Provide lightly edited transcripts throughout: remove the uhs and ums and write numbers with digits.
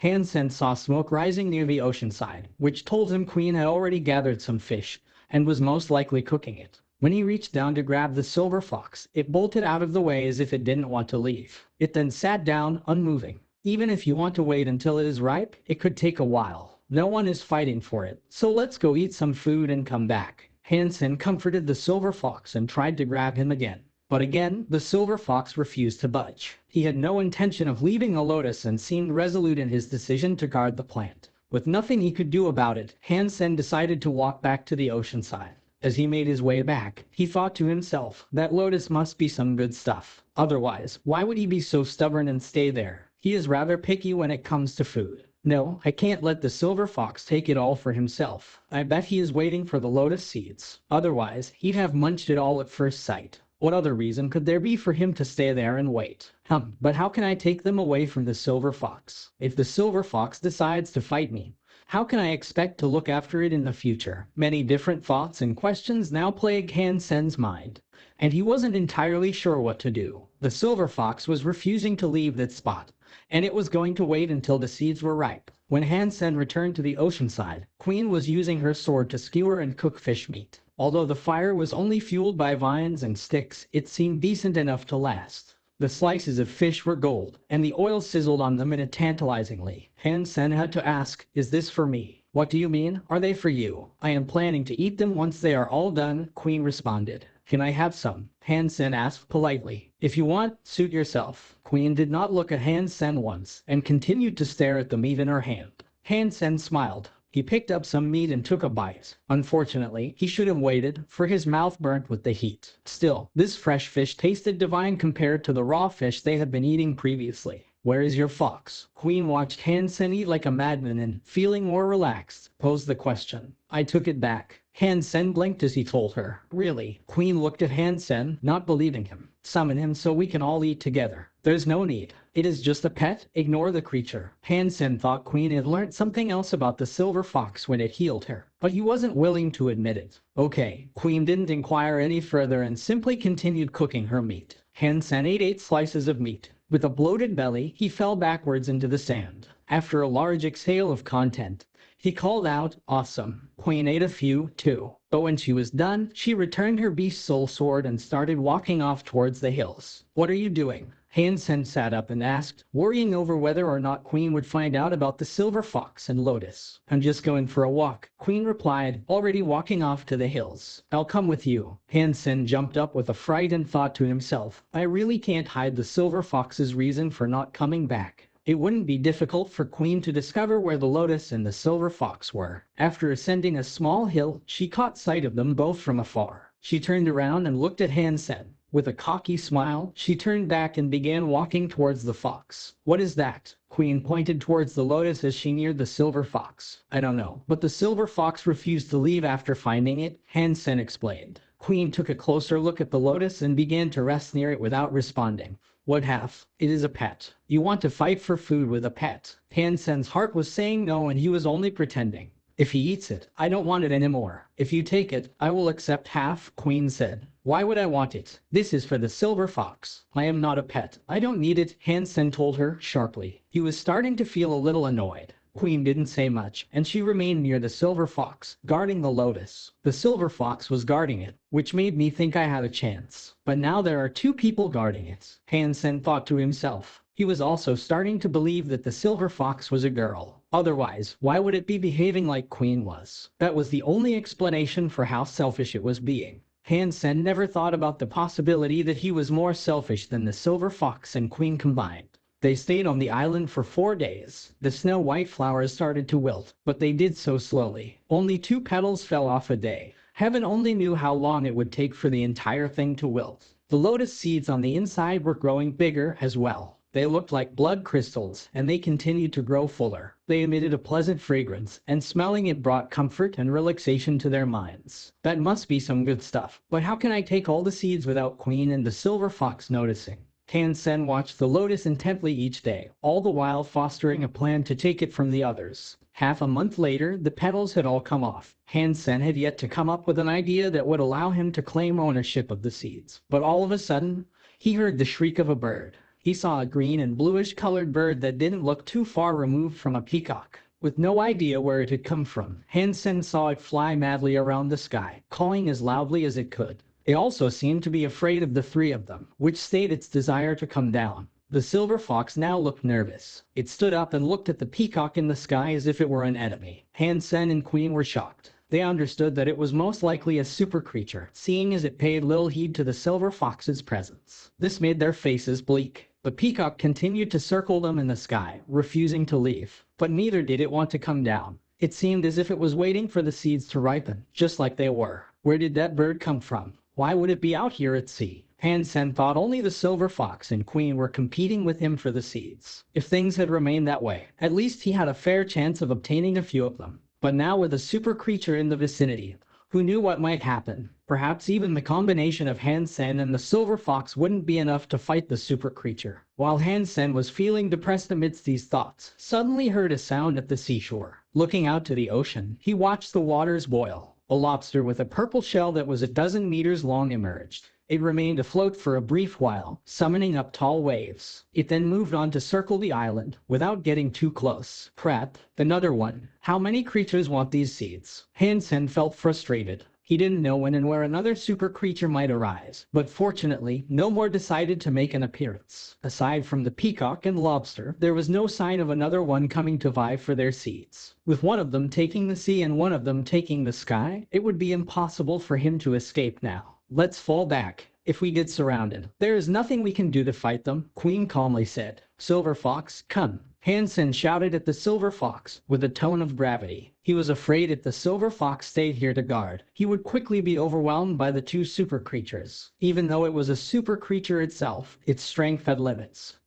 Hansen saw smoke rising near the ocean side, which told him Queen had already gathered some fish and was most likely cooking it. When he reached down to grab the silver fox, it bolted out of the way as if it didn't want to leave. It then sat down, unmoving. Even if you want to wait until it is ripe, it could take a while. No one is fighting for it, so let's go eat some food and come back. Hansen comforted the silver fox and tried to grab him again. But again, the silver fox refused to budge. He had no intention of leaving the lotus and seemed resolute in his decision to guard the plant. With nothing he could do about it, Hansen decided to walk back to the ocean side. As he made his way back, he thought to himself, that lotus must be some good stuff. Otherwise, why would he be so stubborn and stay there? He is rather picky when it comes to food. No, I can't let the silver fox take it all for himself. I bet he is waiting for the lotus seeds. Otherwise, he'd have munched it all at first sight. What other reason could there be for him to stay there and wait? But how can I take them away from the silver fox? If the silver fox decides to fight me, how can I expect to look after it in the future? Many different thoughts and questions now plagued Hansen's mind, and he wasn't entirely sure what to do. The silver fox was refusing to leave that spot, and it was going to wait until the seeds were ripe. When Hansen returned to the ocean side, Queen was using her sword to skewer and cook fish meat. Although the fire was only fueled by vines and sticks, it seemed decent enough to last. The slices of fish were gold, and the oil sizzled on them in it tantalizingly. Hansen had to ask, "Is this for me?" "What do you mean? Are they for you?" "I am planning to eat them once they are all done," Queen responded. "Can I have some?" Hansen asked politely. "If you want, suit yourself." Queen did not look at Hansen once, and continued to stare at the meat in her hand. Hansen smiled. He picked up some meat and took a bite. Unfortunately, he should have waited, for his mouth burnt with the heat. Still, this fresh fish tasted divine compared to the raw fish they had been eating previously. "Where is your fox?" Queen watched Hansen eat like a madman and, feeling more relaxed, posed the question. "I took it back." Hansen blinked as he told her. "Really?" Queen looked at Hansen, not believing him. "Summon him so we can all eat together." "There's no need. It is just a pet, ignore the creature." Hansen thought Queen had learned something else about the silver fox when it healed her, but he wasn't willing to admit it. Okay, Queen didn't inquire any further and simply continued cooking her meat. Hansen ate 8 slices of meat. With a bloated belly, he fell backwards into the sand. After a large exhale of content, he called out, "Awesome." Queen ate a few, too. But when she was done, she returned her beast soul sword and started walking off towards the hills. "What are you doing?" Hansen sat up and asked, worrying over whether or not Queen would find out about the silver fox and lotus. "I'm just going for a walk," Queen replied, already walking off to the hills. "I'll come with you." Hansen jumped up with a fright and thought to himself, "I really can't hide the silver fox's reason for not coming back." It wouldn't be difficult for Queen to discover where the lotus and the silver fox were. After ascending a small hill, she caught sight of them both from afar. She turned around and looked at Hansen. With a cocky smile, she turned back and began walking towards the fox. "What is that?" Queen pointed towards the lotus as she neared the silver fox. "I don't know, but the silver fox refused to leave after finding it," Hansen explained. Queen took a closer look at the lotus and began to rest near it without responding. "What half? It is a pet. You want to fight for food with a pet?" Hansen's heart was saying no and he was only pretending. "If he eats it, I don't want it anymore. If you take it, I will accept half," Queen said. "Why would I want it? This is for the silver fox. I am not a pet. I don't need it," Hansen told her sharply. He was starting to feel a little annoyed. Queen didn't say much, and she remained near the silver fox, guarding the lotus. The silver fox was guarding it, which made me think I had a chance. But now there are 2 people guarding it, Hansen thought to himself. He was also starting to believe that the silver fox was a girl. Otherwise, why would it be behaving like Queen was? That was the only explanation for how selfish it was being. Hansen never thought about the possibility that he was more selfish than the silver fox and Queen combined. They stayed on the island for 4 days. The snow-white flowers started to wilt, but they did so slowly. Only 2 petals fell off a day. Heaven only knew how long it would take for the entire thing to wilt. The lotus seeds on the inside were growing bigger as well. They looked like blood crystals, and they continued to grow fuller. They emitted a pleasant fragrance, and smelling it brought comfort and relaxation to their minds. That must be some good stuff. But how can I take all the seeds without Queen and the silver fox noticing? Hansen watched the lotus intently each day, all the while fostering a plan to take it from the others. Half a month later, the petals had all come off. Hansen had yet to come up with an idea that would allow him to claim ownership of the seeds. But all of a sudden, he heard the shriek of a bird. he saw a green and bluish-colored bird that didn't look too far removed from a peacock. With no idea where it had come from, Hansen saw it fly madly around the sky, calling as loudly as it could. It also seemed to be afraid of the three of them, which stated its desire to come down. The silver fox now looked nervous. It stood up and looked at the peacock in the sky as if it were an enemy. Hansen and Queen were shocked. They understood that it was most likely a super creature, seeing as it paid little heed to the silver fox's presence. This made their faces bleak. The peacock continued to circle them in the sky, refusing to leave. But neither did it want to come down. It seemed as if it was waiting for the seeds to ripen, just like they were. Where did that bird come from? Why would it be out here at sea? Hansen thought only the silver fox and Queen were competing with him for the seeds. If things had remained that way, at least he had a fair chance of obtaining a few of them. But now with a super creature in the vicinity, who knew what might happen? Perhaps even the combination of Hansen and the silver fox wouldn't be enough to fight the super creature. While Hansen was feeling depressed amidst these thoughts, suddenly heard a sound at the seashore. Looking out to the ocean, he watched the waters boil. A lobster with a purple shell that was 12 meters long emerged. It remained afloat for a brief while, summoning up tall waves. It then moved on to circle the island, without getting too close. Crap, another one. How many creatures want these seeds? Hansen felt frustrated. He didn't know when and where another super creature might arise, but fortunately, no more decided to make an appearance. Aside from the peacock and lobster, there was no sign of another one coming to vie for their seeds. With one of them taking the sea and one of them taking the sky, it would be impossible for him to escape now. Let's fall back. If we get surrounded, there is nothing we can do to fight them, Queen calmly said. Silver Fox, come. Hansen shouted at the silver fox, with a tone of gravity. He was afraid if the silver fox stayed here to guard, he would quickly be overwhelmed by the two super creatures. Even though it was a super creature itself, its strength had limits.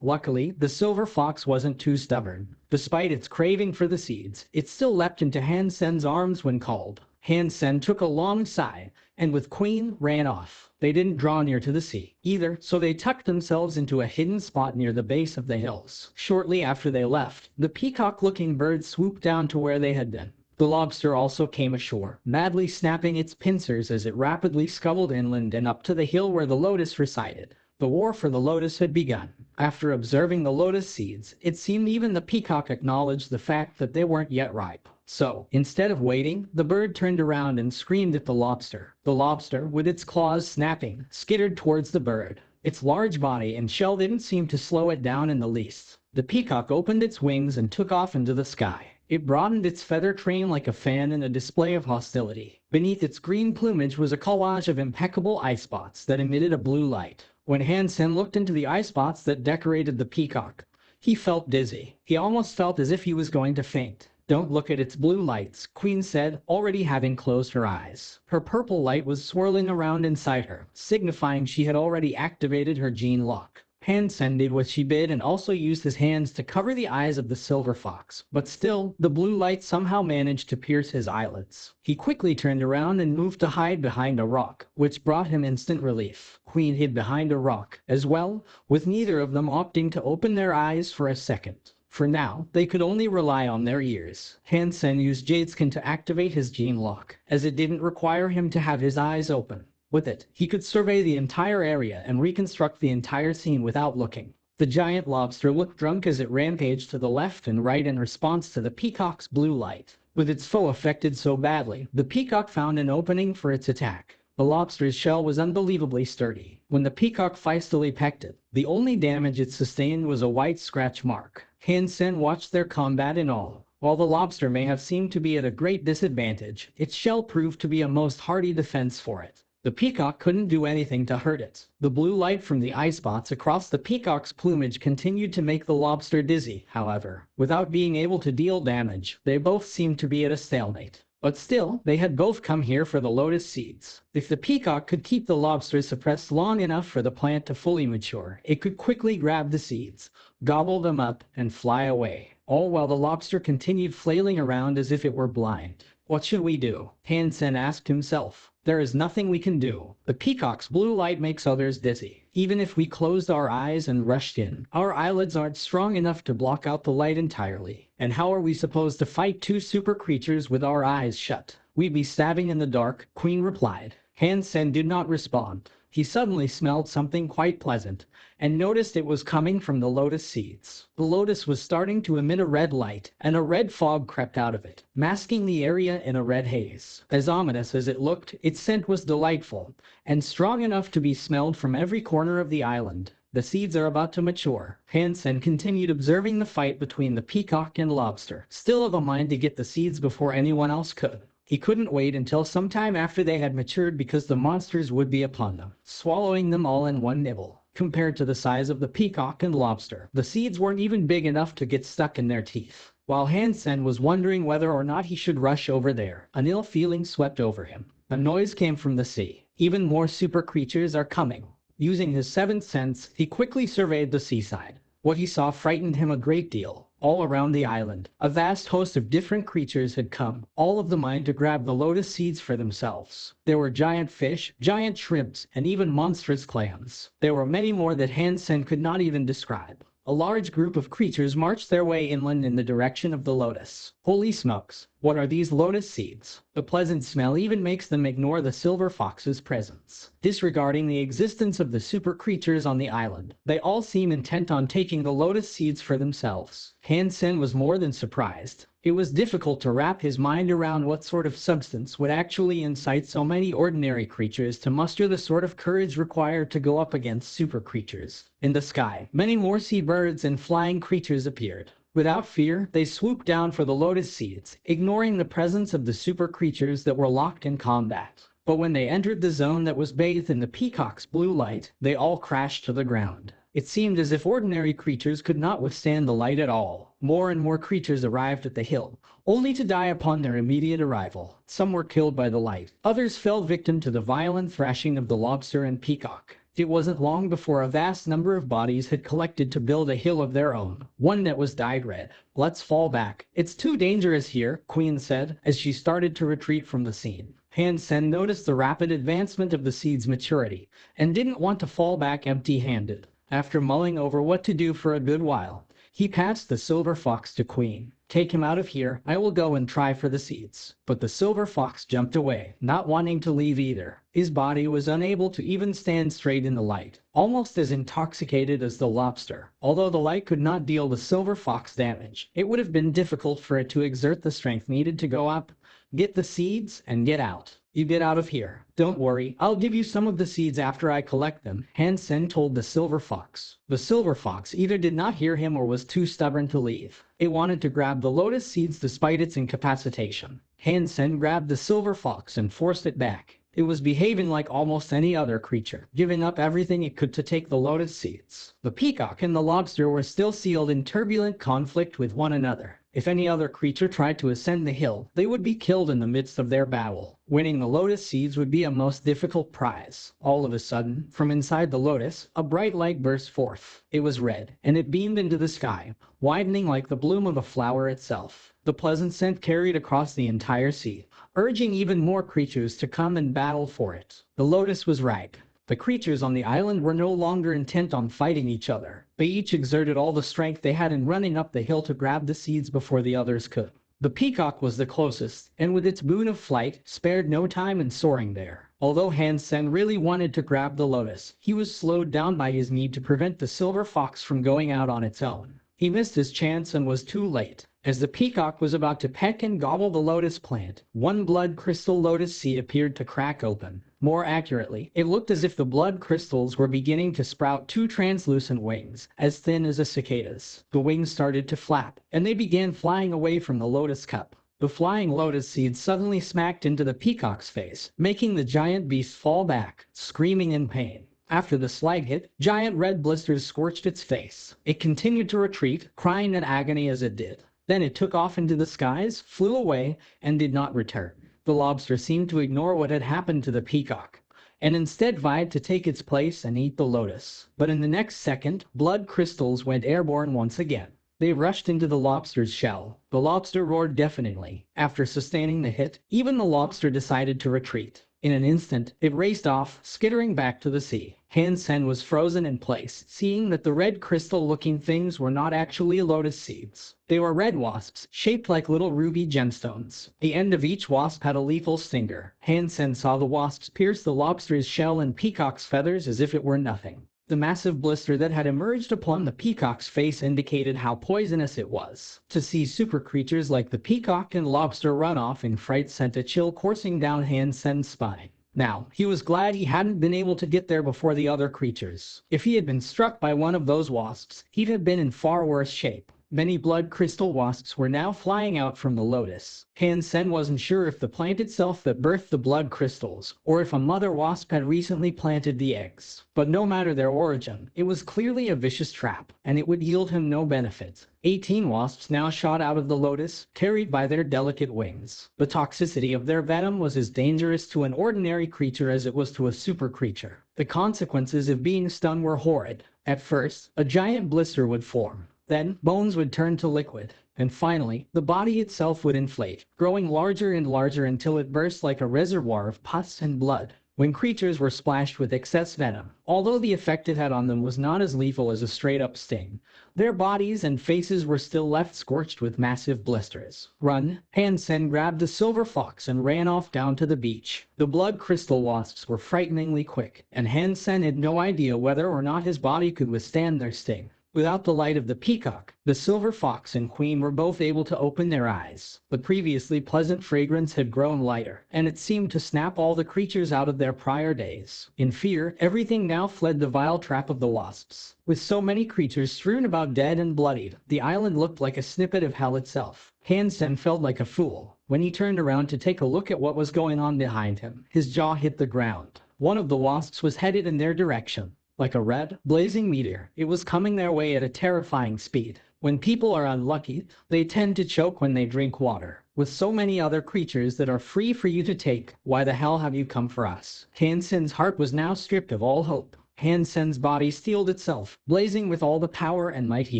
Luckily, the silver fox wasn't too stubborn. Despite its craving for the seeds, it still leapt into Hansen's arms when called. Hansen took a long sigh, and with Queen, ran off. They didn't draw near to the sea, either, so they tucked themselves into a hidden spot near the base of the hills. Shortly after they left, the peacock-looking bird swooped down to where they had been. The lobster also came ashore, madly snapping its pincers as it rapidly scuttled inland and up to the hill where the lotus resided. The war for the lotus had begun. After observing the lotus seeds, it seemed even the peacock acknowledged the fact that they weren't yet ripe. So, instead of waiting, the bird turned around and screamed at the lobster. The lobster, with its claws snapping, skittered towards the bird. Its large body and shell didn't seem to slow it down in the least. The peacock opened its wings and took off into the sky. It broadened its feather train like a fan in a display of hostility. Beneath its green plumage was a collage of impeccable eye spots that emitted a blue light. When Hansen looked into the eye spots that decorated the peacock, he felt dizzy. He almost felt as if he was going to faint. Don't look at its blue lights, Queen said, already having closed her eyes. Her purple light was swirling around inside her, signifying she had already activated her gene lock. Hansen did what she bid and also used his hands to cover the eyes of the silver fox, but still, the blue light somehow managed to pierce his eyelids. He quickly turned around and moved to hide behind a rock, which brought him instant relief. Queen hid behind a rock, as well, with neither of them opting to open their eyes for a second. For now, they could only rely on their ears. Hansen used Jadeskin to activate his gene lock, as it didn't require him to have his eyes open. With it, he could survey the entire area and reconstruct the entire scene without looking. The giant lobster looked drunk as it rampaged to the left and right in response to the peacock's blue light. With its foe affected so badly, the peacock found an opening for its attack. The lobster's shell was unbelievably sturdy. When the peacock feistily pecked it, the only damage it sustained was a white scratch mark. Hansen watched their combat in awe. While the lobster may have seemed to be at a great disadvantage, its shell proved to be a most hardy defense for it. The peacock couldn't do anything to hurt it. The blue light from the eye spots across the peacock's plumage continued to make the lobster dizzy, however. Without being able to deal damage, they both seemed to be at a stalemate. But still, they had both come here for the lotus seeds. If the peacock could keep the lobster suppressed long enough for the plant to fully mature, it could quickly grab the seeds, gobble them up, and fly away. All while the lobster continued flailing around as if it were blind. What should we do? Hansen asked himself. There is nothing we can do. The peacock's blue light makes others dizzy. Even if we closed our eyes and rushed in, our eyelids aren't strong enough to block out the light entirely. And how are we supposed to fight two super creatures with our eyes shut? We'd be stabbing in the dark, Queen replied. Hansen did not respond. he suddenly smelled something quite pleasant and noticed it was coming from the lotus seeds. The lotus was starting to emit a red light, and a red fog crept out of it, masking the area in a red haze. As ominous as it looked, its scent was delightful and strong enough to be smelled from every corner of the island. The seeds are about to mature. Hansen continued observing the fight between the peacock and lobster, still of a mind to get the seeds before anyone else could. He couldn't wait until sometime after they had matured because the monsters would be upon them, swallowing them all in one nibble. Compared to the size of the peacock and lobster, the seeds weren't even big enough to get stuck in their teeth. While Hansen was wondering whether or not he should rush over there, an ill feeling swept over him. A noise came from the sea. Even more super creatures are coming. Using his seventh sense, he quickly surveyed the seaside. What he saw frightened him a great deal. All around the island, a vast host of different creatures had come, all of the mind to grab the lotus seeds for themselves. There were giant fish, giant shrimps, and even monstrous clams. There were many more that Hansen could not even describe. A large group of creatures marched their way inland in the direction of the lotus. Holy smokes, what are these lotus seeds? The pleasant smell even makes them ignore the silver fox's presence, disregarding the existence of the super creatures on the island. They all seem intent on taking the lotus seeds for themselves. Hansen was more than surprised. It was difficult to wrap his mind around what sort of substance would actually incite so many ordinary creatures to muster the sort of courage required to go up against super creatures. In the sky, many more seabirds and flying creatures appeared. Without fear, they swooped down for the lotus seeds, ignoring the presence of the super creatures that were locked in combat. But when they entered the zone that was bathed in the peacock's blue light, they all crashed to the ground. It seemed as if ordinary creatures could not withstand the light at all. More and more creatures arrived at the hill, only to die upon their immediate arrival. Some were killed by the light. Others fell victim to the violent thrashing of the lobster and peacock. It wasn't long before a vast number of bodies had collected to build a hill of their own, one that was dyed red. "Let's fall back. It's too dangerous here," Queen said, as she started to retreat from the scene. Hansen noticed the rapid advancement of the seed's maturity, and didn't want to fall back empty-handed. After mulling over what to do for a good while, he passed the silver fox to Queen. "Take him out of here, I will go and try for the seeds." But the silver fox jumped away, not wanting to leave either. His body was unable to even stand straight in the light, almost as intoxicated as the lobster. Although the light could not deal the silver fox damage, it would have been difficult for it to exert the strength needed to go up, get the seeds, and get out. "You get out of here. Don't worry, I'll give you some of the seeds after I collect them," Hansen told the silver fox. The silver fox either did not hear him or was too stubborn to leave. It wanted to grab the lotus seeds despite its incapacitation. Hansen grabbed the silver fox and forced it back. It was behaving like almost any other creature, giving up everything it could to take the lotus seeds. The peacock and the lobster were still sealed in turbulent conflict with one another. If any other creature tried to ascend the hill, they would be killed in the midst of their battle. Winning the lotus seeds would be a most difficult prize. All of a sudden, from inside the lotus, a bright light burst forth. It was red, and it beamed into the sky, widening like the bloom of a flower itself. The pleasant scent carried across the entire sea, urging even more creatures to come and battle for it. The lotus was ripe. The creatures on the island were no longer intent on fighting each other. They each exerted all the strength they had in running up the hill to grab the seeds before the others could. The peacock was the closest, and with its boon of flight, spared no time in soaring there. Although Hansen really wanted to grab the lotus, he was slowed down by his need to prevent the silver fox from going out on its own. He missed his chance and was too late. As the peacock was about to peck and gobble the lotus plant, one blood crystal lotus seed appeared to crack open. More accurately, it looked as if the blood crystals were beginning to sprout two translucent wings, as thin as a cicada's. The wings started to flap, and they began flying away from the lotus cup. The flying lotus seed suddenly smacked into the peacock's face, making the giant beast fall back, screaming in pain. After the slight hit, giant red blisters scorched its face. It continued to retreat, crying in agony as it did. Then it took off into the skies, flew away, and did not return. The lobster seemed to ignore what had happened to the peacock, and instead vied to take its place and eat the lotus. But in the next second, blood crystals went airborne once again. They rushed into the lobster's shell. The lobster roared deafeningly. After sustaining the hit, even the lobster decided to retreat. In an instant, it raced off, skittering back to the sea. Hansen was frozen in place, seeing that the red crystal-looking things were not actually lotus seeds. They were red wasps, shaped like little ruby gemstones. The end of each wasp had a lethal stinger. Hansen saw the wasps pierce the lobster's shell and peacock's feathers as if it were nothing. The massive blister that had emerged upon the peacock's face indicated how poisonous it was. To see super creatures like the peacock and lobster run off in fright sent a chill coursing down Hansen's spine. Now, he was glad he hadn't been able to get there before the other creatures. If he had been struck by one of those wasps, he'd have been in far worse shape. Many blood crystal wasps were now flying out from the lotus. Hansen wasn't sure if the plant itself that birthed the blood crystals, or if a mother wasp had recently planted the eggs. But no matter their origin, it was clearly a vicious trap, and it would yield him no benefit. 18 wasps now shot out of the lotus, carried by their delicate wings. The toxicity of their venom was as dangerous to an ordinary creature as it was to a super creature. The consequences of being stung were horrid. At first, a giant blister would form. Then, bones would turn to liquid. And finally, the body itself would inflate, growing larger and larger until it burst like a reservoir of pus and blood. When creatures were splashed with excess venom, although the effect it had on them was not as lethal as a straight-up sting, their bodies and faces were still left scorched with massive blisters. Run! Hansen grabbed the silver fox and ran off down to the beach. The blood crystal wasps were frighteningly quick, and Hansen had no idea whether or not his body could withstand their sting. Without the light of the peacock, the silver fox and queen were both able to open their eyes. The previously pleasant fragrance had grown lighter, and it seemed to snap all the creatures out of their prior days. In fear, everything now fled the vile trap of the wasps. With so many creatures strewn about dead and bloodied, the island looked like a snippet of hell itself. Hansen felt like a fool. When he turned around to take a look at what was going on behind him, his jaw hit the ground. One of the wasps was headed in their direction. Like a red, blazing meteor, it was coming their way at a terrifying speed. When people are unlucky, they tend to choke when they drink water. With so many other creatures that are free for you to take, why the hell have you come for us? Hansen's heart was now stripped of all hope. Hansen's body steeled itself, blazing with all the power and might he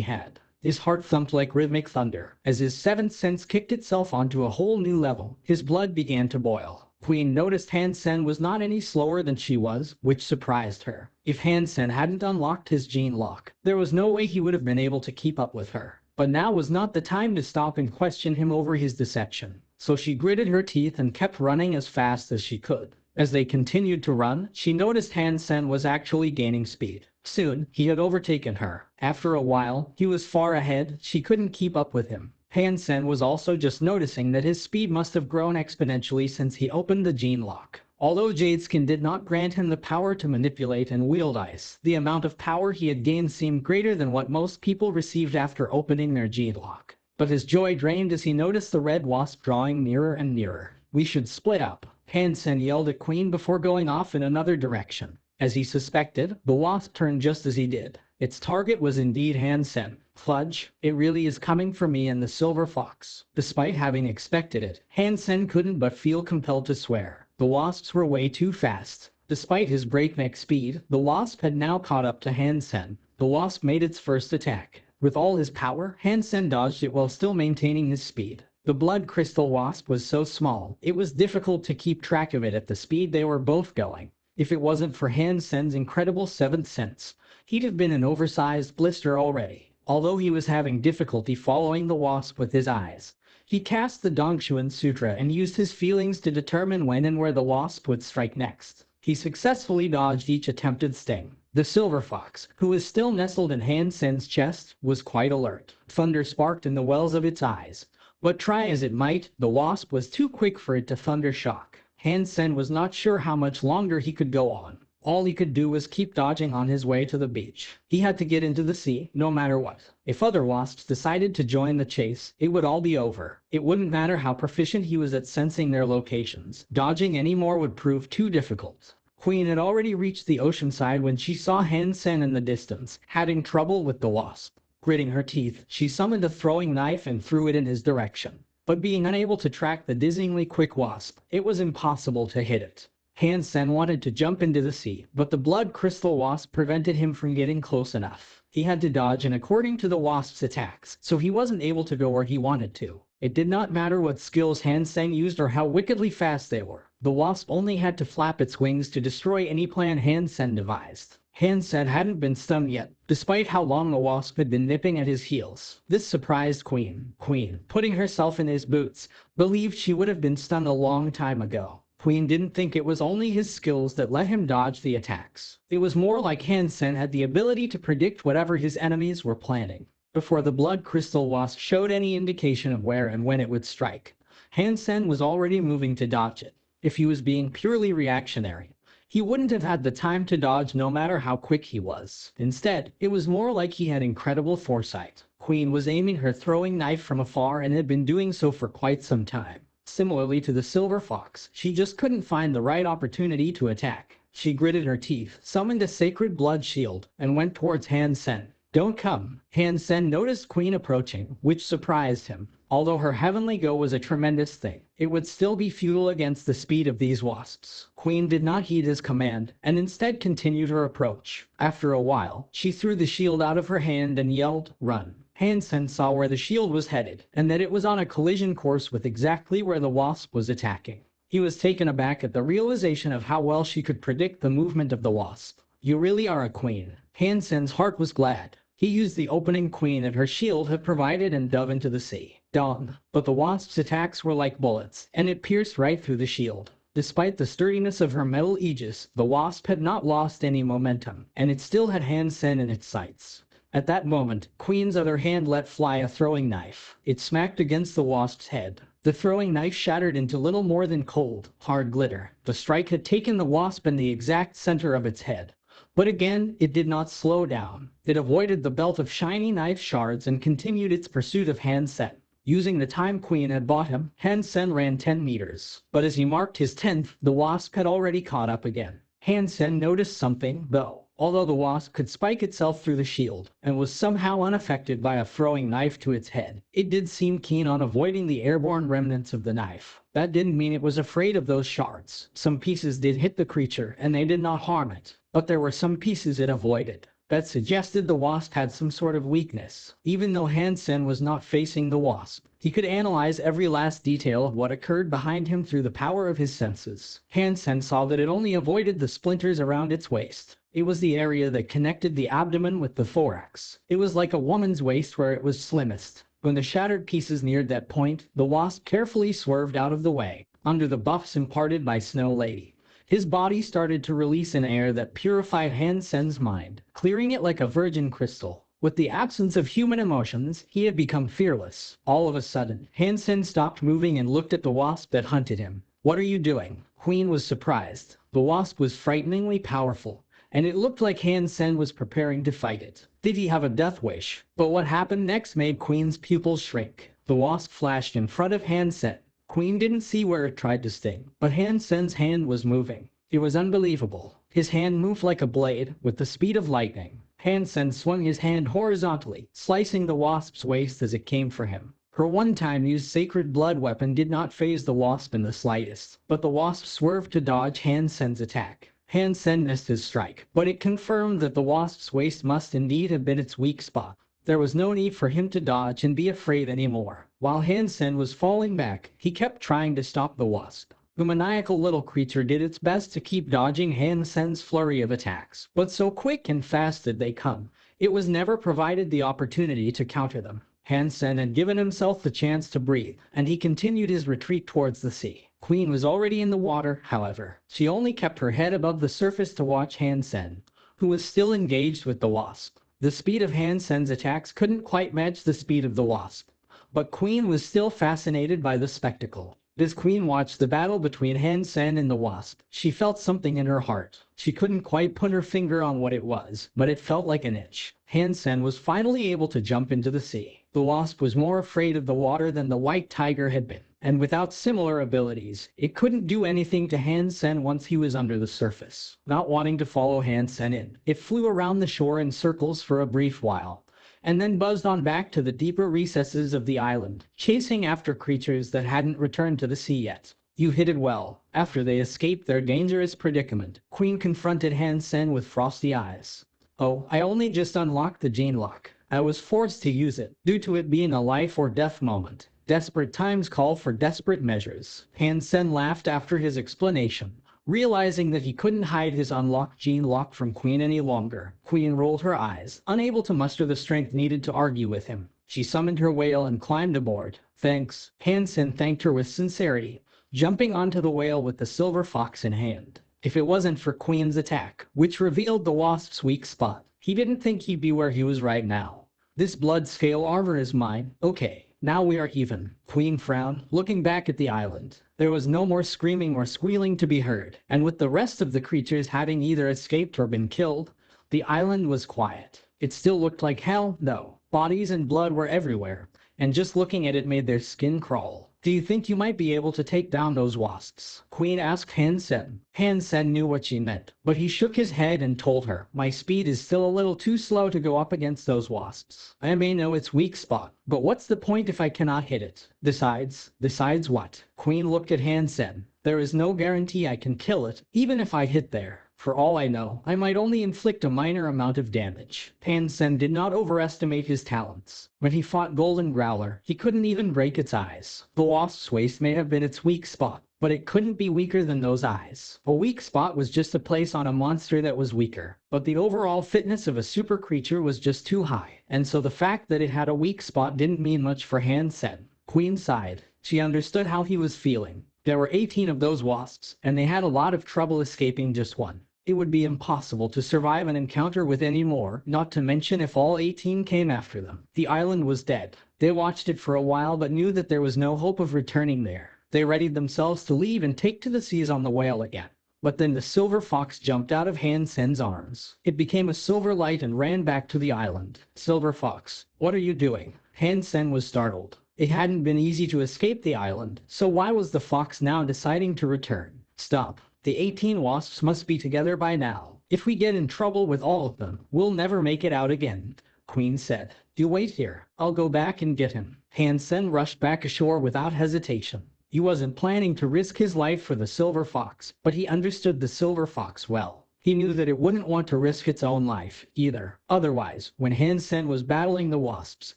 had. His heart thumped like rhythmic thunder. As his seventh sense kicked itself onto a whole new level, his blood began to boil. Queen noticed Hansen was not any slower than she was, which surprised her. If Hansen hadn't unlocked his gene lock, there was no way he would have been able to keep up with her. But now was not the time to stop and question him over his deception. So she gritted her teeth and kept running as fast as she could. As they continued to run, she noticed Hansen was actually gaining speed. Soon, he had overtaken her. After a while, he was far ahead, she couldn't keep up with him. Hansen was also just noticing that his speed must have grown exponentially since he opened the gene lock. Although Jadeskin did not grant him the power to manipulate and wield ice, the amount of power he had gained seemed greater than what most people received after opening their gene lock. But his joy drained as he noticed the red wasp drawing nearer and nearer. "We should split up," Hansen yelled at Queen before going off in another direction. As he suspected, the wasp turned just as he did. Its target was indeed Hansen. "Fudge, it really is coming for me and the silver fox." Despite having expected it, Hansen couldn't but feel compelled to swear. The wasps were way too fast. Despite his breakneck speed, the wasp had now caught up to Hansen. The wasp made its first attack. With all his power, Hansen dodged it while still maintaining his speed. The blood crystal wasp was so small, it was difficult to keep track of it at the speed they were both going. If it wasn't for Hansen's incredible seventh sense, he'd have been an oversized blister already. Although he was having difficulty following the wasp with his eyes, he cast the Dongshuan Sutra and used his feelings to determine when and where the wasp would strike next. He successfully dodged each attempted sting. The silver fox, who was still nestled in Hansen's chest, was quite alert. Thunder sparked in the wells of its eyes. But try as it might, the wasp was too quick for it to thunder shock. Hansen was not sure how much longer he could go on. All he could do was keep dodging on his way to the beach. He had to get into the sea, no matter what. If other wasps decided to join the chase, it would all be over. It wouldn't matter how proficient he was at sensing their locations. Dodging any more would prove too difficult. Queen had already reached the ocean side when she saw Hansen in the distance, having trouble with the wasp. Gritting her teeth, she summoned a throwing knife and threw it in his direction. But being unable to track the dizzyingly quick wasp, it was impossible to hit it. Hansen wanted to jump into the sea, but the blood crystal wasp prevented him from getting close enough. He had to dodge and according to the wasp's attacks, so he wasn't able to go where he wanted to. It did not matter what skills Hansen used or how wickedly fast they were. The wasp only had to flap its wings to destroy any plan Hansen devised. Hansen hadn't been stunned yet, despite how long the wasp had been nipping at his heels. This surprised Queen. Queen, putting herself in his boots, believed she would have been stunned a long time ago. Queen didn't think it was only his skills that let him dodge the attacks. It was more like Hansen had the ability to predict whatever his enemies were planning. Before the blood crystal wasp showed any indication of where and when it would strike, Hansen was already moving to dodge it. If he was being purely reactionary, he wouldn't have had the time to dodge no matter how quick he was. Instead, it was more like he had incredible foresight. Queen was aiming her throwing knife from afar and had been doing so for quite some time. Similarly to the silver fox, she just couldn't find the right opportunity to attack. She gritted her teeth, summoned a sacred blood shield, and went towards Hansen. "Don't come." Hansen noticed Queen approaching, which surprised him. Although her heavenly go was a tremendous thing, it would still be futile against the speed of these wasps. Queen did not heed his command, and instead continued her approach. After a while, she threw the shield out of her hand and yelled, "Run." Hansen saw where the shield was headed, and that it was on a collision course with exactly where the wasp was attacking. He was taken aback at the realization of how well she could predict the movement of the wasp. "You really are a queen." Hansen's heart was glad. He used the opening Queen and her shield had provided and dove into the sea. Dong! But the wasp's attacks were like bullets, and it pierced right through the shield. Despite the sturdiness of her metal aegis, the wasp had not lost any momentum, and it still had Hansen in its sights. At that moment, Queen's other hand let fly a throwing knife. It smacked against the wasp's head. The throwing knife shattered into little more than cold, hard glitter. The strike had taken the wasp in the exact center of its head. But again, it did not slow down. It avoided the belt of shiny knife shards and continued its pursuit of Hansen. Using the time Queen had bought him, Hansen ran 10 meters. But as he marked his 10th, the wasp had already caught up again. Hansen noticed something, though. Although the wasp could spike itself through the shield, and was somehow unaffected by a throwing knife to its head, it did seem keen on avoiding the airborne remnants of the knife. That didn't mean it was afraid of those shards. Some pieces did hit the creature, and they did not harm it. But there were some pieces it avoided. That suggested the wasp had some sort of weakness. Even though Hansen was not facing the wasp, he could analyze every last detail of what occurred behind him through the power of his senses. Hansen saw that it only avoided the splinters around its waist. It was the area that connected the abdomen with the thorax. It was like a woman's waist where it was slimmest. When the shattered pieces neared that point, the wasp carefully swerved out of the way. Under the buffs imparted by Snow Lady, his body started to release an air that purified Hansen's mind, clearing it like a virgin crystal. With the absence of human emotions, he had become fearless. All of a sudden, Hansen stopped moving and looked at the wasp that hunted him. "What are you doing?" Queen was surprised. The wasp was frighteningly powerful, and it looked like Hansen was preparing to fight it. Did he have a death wish? But what happened next made Queen's pupils shrink. The wasp flashed in front of Hansen. Queen didn't see where it tried to sting, but Hansen's hand was moving. It was unbelievable. His hand moved like a blade, with the speed of lightning. Hansen swung his hand horizontally, slicing the wasp's waist as it came for him. Her one-time used sacred blood weapon did not faze the wasp in the slightest, but the wasp swerved to dodge Hansen's attack. Hansen missed his strike, but it confirmed that the wasp's waist must indeed have been its weak spot. There was no need for him to dodge and be afraid anymore. While Hansen was falling back, he kept trying to stop the wasp. The maniacal little creature did its best to keep dodging Hansen's flurry of attacks, but so quick and fast did they come, it was never provided the opportunity to counter them. Hansen had given himself the chance to breathe, and he continued his retreat towards the sea. Queen was already in the water, however. She only kept her head above the surface to watch Hansen, who was still engaged with the wasp. The speed of Hansen's attacks couldn't quite match the speed of the wasp, but Queen was still fascinated by the spectacle. As Queen watched the battle between Hansen and the wasp, she felt something in her heart. She couldn't quite put her finger on what it was, but it felt like an itch. Hansen was finally able to jump into the sea. The wasp was more afraid of the water than the white tiger had been, and without similar abilities, it couldn't do anything to Hansen once he was under the surface. Not wanting to follow Hansen in, it flew around the shore in circles for a brief while, and then buzzed on back to the deeper recesses of the island, chasing after creatures that hadn't returned to the sea yet. "You hit it well." After they escaped their dangerous predicament, Queen confronted Hansen with frosty eyes. "Oh, I only just unlocked the gene lock. I was forced to use it, due to it being a life or death moment." Desperate times call for desperate measures. Hansen laughed after his explanation, realizing that he couldn't hide his unlocked gene lock from Queen any longer. Queen rolled her eyes, unable to muster the strength needed to argue with him. She summoned her whale and climbed aboard. Thanks. Hansen thanked her with sincerity, jumping onto the whale with the silver fox in hand. If it wasn't for Queen's attack, which revealed the wasp's weak spot, he didn't think he'd be where he was right now. This blood scale armor is mine. Okay, now we are even. Queen frowned, looking back at the island. There was no more screaming or squealing to be heard, and with the rest of the creatures having either escaped or been killed, the island was quiet. It still looked like hell, though. Bodies and blood were everywhere, and just looking at it made their skin crawl. Do you think you might be able to take down those wasps? Queen asked Hansen. Hansen knew what she meant, but he shook his head and told her, my speed is still a little too slow to go up against those wasps. I may know its weak spot, but what's the point if I cannot hit it? Besides what? Queen looked at Hansen. There is no guarantee I can kill it, even if I hit there. For all I know, I might only inflict a minor amount of damage. Hansen did not overestimate his talents. When he fought Golden Growler, he couldn't even break its eyes. The wasp's waist may have been its weak spot, but it couldn't be weaker than those eyes. A weak spot was just a place on a monster that was weaker, but the overall fitness of a super creature was just too high, and so the fact that it had a weak spot didn't mean much for Hansen. Queen sighed. She understood how he was feeling. There were 18 of those wasps, and they had a lot of trouble escaping just one. It would be impossible to survive an encounter with any more, not to mention if all 18 came after them. The island was dead. They watched it for a while but knew that there was no hope of returning there. They readied themselves to leave and take to the seas on the whale again. But then the silver fox jumped out of Hansen's arms. It became a silver light and ran back to the island. Silver fox, what are you doing? Hansen was startled. It hadn't been easy to escape the island, so why was the fox now deciding to return? Stop. The 18 wasps must be together by now. If we get in trouble with all of them, we'll never make it out again. Queen said. You wait here. I'll go back and get him. Hansen rushed back ashore without hesitation. He wasn't planning to risk his life for the silver fox, but he understood the silver fox well. He knew that it wouldn't want to risk its own life, either. Otherwise, when Hansen was battling the wasps,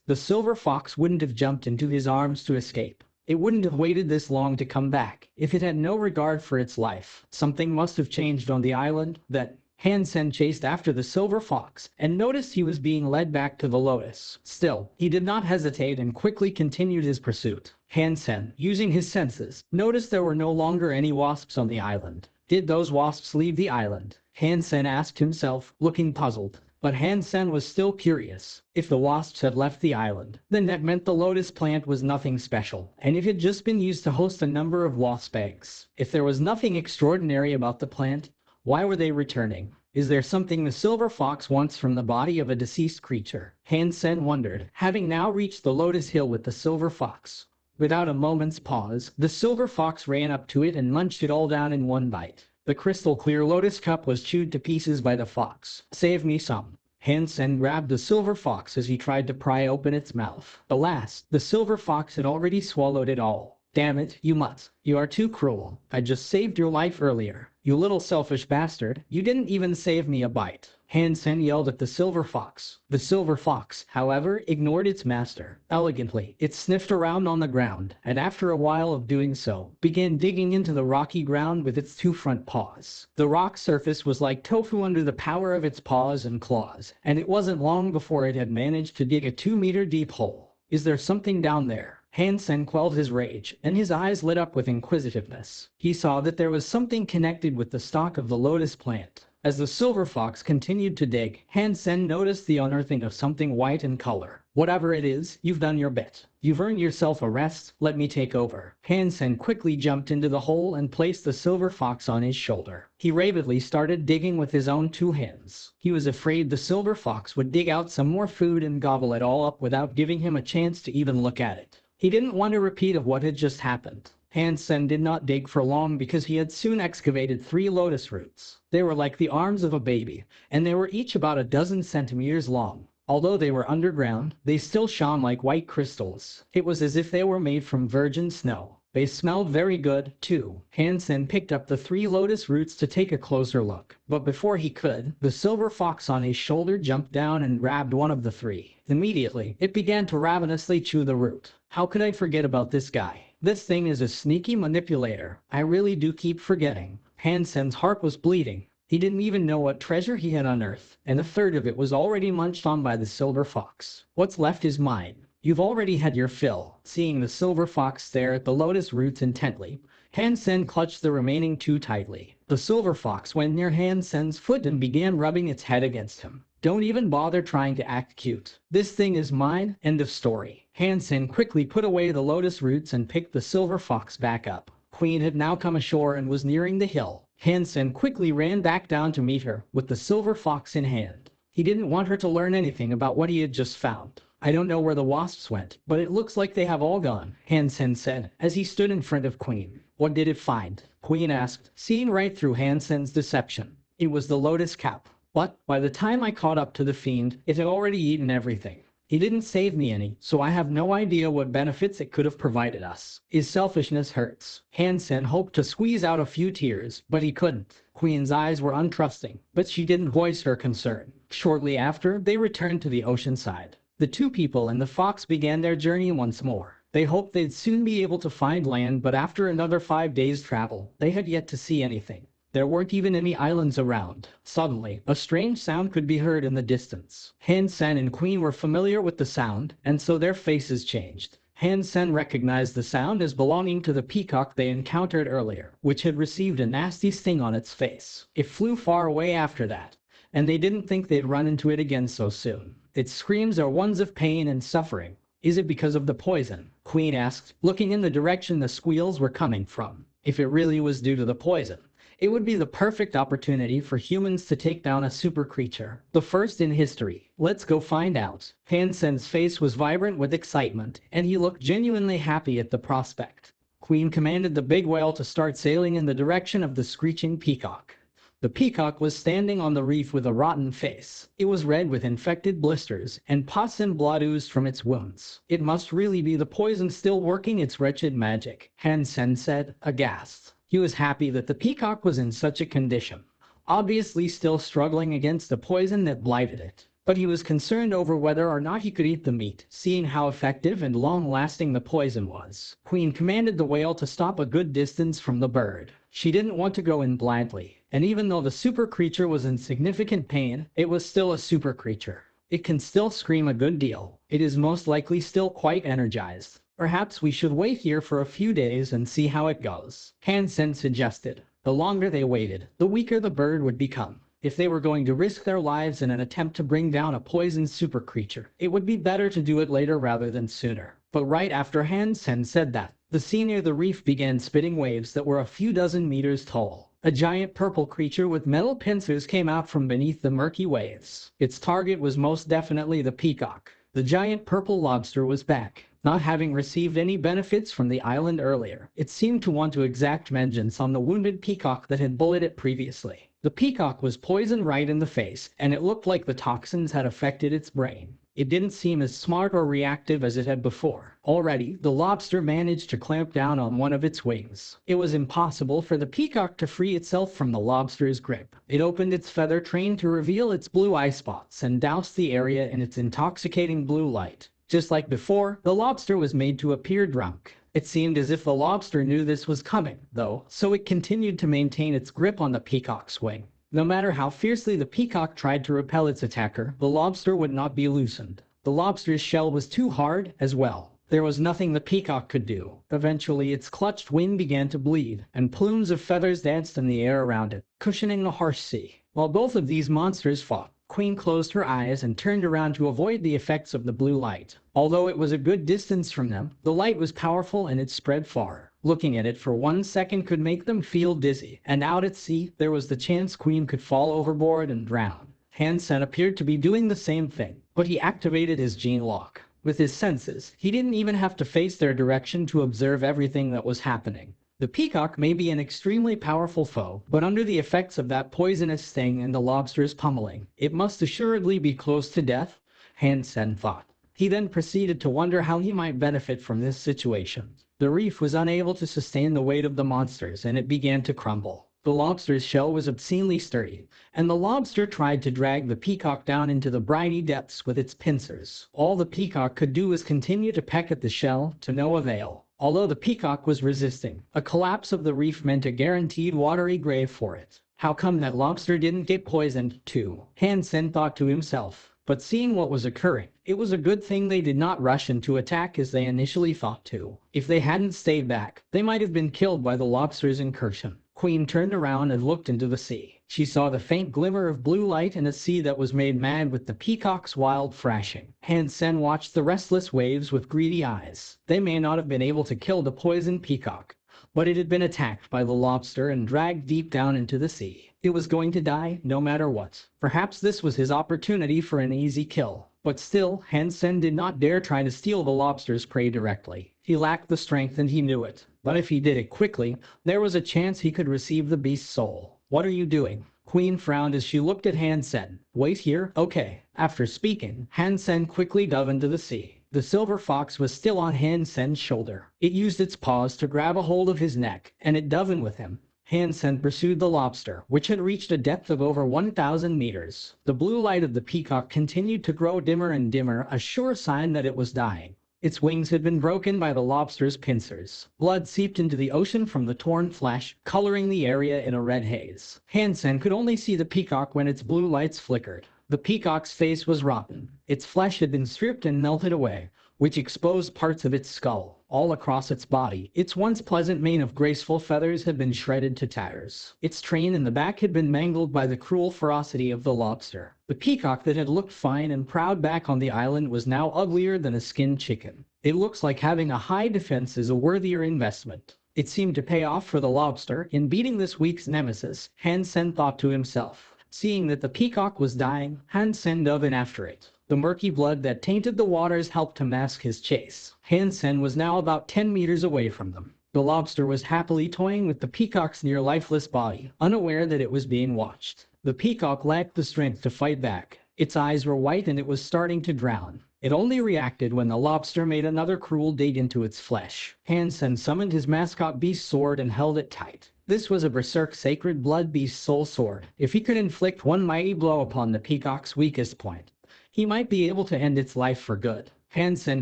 the silver fox wouldn't have jumped into his arms to escape. It wouldn't have waited this long to come back, if it had no regard for its life. Something must have changed on the island. That Hansen chased after the silver fox, and noticed he was being led back to the lotus. Still, he did not hesitate and quickly continued his pursuit. Hansen, using his senses, noticed there were no longer any wasps on the island. Did those wasps leave the island? Hansen asked himself, looking puzzled. But Hansen was still curious. If the wasps had left the island, then that meant the lotus plant was nothing special, and it had just been used to host a number of wasp eggs. If there was nothing extraordinary about the plant, why were they returning? Is there something the silver fox wants from the body of a deceased creature? Hansen wondered, having now reached the lotus hill with the silver fox. Without a moment's pause, the silver fox ran up to it and munched it all down in one bite. The crystal-clear lotus cup was chewed to pieces by the fox. Save me some. Hansen grabbed the silver fox as he tried to pry open its mouth. Alas, the silver fox had already swallowed it all. Damn it, you mutt. You are too cruel. I just saved your life earlier. You little selfish bastard. You didn't even save me a bite. Hansen yelled at the silver fox. The silver fox, however, ignored its master. Elegantly, it sniffed around on the ground, and after a while of doing so, began digging into the rocky ground with its two front paws. The rock surface was like tofu under the power of its paws and claws, and it wasn't long before it had managed to dig a 2-meter deep hole. Is there something down there? Hansen quelled his rage, and his eyes lit up with inquisitiveness. He saw that there was something connected with the stalk of the lotus plant. As the silver fox continued to dig, Hansen noticed the unearthing of something white in color. Whatever it is, you've done your bit. You've earned yourself a rest. Let me take over. Hansen quickly jumped into the hole and placed the silver fox on his shoulder. He rapidly started digging with his own 2 hands. He was afraid the silver fox would dig out some more food and gobble it all up without giving him a chance to even look at it. He didn't want a repeat of what had just happened. Hansen did not dig for long because he had soon excavated 3 lotus roots. They were like the arms of a baby, and they were each about a dozen centimeters long. Although they were underground, they still shone like white crystals. It was as if they were made from virgin snow. They smelled very good, too. Hansen picked up the 3 lotus roots to take a closer look. But before he could, the silver fox on his shoulder jumped down and grabbed one of the 3. Immediately, it began to ravenously chew the root. How could I forget about this guy? This thing is a sneaky manipulator. I really do keep forgetting. Hansen's heart was bleeding. He didn't even know what treasure he had unearthed, and a third of it was already munched on by the silver fox. What's left is mine. You've already had your fill. Seeing the silver fox stare at the lotus roots intently, Hansen clutched the remaining two tightly. The silver fox went near Hansen's foot and began rubbing its head against him. Don't even bother trying to act cute. This thing is mine, end of story. Hansen quickly put away the lotus roots and picked the silver fox back up. Queen had now come ashore and was nearing the hill. Hansen quickly ran back down to meet her, with the silver fox in hand. He didn't want her to learn anything about what he had just found. I don't know where the wasps went, but it looks like they have all gone, Hansen said, as he stood in front of Queen. What did it find? Queen asked, seeing right through Hansen's deception. It was the lotus cap. But, by the time I caught up to the fiend, it had already eaten everything. He didn't save me any, so I have no idea what benefits it could have provided us. His selfishness hurts. Hansen hoped to squeeze out a few tears, but he couldn't. Queen's eyes were untrusting, but she didn't voice her concern. Shortly after, they returned to the ocean side. The two people and the fox began their journey once more. They hoped they'd soon be able to find land, but after another 5 days' travel, they had yet to see anything. There weren't even any islands around. Suddenly, a strange sound could be heard in the distance. Hansen and Queen were familiar with the sound, and so their faces changed. Hansen recognized the sound as belonging to the peacock they encountered earlier, which had received a nasty sting on its face. It flew far away after that, and they didn't think they'd run into it again so soon. Its screams are ones of pain and suffering. Is it because of the poison? Queen asked, looking in the direction the squeals were coming from. If it really was due to the poison, it would be the perfect opportunity for humans to take down a super creature, the first in history. Let's go find out. Hansen's face was vibrant with excitement, and he looked genuinely happy at the prospect. Queen commanded the big whale to start sailing in the direction of the screeching peacock. The peacock was standing on the reef with a rotten face. It was red with infected blisters, and pus and blood oozed from its wounds. It must really be the poison still working its wretched magic, Hansen said, aghast. He was happy that the peacock was in such a condition, obviously still struggling against the poison that blighted it. But he was concerned over whether or not he could eat the meat, seeing how effective and long-lasting the poison was. Queen commanded the whale to stop a good distance from the bird. She didn't want to go in blindly, and even though the super creature was in significant pain, it was still a super creature. It can still scream a good deal. It is most likely still quite energized. Perhaps we should wait here for a few days and see how it goes, Hansen suggested. The longer they waited, the weaker the bird would become. If they were going to risk their lives in an attempt to bring down a poisoned super creature, it would be better to do it later rather than sooner. But right after Hansen said that, the sea near the reef began spitting waves that were a few dozen meters tall. A giant purple creature with metal pincers came out from beneath the murky waves. Its target was most definitely the peacock. The giant purple lobster was back. Not having received any benefits from the island earlier, it seemed to want to exact vengeance on the wounded peacock that had bullied it previously. The peacock was poisoned right in the face, and it looked like the toxins had affected its brain. It didn't seem as smart or reactive as it had before. Already, the lobster managed to clamp down on one of its wings. It was impossible for the peacock to free itself from the lobster's grip. It opened its feather train to reveal its blue eye spots and doused the area in its intoxicating blue light. Just like before, the lobster was made to appear drunk. It seemed as if the lobster knew this was coming, though, so it continued to maintain its grip on the peacock's wing. No matter how fiercely the peacock tried to repel its attacker, the lobster would not be loosened. The lobster's shell was too hard, as well. There was nothing the peacock could do. Eventually, its clutched wing began to bleed, and plumes of feathers danced in the air around it, cushioning the harsh sea. While both of these monsters fought, Queen closed her eyes and turned around to avoid the effects of the blue light. Although it was a good distance from them, the light was powerful and it spread far. Looking at it for 1 second could make them feel dizzy, and out at sea, there was the chance Queen could fall overboard and drown. Hansen appeared to be doing the same thing, but he activated his gene lock. With his senses, he didn't even have to face their direction to observe everything that was happening. The peacock may be an extremely powerful foe, but under the effects of that poisonous sting and the lobster's pummeling, it must assuredly be close to death, Hansen thought. He then proceeded to wonder how he might benefit from this situation. The reef was unable to sustain the weight of the monsters and it began to crumble. The lobster's shell was obscenely sturdy, and the lobster tried to drag the peacock down into the briny depths with its pincers. All the peacock could do was continue to peck at the shell, to no avail. Although the peacock was resisting, a collapse of the reef meant a guaranteed watery grave for it. How come that lobster didn't get poisoned, too? Hansen thought to himself. But seeing what was occurring, it was a good thing they did not rush into attack as they initially thought to. If they hadn't stayed back, they might have been killed by the lobster's incursion. Queen turned around and looked into the sea. She saw the faint glimmer of blue light in a sea that was made mad with the peacock's wild thrashing. Hansen watched the restless waves with greedy eyes. They may not have been able to kill the poisoned peacock, but it had been attacked by the lobster and dragged deep down into the sea. It was going to die, no matter what. Perhaps this was his opportunity for an easy kill. But still, Hansen did not dare try to steal the lobster's prey directly. He lacked the strength and he knew it. But if he did it quickly, there was a chance he could receive the beast's soul. What are you doing? Queen frowned as she looked at Hansen. Wait here? Okay. After speaking, Hansen quickly dove into the sea. The silver fox was still on Hansen's shoulder. It used its paws to grab a hold of his neck, and it dove in with him. Hansen pursued the lobster, which had reached a depth of over 1,000 meters. The blue light of the peacock continued to grow dimmer and dimmer, a sure sign that it was dying. Its wings had been broken by the lobster's pincers. Blood seeped into the ocean from the torn flesh, coloring the area in a red haze. Hansen could only see the peacock when its blue lights flickered. The peacock's face was rotten. Its flesh had been stripped and melted away, which exposed parts of its skull. All across its body, its once pleasant mane of graceful feathers had been shredded to tatters. Its train in the back had been mangled by the cruel ferocity of the lobster. The peacock that had looked fine and proud back on the island was now uglier than a skinned chicken. It looks like having a high defense is a worthier investment. It seemed to pay off for the lobster in beating this week's nemesis, Hansen thought to himself. Seeing that the peacock was dying, Hansen dove in after it. The murky blood that tainted the waters helped to mask his chase. Hansen was now about 10 meters away from them. The lobster was happily toying with the peacock's near lifeless body, unaware that it was being watched. The peacock lacked the strength to fight back. Its eyes were white and it was starting to drown. It only reacted when the lobster made another cruel dig into its flesh. Hansen summoned his mascot beast sword and held it tight. This was a berserk sacred blood beast soul sword. If he could inflict one mighty blow upon the peacock's weakest point, he might be able to end its life for good. Hansen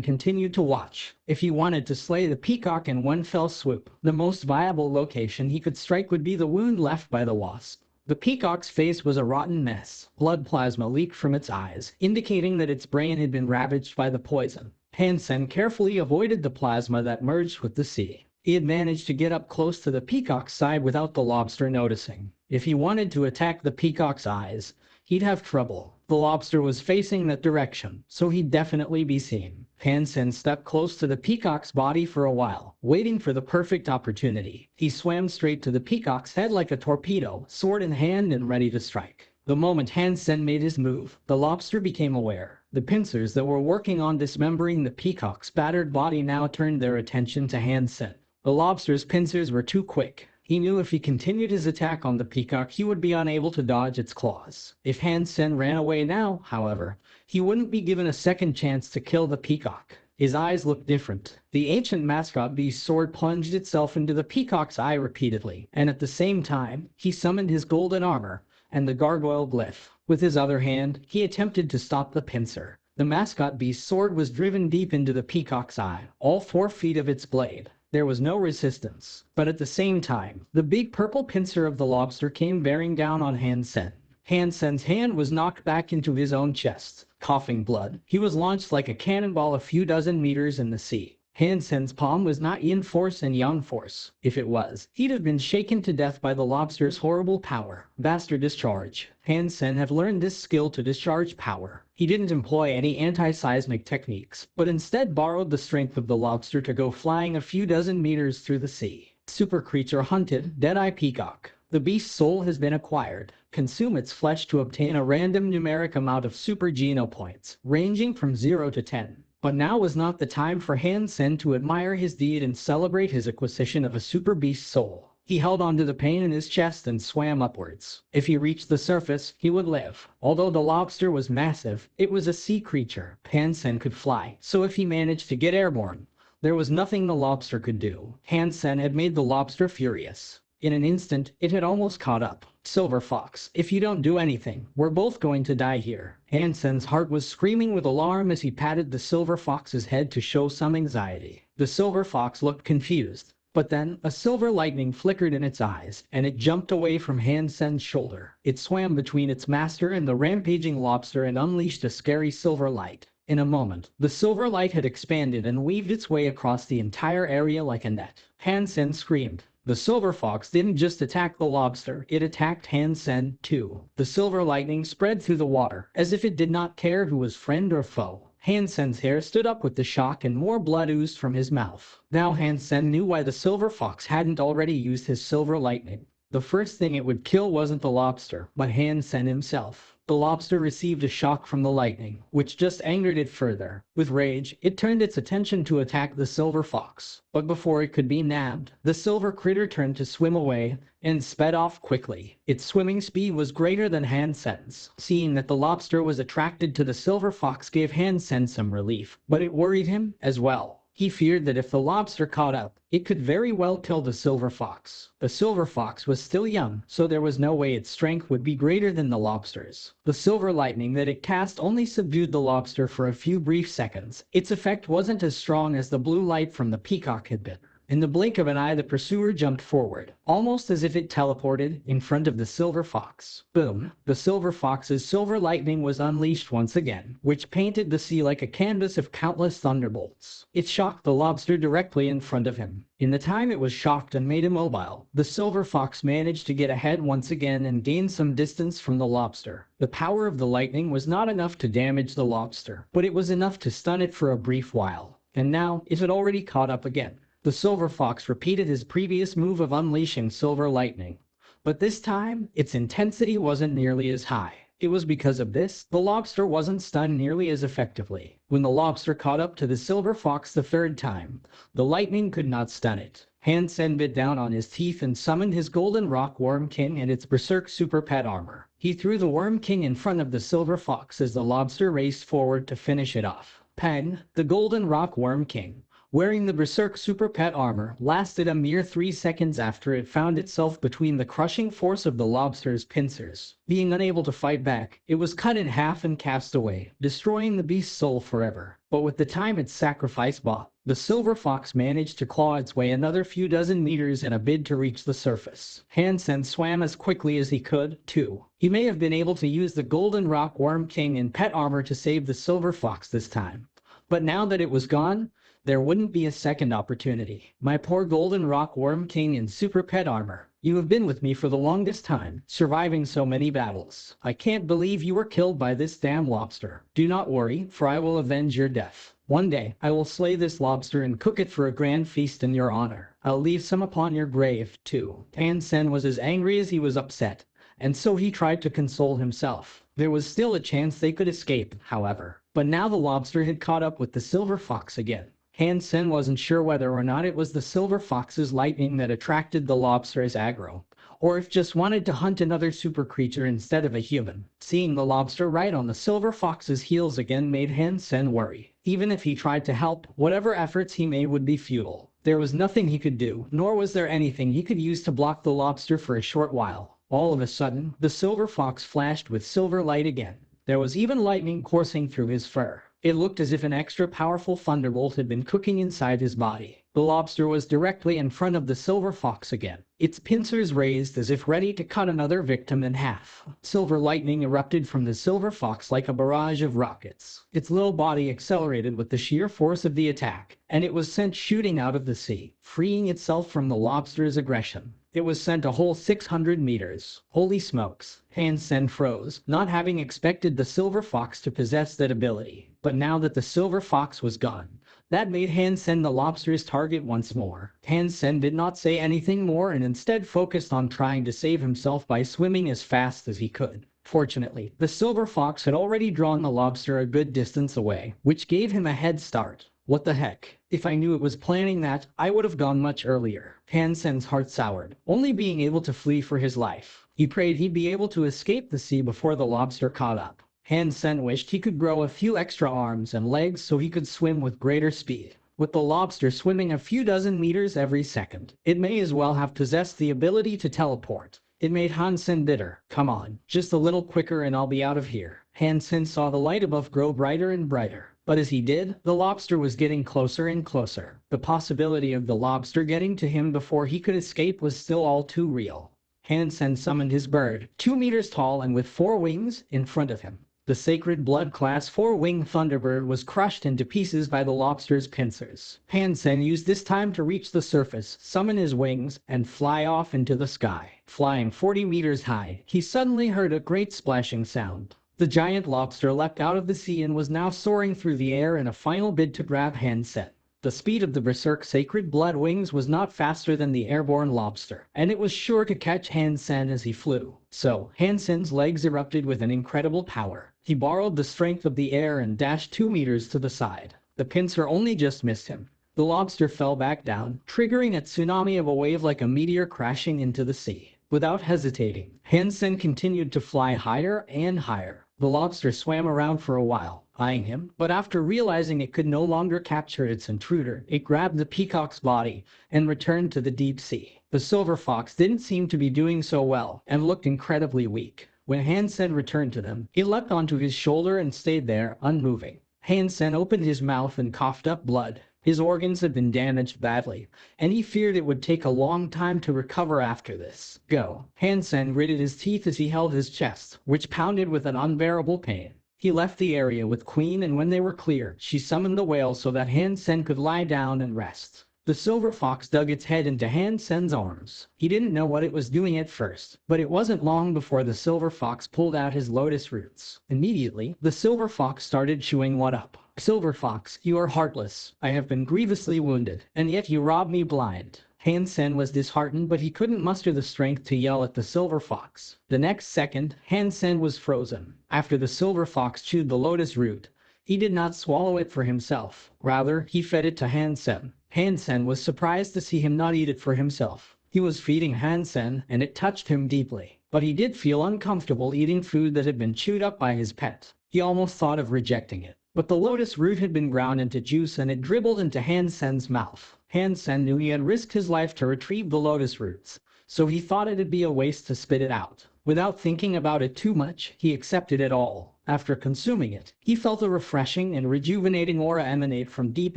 continued to watch. If he wanted to slay the peacock in one fell swoop, the most viable location he could strike would be the wound left by the wasp. The peacock's face was a rotten mess. Blood plasma leaked from its eyes, indicating that its brain had been ravaged by the poison. Hansen carefully avoided the plasma that merged with the sea. He had managed to get up close to the peacock's side without the lobster noticing. If he wanted to attack the peacock's eyes, he'd have trouble. The lobster was facing that direction, so he'd definitely be seen. Hansen stepped close to the peacock's body for a while, waiting for the perfect opportunity. He swam straight to the peacock's head like a torpedo, sword in hand and ready to strike. The moment Hansen made his move, the lobster became aware. The pincers that were working on dismembering the peacock's battered body now turned their attention to Hansen. The lobster's pincers were too quick. He knew if he continued his attack on the peacock, he would be unable to dodge its claws. If Hansen ran away now, however, he wouldn't be given a second chance to kill the peacock. His eyes looked different. The ancient mascot beast's sword plunged itself into the peacock's eye repeatedly, and at the same time, he summoned his golden armor and the gargoyle glyph. With his other hand, he attempted to stop the pincer. The mascot beast's sword was driven deep into the peacock's eye, all 4 feet of its blade. There was no resistance, but at the same time, the big purple pincer of the lobster came bearing down on Hansen. Hansen's hand was knocked back into his own chest. Coughing blood, he was launched like a cannonball a few dozen meters in the sea. Hansen's palm was not yin force and yang force. If it was, he'd have been shaken to death by the lobster's horrible power. Vaster discharge. Hansen had learned this skill to discharge power. He didn't employ any anti-seismic techniques, but instead borrowed the strength of the lobster to go flying a few dozen meters through the sea. Super creature hunted, Deadeye Peacock. The beast's soul has been acquired. Consume its flesh to obtain a random numeric amount of super geno points, ranging from 0 to 10. But now was not the time for Hansen to admire his deed and celebrate his acquisition of a super beast soul. He held onto the pain in his chest and swam upwards. If he reached the surface, he would live. Although the lobster was massive, it was a sea creature. Hansen could fly, so if he managed to get airborne, there was nothing the lobster could do. Hansen had made the lobster furious. In an instant, it had almost caught up. Silver Fox, if you don't do anything, we're both going to die here. Hansen's heart was screaming with alarm as he patted the Silver Fox's head to show some anxiety. The Silver Fox looked confused. But then, a silver lightning flickered in its eyes, and it jumped away from Hansen's shoulder. It swam between its master and the rampaging lobster and unleashed a scary silver light. In a moment, the silver light had expanded and weaved its way across the entire area like a net. Hansen screamed. The silver fox didn't just attack the lobster, it attacked Hansen too. The silver lightning spread through the water, as if it did not care who was friend or foe. Hansen's hair stood up with the shock and more blood oozed from his mouth. Now Hansen knew why the silver fox hadn't already used his silver lightning. The first thing it would kill wasn't the lobster, but Hansen himself. The lobster received a shock from the lightning, which just angered it further. With rage, it turned its attention to attack the silver fox. But before it could be nabbed, the silver critter turned to swim away and sped off quickly. Its swimming speed was greater than Hansen's. Seeing that the lobster was attracted to the silver fox gave Hansen some relief, but it worried him as well. He feared that if the lobster caught up, it could very well kill the silver fox. The silver fox was still young, so there was no way its strength would be greater than the lobster's. The silver lightning that it cast only subdued the lobster for a few brief seconds. Its effect wasn't as strong as the blue light from the peacock had been. In the blink of an eye, the pursuer jumped forward, almost as if it teleported, in front of the silver fox. Boom! The silver fox's silver lightning was unleashed once again, which painted the sea like a canvas of countless thunderbolts. It shocked the lobster directly in front of him. In the time it was shocked and made immobile, the silver fox managed to get ahead once again and gain some distance from the lobster. The power of the lightning was not enough to damage the lobster, but it was enough to stun it for a brief while. And now, it had already caught up again. The silver fox repeated his previous move of unleashing silver lightning. But this time, its intensity wasn't nearly as high. It was because of this, the lobster wasn't stunned nearly as effectively. When the lobster caught up to the silver fox the third time, the lightning could not stun it. Hansen bit down on his teeth and summoned his golden rock worm king and its berserk super pet armor. He threw the worm king in front of the silver fox as the lobster raced forward to finish it off. Peng, the golden rock worm king, wearing the berserk super pet armor, lasted a mere 3 seconds after it found itself between the crushing force of the lobster's pincers. Being unable to fight back, it was cut in half and cast away, destroying the beast's soul forever. But with the time its sacrifice bought, the silver fox managed to claw its way another few dozen meters in a bid to reach the surface. Hansen swam as quickly as he could, too. He may have been able to use the golden rock worm king in pet armor to save the silver fox this time. But now that it was gone, there wouldn't be a second opportunity. My poor golden rock worm king in super pet armor, you have been with me for the longest time, surviving so many battles. I can't believe you were killed by this damn lobster. Do not worry, for I will avenge your death. One day, I will slay this lobster and cook it for a grand feast in your honor. I'll leave some upon your grave, too. Hansen was as angry as he was upset, and so he tried to console himself. There was still a chance they could escape, however. But now the lobster had caught up with the silver fox again. Hansen wasn't sure whether or not it was the silver fox's lightning that attracted the lobster's aggro, or if just wanted to hunt another super creature instead of a human. Seeing the lobster right on the silver fox's heels again made Hansen worry. Even if he tried to help, whatever efforts he made would be futile. There was nothing he could do, nor was there anything he could use to block the lobster for a short while. All of a sudden, the silver fox flashed with silver light again. There was even lightning coursing through his fur. It looked as if an extra powerful thunderbolt had been cooking inside his body. The lobster was directly in front of the silver fox again, its pincers raised as if ready to cut another victim in half. Silver lightning erupted from the silver fox like a barrage of rockets. Its little body accelerated with the sheer force of the attack, and it was sent shooting out of the sea, freeing itself from the lobster's aggression. It was sent a whole 600 meters. Holy smokes. Hansen froze, not having expected the silver fox to possess that ability. But now that the silver fox was gone, that made Hansen the lobster's target once more. Hansen did not say anything more and instead focused on trying to save himself by swimming as fast as he could. Fortunately, the silver fox had already drawn the lobster a good distance away, which gave him a head start. What the heck? If I knew it was planning that, I would have gone much earlier. Hansen's heart soured, only being able to flee for his life. He prayed he'd be able to escape the sea before the lobster caught up. Hansen wished he could grow a few extra arms and legs so he could swim with greater speed. with the lobster swimming a few dozen meters every second. It may as well have possessed the ability to teleport. It made Hansen bitter. Come on, just a little quicker and I'll be out of here. Hansen saw the light above grow brighter and brighter. But as he did, the lobster was getting closer and closer. The possibility of the lobster getting to him before he could escape was still all too real. Hansen summoned his bird, 2 meters tall and with 4 wings, in front of him. The sacred blood class 4-wing thunderbird was crushed into pieces by the lobster's pincers. Hansen used this time to reach the surface, summon his wings, and fly off into the sky. Flying 40 meters high, he suddenly heard a great splashing sound. The giant lobster leapt out of the sea and was now soaring through the air in a final bid to grab Hansen. The speed of the berserk sacred blood wings was not faster than the airborne lobster, and it was sure to catch Hansen as he flew. So, Hansen's legs erupted with an incredible power. He borrowed the strength of the air and dashed 2 meters to the side. The pincer only just missed him. The lobster fell back down, triggering a tsunami of a wave like a meteor crashing into the sea. Without hesitating, Hansen continued to fly higher and higher. The lobster swam around for a while, eyeing him, but after realizing it could no longer capture its intruder, it grabbed the peacock's body and returned to the deep sea. The silver fox didn't seem to be doing so well and looked incredibly weak. When Hansen returned to them, he leapt onto his shoulder and stayed there, unmoving. Hansen opened his mouth and coughed up blood. His organs had been damaged badly, and he feared it would take a long time to recover after this. Go. Hansen gritted his teeth as he held his chest, which pounded with an unbearable pain. He left the area with Queen, and when they were clear, she summoned the whale so that Hansen could lie down and rest. The silver fox dug its head into Hansen's arms. He didn't know what it was doing at first, but it wasn't long before the silver fox pulled out his lotus roots. Immediately, the silver fox started chewing one up. Silver fox, you are heartless. I have been grievously wounded, and yet you rob me blind. Hansen was disheartened, but he couldn't muster the strength to yell at the silver fox. The next second, Hansen was frozen. After the silver fox chewed the lotus root, he did not swallow it for himself. Rather, he fed it to Hansen. Hansen was surprised to see him not eat it for himself. He was feeding Hansen, and it touched him deeply. But he did feel uncomfortable eating food that had been chewed up by his pet. He almost thought of rejecting it. But the lotus root had been ground into juice and it dribbled into Hansen's mouth. Hansen knew he had risked his life to retrieve the lotus roots, so he thought it'd be a waste to spit it out. Without thinking about it too much, he accepted it all. After consuming it, he felt a refreshing and rejuvenating aura emanate from deep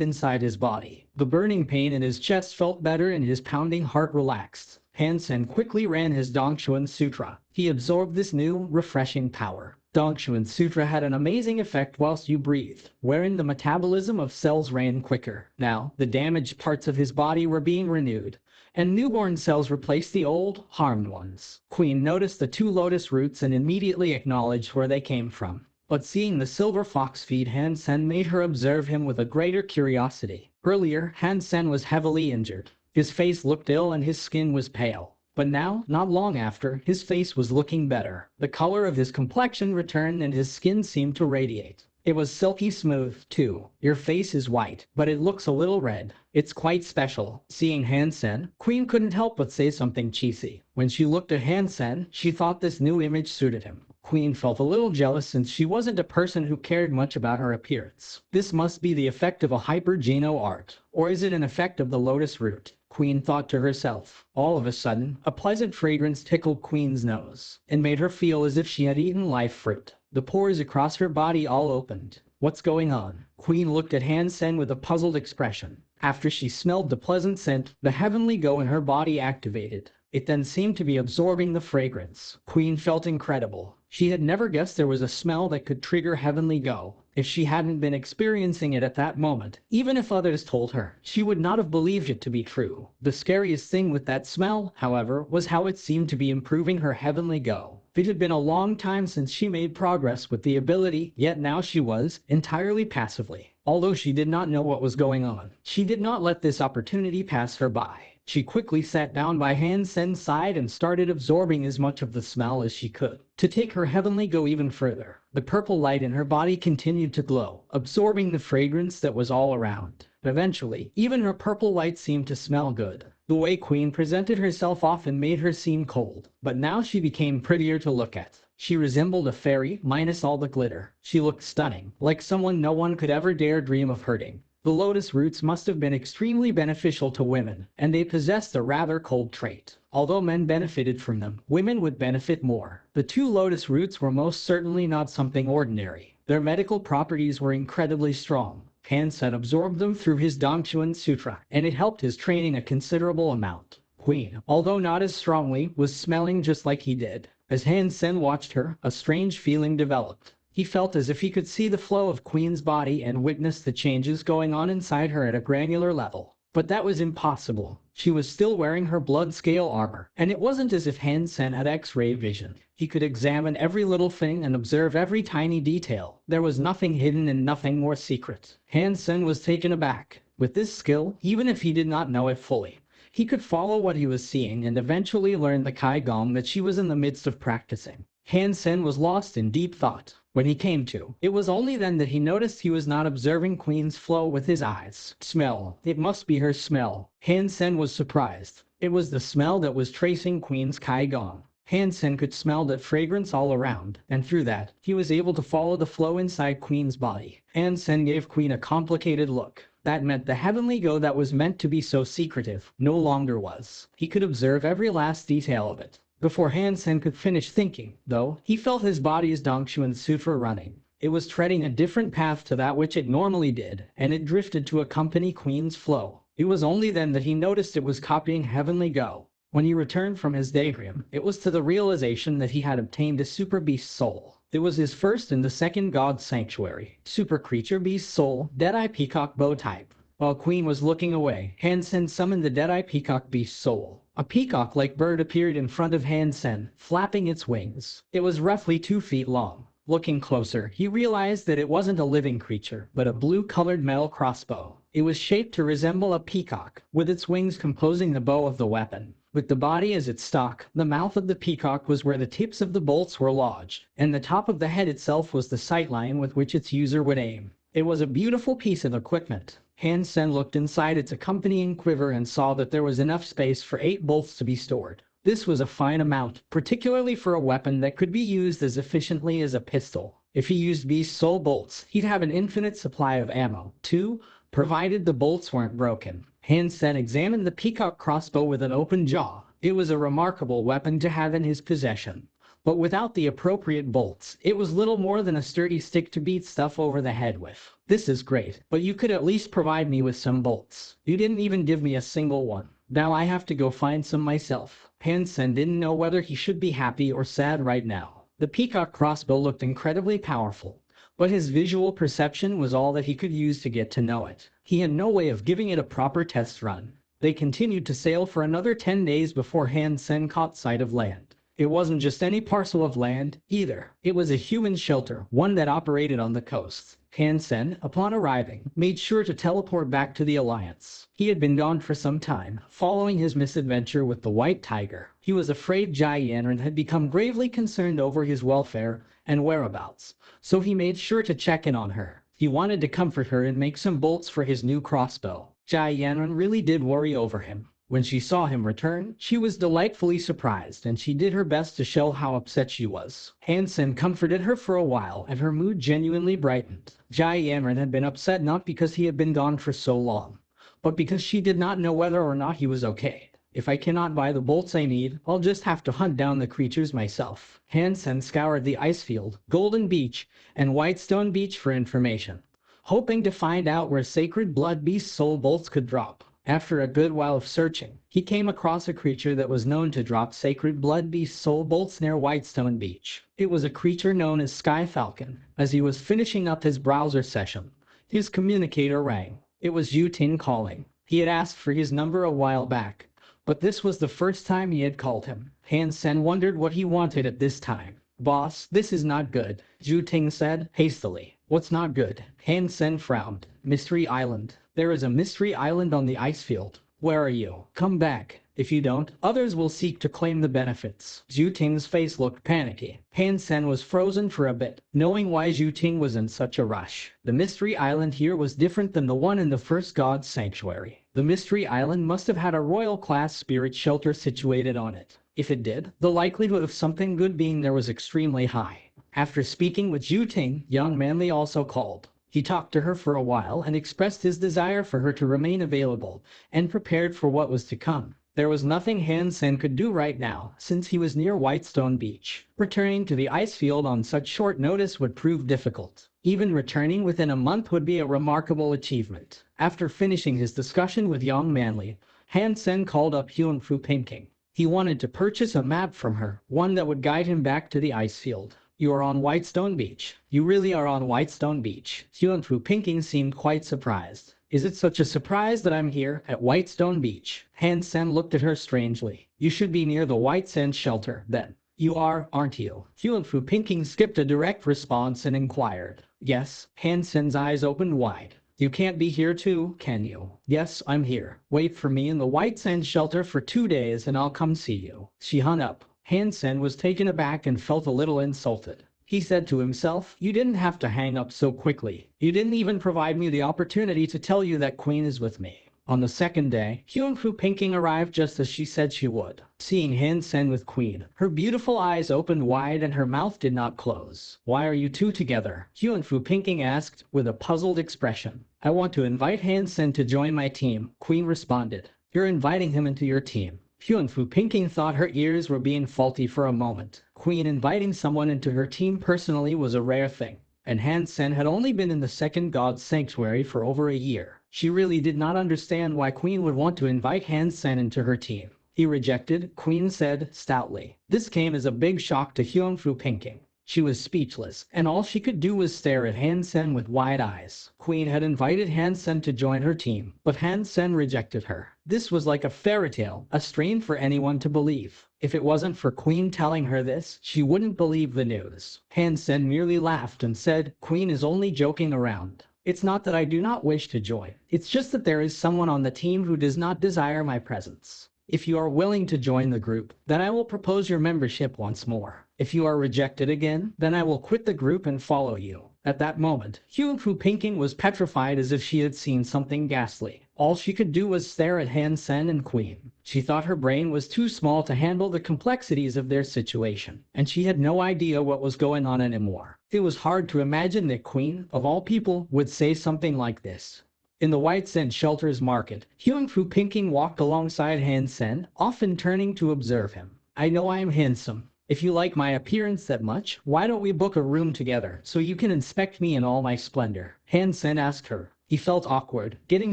inside his body. The burning pain in his chest felt better and his pounding heart relaxed. Hansen quickly ran his Dongchuan Sutra. He absorbed this new, refreshing power. Dongchuan Sutra had an amazing effect whilst you breathed, wherein the metabolism of cells ran quicker. Now, the damaged parts of his body were being renewed, and newborn cells replaced the old, harmed ones. Queen noticed the 2 lotus roots and immediately acknowledged where they came from. But seeing the silver fox feed Hansen made her observe him with a greater curiosity. Earlier, Hansen was heavily injured. His face looked ill and his skin was pale. But now, not long after, his face was looking better. The color of his complexion returned and his skin seemed to radiate. It was silky smooth, too. Your face is white, but it looks a little red. It's quite special. Seeing Hansen, Queen couldn't help but say something cheesy. When she looked at Hansen, she thought this new image suited him. Queen felt a little jealous since she wasn't a person who cared much about her appearance. This must be the effect of a hyper-geno art. Or is it an effect of the lotus root? Queen thought to herself. All of a sudden, a pleasant fragrance tickled Queen's nose and made her feel as if she had eaten live fruit. The pores across her body all opened. What's going on? Queen looked at Hansen with a puzzled expression. After she smelled the pleasant scent, the heavenly go in her body activated. It then seemed to be absorbing the fragrance. Queen felt incredible. She had never guessed there was a smell that could trigger heavenly go. If she hadn't been experiencing it at that moment, even if others told her, she would not have believed it to be true. The scariest thing with that smell, however, was how it seemed to be improving her heavenly go. It had been a long time since she made progress with the ability, yet now she was, entirely passively. Although she did not know what was going on, she did not let this opportunity pass her by. She quickly sat down by Hansen's side and started absorbing as much of the smell as she could. To take her heavenly go even further, the purple light in her body continued to glow, absorbing the fragrance that was all around. Eventually, even her purple light seemed to smell good. The way Queen presented herself often made her seem cold, but now she became prettier to look at. She resembled a fairy, minus all the glitter. She looked stunning, like someone no one could ever dare dream of hurting. The lotus roots must have been extremely beneficial to women, and they possessed a rather cold trait. Although men benefited from them, women would benefit more. The two lotus roots were most certainly not something ordinary. Their medical properties were incredibly strong. Hansen absorbed them through his Dongchuan Sutra, and it helped his training a considerable amount. Queen, although not as strongly, was smelling just like he did. As Hansen watched her, a strange feeling developed. He felt as if he could see the flow of Queen's body and witness the changes going on inside her at a granular level. But that was impossible. She was still wearing her blood scale armor, and it wasn't as if Hansen had X-ray vision. He could examine every little thing and observe every tiny detail. There was nothing hidden and nothing more secret. Hansen was taken aback. With this skill, even if he did not know it fully, he could follow what he was seeing and eventually learn the Kaigong that she was in the midst of practicing. Hansen was lost in deep thought. When he came to, it was only then that he noticed he was not observing Queen's flow with his eyes. Smell. It must be her smell. Hansen was surprised. It was the smell that was tracing Queen's Kaigong. Hansen could smell that fragrance all around, and through that, he was able to follow the flow inside Queen's body. Hansen gave Queen a complicated look. That meant the heavenly go that was meant to be so secretive no longer was. He could observe every last detail of it. Before Hansen could finish thinking, though, he felt his body's Dongchuan Sutra running. It was treading a different path to that which it normally did, and it drifted to accompany Queen's flow. It was only then that he noticed it was copying Heavenly Go. When he returned from his daydream, it was to the realization that he had obtained a super beast soul. It was his first and the second god sanctuary. Super creature beast soul, Deadeye Peacock bow type. While Queen was looking away, Hansen summoned the Deadeye Peacock beast soul. A peacock-like bird appeared in front of Hansen, flapping its wings. It was roughly 2 feet long. Looking closer, he realized that it wasn't a living creature, but a blue-colored metal crossbow. It was shaped to resemble a peacock, with its wings composing the bow of the weapon. With the body as its stock, the mouth of the peacock was where the tips of the bolts were lodged, and the top of the head itself was the sightline with which its user would aim. It was a beautiful piece of equipment. Hansen looked inside its accompanying quiver and saw that there was enough space for 8 bolts to be stored. This was a fine amount, particularly for a weapon that could be used as efficiently as a pistol. If he used beast soul bolts, he'd have an infinite supply of ammo, too, provided the bolts weren't broken. Hansen examined the peacock crossbow with an open jaw. It was a remarkable weapon to have in his possession. But without the appropriate bolts, it was little more than a sturdy stick to beat stuff over the head with. This is great, but you could at least provide me with some bolts. You didn't even give me a single one. Now I have to go find some myself. Hansen didn't know whether he should be happy or sad right now. The peacock crossbow looked incredibly powerful, but his visual perception was all that he could use to get to know it. He had no way of giving it a proper test run. They continued to sail for another 10 days before Hansen caught sight of land. It wasn't just any parcel of land, either. It was a human shelter, one that operated on the coast. Hansen, upon arriving, made sure to teleport back to the Alliance. He had been gone for some time, following his misadventure with the White Tiger. He was afraid Jai Yanran had become gravely concerned over his welfare and whereabouts, so he made sure to check in on her. He wanted to comfort her and make some bolts for his new crossbow. Jai Yanran really did worry over him. When she saw him return, she was delightfully surprised, and she did her best to show how upset she was. Hansen comforted her for a while, and her mood genuinely brightened. Jai Yanran had been upset not because he had been gone for so long, but because she did not know whether or not he was okay. If I cannot buy the bolts I need, I'll just have to hunt down the creatures myself. Hansen scoured the ice field, Golden Beach, and Whitestone Beach for information, hoping to find out where sacred blood beast soul bolts could drop. After a good while of searching, he came across a creature that was known to drop sacred blood beast soul bolts near Whitestone Beach. It was a creature known as Sky Falcon. As he was finishing up his browser session, his communicator rang. It was Yu Ting calling. He had asked for his number a while back, but this was the first time he had called him. Hansen wondered what he wanted at this time. "Boss, this is not good," Yu Ting said, hastily. "What's not good?" Hansen frowned. "Mystery Island. There is a mystery island on the ice field. Where are you? Come back. If you don't, others will seek to claim the benefits." Yu Ting's face looked panicky. Hansen was frozen for a bit, knowing why Yu Ting was in such a rush. The mystery island here was different than the one in the first god's sanctuary. The mystery island must have had a royal-class spirit shelter situated on it. If it did, the likelihood of something good being there was extremely high. After speaking with Yu Ting, young Manly also called. He talked to her for a while and expressed his desire for her to remain available and prepared for what was to come. There was nothing Hansen could do right now, since he was near Whitestone Beach. Returning to the ice field on such short notice would prove difficult. Even returning within a month would be a remarkable achievement. After finishing his discussion with young Manly, Hansen called up Fu Pinking. He wanted to purchase a map from her, one that would guide him back to the ice field. You are on Whitestone Beach. You really are on Whitestone Beach. Fu Pinking seemed quite surprised. Is it such a surprise that I'm here at Whitestone Beach? Hansen looked at her strangely. You should be near the White Sand Shelter, then. You are, aren't you? Fu Pinking skipped a direct response and inquired. Yes. Hansen's eyes opened wide. You can't be here too, can you? Yes, I'm here. Wait for me in the White Sand Shelter for 2 days and I'll come see you. She hung up. Hansen was taken aback and felt a little insulted. He said to himself, you didn't have to hang up so quickly. You didn't even provide me the opportunity to tell you that Queen is with me. On the second day, Fu Pinking arrived just as she said she would. Seeing Hansen with Queen, her beautiful eyes opened wide and her mouth did not close. Why are you two together? Fu Pinking asked, with a puzzled expression. I want to invite Hansen to join my team, Queen responded. You're inviting him into your team. Fu Pinking thought her ears were being faulty for a moment. Queen inviting someone into her team personally was a rare thing, and Hansen had only been in the second god's sanctuary for over a year. She really did not understand why Queen would want to invite Hansen into her team. He rejected, Queen said stoutly. This came as a big shock to Fu Pinking. She was speechless, and all she could do was stare at Hansen with wide eyes. Queen had invited Hansen to join her team, but Hansen rejected her. This was like a fairy tale, a strain for anyone to believe. If it wasn't for Queen telling her this, she wouldn't believe the news. Hansen merely laughed and said, Queen is only joking around. It's not that I do not wish to join. It's just that there is someone on the team who does not desire my presence. If you are willing to join the group, then I will propose your membership once more. If you are rejected again, then I will quit the group and follow you. At that moment, Fu Pinking was petrified as if she had seen something ghastly. All she could do was stare at Hansen and Queen. She thought her brain was too small to handle the complexities of their situation, and she had no idea what was going on anymore. It was hard to imagine that Queen, of all people, would say something like this. In the White Sand Shelter's market, Fu Pinking walked alongside Hansen, often turning to observe him. I know I am handsome. If you like my appearance that much, why don't we book a room together so you can inspect me in all my splendor? Hansen asked her. He felt awkward, getting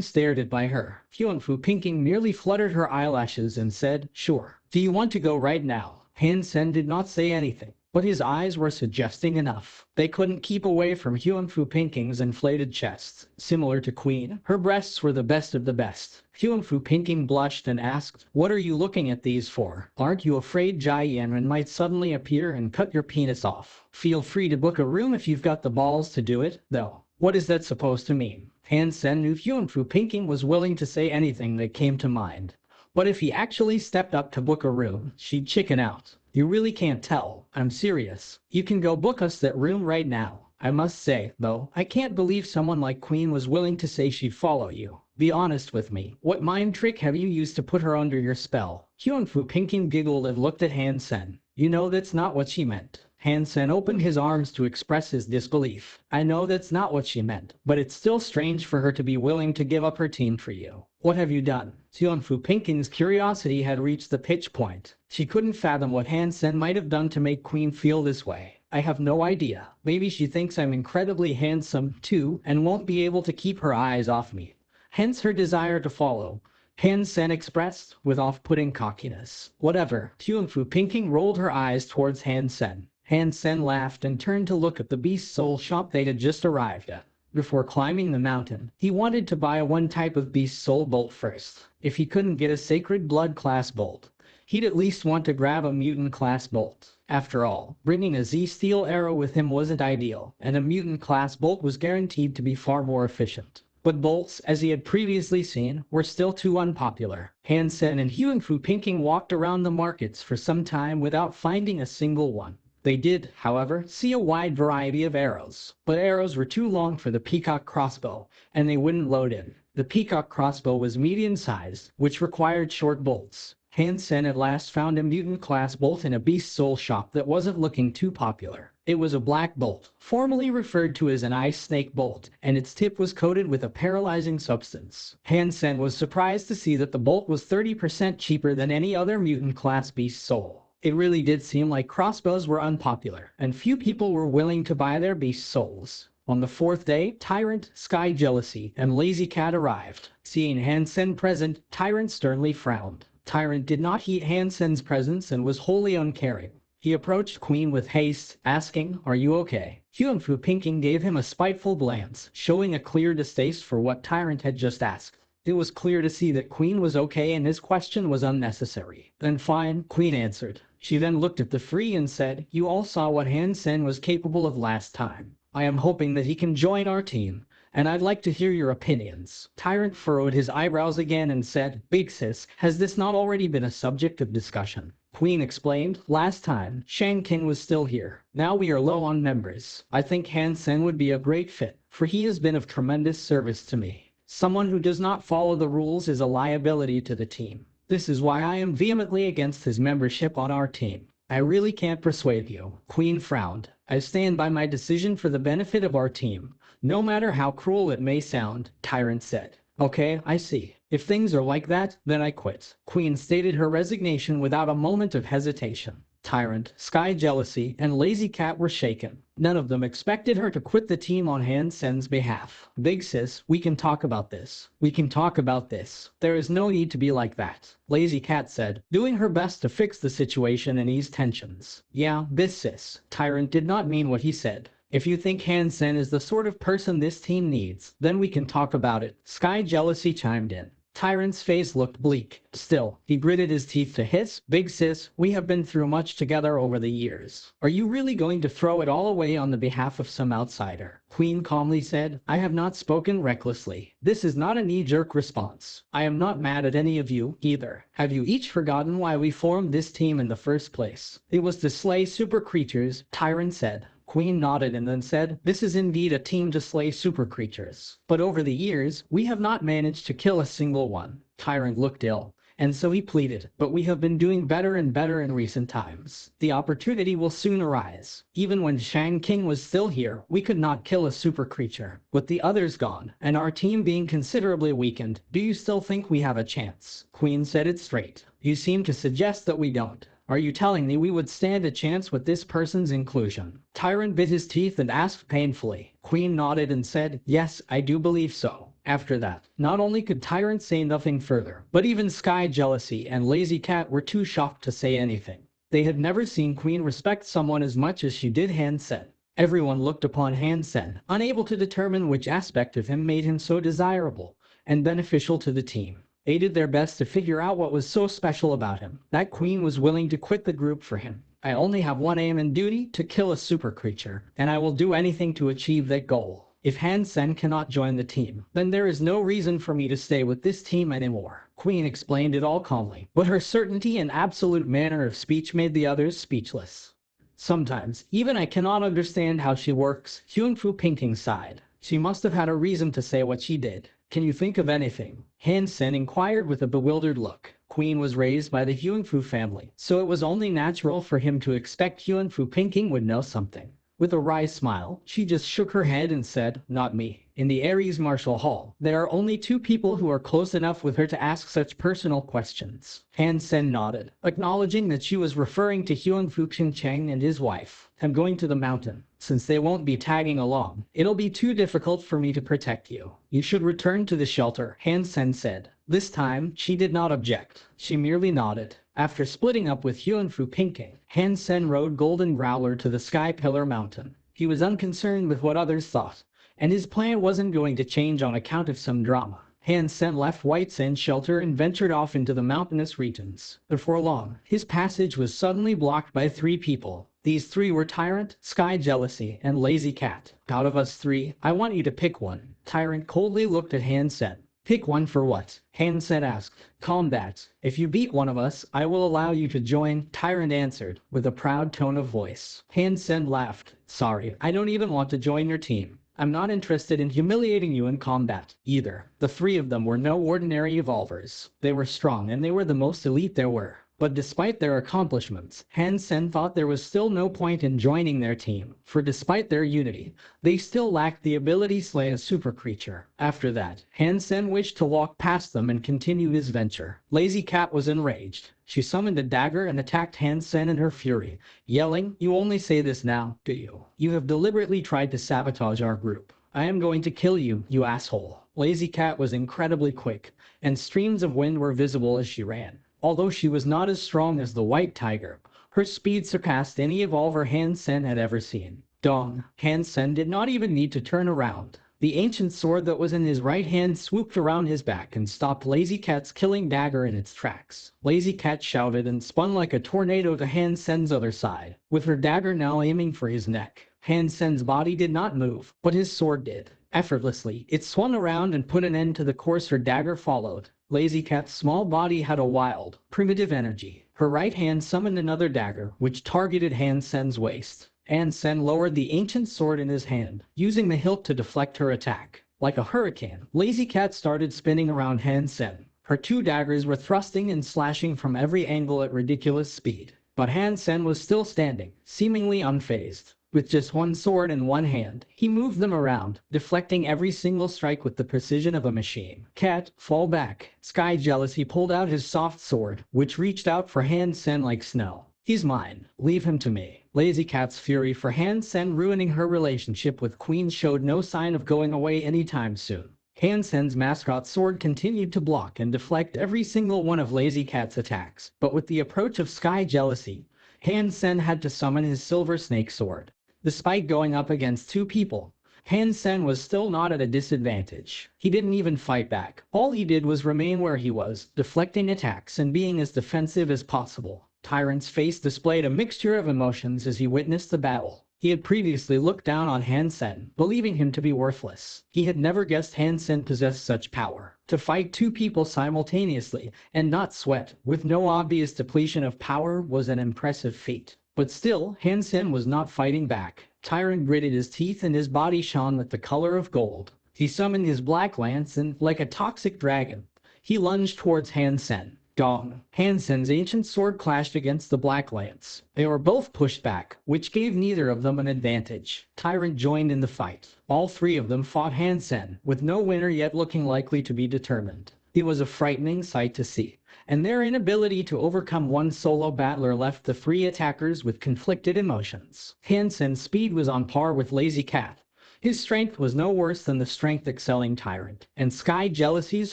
stared at by her. Fu Pinking merely fluttered her eyelashes and said, sure. Do you want to go right now? Hansen did not say anything, but his eyes were suggesting enough. They couldn't keep away from Fu Pinking's inflated chest. Similar to Queen, her breasts were the best of the best. Fu Pinking blushed and asked, what are you looking at these for? Aren't you afraid Jai Yanran might suddenly appear and cut your penis off? Feel free to book a room if you've got the balls to do it, though. What is that supposed to mean? Hansen knew Fu Pinking was willing to say anything that came to mind. But if he actually stepped up to book a room, she'd chicken out. You really can't tell. I'm serious. You can go book us that room right now. I must say, though, I can't believe someone like Queen was willing to say she'd follow you. Be honest with me. What mind trick have you used to put her under your spell? Fu Pinking giggled and looked at Hansen. You know that's not what she meant. Hansen opened his arms to express his disbelief. I know that's not what she meant, but it's still strange for her to be willing to give up her team for you. What have you done? Fu Pinking's curiosity had reached the pitch point. She couldn't fathom what Hansen might have done to make Queen feel this way. I have no idea. Maybe she thinks I'm incredibly handsome, too, and won't be able to keep her eyes off me. Hence her desire to follow. Hansen expressed, with off-putting cockiness. Whatever. Fu Pinking rolled her eyes towards Hansen. Hansen laughed and turned to look at the beast soul shop they had just arrived at. Before climbing the mountain, he wanted to buy one type of beast soul bolt first. If he couldn't get a sacred blood class bolt, he'd at least want to grab a mutant class bolt. After all, bringing a Z-steel arrow with him wasn't ideal, and a mutant class bolt was guaranteed to be far more efficient. But bolts, as he had previously seen, were still too unpopular. Hansen and Fu Pinking walked around the markets for some time without finding a single one. They did, however, see a wide variety of arrows, but arrows were too long for the peacock crossbow, and they wouldn't load in. The peacock crossbow was medium-sized, which required short bolts. Hansen at last found a mutant class bolt in a beast soul shop that wasn't looking too popular. It was a black bolt, formerly referred to as an ice snake bolt, and its tip was coated with a paralyzing substance. Hansen was surprised to see that the bolt was 30% cheaper than any other mutant class beast soul. It really did seem like crossbows were unpopular, and few people were willing to buy their beast souls. On the fourth day, Tyrant, Sky Jealousy, and Lazy Cat arrived. Seeing Hansen present, Tyrant sternly frowned. Tyrant did not heed Hansen's presence and was wholly uncaring. He approached Queen with haste, asking, "Are you okay?" Fu Pinking gave him a spiteful glance, showing a clear distaste for what Tyrant had just asked. It was clear to see that Queen was okay and his question was unnecessary. "Then fine," Queen answered. She then looked at the three and said, "You all saw what Hansen was capable of last time. I am hoping that he can join our team, and I'd like to hear your opinions." Tyrant furrowed his eyebrows again and said, "Big sis, has this not already been a subject of discussion?" Queen explained, "Last time, Shang King was still here. Now we are low on members. I think Hansen would be a great fit, for he has been of tremendous service to me. Someone who does not follow the rules is a liability to the team. This is why I am vehemently against his membership on our team." "I really can't persuade you." Queen frowned. "I stand by my decision for the benefit of our team, no matter how cruel it may sound," Tyrant said. "Okay, I see. If things are like that, then I quit." Queen stated her resignation without a moment of hesitation. Tyrant, Sky Jealousy, and Lazy Cat were shaken. None of them expected her to quit the team on Hansen's behalf. "Big sis, we can talk about this. We can talk about this. There is no need to be like that," Lazy Cat said, doing her best to fix the situation and ease tensions. "Yeah, big sis." Tyrant did not mean what he said. "If you think Hansen is the sort of person this team needs, then we can talk about it," Sky Jealousy chimed in. Tyrant's face looked bleak. Still, he gritted his teeth to hiss, "Big sis, we have been through much together over the years. Are you really going to throw it all away on the behalf of some outsider?" Queen calmly said, "I have not spoken recklessly. This is not a knee-jerk response. I am not mad at any of you, either. Have you each forgotten why we formed this team in the first place? It was to slay super creatures," Tyrant said. Queen nodded and then said, "This is indeed a team to slay super creatures. But over the years, we have not managed to kill a single one." Tyrant looked ill, and so he pleaded, "But we have been doing better and better in recent times. The opportunity will soon arise. Even when Shang King was still here, we could not kill a super creature. With the others gone, and our team being considerably weakened, do you still think we have a chance?" Queen said it straight. "You seem to suggest that we don't. Are you telling me we would stand a chance with this person's inclusion?" Tyrant bit his teeth and asked painfully. Queen nodded and said, "Yes, I do believe so." After that, not only could Tyrant say nothing further, but even Sky Jealousy and Lazy Cat were too shocked to say anything. They had never seen Queen respect someone as much as she did Hansen. Everyone looked upon Hansen, unable to determine which aspect of him made him so desirable and beneficial to the team. They did their best to figure out what was so special about him, that Queen was willing to quit the group for him. "I only have one aim and duty, to kill a super creature, and I will do anything to achieve that goal. If Hansen cannot join the team, then there is no reason for me to stay with this team anymore." Queen explained it all calmly, but her certainty and absolute manner of speech made the others speechless. "Sometimes, even I cannot understand how she works," Fu Pinking sighed. "She must have had a reason to say what she did. Can you think of anything?" Hansen inquired with a bewildered look. Queen was raised by the Fu family, so it was only natural for him to expect Fu Pinking would know something. With a wry smile, she just shook her head and said, "Not me." In the Ares Martial Hall, there are only two people who are close enough with her to ask such personal questions. Hansen nodded, acknowledging that she was referring to Fu Cheng and his wife. "I'm going to the mountain. Since they won't be tagging along, it'll be too difficult for me to protect you. You should return to the shelter," Hansen said. This time, she did not object. She merely nodded. After splitting up with Fu Pinking, Hansen rode Golden Growler to the Sky Pillar Mountain. He was unconcerned with what others thought, and his plan wasn't going to change on account of some drama. Hansen left White Sand Shelter and ventured off into the mountainous regions. Before long, his passage was suddenly blocked by three people. These three were Tyrant, Sky Jealousy, and Lazy Cat. "Out of us three, I want you to pick one." Tyrant coldly looked at Hansen. "Pick one for what?" Hansen asked. "Combat. If you beat one of us, I will allow you to join," Tyrant answered, with a proud tone of voice. Hansen laughed. "Sorry, I don't even want to join your team. I'm not interested in humiliating you in combat, either." The three of them were no ordinary evolvers. They were strong and they were the most elite there were. But despite their accomplishments, Hansen thought there was still no point in joining their team, for despite their unity, they still lacked the ability to slay a super creature. After that, Hansen wished to walk past them and continue his venture. Lazy Cat was enraged. She summoned a dagger and attacked Hansen in her fury, yelling, "You only say this now, do you? You have deliberately tried to sabotage our group. I am going to kill you, you asshole." Lazy Cat was incredibly quick, and streams of wind were visible as she ran. Although she was not as strong as the white tiger, her speed surpassed any evolver Hansen had ever seen. Dong! Hansen did not even need to turn around. The ancient sword that was in his right hand swooped around his back and stopped Lazy Cat's killing dagger in its tracks. Lazy Cat shouted and spun like a tornado to Hansen's other side, with her dagger now aiming for his neck. Hansen's body did not move, but his sword did. Effortlessly, it swung around and put an end to the course her dagger followed. Lazy Cat's small body had a wild, primitive energy. Her right hand summoned another dagger, which targeted Hansen's waist. Hansen lowered the ancient sword in his hand, using the hilt to deflect her attack. Like a hurricane, Lazy Cat started spinning around Hansen. Her two daggers were thrusting and slashing from every angle at ridiculous speed. But Hansen was still standing, seemingly unfazed. With just one sword in one hand, he moved them around, deflecting every single strike with the precision of a machine. "Cat, fall back." Sky Jealousy pulled out his soft sword, which reached out for Hansen like snow. "He's mine. Leave him to me." Lazy Cat's fury for Hansen ruining her relationship with Queen showed no sign of going away anytime soon. Hansen's mascot sword continued to block and deflect every single one of Lazy Cat's attacks. But with the approach of Sky Jealousy, Hansen had to summon his silver snake sword. Despite going up against two people, Hansen was still not at a disadvantage. He didn't even fight back. All he did was remain where he was, deflecting attacks and being as defensive as possible. Tyrant's face displayed a mixture of emotions as he witnessed the battle. He had previously looked down on Hansen, believing him to be worthless. He had never guessed Hansen possessed such power. To fight two people simultaneously and not sweat, with no obvious depletion of power, was an impressive feat. But still, Hansen was not fighting back. Tyrant gritted his teeth and his body shone with the color of gold. He summoned his black lance and, like a toxic dragon, he lunged towards Hansen. Gong! Hansen's ancient sword clashed against the black lance. They were both pushed back, which gave neither of them an advantage. Tyrant joined in the fight. All three of them fought Hansen, with no winner yet looking likely to be determined. It was a frightening sight to see, and their inability to overcome one solo battler left the three attackers with conflicted emotions. Hansen's speed was on par with Lazy Cat. His strength was no worse than the strength-excelling Tyrant, and Sky Jealousy's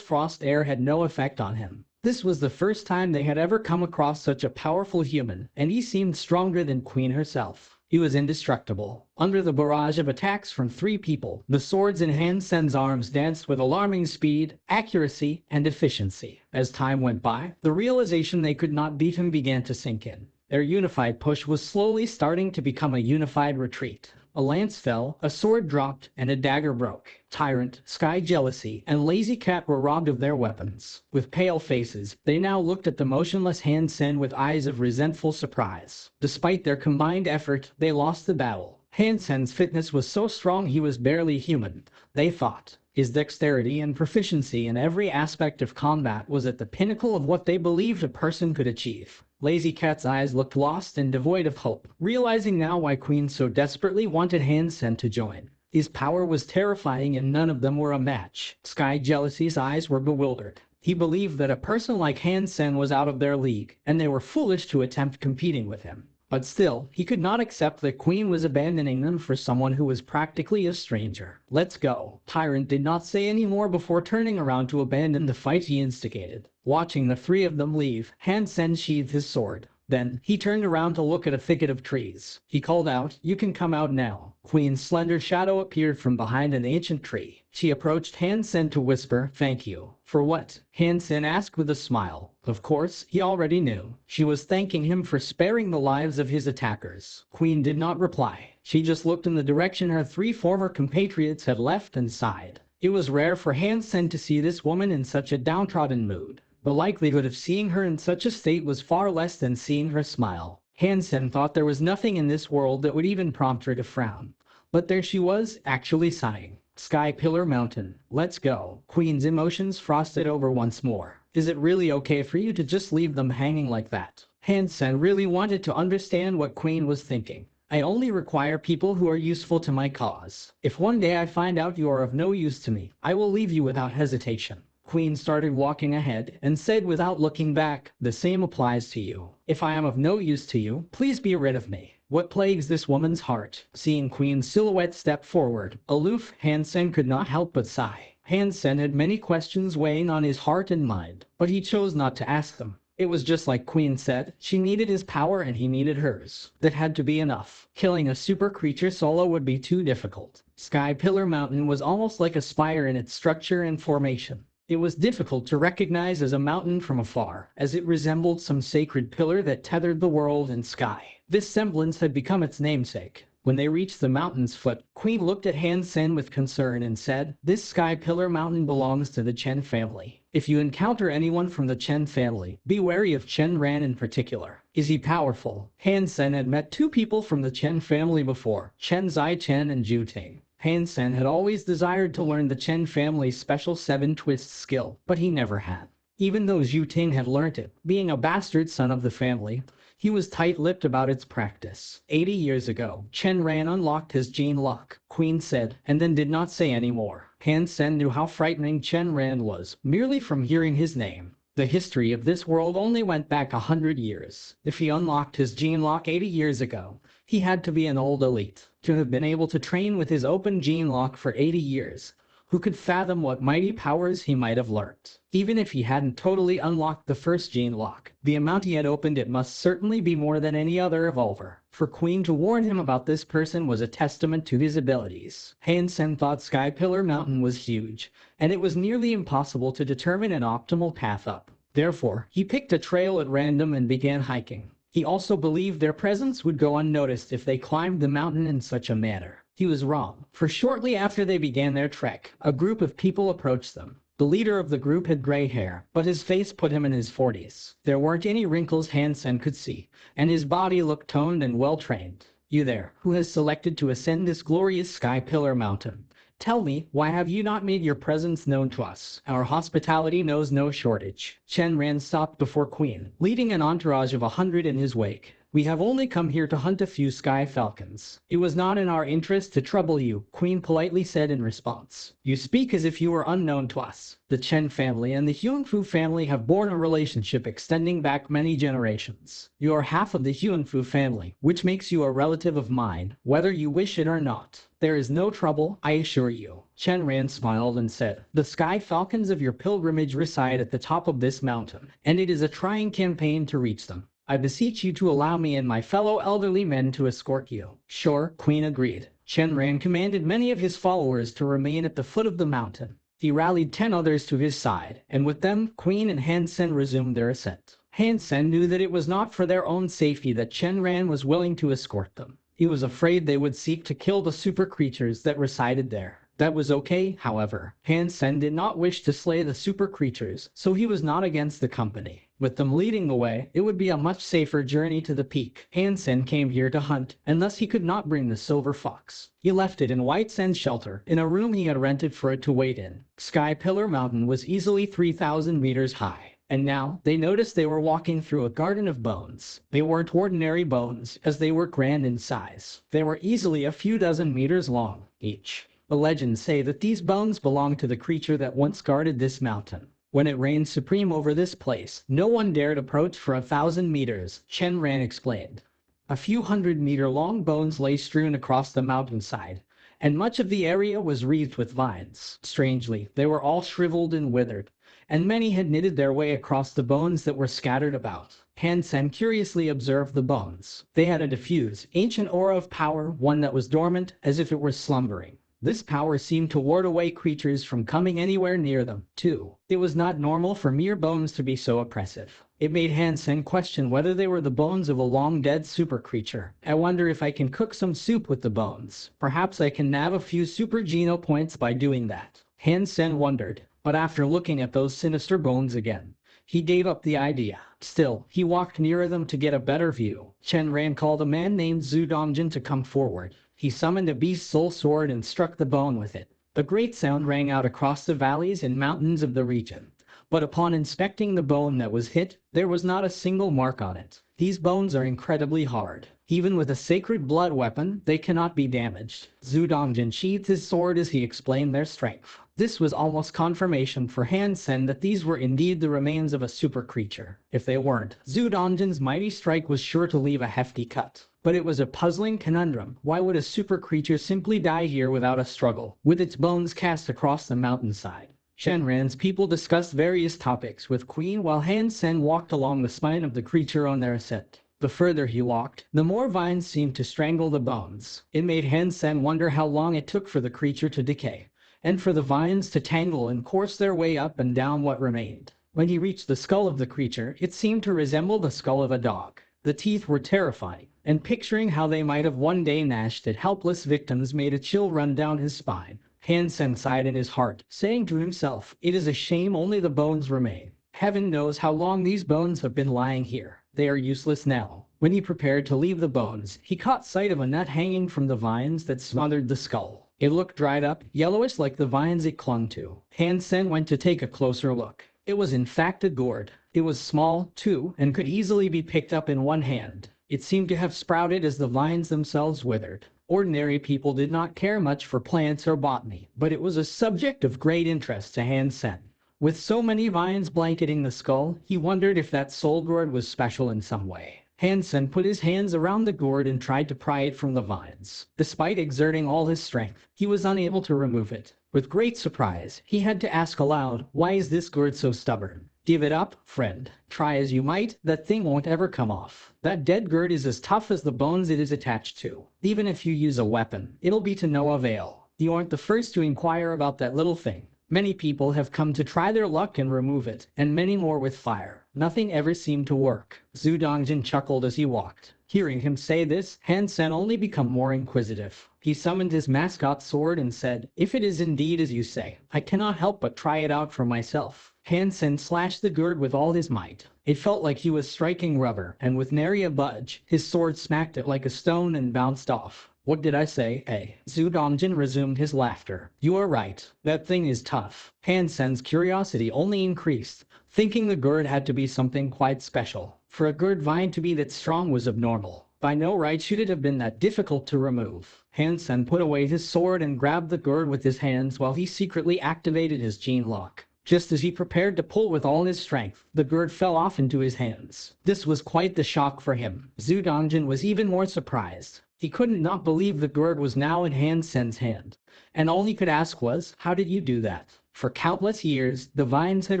frost air had no effect on him. This was the first time they had ever come across such a powerful human, and he seemed stronger than Queen herself. He was indestructible. Under the barrage of attacks from three people, the swords in Hansen's arms danced with alarming speed, accuracy, and efficiency. As time went by, the realization they could not beat him began to sink in. Their unified push was slowly starting to become a unified retreat. A lance fell, a sword dropped, and a dagger broke. Tyrant, Sky Jealousy, and Lazy Cat were robbed of their weapons. With pale faces, they now looked at the motionless Hansen with eyes of resentful surprise. Despite their combined effort, they lost the battle. Hansen's fitness was so strong he was barely human, they thought. His dexterity and proficiency in every aspect of combat was at the pinnacle of what they believed a person could achieve. Lazy Cat's eyes looked lost and devoid of hope, realizing now why Queen so desperately wanted Hansen to join. His power was terrifying and none of them were a match. Sky Jealousy's eyes were bewildered. He believed that a person like Hansen was out of their league, and they were foolish to attempt competing with him. But still, he could not accept that Queen was abandoning them for someone who was practically a stranger. "Let's go." Tyrant did not say any more before turning around to abandon the fight he instigated. Watching the three of them leave, Hansen sheathed his sword. Then, he turned around to look at a thicket of trees. He called out, "You can come out now." Queen's slender shadow appeared from behind an ancient tree. She approached Hansen to whisper, "Thank you." "For what?" Hansen asked with a smile. Of course, he already knew. She was thanking him for sparing the lives of his attackers. Queen did not reply. She just looked in the direction her three former compatriots had left and sighed. It was rare for Hansen to see this woman in such a downtrodden mood. The likelihood of seeing her in such a state was far less than seeing her smile. Hansen thought there was nothing in this world that would even prompt her to frown. But there she was, actually sighing. Sky Pillar Mountain. Let's go. Queen's emotions frosted over once more. Is it really okay for you to just leave them hanging like that? Hansen really wanted to understand what Queen was thinking. I only require people who are useful to my cause. If one day I find out you are of no use to me, I will leave you without hesitation. Queen started walking ahead and said without looking back, the same applies to you. If I am of no use to you, please be rid of me. What plagues this woman's heart? Seeing Queen's silhouette step forward, aloof, Hansen could not help but sigh. Hansen had many questions weighing on his heart and mind, but he chose not to ask them. It was just like Queen said, she needed his power and he needed hers. That had to be enough. Killing a super creature solo would be too difficult. Sky Pillar Mountain was almost like a spire in its structure and formation. It was difficult to recognize as a mountain from afar, as it resembled some sacred pillar that tethered the world and sky. This semblance had become its namesake. When they reached the mountain's foot, Queen looked at Hansen with concern and said, "This Sky Pillar Mountain belongs to the Chen family. If you encounter anyone from the Chen family, be wary of Chen Ran in particular. Is he powerful?" Hansen had met two people from the Chen family before, Chen Zai Chen and Zhu Ting. Hansen had always desired to learn the Chen family's special 7-twist skill, but he never had. Even though Zhu Ting had learnt it, being a bastard son of the family, he was tight-lipped about its practice. 80 years ago, Chen Ran unlocked his gene lock, Queen said, and then did not say any more. Hansen knew how frightening Chen Ran was, merely from hearing his name. The history of this world only went back 100 years. If he unlocked his gene lock 80 years ago, he had to be an old elite. To have been able to train with his open gene lock for 80 years, who could fathom what mighty powers he might have learnt? Even if he hadn't totally unlocked the first gene lock, the amount he had opened it must certainly be more than any other evolver. For Queen to warn him about this person was a testament to his abilities. Hansen thought Sky Pillar Mountain was huge, and it was nearly impossible to determine an optimal path up. Therefore, he picked a trail at random and began hiking. He also believed their presence would go unnoticed if they climbed the mountain in such a manner. He was wrong, for shortly after they began their trek, a group of people approached them. The leader of the group had gray hair, but his face put him in his 40s. There weren't any wrinkles Hansen could see, and his body looked toned and well-trained. "You there, who has selected to ascend this glorious Sky Pillar Mountain? Tell me, why have you not made your presence known to us? Our hospitality knows no shortage." Chen Ran stopped before Queen, leading an entourage of 100 in his wake. "We have only come here to hunt a few sky falcons. It was not in our interest to trouble you," Queen politely said in response. "You speak as if you were unknown to us. The Chen family and the Huanfu family have borne a relationship extending back many generations. You are half of the Huanfu family, which makes you a relative of mine, whether you wish it or not. There is no trouble, I assure you." Chen Ran smiled and said, "The sky falcons of your pilgrimage reside at the top of this mountain, and it is a trying campaign to reach them. I beseech you to allow me and my fellow elderly men to escort you." "Sure," Queen agreed. Chen Ran commanded many of his followers to remain at the foot of the mountain. He rallied 10 others to his side, and with them, Queen and Hansen resumed their ascent. Hansen knew that it was not for their own safety that Chen Ran was willing to escort them. He was afraid they would seek to kill the super creatures that resided there. That was okay, however. Hansen did not wish to slay the super creatures, so he was not against the company. With them leading the way, it would be a much safer journey to the peak. Hansen came here to hunt, and thus he could not bring the silver fox. He left it in White Sand's shelter, in a room he had rented for it to wait in. Sky Pillar Mountain was easily 3,000 meters high. And now, they noticed they were walking through a garden of bones. They weren't ordinary bones, as they were grand in size. They were easily a few dozen meters long, each. The legends say that these bones belong to the creature that once guarded this mountain. When it reigned supreme over this place, no one dared approach for 1,000 meters, Chen Ran explained. A few 100-meter-long bones lay strewn across the mountainside, and much of the area was wreathed with vines. Strangely, they were all shriveled and withered, and many had knitted their way across the bones that were scattered about. Hansen curiously observed the bones. They had a diffuse, ancient aura of power, one that was dormant, as if it were slumbering. This power seemed to ward away creatures from coming anywhere near them, too. It was not normal for mere bones to be so oppressive. It made Hansen question whether they were the bones of a long-dead super creature. "I wonder if I can cook some soup with the bones. Perhaps I can nab a few super geno points by doing that." Hansen wondered, but after looking at those sinister bones again, he gave up the idea. Still, he walked nearer them to get a better view. Chen Ran called a man named Zhu Dongjin to come forward. He summoned a beast soul sword and struck the bone with it. A great sound rang out across the valleys and mountains of the region. But upon inspecting the bone that was hit, there was not a single mark on it. These bones are incredibly hard. Even with a sacred blood weapon, they cannot be damaged. Zhu Dongjin sheathed his sword as he explained their strength. This was almost confirmation for Hansen that these were indeed the remains of a super creature. If they weren't, Zhu Dongjin's mighty strike was sure to leave a hefty cut. But it was a puzzling conundrum. Why would a super creature simply die here without a struggle, with its bones cast across the mountainside? Shenran's people discussed various topics with Queen while Hansen walked along the spine of the creature on their ascent. The further he walked, the more vines seemed to strangle the bones. It made Hansen wonder how long it took for the creature to decay, and for the vines to tangle and course their way up and down what remained. When he reached the skull of the creature, it seemed to resemble the skull of a dog. The teeth were terrifying, and picturing how they might have one day gnashed at helpless victims made a chill run down his spine. Hansen sighed in his heart, saying to himself, "It is a shame only the bones remain. Heaven knows how long these bones have been lying here. They are useless now." When he prepared to leave the bones, he caught sight of a nut hanging from the vines that smothered the skull. It looked dried up, yellowish like the vines it clung to. Hansen went to take a closer look. It was in fact a gourd. It was small, too, and could easily be picked up in one hand. It seemed to have sprouted as the vines themselves withered. Ordinary people did not care much for plants or botany, but it was a subject of great interest to Hansen. With so many vines blanketing the skull, he wondered if that soul gourd was special in some way. Hansen put his hands around the gourd and tried to pry it from the vines. Despite exerting all his strength, he was unable to remove it. With great surprise, he had to ask aloud, "Why is this gourd so stubborn?" "Give it up, friend. Try as you might, that thing won't ever come off. That dead gourd is as tough as the bones it is attached to. Even if you use a weapon, it'll be to no avail. You aren't the first to inquire about that little thing. Many people have come to try their luck and remove it, and many more with fire. Nothing ever seemed to work." Zhu Dongjin chuckled as he walked. Hearing him say this, Hansen only became more inquisitive. He summoned his mascot sword and said, "If it is indeed as you say, I cannot help but try it out for myself." Hansen slashed the gourd with all his might. It felt like he was striking rubber, and with nary a budge, his sword smacked it like a stone and bounced off. "What did I say, eh?" Zhu Dongjin resumed his laughter. "You are right. That thing is tough." Hansen's curiosity only increased, thinking the gourd had to be something quite special. For a gourd vine to be that strong was abnormal. By no right should it have been that difficult to remove. Hansen put away his sword and grabbed the gourd with his hands while he secretly activated his gene lock. Just as he prepared to pull with all his strength, the gourd fell off into his hands. This was quite the shock for him. Zhu Dongjin was even more surprised. He couldn't not believe the gourd was now in Hansen's hand. And all he could ask was, "How did you do that?" For countless years, the vines had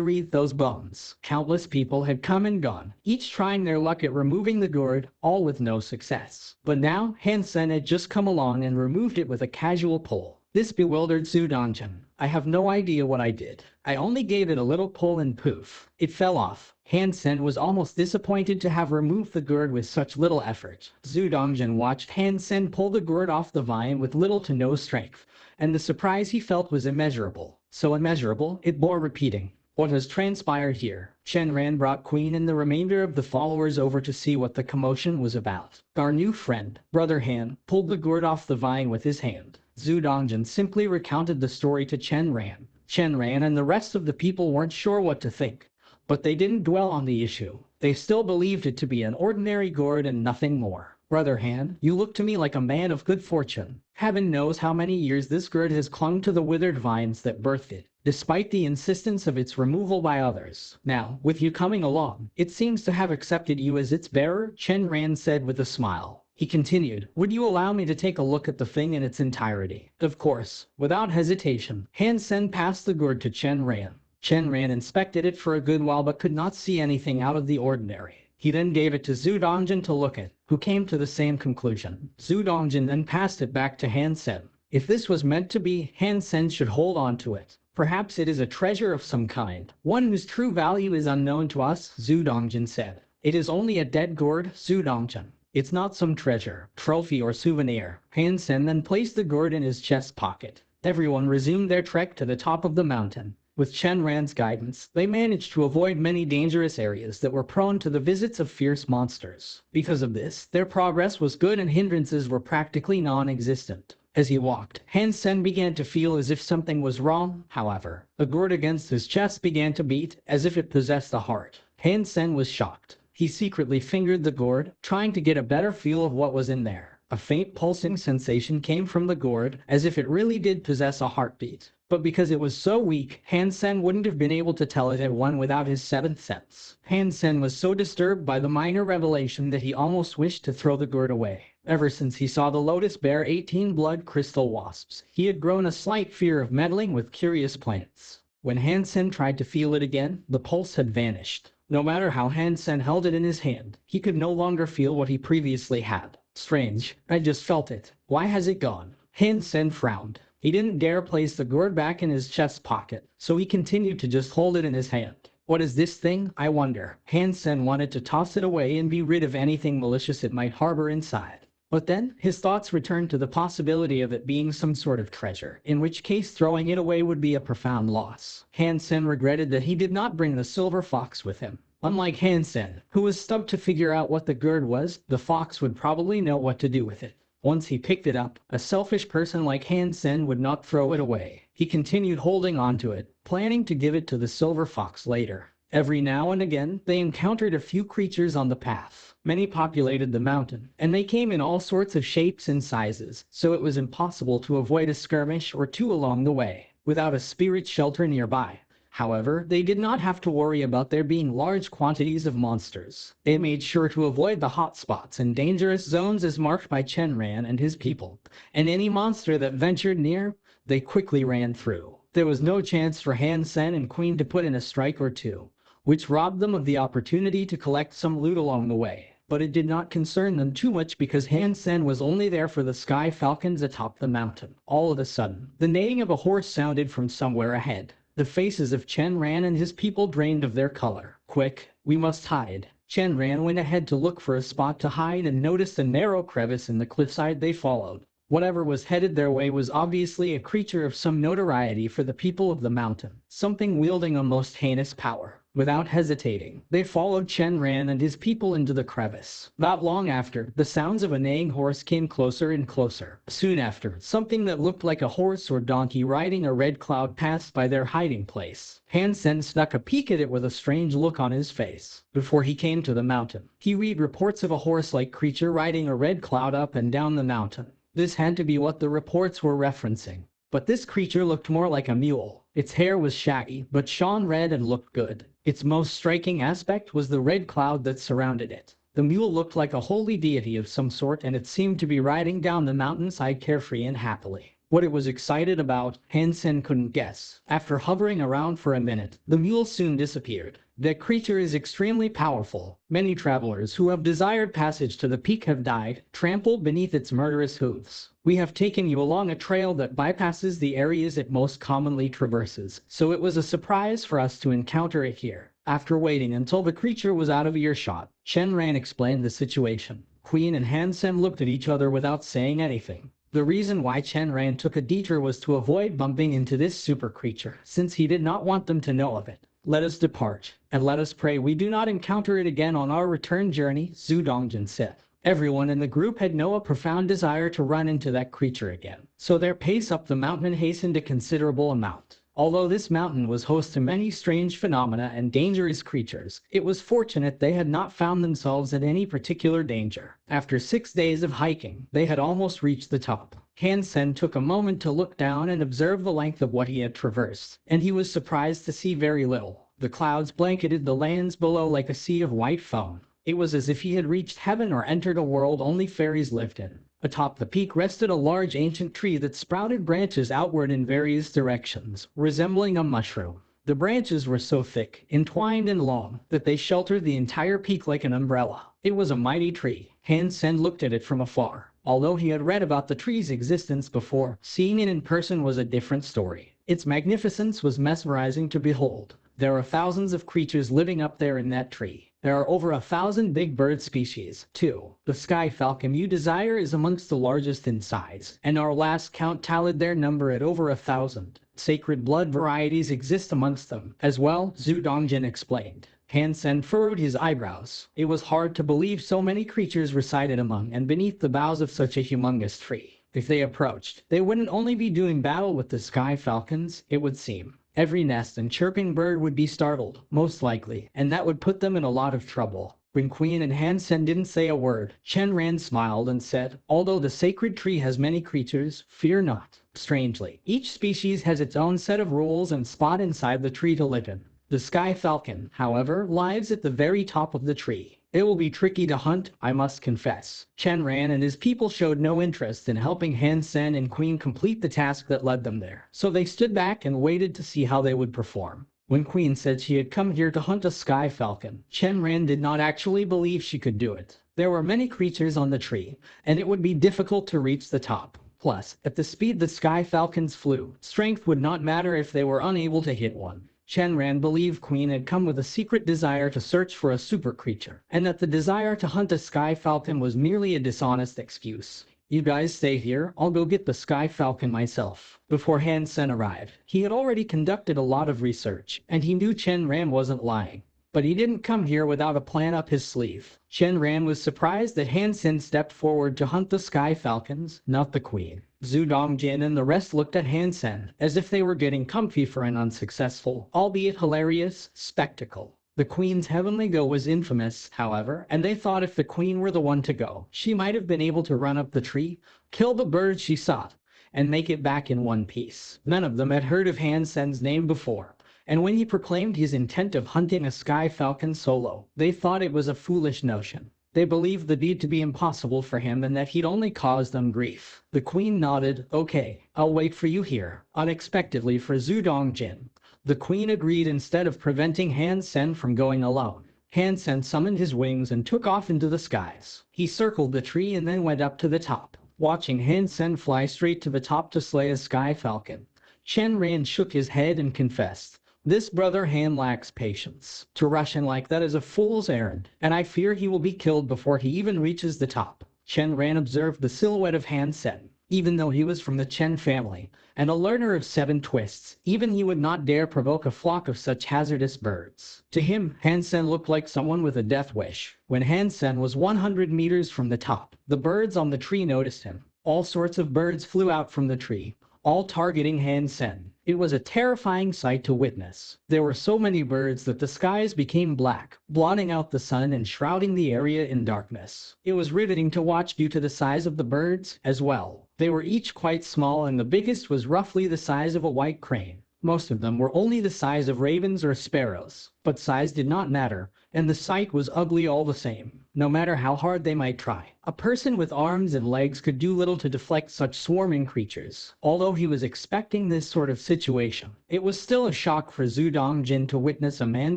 wreathed those bones. Countless people had come and gone, each trying their luck at removing the gourd, all with no success. But now, Hansen had just come along and removed it with a casual pull. This bewildered Zhu Dongjin. "I have no idea what I did. I only gave it a little pull and poof, it fell off." Hansen was almost disappointed to have removed the gourd with such little effort. Zhu Dongjin watched Hansen pull the gourd off the vine with little to no strength, and the surprise he felt was immeasurable. So immeasurable, it bore repeating. "What has transpired here?" Shenran brought Queen and the remainder of the followers over to see what the commotion was about. Our new friend, Brother Han, pulled the gourd off the vine with his hand. Zhu Dongjin simply recounted the story to Shenran. Shenran and the rest of the people weren't sure what to think, but they didn't dwell on the issue. They still believed it to be an ordinary gourd and nothing more. "Brother Han, you look to me like a man of good fortune. Heaven knows how many years this gourd has clung to the withered vines that birthed it, despite the insistence of its removal by others. Now, with you coming along, it seems to have accepted you as its bearer," Shenran said with a smile. He continued, "Would you allow me to take a look at the thing in its entirety?" Of course. Without hesitation, Hansen passed the gourd to Shenran. Shenran inspected it for a good while but could not see anything out of the ordinary. He then gave it to Zhu Dongjin to look at, who came to the same conclusion. Zhu Dongjin then passed it back to Hansen. If this was meant to be, Hansen should hold on to it. "Perhaps it is a treasure of some kind, one whose true value is unknown to us," Zhu Dongjin said. "It is only a dead gourd, Zhu Dongjin. It's not some treasure, trophy or souvenir." Hansen then placed the gourd in his chest pocket. Everyone resumed their trek to the top of the mountain. With Shenran's guidance, they managed to avoid many dangerous areas that were prone to the visits of fierce monsters. Because of this, their progress was good and hindrances were practically non-existent. As he walked, Hansen began to feel as if something was wrong. However, a gourd against his chest began to beat, as if it possessed a heart. Hansen was shocked. He secretly fingered the gourd, trying to get a better feel of what was in there. A faint pulsing sensation came from the gourd, as if it really did possess a heartbeat. But because it was so weak, Hansen wouldn't have been able to tell it had won without his seventh sense. Hansen was so disturbed by the minor revelation that he almost wished to throw the gourd away. Ever since he saw the lotus bear 18 blood crystal wasps, he had grown a slight fear of meddling with curious plants. When Hansen tried to feel it again, the pulse had vanished. No matter how Hansen held it in his hand, he could no longer feel what he previously had. Strange, I just felt it. Why has it gone? Hansen frowned. He didn't dare place the gourd back in his chest pocket, so he continued to just hold it in his hand. What is this thing, I wonder? Hansen wanted to toss it away and be rid of anything malicious it might harbor inside. But then, his thoughts returned to the possibility of it being some sort of treasure, in which case throwing it away would be a profound loss. Hansen regretted that he did not bring the silver fox with him. Unlike Hansen, who was stumped to figure out what the gourd was, the fox would probably know what to do with it. Once he picked it up, a selfish person like Hansen would not throw it away. He continued holding on to it, planning to give it to the silver fox later. Every now and again, they encountered a few creatures on the path. Many populated the mountain, and they came in all sorts of shapes and sizes, so it was impossible to avoid a skirmish or two along the way, without a spirit shelter nearby. However, they did not have to worry about there being large quantities of monsters. They made sure to avoid the hotspots and dangerous zones as marked by Chenran and his people, and any monster that ventured near, they quickly ran through. There was no chance for Hansen and Queen to put in a strike or two, which robbed them of the opportunity to collect some loot along the way. But it did not concern them too much because Hansen was only there for the sky falcons atop the mountain. All of a sudden, the neighing of a horse sounded from somewhere ahead. The faces of Chenran and his people drained of their color. Quick, we must hide. Chenran went ahead to look for a spot to hide and noticed a narrow crevice in the cliffside they followed. Whatever was headed their way was obviously a creature of some notoriety for the people of the mountain, something wielding a most heinous power. Without hesitating, they followed Chenran and his people into the crevice. Not long after, the sounds of a neighing horse came closer and closer. Soon after, something that looked like a horse or donkey riding a red cloud passed by their hiding place. Hansen snuck a peek at it with a strange look on his face. Before he came to the mountain, he read reports of a horse-like creature riding a red cloud up and down the mountain. This had to be what the reports were referencing. But this creature looked more like a mule. Its hair was shaggy, but shone red and looked good. Its most striking aspect was the red cloud that surrounded it. The mule looked like a holy deity of some sort, and it seemed to be riding down the mountainside carefree and happily. What it was excited about, Hansen couldn't guess. After hovering around for a minute, the mule soon disappeared. The creature is extremely powerful. Many travelers who have desired passage to the peak have died, trampled beneath its murderous hooves. We have taken you along a trail that bypasses the areas it most commonly traverses, so it was a surprise for us to encounter it here. After waiting until the creature was out of earshot, Chenran explained the situation. Queen and Hansen looked at each other without saying anything. The reason why Chenran took a detour was to avoid bumping into this super creature, since he did not want them to know of it. Let us depart, and let us pray we do not encounter it again on our return journey, Zhu Dongjin said. Everyone in the group had a profound desire to run into that creature again, so their pace up the mountain hastened a considerable amount. Although this mountain was host to many strange phenomena and dangerous creatures, it was fortunate they had not found themselves in any particular danger. After 6 days of hiking, they had almost reached the top. Hansen took a moment to look down and observe the length of what he had traversed, and he was surprised to see very little. The clouds blanketed the lands below like a sea of white foam. It was as if he had reached heaven or entered a world only fairies lived in. Atop the peak rested a large ancient tree that sprouted branches outward in various directions, resembling a mushroom. The branches were so thick, entwined and long, that they sheltered the entire peak like an umbrella. It was a mighty tree. Hansen looked at it from afar. Although he had read about the tree's existence before, seeing it in person was a different story. Its magnificence was mesmerizing to behold. There are thousands of creatures living up there in that tree. There are over 1,000 big bird species, too. The sky falcon you desire is amongst the largest in size, and our last count tallied their number at over 1,000. Sacred blood varieties exist amongst them, as well, Zhu Dongjin explained. Hansen furrowed his eyebrows. It was hard to believe so many creatures resided among and beneath the boughs of such a humongous tree. If they approached, they wouldn't only be doing battle with the sky falcons, it would seem. Every nest and chirping bird would be startled, most likely, and that would put them in a lot of trouble. When Queen and Hansen didn't say a word, Chen smiled and said, "Although the sacred tree has many creatures, fear not." Strangely, each species has its own set of rules and spot inside the tree to live in. The sky falcon, however, lives at the very top of the tree. It will be tricky to hunt, I must confess. Chen and his people showed no interest in helping Hansen and Queen complete the task that led them there, so they stood back and waited to see how they would perform. When Queen said she had come here to hunt a sky falcon, Chen did not actually believe she could do it. There were many creatures on the tree, and it would be difficult to reach the top. Plus, at the speed the sky falcons flew, strength would not matter if they were unable to hit one. Chen believed Queen had come with a secret desire to search for a super creature, and that the desire to hunt a sky falcon was merely a dishonest excuse. "You guys stay here, I'll go get the sky falcon myself." Before Hansen arrived, he had already conducted a lot of research, and he knew Chen wasn't lying. But he didn't come here without a plan up his sleeve. Chen was surprised that Hansen stepped forward to hunt the sky falcons, not the Queen. Zhu Dongjin and the rest looked at Hansen, as if they were getting comfy for an unsuccessful, albeit hilarious, spectacle. The Queen's heavenly go was infamous, however, and they thought if the Queen were the one to go, she might have been able to run up the tree, kill the bird she sought, and make it back in one piece. None of them had heard of Hansen's name before, and when he proclaimed his intent of hunting a sky falcon solo, they thought it was a foolish notion. They believed the deed to be impossible for him and that he'd only cause them grief. The Queen nodded. "Okay, I'll wait for you here." Unexpectedly for Zhu Dongjin, the Queen agreed instead of preventing Hansen from going alone. Hansen summoned his wings and took off into the skies. He circled the tree and then went up to the top. Watching Hansen fly straight to the top to slay a sky falcon, Chen shook his head and confessed, "This brother Han lacks patience. To rush in like that is a fool's errand, and I fear he will be killed before he even reaches the top." Chen observed the silhouette of Hansen. Even though he was from the Chen family, and a learner of 7 twists, even he would not dare provoke a flock of such hazardous birds. To him, Hansen looked like someone with a death wish. When Hansen was 100 meters from the top, the birds on the tree noticed him. All sorts of birds flew out from the tree, all targeting Hansen. It was a terrifying sight to witness. There were so many birds that the skies became black, blotting out the sun and shrouding the area in darkness. It was riveting to watch due to the size of the birds, as well. They were each quite small and the biggest was roughly the size of a white crane. Most of them were only the size of ravens or sparrows, but size did not matter, and the sight was ugly all the same. No matter how hard they might try, a person with arms and legs could do little to deflect such swarming creatures. Although he was expecting this sort of situation, it was still a shock for Zhu Dongjin to witness a man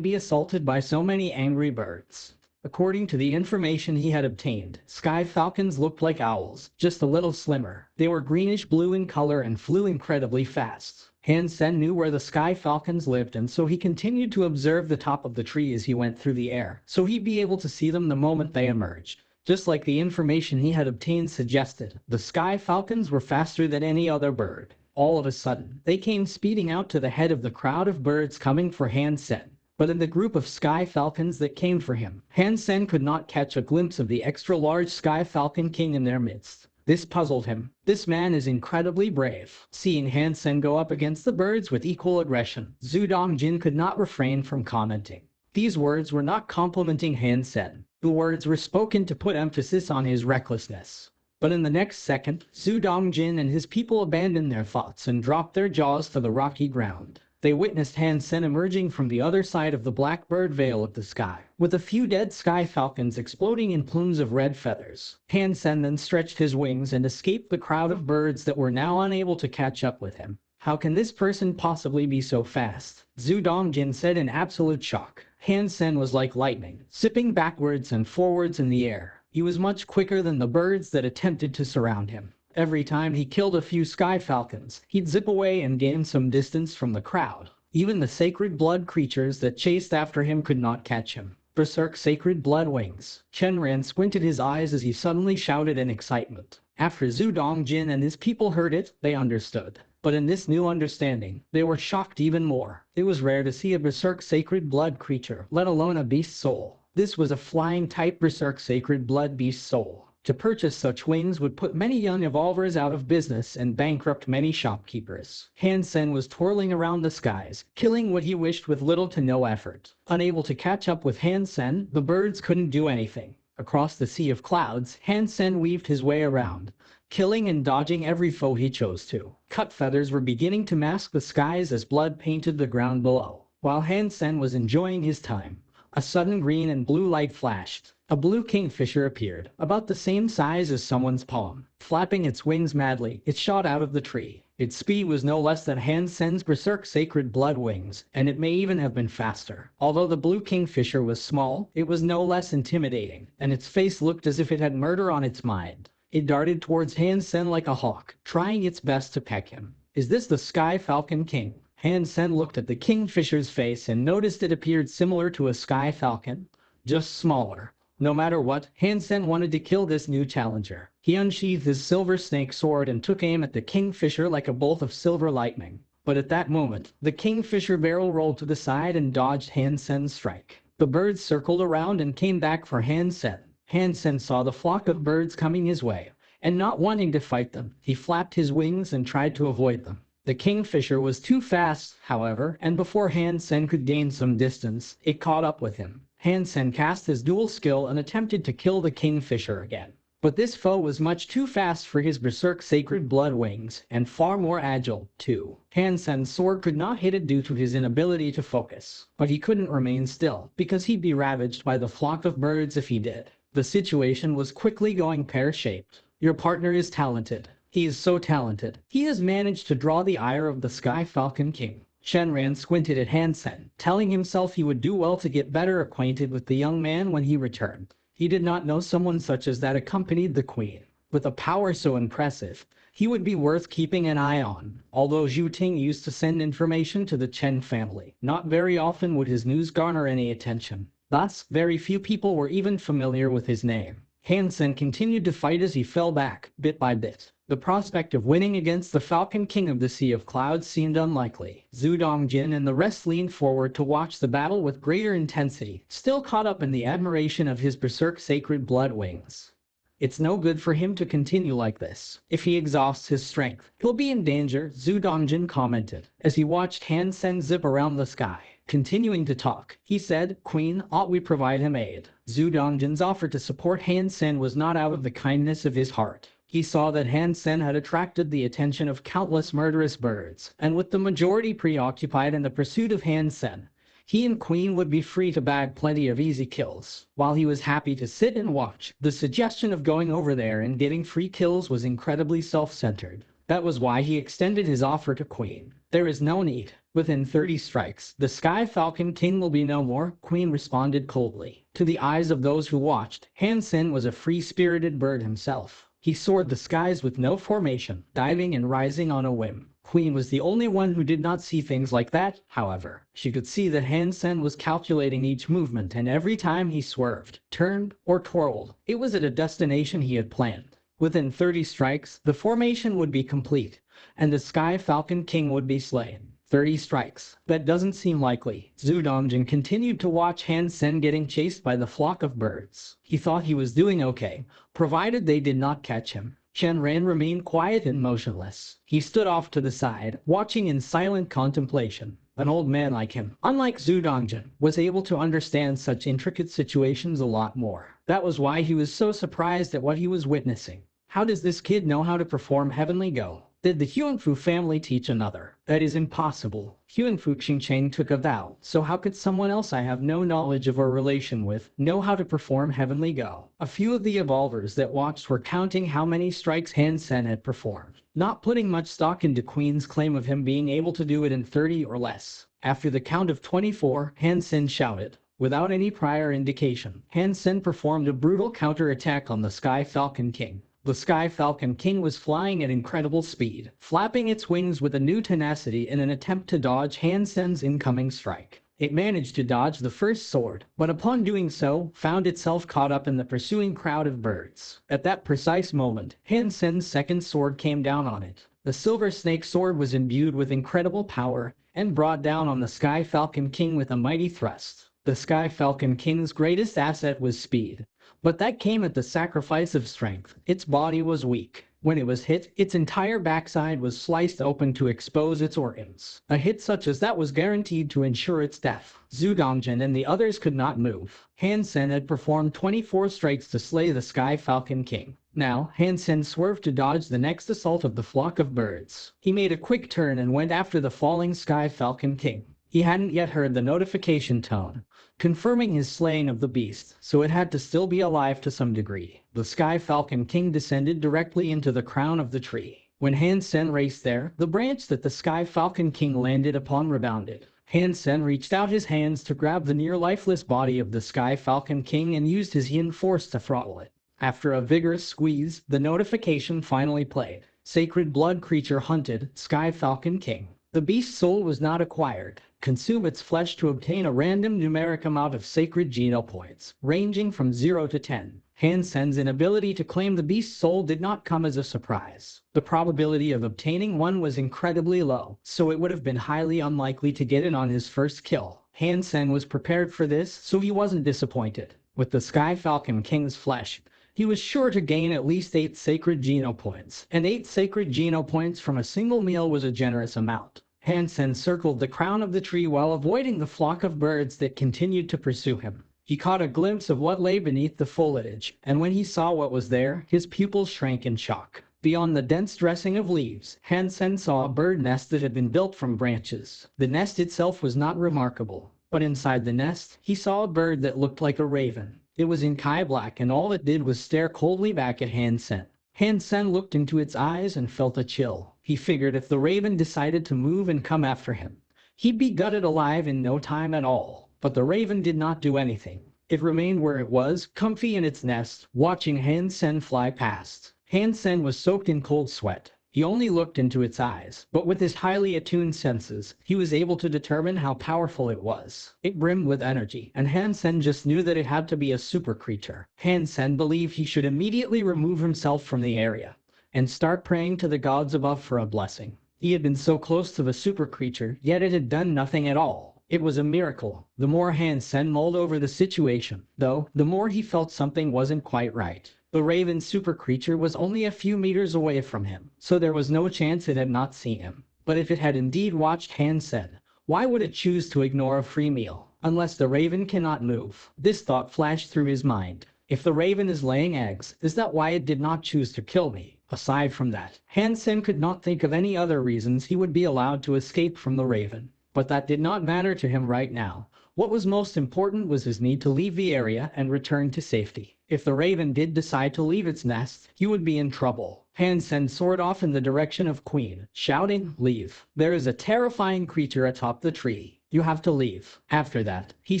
be assaulted by so many angry birds. According to the information he had obtained, sky falcons looked like owls, just a little slimmer. They were greenish-blue in color and flew incredibly fast. Hansen knew where the sky falcons lived, and so he continued to observe the top of the tree as he went through the air, so he'd be able to see them the moment they emerged. Just like the information he had obtained suggested, the sky falcons were faster than any other bird. All of a sudden, they came speeding out to the head of the crowd of birds coming for Hansen. But in the group of sky falcons that came for him, Hansen could not catch a glimpse of the extra-large sky falcon king in their midst. This puzzled him. This man is incredibly brave. Seeing Hansen go up against the birds with equal aggression, Zhu Dongjin could not refrain from commenting. These words were not complimenting Hansen. The words were spoken to put emphasis on his recklessness. But in the next second, Zhu Dongjin and his people abandoned their thoughts and dropped their jaws to the rocky ground. They witnessed Hansen emerging from the other side of the blackbird veil of the sky, with a few dead sky falcons exploding in plumes of red feathers. Hansen then stretched his wings and escaped the crowd of birds that were now unable to catch up with him. How can this person possibly be so fast? Zhu Dongjin said in absolute shock. Hansen was like lightning, zipping backwards and forwards in the air. He was much quicker than the birds that attempted to surround him. Every time he killed a few sky falcons, he'd zip away and gain some distance from the crowd. Even the sacred blood creatures that chased after him could not catch him. Berserk sacred blood wings. Chen squinted his eyes as he suddenly shouted in excitement. After Zhu Dongjin and his people heard it, they understood. But in this new understanding, they were shocked even more. It was rare to see a berserk sacred blood creature, let alone a beast soul. This was a flying type berserk sacred blood beast soul. To purchase such wings would put many young evolvers out of business and bankrupt many shopkeepers. Hansen was twirling around the skies, killing what he wished with little to no effort. Unable to catch up with Hansen, the birds couldn't do anything. Across the sea of clouds, Hansen weaved his way around, killing and dodging every foe he chose to. Cut feathers were beginning to mask the skies as blood painted the ground below. While Hansen was enjoying his time, a sudden green and blue light flashed. A blue kingfisher appeared, about the same size as someone's palm. Flapping its wings madly, it shot out of the tree. Its speed was no less than Hansen's berserk sacred blood wings, and it may even have been faster. Although the blue kingfisher was small, it was no less intimidating, and its face looked as if it had murder on its mind. It darted towards Hansen like a hawk, trying its best to peck him. "Is this the Sky Falcon King?" Hansen looked at the kingfisher's face and noticed it appeared similar to a sky falcon, just smaller. No matter what, Hansen wanted to kill this new challenger. He unsheathed his silver snake sword and took aim at the kingfisher like a bolt of silver lightning. But at that moment, the kingfisher barrel rolled to the side and dodged Hansen's strike. The birds circled around and came back for Hansen. Hansen saw the flock of birds coming his way, and not wanting to fight them, he flapped his wings and tried to avoid them. The kingfisher was too fast, however, and before Hansen could gain some distance, it caught up with him. Hansen cast his dual skill and attempted to kill the kingfisher again. But this foe was much too fast for his berserk sacred blood wings, and far more agile, too. Hansen's sword could not hit it due to his inability to focus. But he couldn't remain still, because he'd be ravaged by the flock of birds if he did. The situation was quickly going pear-shaped. Your partner is talented. He is so talented. He has managed to draw the ire of the Sky Falcon King. Shenran squinted at Hansen, telling himself he would do well to get better acquainted with the young man when he returned. He did not know someone such as that accompanied the queen. With a power so impressive, he would be worth keeping an eye on. Although Zhu Ting used to send information to the Chen family, not very often would his news garner any attention. Thus, very few people were even familiar with his name. Hansen continued to fight as he fell back, bit by bit. The prospect of winning against the Falcon King of the Sea of Clouds seemed unlikely. Zhu Dongjin and the rest leaned forward to watch the battle with greater intensity, still caught up in the admiration of his berserk sacred blood wings. "It's no good for him to continue like this. If he exhausts his strength, he'll be in danger," Zhu Dongjin commented, as he watched Hansen zip around the sky. Continuing to talk, he said, "Queen, ought we provide him aid?" Zhu Dongjin's offer to support Hansen was not out of the kindness of his heart. He saw that Hansen had attracted the attention of countless murderous birds, and with the majority preoccupied in the pursuit of Hansen, he and Queen would be free to bag plenty of easy kills. While he was happy to sit and watch, the suggestion of going over there and getting free kills was incredibly self-centered. That was why he extended his offer to Queen. "There is no need. Within 30 strikes, the Sky Falcon King will be no more," Queen responded coldly. To the eyes of those who watched, Hansen was a free-spirited bird himself. He soared the skies with no formation, diving and rising on a whim. Queen was the only one who did not see things like that, however. She could see that Hansen was calculating each movement, and every time he swerved, turned, or twirled, it was at a destination he had planned. Within 30 strikes, the formation would be complete, and the Sky Falcon King would be slain. 30 strikes. That doesn't seem likely. Zhu Dongjin continued to watch Hansen getting chased by the flock of birds. He thought he was doing okay, provided they did not catch him. Shenran remained quiet and motionless. He stood off to the side, watching in silent contemplation. An old man like him, unlike Zhu Dongjin, was able to understand such intricate situations a lot more. That was why he was so surprised at what he was witnessing. How does this kid know how to perform Heavenly Go? Did the Huangfu family teach another? That is impossible. Huangfu Qingcheng took a vow, so how could someone else I have no knowledge of or relation with know how to perform Heavenly Go? A few of the evolvers that watched were counting how many strikes Hansen had performed, not putting much stock into Queen's claim of him being able to do it in 30 or less. After the count of 24, Hansen shouted. Without any prior indication, Hansen performed a brutal counterattack on the Sky Falcon King. The Sky Falcon King was flying at incredible speed, flapping its wings with a new tenacity in an attempt to dodge Hansen's incoming strike. It managed to dodge the first sword, but upon doing so, found itself caught up in the pursuing crowd of birds. At that precise moment, Hansen's second sword came down on it. The Silver Snake sword was imbued with incredible power, and brought down on the Sky Falcon King with a mighty thrust. The Sky Falcon King's greatest asset was speed, But that came at the sacrifice of strength. Its body was weak. When it was hit, its entire backside was sliced open to expose its organs. A hit such as that was guaranteed to ensure its death. Zhu Dongjin and the others could not move. Hansen had performed 24 strikes to slay the Sky Falcon King. Now, Hansen swerved to dodge the next assault of the flock of birds. He made a quick turn and went after the falling Sky Falcon King. He hadn't yet heard the notification tone, confirming his slaying of the beast, so it had to still be alive to some degree. The Sky Falcon King descended directly into the crown of the tree. When Hansen raced there, the branch that the Sky Falcon King landed upon rebounded. Hansen reached out his hands to grab the near-lifeless body of the Sky Falcon King and used his yin force to throttle it. After a vigorous squeeze, the notification finally played. Sacred blood creature hunted, Sky Falcon King. The beast's soul was not acquired. Consume its flesh to obtain a random numeric amount of sacred geno points, ranging from 0 to 10. Hansen's inability to claim the beast's soul did not come as a surprise. The probability of obtaining one was incredibly low, so it would have been highly unlikely to get it on his first kill. Hansen was prepared for this, so he wasn't disappointed. With the Sky Falcon King's flesh, he was sure to gain at least 8 sacred geno points, and 8 sacred geno points from a single meal was a generous amount. Hansen circled the crown of the tree while avoiding the flock of birds that continued to pursue him. He caught a glimpse of what lay beneath the foliage, and when he saw what was there, his pupils shrank in shock. Beyond the dense dressing of leaves, Hansen saw a bird nest that had been built from branches. The nest itself was not remarkable, but inside the nest, he saw a bird that looked like a raven. It was in Kai black, and all it did was stare coldly back at Hansen. Hansen looked into its eyes and felt a chill. He figured if the raven decided to move and come after him, he'd be gutted alive in no time at all. But the raven did not do anything. It remained where it was, comfy in its nest, watching Hansen fly past. Hansen was soaked in cold sweat. He only looked into its eyes, but with his highly attuned senses, he was able to determine how powerful it was. It brimmed with energy, and Hansen just knew that it had to be a super creature. Hansen believed he should immediately remove himself from the area and start praying to the gods above for a blessing. He had been so close to the super creature, yet it had done nothing at all. It was a miracle. The more Hansen mulled over the situation, though, the more he felt something wasn't quite right. The raven super creature was only a few meters away from him, so there was no chance it had not seen him. But if it had indeed watched Hansen, why would it choose to ignore a free meal? Unless the raven cannot move. This thought flashed through his mind. If the raven is laying eggs, is that why it did not choose to kill me? Aside from that, Hansen could not think of any other reasons he would be allowed to escape from the raven. But that did not matter to him right now. What was most important was his need to leave the area and return to safety. If the raven did decide to leave its nest, he would be in trouble. Hansen soared off in the direction of Queen, shouting, "Leave. There is a terrifying creature atop the tree. You have to leave." After that, he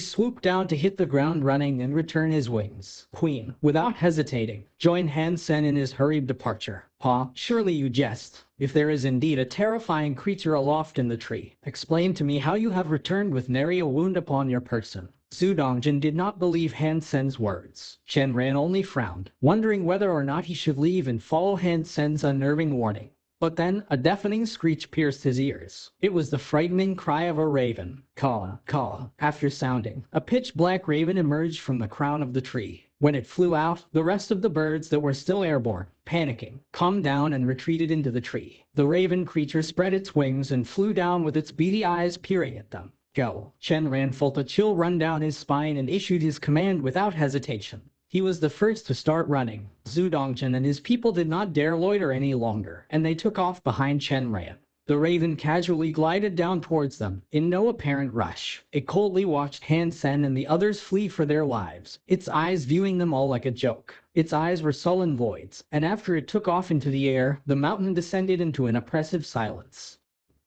swooped down to hit the ground running and return his wings. Queen, without hesitating, joined Hansen in his hurried departure. "Pa, surely you jest. If there is indeed a terrifying creature aloft in the tree, explain to me how you have returned with nary a wound upon your person." Zhu Dongjin did not believe Hansen's words. Chen Ran only frowned, wondering whether or not he should leave and follow Hansen's unnerving warning. But then, a deafening screech pierced his ears. It was the frightening cry of a raven. Caw, caw. After sounding, a pitch-black raven emerged from the crown of the tree. When it flew out, the rest of the birds that were still airborne, panicking, calmed down and retreated into the tree. The raven creature spread its wings and flew down with its beady eyes peering at them. "Go." Chen Ran felt a chill run down his spine and issued his command without hesitation. He was the first to start running. Zhu Dongjin and his people did not dare loiter any longer, and they took off behind Chen Ran. The raven casually glided down towards them, in no apparent rush. It coldly watched Hansen and the others flee for their lives, its eyes viewing them all like a joke. Its eyes were sullen voids, and after it took off into the air, the mountain descended into an oppressive silence.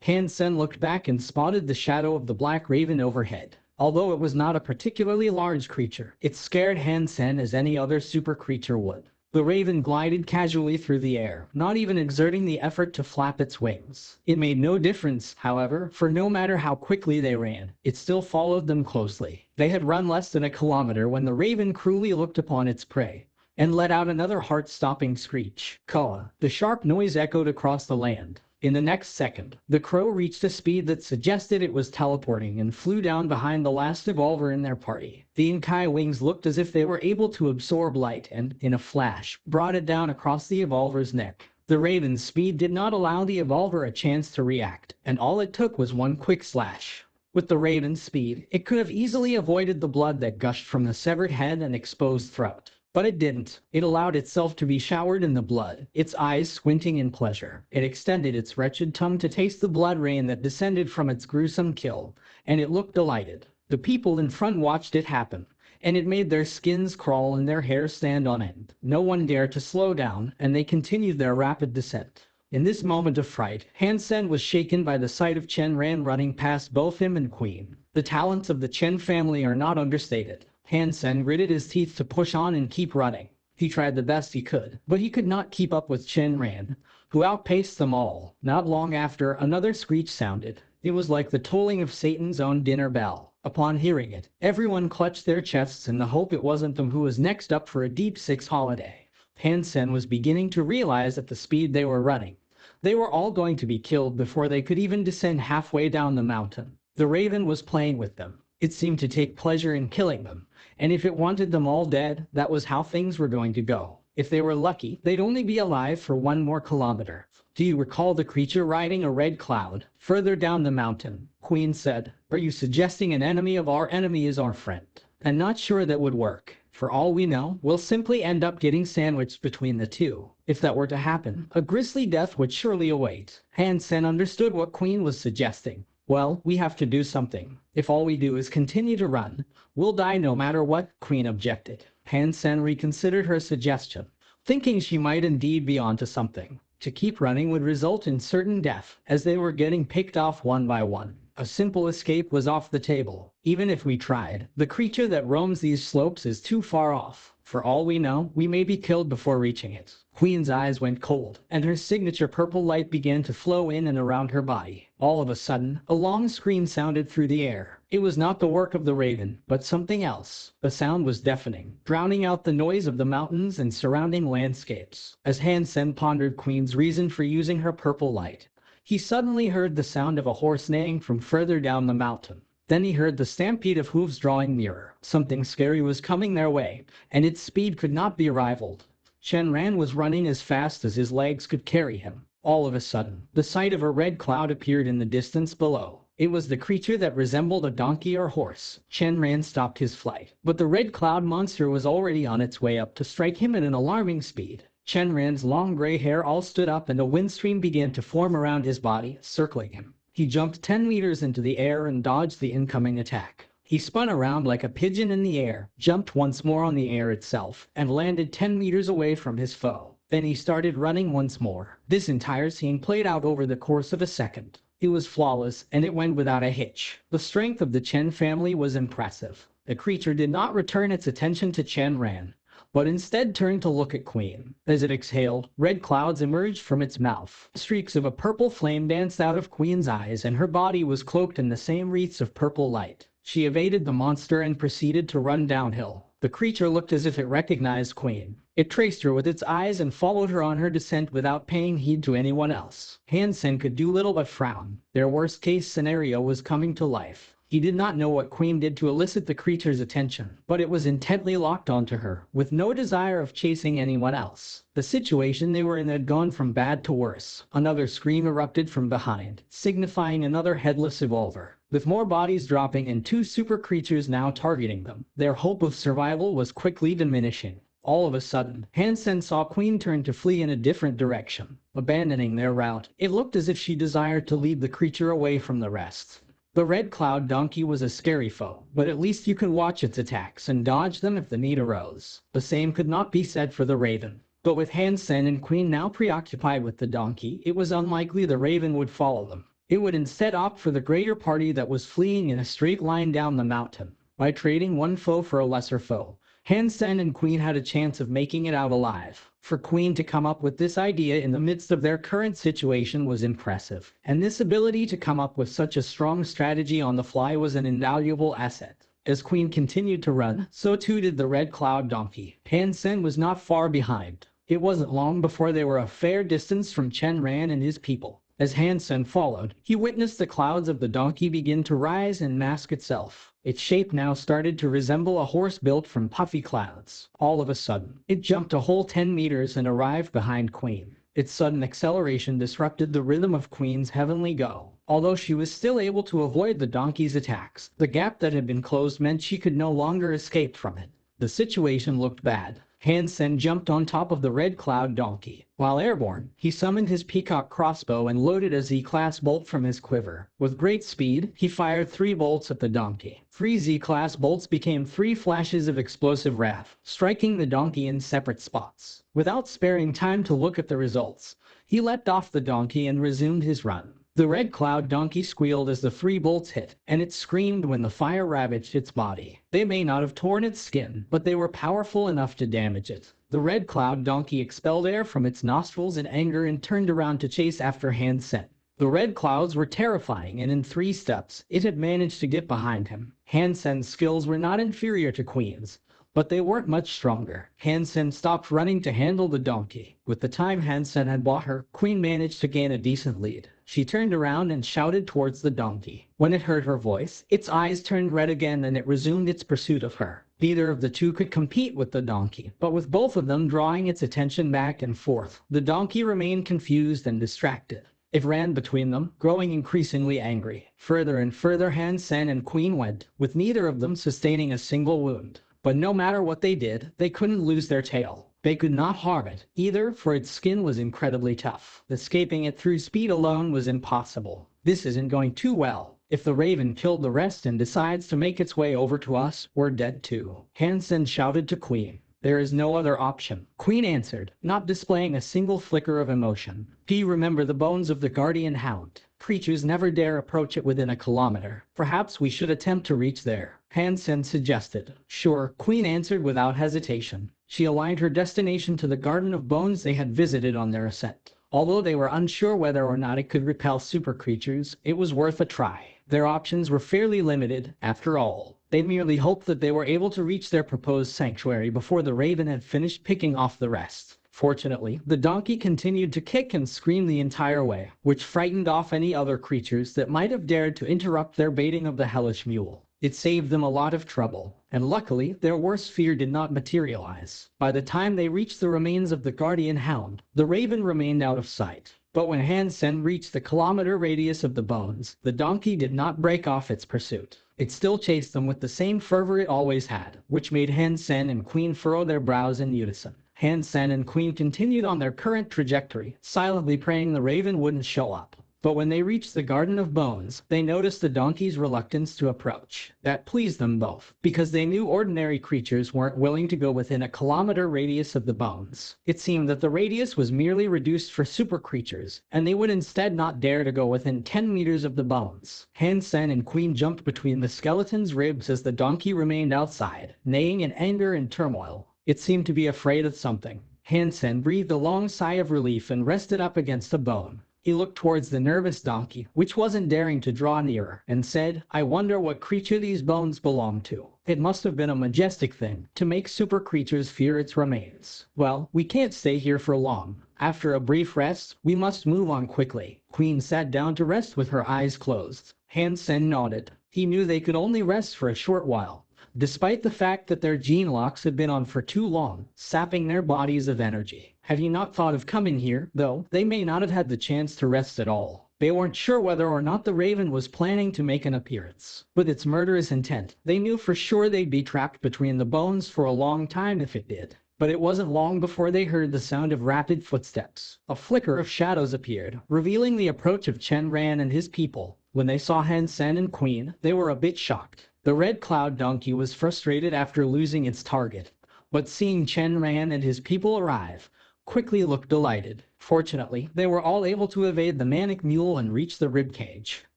Hansen looked back and spotted the shadow of the black raven overhead. Although it was not a particularly large creature, it scared Hansen as any other super creature would. The raven glided casually through the air, not even exerting the effort to flap its wings. It made no difference, however, for no matter how quickly they ran, it still followed them closely. They had run less than a kilometer when the raven cruelly looked upon its prey and let out another heart-stopping screech. Caw. The sharp noise echoed across the land. In the next second, the crow reached a speed that suggested it was teleporting and flew down behind the last evolver in their party. The Inkai wings looked as if they were able to absorb light and, in a flash, brought it down across the evolver's neck. The raven's speed did not allow the evolver a chance to react, and all it took was one quick slash. With the raven's speed, it could have easily avoided the blood that gushed from the severed head and exposed throat. But it didn't. It allowed itself to be showered in the blood, its eyes squinting in pleasure. It extended its wretched tongue to taste the blood rain that descended from its gruesome kill, and it looked delighted. The people in front watched it happen, and it made their skins crawl and their hair stand on end. No one dared to slow down, and they continued their rapid descent. In this moment of fright, Hansen was shaken by the sight of Chen Ran running past both him and Queen. The talents of the Chen family are not understated. Hansen gritted his teeth to push on and keep running. He tried the best he could, but he could not keep up with Chen Ran, who outpaced them all. Not long after, another screech sounded. It was like the tolling of Satan's own dinner bell. Upon hearing it, everyone clutched their chests in the hope it wasn't them who was next up for a deep six holiday. Hansen was beginning to realize at the speed they were running, they were all going to be killed before they could even descend halfway down the mountain. The raven was playing with them. It seemed to take pleasure in killing them, and if it wanted them all dead, that was how things were going to go. If they were lucky, they'd only be alive for one more kilometer. Do you recall the creature riding a red cloud further down the mountain? Queen said. Are you suggesting an enemy of our enemy is our friend? I'm not sure that would work. For all we know, we'll simply end up getting sandwiched between the two. If that were to happen, a grisly death would surely await. Hansen understood what Queen was suggesting. Well, we have to do something. If all we do is continue to run, we'll die no matter what, Queen objected. Hansen reconsidered her suggestion, thinking she might indeed be onto something. To keep running would result in certain death, as they were getting picked off one by one. A simple escape was off the table. Even if we tried, the creature that roams these slopes is too far off. For all we know, we may be killed before reaching it. Queen's eyes went cold, and her signature purple light began to flow in and around her body. All of a sudden, a long scream sounded through the air. It was not the work of the raven, but something else. The sound was deafening, drowning out the noise of the mountains and surrounding landscapes. As Hansen pondered Queen's reason for using her purple light, he suddenly heard the sound of a horse neighing from further down the mountain. Then he heard the stampede of hooves drawing nearer. Something scary was coming their way, and its speed could not be rivaled. Chen Ran was running as fast as his legs could carry him. All of a sudden, the sight of a red cloud appeared in the distance below. It was the creature that resembled a donkey or horse. Chen Ran stopped his flight, but the red cloud monster was already on its way up to strike him at an alarming speed. Chen Ran's long gray hair all stood up and a windstream began to form around his body, circling him. He jumped 10 meters into the air and dodged the incoming attack. He spun around like a pigeon in the air, jumped once more on the air itself, and landed 10 meters away from his foe. Then he started running once more. This entire scene played out over the course of a second. It was flawless, and it went without a hitch. The strength of the Chen family was impressive. The creature did not return its attention to Chen Ran, but instead turned to look at Queen. As it exhaled, red clouds emerged from its mouth. Streaks of a purple flame danced out of Queen's eyes, and her body was cloaked in the same wreaths of purple light. She evaded the monster and proceeded to run downhill. The creature looked as if it recognized Queen. It traced her with its eyes and followed her on her descent without paying heed to anyone else. Hansen could do little but frown. Their worst-case scenario was coming to life. He did not know what Queen did to elicit the creature's attention, but it was intently locked onto her, with no desire of chasing anyone else. The situation they were in had gone from bad to worse. Another scream erupted from behind, signifying another headless evolver. With more bodies dropping and two super creatures now targeting them, their hope of survival was quickly diminishing. All of a sudden, Hansen saw Queen turn to flee in a different direction. Abandoning their route, it looked as if she desired to lead the creature away from the rest. The red cloud donkey was a scary foe, but at least you could watch its attacks and dodge them if the need arose. The same could not be said for the raven. But with Hansen and Queen now preoccupied with the donkey, it was unlikely the raven would follow them. It would instead opt for the greater party that was fleeing in a straight line down the mountain. By trading one foe for a lesser foe, Hansen and Queen had a chance of making it out alive. For Queen to come up with this idea in the midst of their current situation was impressive, and this ability to come up with such a strong strategy on the fly was an invaluable asset. As Queen continued to run, so too did the red cloud donkey. Hansen was not far behind. It wasn't long before they were a fair distance from Chen Ran and his people. As Hansen followed, he witnessed the clouds of the donkey begin to rise and mask itself. Its shape now started to resemble a horse built from puffy clouds. All of a sudden, it jumped a whole 10 meters and arrived behind Queen. Its sudden acceleration disrupted the rhythm of Queen's heavenly go. Although she was still able to avoid the donkey's attacks, the gap that had been closed meant she could no longer escape from it. The situation looked bad. Hansen jumped on top of the red cloud donkey. While airborne, he summoned his peacock crossbow and loaded a Z-class bolt from his quiver. With great speed, he fired 3 bolts at the donkey. 3 Z-class bolts became 3 flashes of explosive wrath, striking the donkey in separate spots. Without sparing time to look at the results, he let off the donkey and resumed his run. The red cloud donkey squealed as the 3 bolts hit, and it screamed when the fire ravaged its body. They may not have torn its skin, but they were powerful enough to damage it. The red cloud donkey expelled air from its nostrils in anger and turned around to chase after Hansen. The red clouds were terrifying, and in 3 steps, it had managed to get behind him. Hansen's skills were not inferior to Queen's, but they weren't much stronger. Hansen stopped running to handle the donkey. With the time Hansen had bought her, Queen managed to gain a decent lead. She turned around and shouted towards the donkey. When it heard her voice, its eyes turned red again and it resumed its pursuit of her. Neither of the two could compete with the donkey, but with both of them drawing its attention back and forth, the donkey remained confused and distracted. It ran between them, growing increasingly angry. Further and further Hansen and Queen went, with neither of them sustaining a single wound. But no matter what they did, they couldn't lose their tail. They could not harm it, either, for its skin was incredibly tough. Escaping it through speed alone was impossible. This isn't going too well. If the raven killed the rest and decides to make its way over to us, we're dead too. Hansen shouted to Queen. There is no other option. Queen answered, not displaying a single flicker of emotion. Remember the bones of the guardian hound. Creatures never dare approach it within a kilometer. Perhaps we should attempt to reach there, Hansen suggested. Sure, Queen answered without hesitation. She aligned her destination to the Garden of Bones they had visited on their ascent. Although they were unsure whether or not it could repel super creatures, it was worth a try. Their options were fairly limited, after all. They merely hoped that they were able to reach their proposed sanctuary before the raven had finished picking off the rest. Fortunately, the donkey continued to kick and scream the entire way, which frightened off any other creatures that might have dared to interrupt their baiting of the hellish mule. It saved them a lot of trouble, and luckily, their worst fear did not materialize. By the time they reached the remains of the guardian hound, the raven remained out of sight. But when Hansen reached the kilometer radius of the bones, the donkey did not break off its pursuit. It still chased them with the same fervor it always had, which made Hansen and Queen furrow their brows in unison. Hansen and Queen continued on their current trajectory, silently praying the raven wouldn't show up. But when they reached the Garden of Bones, they noticed the donkey's reluctance to approach. That pleased them both, because they knew ordinary creatures weren't willing to go within a kilometer radius of the bones. It seemed that the radius was merely reduced for super creatures, and they would instead not dare to go within 10 meters of the bones. Hansen and Queen jumped between the skeleton's ribs as the donkey remained outside, neighing in anger and turmoil. It seemed to be afraid of something. Hansen breathed a long sigh of relief and rested up against a bone. He looked towards the nervous donkey, which wasn't daring to draw nearer, and said, I wonder what creature these bones belong to. It must have been a majestic thing, to make super creatures fear its remains. Well, we can't stay here for long. After a brief rest, we must move on quickly. Queen sat down to rest with her eyes closed. Hansen nodded. He knew they could only rest for a short while, despite the fact that their gene locks had been on for too long, sapping their bodies of energy. Had he not thought of coming here, though, they may not have had the chance to rest at all. They weren't sure whether or not the raven was planning to make an appearance. With its murderous intent, they knew for sure they'd be trapped between the bones for a long time if it did. But it wasn't long before they heard the sound of rapid footsteps. A flicker of shadows appeared, revealing the approach of Chen Ran and his people. When they saw Hansen and Queen, they were a bit shocked. The red cloud donkey was frustrated after losing its target, but seeing Chen Ran and his people arrive, quickly looked delighted. Fortunately, they were all able to evade the manic mule and reach the ribcage.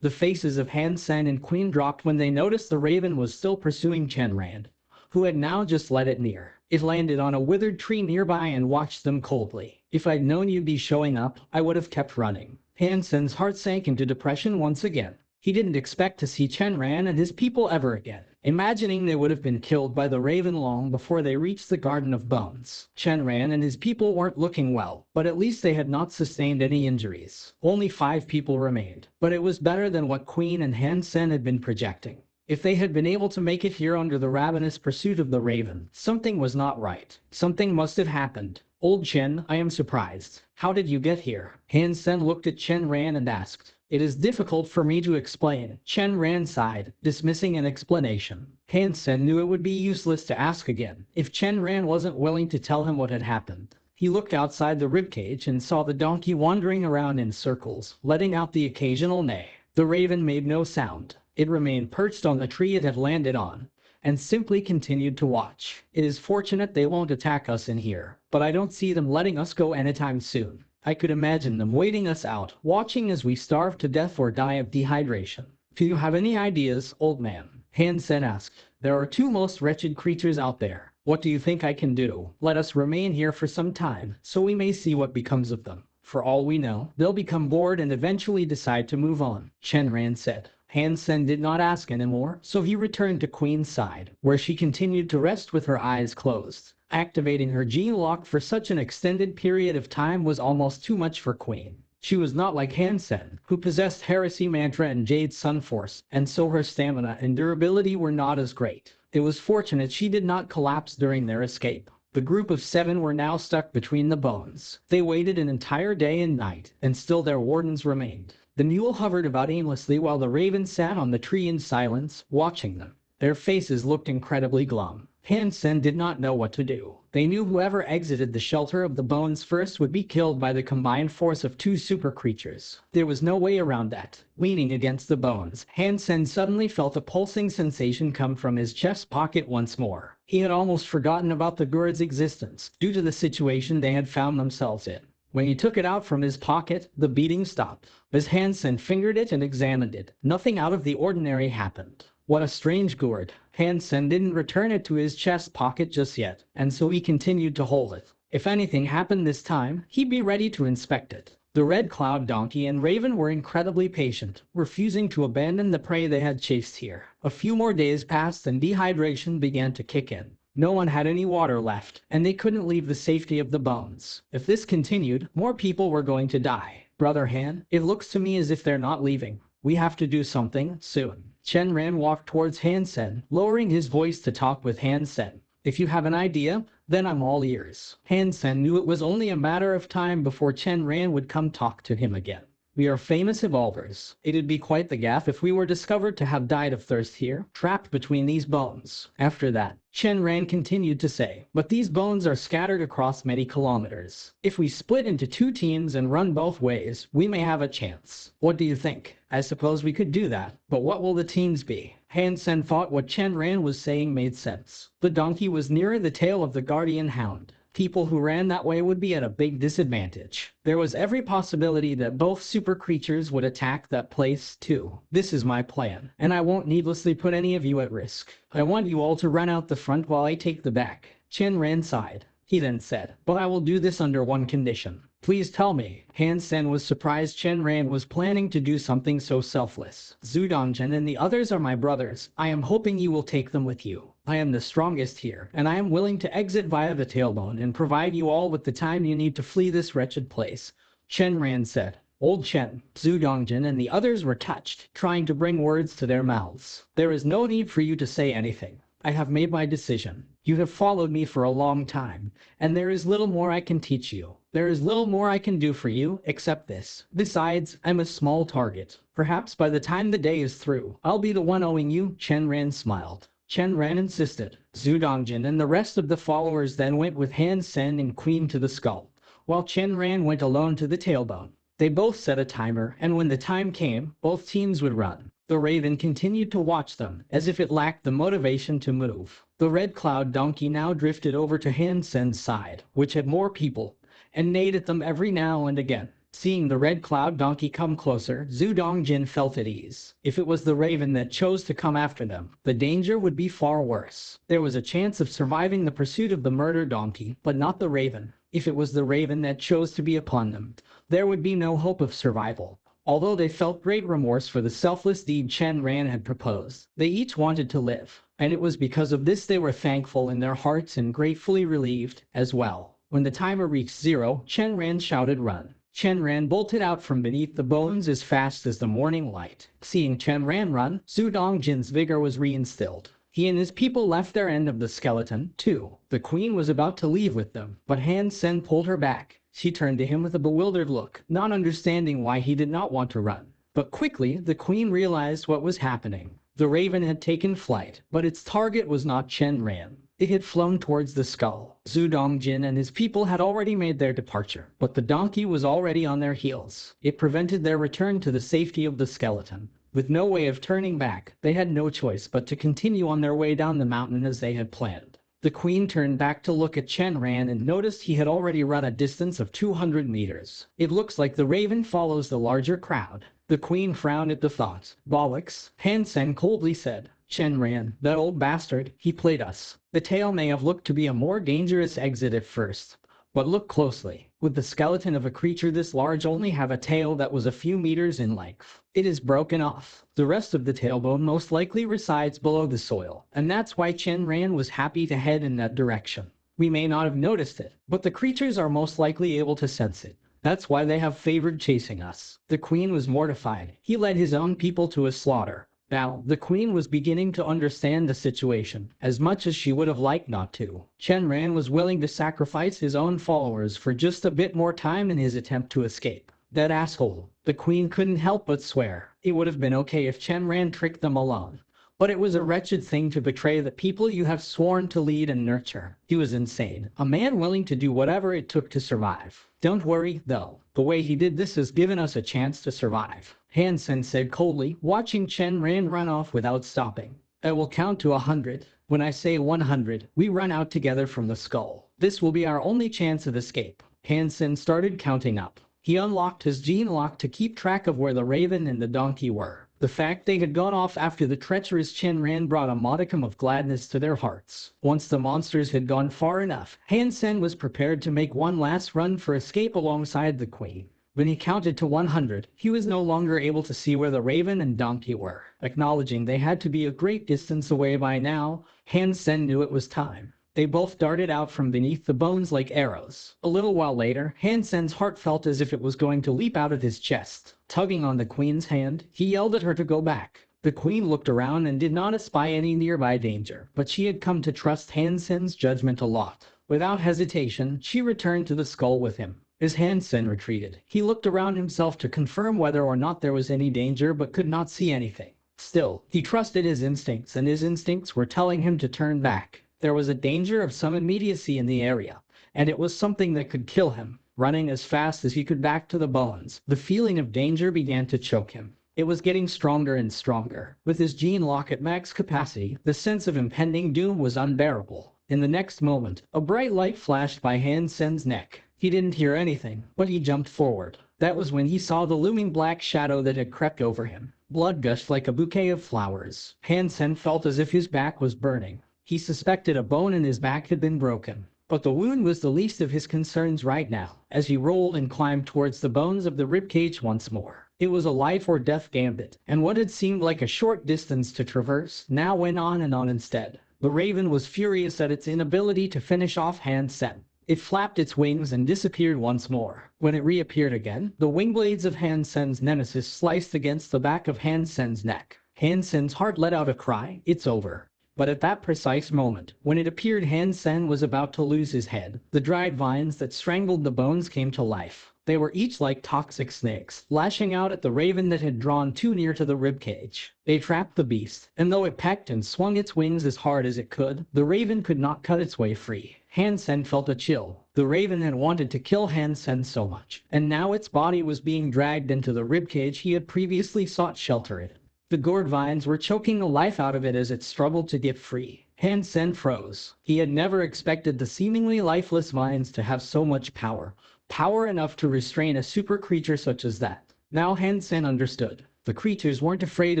The faces of Hansen and Queen dropped when they noticed the raven was still pursuing Chen Ran, who had now just let it near. It landed on a withered tree nearby and watched them coldly. If I'd known you'd be showing up, I would have kept running. Hansen's heart sank into depression once again. He didn't expect to see Chenran and his people ever again, imagining they would have been killed by the raven long before they reached the Garden of Bones. Chenran and his people weren't looking well, but at least they had not sustained any injuries. Only 5 people remained, but it was better than what Queen and Hansen had been projecting. If they had been able to make it here under the ravenous pursuit of the raven, something was not right. Something must have happened. Old Chen, I am surprised. How did you get here? Hansen looked at Chen Ran and asked. It is difficult for me to explain. Chen Ran sighed, dismissing an explanation. Hansen knew it would be useless to ask again, if Chen Ran wasn't willing to tell him what had happened. He looked outside the ribcage and saw the donkey wandering around in circles, letting out the occasional neigh. The raven made no sound. It remained perched on the tree it had landed on, and simply continued to watch. It is fortunate they won't attack us in here, but I don't see them letting us go anytime soon. I could imagine them waiting us out, watching as we starve to death or die of dehydration. Do you have any ideas, old man? Hansen asked. There are 2 most wretched creatures out there. What do you think I can do? Let us remain here for some time, so we may see what becomes of them. For all we know, they'll become bored and eventually decide to move on, Chen Ran said. Hansen did not ask anymore, so he returned to Queen's side, where she continued to rest with her eyes closed. Activating her gene lock for such an extended period of time was almost too much for Queen. She was not like Hansen, who possessed Heresy Mantra and Jade Sun Force, and so her stamina and durability were not as great. It was fortunate she did not collapse during their escape. The group of 7 were now stuck between the bones. They waited an entire day and night, and still their wardens remained. The mule hovered about aimlessly while the raven sat on the tree in silence, watching them. Their faces looked incredibly glum. Hansen did not know what to do. They knew whoever exited the shelter of the bones first would be killed by the combined force of 2 super creatures. There was no way around that. Leaning against the bones, Hansen suddenly felt a pulsing sensation come from his chest pocket once more. He had almost forgotten about the gourd's existence, due to the situation they had found themselves in. When he took it out from his pocket, the beating stopped. As Hansen fingered it and examined it, nothing out of the ordinary happened. What a strange gourd. Hansen didn't return it to his chest pocket just yet, and so he continued to hold it. If anything happened this time, he'd be ready to inspect it. The Red Cloud Donkey and Raven were incredibly patient, refusing to abandon the prey they had chased here. A few more days passed and dehydration began to kick in. No one had any water left, and they couldn't leave the safety of the bones. If this continued, more people were going to die. Brother Han, it looks to me as if they're not leaving. We have to do something, soon. Chen Ran walked towards Hansen, lowering his voice to talk with Hansen. If you have an idea, then I'm all ears. Hansen knew it was only a matter of time before Chen Ran would come talk to him again. We are famous evolvers. It'd be quite the gaffe if we were discovered to have died of thirst here, trapped between these bones. After that, Chen Ran continued to say, but these bones are scattered across many kilometers. If we split into 2 teams and run both ways, we may have a chance. What do you think? I suppose we could do that, but what will the teams be? Hansen thought what Chen Ran was saying made sense. The donkey was nearer the tail of the guardian hound. People who ran that way would be at a big disadvantage. There was every possibility that both super creatures would attack that place too. This is my plan, and I won't needlessly put any of you at risk. I want you all to run out the front while I take the back. Chen Ran sighed. He then said, but I will do this under one condition. Please tell me. Hansen was surprised Chen Ran was planning to do something so selfless. Zudongjian and the others are my brothers. I am hoping you will take them with you. I am the strongest here, and I am willing to exit via the tailbone and provide you all with the time you need to flee this wretched place. Chen Ran said. Old Chen, Zudongjian and the others were touched, trying to bring words to their mouths. There is no need for you to say anything. I have made my decision. You have followed me for a long time, and there is little more I can teach you. There is little more I can do for you, except this. Besides, I'm a small target. Perhaps by the time the day is through, I'll be the one owing you. Chen Ran smiled. Chen Ran insisted. Zudongjian and the rest of the followers then went with Hansen and Queen to the skull, while Chen Ran went alone to the tailbone. They both set a timer, and when the time came, both teams would run. The raven continued to watch them, as if it lacked the motivation to move. The Red Cloud Donkey now drifted over to Hansen's side, which had more people, and neighed at them every now and again. Seeing the Red Cloud Donkey come closer, Zudongjian felt at ease. If it was the raven that chose to come after them, the danger would be far worse. There was a chance of surviving the pursuit of the murder donkey, but not the raven. If it was the raven that chose to be upon them, there would be no hope of survival. Although they felt great remorse for the selfless deed Chen Ran had proposed, they each wanted to live, and it was because of this they were thankful in their hearts and gratefully relieved as well. When the timer reached 0, Chen Ran shouted run. Chen Ran bolted out from beneath the bones as fast as the morning light. Seeing Chen Ran run, Zhu Dongjin's vigor was reinstilled. He and his people left their end of the skeleton, too. The queen was about to leave with them, but Hansen pulled her back. She turned to him with a bewildered look, not understanding why he did not want to run. But quickly, the queen realized what was happening. The raven had taken flight, but its target was not Chen Ran. It had flown towards the skull. Zhu Dongjin and his people had already made their departure, but the donkey was already on their heels. It prevented their return to the safety of the skeleton. With no way of turning back, they had no choice but to continue on their way down the mountain as they had planned. The queen turned back to look at Chen Ran and noticed he had already run a distance of 200 meters. It looks like the raven follows the larger crowd. The queen frowned at the thought. Bollocks, Hansen coldly said. Chen Ran, that old bastard, he played us. The tail may have looked to be a more dangerous exit at first, but look closely. Would the skeleton of a creature this large only have a tail that was a few meters in length? It is broken off. The rest of the tailbone most likely resides below the soil, and that's why Chen Ran was happy to head in that direction. We may not have noticed it, but the creatures are most likely able to sense it. That's why they have favored chasing us. The queen was mortified. He led his own people to a slaughter. Now, the queen was beginning to understand the situation, as much as she would have liked not to. Chen Ran was willing to sacrifice his own followers for just a bit more time in his attempt to escape. That asshole. The queen couldn't help but swear. It would have been okay if Chen Ran tricked them alone. But it was a wretched thing to betray the people you have sworn to lead and nurture. He was insane. A man willing to do whatever it took to survive. Don't worry, though. The way he did this has given us a chance to survive. Hansen said coldly, watching Chen Ran run off without stopping. I will count to 100. When I say 100, we run out together from the skull. This will be our only chance of escape. Hansen started counting up. He unlocked his gene lock to keep track of where the raven and the donkey were. The fact they had gone off after the treacherous Chen Ran brought a modicum of gladness to their hearts. Once the monsters had gone far enough, Hansen was prepared to make one last run for escape alongside the queen. When he counted to 100, he was no longer able to see where the raven and donkey were. Acknowledging they had to be a great distance away by now, Hansen knew it was time. They both darted out from beneath the bones like arrows. A little while later, Hansen's heart felt as if it was going to leap out of his chest. Tugging on the queen's hand, he yelled at her to go back. The queen looked around and did not espy any nearby danger, but she had come to trust Hansen's judgment a lot. Without hesitation, she returned to the skull with him. As Hansen retreated, he looked around himself to confirm whether or not there was any danger but could not see anything. Still, he trusted his instincts, and his instincts were telling him to turn back. There was a danger of some immediacy in the area, and it was something that could kill him. Running as fast as he could back to the bones, the feeling of danger began to choke him. It was getting stronger and stronger. With his gene lock at max capacity, the sense of impending doom was unbearable. In the next moment, a bright light flashed by Hansen's neck. He didn't hear anything, but he jumped forward. That was when he saw the looming black shadow that had crept over him. Blood gushed like a bouquet of flowers. Hansen felt as if his back was burning. He suspected a bone in his back had been broken. But the wound was the least of his concerns right now, as he rolled and climbed towards the bones of the ribcage once more. It was a life or death gambit, and what had seemed like a short distance to traverse now went on and on instead. The raven was furious at its inability to finish off Hansen. It flapped its wings and disappeared once more. When it reappeared again, the wing blades of Hansen's nemesis sliced against the back of Hansen's neck. Hansen's heart let out a cry. It's over. But at that precise moment, when it appeared Hansen was about to lose his head, the dried vines that strangled the bones came to life. They were each like toxic snakes, lashing out at the raven that had drawn too near to the ribcage. They trapped the beast, and though it pecked and swung its wings as hard as it could, the raven could not cut its way free. Hansen felt a chill. The raven had wanted to kill Hansen so much, and now its body was being dragged into the ribcage he had previously sought shelter in. The gourd vines were choking the life out of it as it struggled to get free. Hansen froze. He had never expected the seemingly lifeless vines to have so much power. Power enough to restrain a super creature such as that. Now Hansen understood. The creatures weren't afraid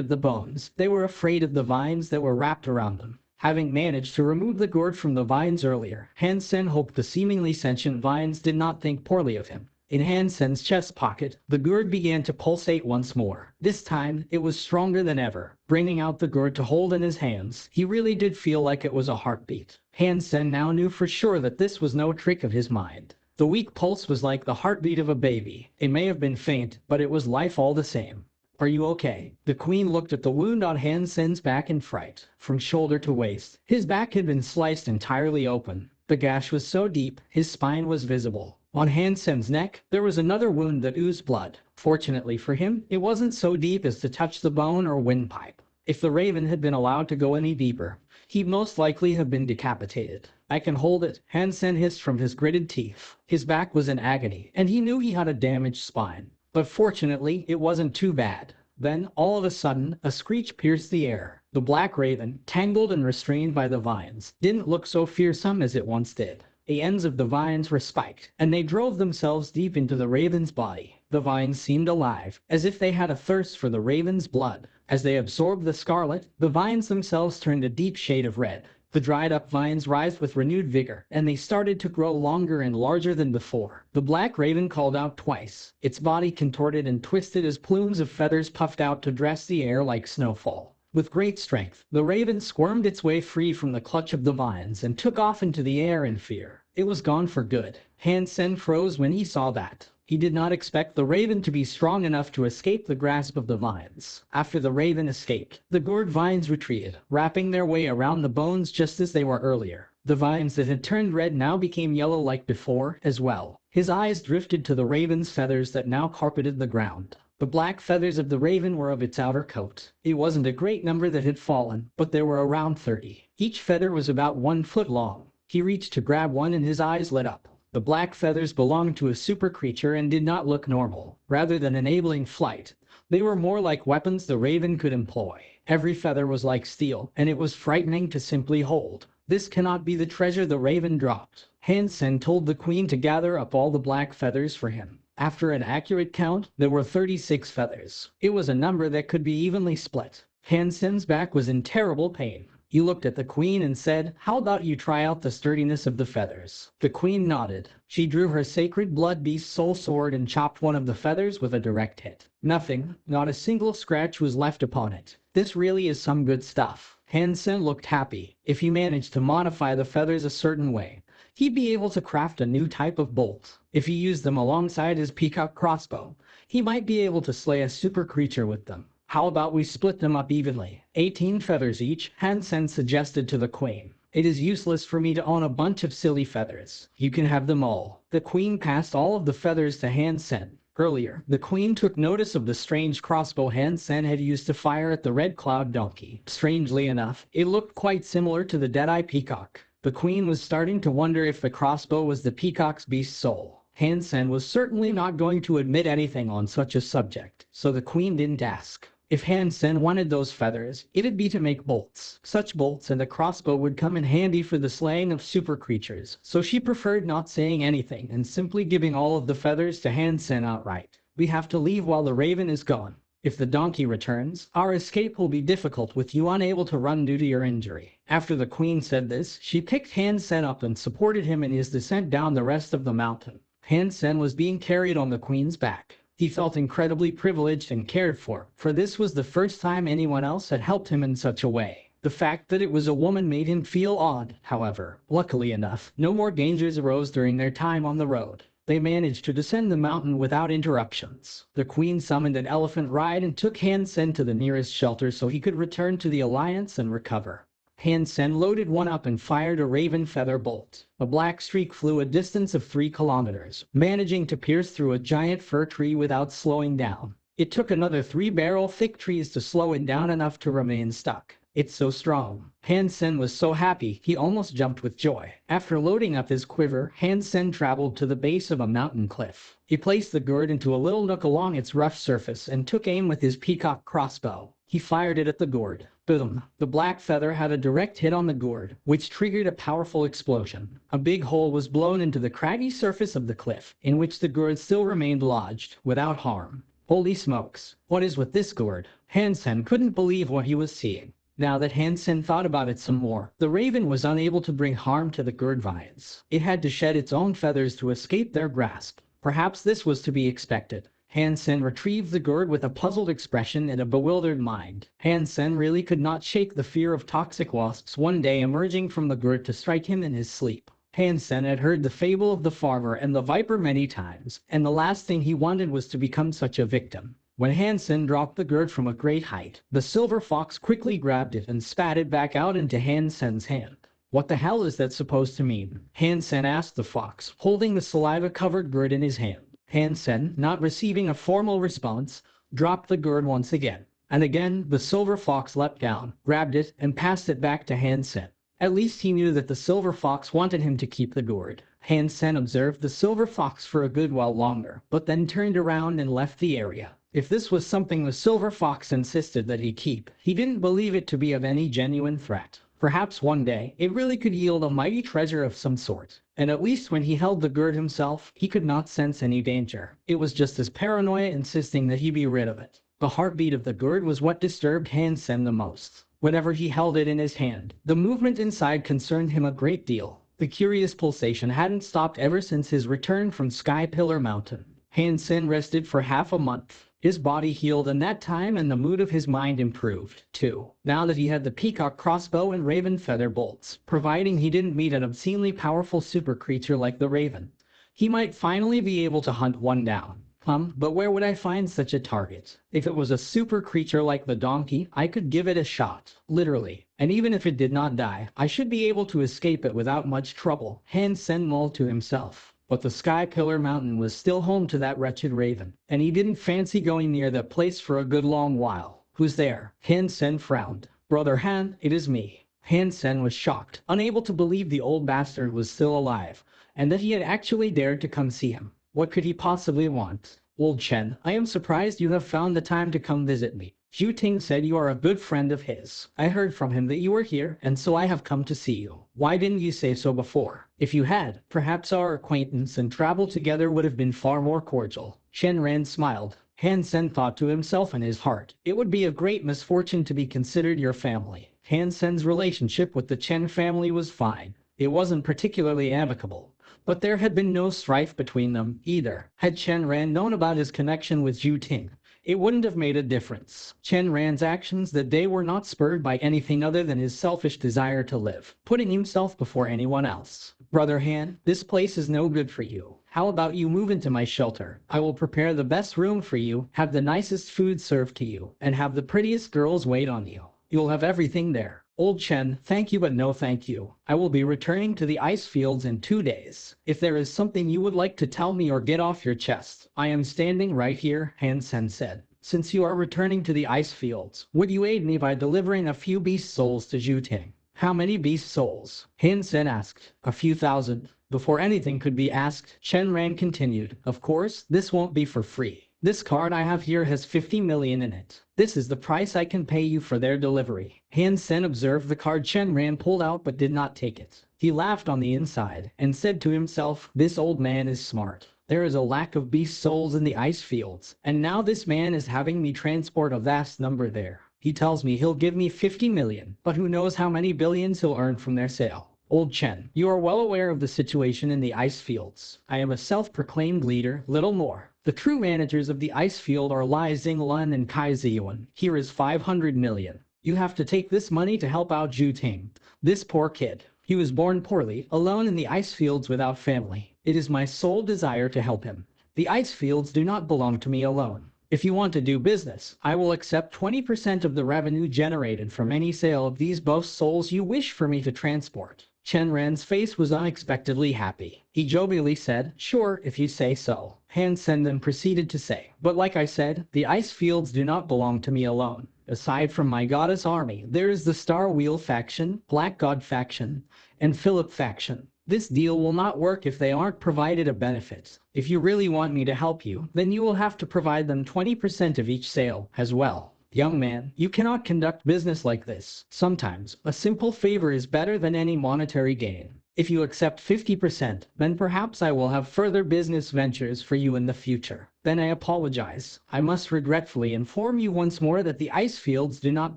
of the bones. They were afraid of the vines that were wrapped around them. Having managed to remove the gourd from the vines earlier, Hansen hoped the seemingly sentient vines did not think poorly of him. In Hansen's chest pocket, the gourd began to pulsate once more. This time, it was stronger than ever. Bringing out the gourd to hold in his hands, he really did feel like it was a heartbeat. Hansen now knew for sure that this was no trick of his mind. The weak pulse was like the heartbeat of a baby. It may have been faint, but it was life all the same. Are you okay? The queen looked at the wound on Hansen's back in fright. From shoulder to waist, his back had been sliced entirely open. The gash was so deep, his spine was visible. On Hansen's neck, there was another wound that oozed blood. Fortunately for him, it wasn't so deep as to touch the bone or windpipe. If the raven had been allowed to go any deeper, he'd most likely have been decapitated. I can hold it, Hansen hissed from his gritted teeth. His back was in agony, and he knew he had a damaged spine. But fortunately, it wasn't too bad. Then, all of a sudden, a screech pierced the air. The black raven, tangled and restrained by the vines, didn't look so fearsome as it once did. The ends of the vines were spiked, and they drove themselves deep into the raven's body. The vines seemed alive, as if they had a thirst for the raven's blood. As they absorbed the scarlet, the vines themselves turned a deep shade of red. The dried-up vines writhed with renewed vigor, and they started to grow longer and larger than before. The black raven called out twice. Its body contorted and twisted as plumes of feathers puffed out to dress the air like snowfall. With great strength, the raven squirmed its way free from the clutch of the vines and took off into the air in fear. It was gone for good. Hansen froze when he saw that. He did not expect the raven to be strong enough to escape the grasp of the vines. After the raven escaped, the gourd vines retreated, wrapping their way around the bones just as they were earlier. The vines that had turned red now became yellow like before, as well. His eyes drifted to the raven's feathers that now carpeted the ground. The black feathers of the raven were of its outer coat. It wasn't a great number that had fallen, but there were around 30. Each feather was about 1 foot long. He reached to grab one and his eyes lit up. The black feathers belonged to a super creature and did not look normal. Rather than enabling flight, they were more like weapons the raven could employ. Every feather was like steel, and it was frightening to simply hold. This cannot be the treasure the raven dropped. Hansen told the queen to gather up all the black feathers for him. After an accurate count, there were 36 feathers. It was a number that could be evenly split. Hansen's back was in terrible pain. He looked at the queen and said, "How about you try out the sturdiness of the feathers?" The queen nodded. She drew her sacred blood beast soul sword and chopped one of the feathers with a direct hit. Nothing, not a single scratch was left upon it. This really is some good stuff. Hansen looked happy. If he managed to modify the feathers a certain way, he'd be able to craft a new type of bolt. If he used them alongside his peacock crossbow, he might be able to slay a super creature with them. How about we split them up evenly? 18 feathers each, Hansen suggested to the queen. It is useless for me to own a bunch of silly feathers. You can have them all. The queen passed all of the feathers to Hansen. Earlier, the queen took notice of the strange crossbow Hansen had used to fire at the Red Cloud donkey. Strangely enough, it looked quite similar to the Deadeye peacock. The queen was starting to wonder if the crossbow was the peacock's beast soul. Hansen was certainly not going to admit anything on such a subject, so the queen didn't ask. If Hansen wanted those feathers, it'd be to make bolts. Such bolts and a crossbow would come in handy for the slaying of super creatures, so she preferred not saying anything and simply giving all of the feathers to Hansen outright. We have to leave while the raven is gone. If the donkey returns, our escape will be difficult with you unable to run due to your injury. After the queen said this, she picked Hansen up and supported him in his descent down the rest of the mountain. Hansen was being carried on the queen's back. He felt incredibly privileged and cared for this was the first time anyone else had helped him in such a way. The fact that it was a woman made him feel odd, however. Luckily enough, no more dangers arose during their time on the road. They managed to descend the mountain without interruptions. The queen summoned an elephant ride and took Hansen to the nearest shelter so he could return to the Alliance and recover. Hansen loaded one up and fired a raven feather bolt. A black streak flew a distance of 3 kilometers, managing to pierce through a giant fir tree without slowing down. It took another 3-barrel thick trees to slow it down enough to remain stuck. It's so strong. Hansen was so happy, he almost jumped with joy. After loading up his quiver, Hansen traveled to the base of a mountain cliff. He placed the gourd into a little nook along its rough surface and took aim with his peacock crossbow. He fired it at the gourd. Boom! The black feather had a direct hit on the gourd, which triggered a powerful explosion. A big hole was blown into the craggy surface of the cliff, in which the gourd still remained lodged, without harm. Holy smokes! What is with this gourd? Hansen couldn't believe what he was seeing. Now that Hansen thought about it some more, the raven was unable to bring harm to the gourd vines. It had to shed its own feathers to escape their grasp. Perhaps this was to be expected. Hansen retrieved the gourd with a puzzled expression and a bewildered mind. Hansen really could not shake the fear of toxic wasps one day emerging from the gourd to strike him in his sleep. Hansen had heard the fable of the farmer and the viper many times, and the last thing he wanted was to become such a victim. When Hansen dropped the gourd from a great height, the silver fox quickly grabbed it and spat it back out into Hansen's hand. "What the hell is that supposed to mean?" Hansen asked the fox, holding the saliva-covered gourd in his hand. Hansen, not receiving a formal response, dropped the gourd once again. And again, the silver fox leapt down, grabbed it, and passed it back to Hansen. At least he knew that the silver fox wanted him to keep the gourd. Hansen observed the silver fox for a good while longer, but then turned around and left the area. If this was something the silver fox insisted that he keep, he didn't believe it to be of any genuine threat. Perhaps one day, it really could yield a mighty treasure of some sort. And at least when he held the gourd himself, he could not sense any danger. It was just his paranoia insisting that he be rid of it. The heartbeat of the gourd was what disturbed Hansen the most. Whenever he held it in his hand, the movement inside concerned him a great deal. The curious pulsation hadn't stopped ever since his return from Sky Pillar Mountain. Hansen rested for half a month. His body healed in that time and the mood of his mind improved, too. Now that he had the peacock crossbow and raven feather bolts, providing he didn't meet an obscenely powerful super creature like the raven, he might finally be able to hunt one down. But where would I find such a target? If it was a super creature like the donkey, I could give it a shot, literally. And even if it did not die, I should be able to escape it without much trouble, Hansen mulled to himself. But the Sky Pillar Mountain was still home to that wretched raven, and he didn't fancy going near that place for a good long while. "Who's there?" Hansen frowned. "Brother Han, it is me." Hansen was shocked, unable to believe the old bastard was still alive, and that he had actually dared to come see him. What could he possibly want? "Old Chen, I am surprised you have found the time to come visit me. Zhu Ting said you are a good friend of his. I heard from him that you were here, and so I have come to see you. Why didn't you say so before? If you had, perhaps our acquaintance and travel together would have been far more cordial." Chen Ran smiled. Hansen thought to himself in his heart, "It would be a great misfortune to be considered your family." Hansen's relationship with the Chen family was fine. It wasn't particularly amicable, but there had been no strife between them, either. Had Chen Ran known about his connection with Zhu Ting, it wouldn't have made a difference. Chen Ran's actions that day were not spurred by anything other than his selfish desire to live, putting himself before anyone else. "Brother Han, this place is no good for you. How about you move into my shelter? I will prepare the best room for you, have the nicest food served to you, and have the prettiest girls wait on you. You'll have everything there." "Old Chen, thank you but no thank you. I will be returning to the ice fields in 2 days. If there is something you would like to tell me or get off your chest, I am standing right here," Hansen said. "Since you are returning to the ice fields, would you aid me by delivering a few beast souls to Zhu Ting?" "How many beast souls?" Hansen asked. "A few thousand." Before anything could be asked, Chen Ran continued, "Of course, this won't be for free. This card I have here has 50 million in it. This is the price I can pay you for their delivery." Hansen observed the card Chen Ran pulled out but did not take it. He laughed on the inside and said to himself, "This old man is smart. There is a lack of beast souls in the ice fields, and now this man is having me transport a vast number there. He tells me he'll give me 50 million, but who knows how many billions he'll earn from their sale." "Old Chen, you are well aware of the situation in the ice fields. I am a self-proclaimed leader, little more. The true managers of the ice field are Lai Xinglun and Kai Ziyuan. Here is 500 million. You have to take this money to help out Zhu Ting. This poor kid. He was born poorly, alone in the ice fields without family. It is my sole desire to help him. The ice fields do not belong to me alone. If you want to do business, I will accept 20% of the revenue generated from any sale of these both souls you wish for me to transport." Chen Ran's face was unexpectedly happy. He jovially said, "Sure, if you say so." Hansen then proceeded to say, "But like I said, the ice fields do not belong to me alone. Aside from my goddess army, there is the Star Wheel faction, Black God faction, and Philip faction. This deal will not work if they aren't provided a benefit. If you really want me to help you, then you will have to provide them 20% of each sale as well. Young man, you cannot conduct business like this. Sometimes, a simple favor is better than any monetary gain. If you accept 50%, then perhaps I will have further business ventures for you in the future. Then I apologize. I must regretfully inform you once more that the ice fields do not